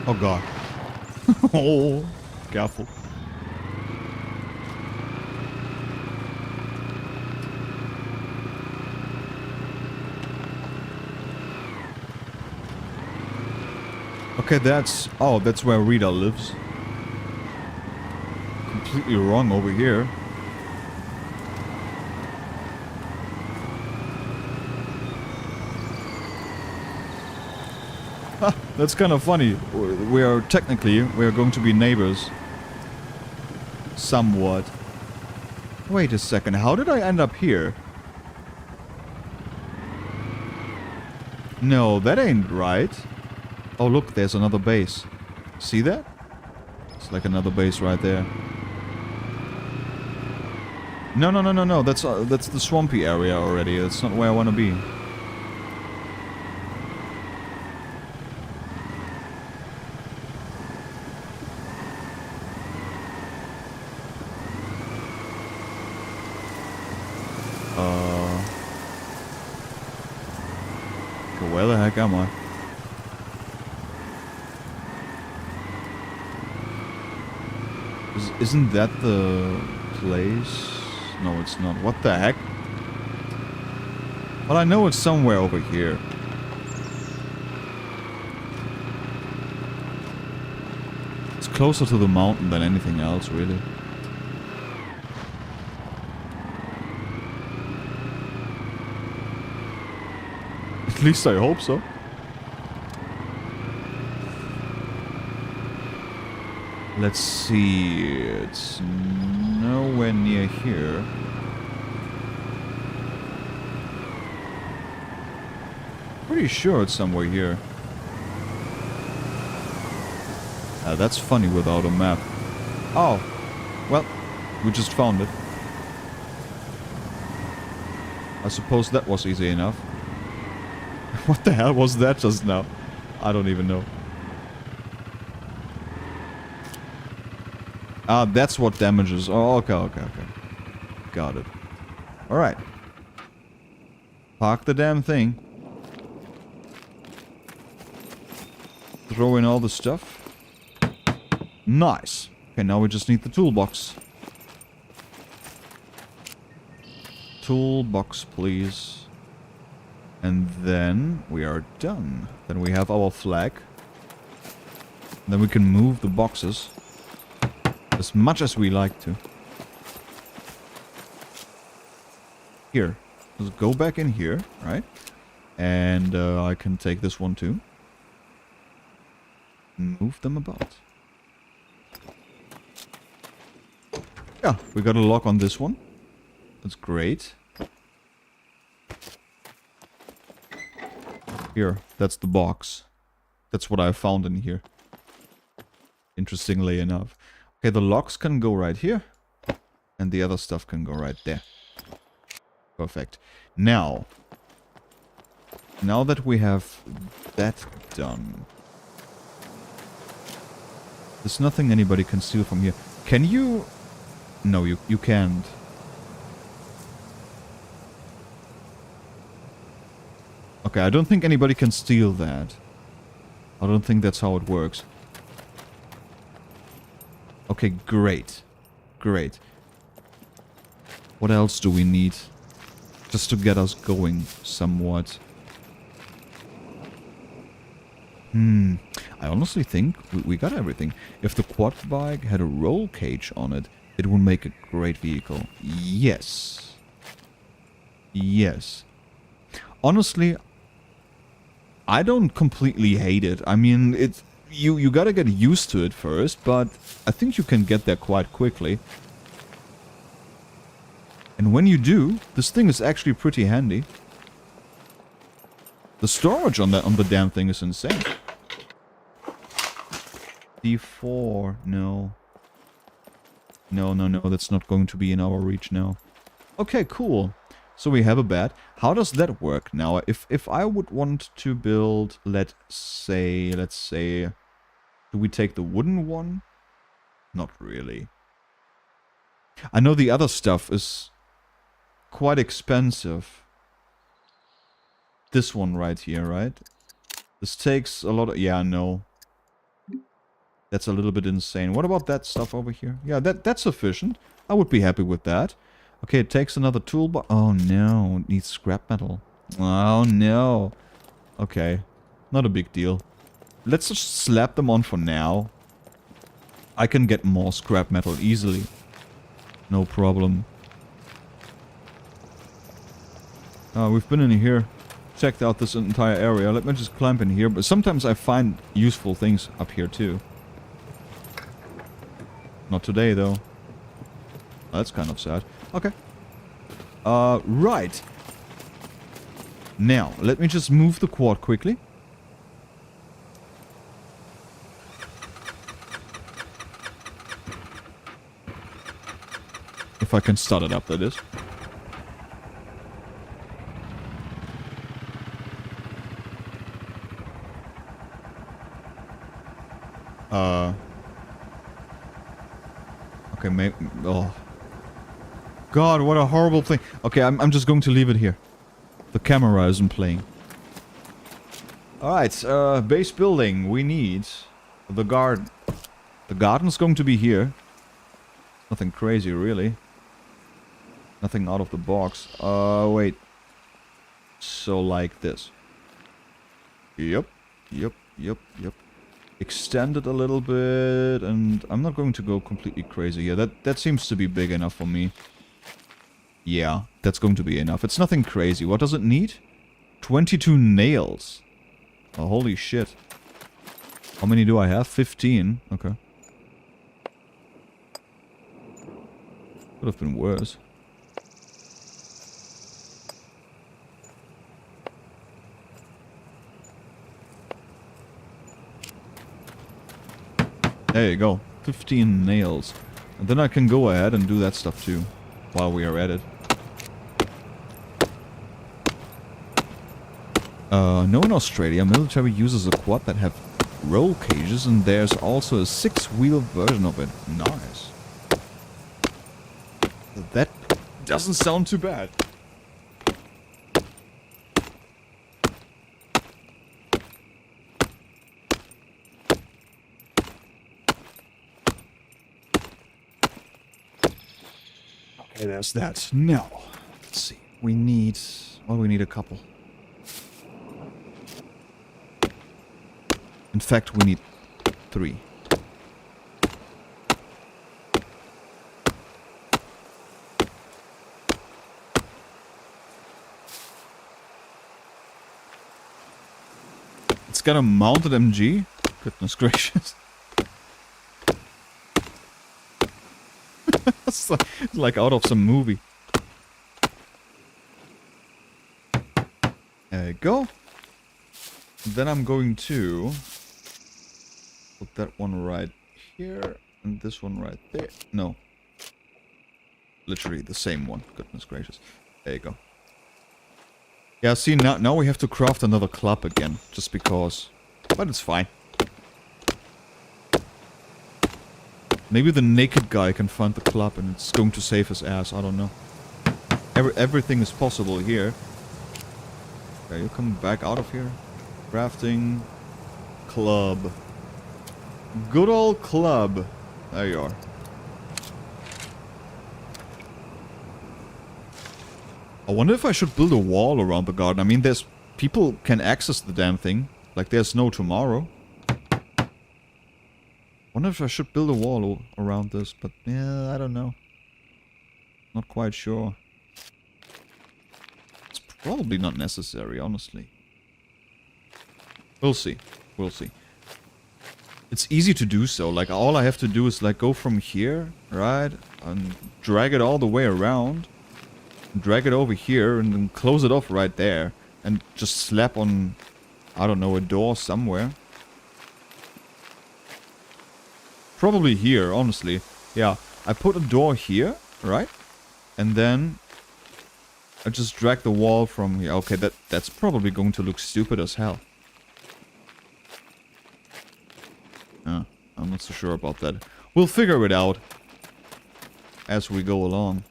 Oh god. Oh, careful. Okay, that's where Rita lives. Completely wrong over here. Ha, that's kind of funny. We are going to be neighbors. Somewhat. Wait a second, how did I end up here? No, that ain't right. Oh look, there's another base. See that? It's like another base right there. No. That's the swampy area already. That's not where I want to be. Okay, where the heck am I? Isn't that the place? No, it's not. What the heck? Well, I know it's somewhere over here. It's closer to the mountain than anything else, really. At least I hope so. Let's see, it's nowhere near here. Pretty sure it's somewhere here. That's funny without a map. Oh, well, we just found it. I suppose that was easy enough. What the hell was that just now? I don't even know. Ah, that's what damages. Oh, okay. Got it. Alright. Park the damn thing. Throw in all the stuff. Nice. Okay, now we just need the toolbox. Toolbox, please. And then we are done. Then we have our flag. Then we can move the boxes. As much as we like to. Here. Let's go back in here, right? And I can take this one too. Move them about. Yeah, we got a lock on this one. That's great. Here, that's the box. That's what I found in here. Interestingly enough. Okay, the locks can go right here. And the other stuff can go right there. Perfect. Now that we have that done. There's nothing anybody can steal from here. Can you... No, you can't. Okay, I don't think anybody can steal that. I don't think that's how it works. Okay, great. Great. What else do we need? Just to get us going somewhat. I honestly think we got everything. If the quad bike had a roll cage on it, it would make a great vehicle. Yes. Yes. Honestly, I don't completely hate it. I mean, you gotta get used to it first, but I think you can get there quite quickly. And when you do, this thing is actually pretty handy. The storage on the damn thing is insane. D4, no. No, that's not going to be in our reach now. Okay, cool. So we have a bed. How does that work now? If I would want to build, let's say, do we take the wooden one? Not really. I know the other stuff is quite expensive. This one right here, right? This takes a lot of... Yeah, no. That's a little bit insane. What about that stuff over here? Yeah, that's sufficient. I would be happy with that. Okay, it takes another toolbar. Oh no, it needs scrap metal. Oh no. Okay, not a big deal. Let's just slap them on for now. I can get more scrap metal easily. No problem. We've been in here. Checked out this entire area. Let me just climb in here. But sometimes I find useful things up here too. Not today though. That's kind of sad. Okay. Right. Now, let me just move the quad quickly. If I can start it up, that is. Okay, maybe... Oh. God, what a horrible thing. Okay, I'm just going to leave it here. The camera isn't playing. Alright, base building. We need the garden. The garden's going to be here. Nothing crazy, really. Nothing out of the box. Wait. So, like this. Yep. Extend it a little bit, and I'm not going to go completely crazy here. That seems to be big enough for me. Yeah, that's going to be enough. It's nothing crazy. What does it need? 22 nails. Oh, holy shit. How many do I have? 15. Okay. Could have been worse. There you go. 15 nails. And then I can go ahead and do that stuff too. While we are at it. No, in Australia, military uses a quad that have roll cages, and there's also a 6-wheel version of it. Nice. That doesn't sound too bad. Okay, there's that. Now, let's see. We need... Well, we need a couple. In fact, we need 3. It's got a mounted MG? Goodness gracious. It's like out of some movie. There you go. Then I'm going to put that one right here and this one right there. No. Literally the same one. Goodness gracious. There you go. Yeah, see, now we have to craft another club again. Just because. But it's fine. Maybe the naked guy can find the club and it's going to save his ass. I don't know. Everything is possible here. Okay, you come back out of here. Crafting. Club. Good old club. There you are. I wonder if I should build a wall around the garden. I mean, there's... people can access the damn thing. Like, there's no tomorrow. Wonder if I should build a wall around this, but yeah, I don't know. Not quite sure. It's probably not necessary, honestly. We'll see. We'll see. It's easy to do so. Like, all I have to do is, like, go from here, right? And drag it all the way around. Drag it over here and then close it off right there. And just slap on, I don't know, a door somewhere. Probably here, honestly. Yeah, I put a door here, right? And then I just drag the wall from here. Okay, that's probably going to look stupid as hell. I'm not so sure about that. We'll figure it out as we go along.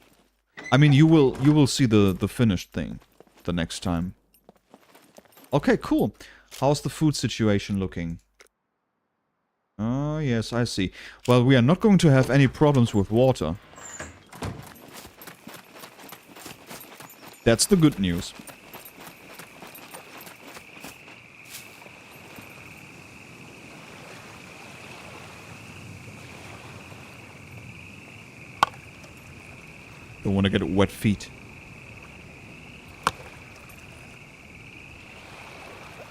I mean, you will see the finished thing the next time. Okay, cool. How's the food situation looking? Oh, yes, I see. Well, we are not going to have any problems with water. That's the good news. Don't want to get wet feet.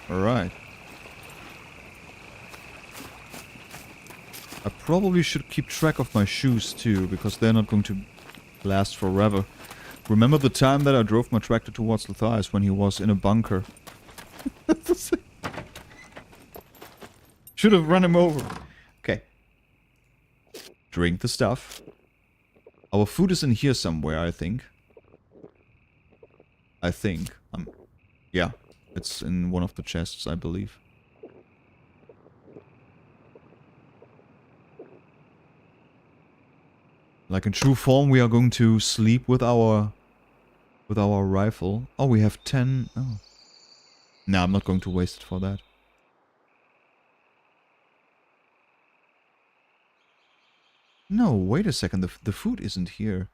Alright. I probably should keep track of my shoes too, because they're not going to last forever. Remember the time that I drove my tractor towards Matthias when he was in a bunker? Should have run him over. Okay. Drink the stuff. Our food is in here somewhere, I think. Yeah. It's in one of the chests, I believe. Like in true form, we are going to sleep with our rifle. Oh, we have 10. Oh. Nah, I'm not going to waste it for that. No, wait a second. The food isn't here.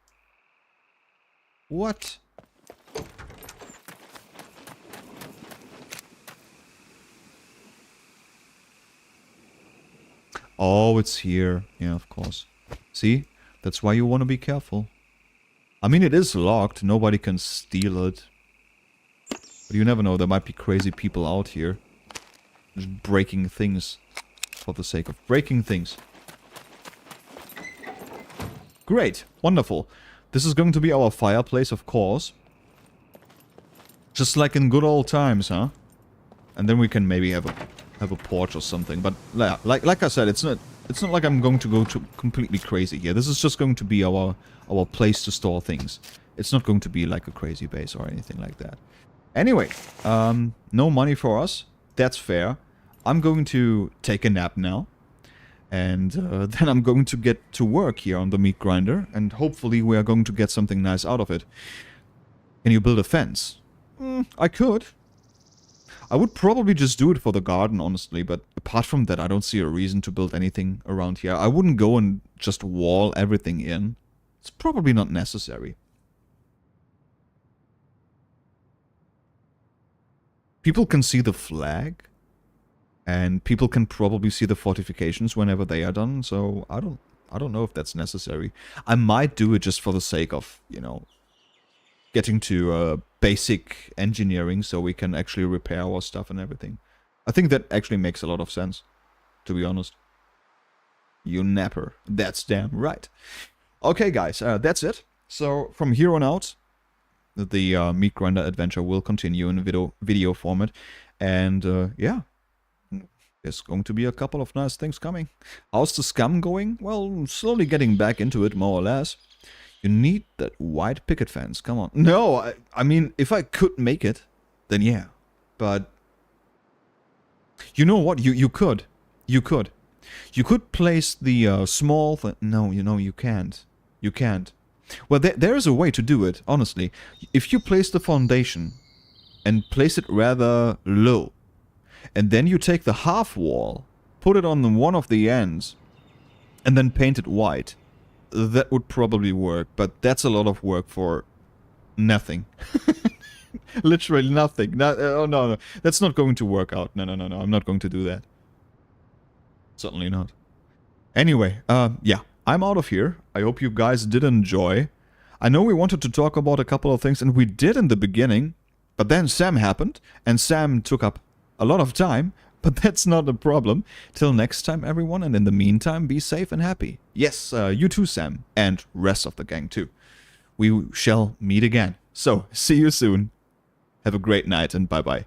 What? Oh, it's here. Yeah, of course. See? That's why you want to be careful. I mean, it is locked. Nobody can steal it. But you never know. There might be crazy people out here. Just breaking things. For the sake of breaking things. Great. Wonderful. This is going to be our fireplace, of course. Just like in good old times, huh? And then we can maybe have a porch or something. But like I said, it's not like I'm going to go completely crazy here. This is just going to be our place to store things. It's not going to be like a crazy base or anything like that. Anyway, no money for us. That's fair. I'm going to take a nap now. And then I'm going to get to work here on the meat grinder. And hopefully we are going to get something nice out of it. Can you build a fence? I could. I would probably just do it for the garden, honestly. But apart from that, I don't see a reason to build anything around here. I wouldn't go and just wall everything in. It's probably not necessary. People can see the flag. And people can probably see the fortifications whenever they are done, so I don't know if that's necessary. I might do it just for the sake of, you know, getting to basic engineering so we can actually repair our stuff and everything. I think that actually makes a lot of sense, to be honest. You napper. That's damn right. Okay, guys, that's it. So, from here on out, the meat grinder adventure will continue in video format. And, yeah. There's going to be a couple of nice things coming. How's the Scum going? Well, slowly getting back into it, more or less. You need that white picket fence, come on. No, I mean, if I could make it, then yeah. But, you know what? You could. You could. You could place the small... No, you can't. You can't. Well, there is a way to do it, honestly. If you place the foundation and place it rather low. And then you take the half wall, put it on one of the ends, and then paint it white. That would probably work, but that's a lot of work for nothing. Literally nothing. Oh no, that's not going to work out. No, I'm not going to do that. Certainly not. Anyway, yeah, I'm out of here. I hope you guys did enjoy. I know we wanted to talk about a couple of things, and we did in the beginning, but then Sam happened, and Sam took up a lot of time, but that's not a problem. Till next time, everyone, and in the meantime, be safe and happy. Yes, you too, Sam, and rest of the gang too. We shall meet again. So, see you soon. Have a great night, and bye-bye.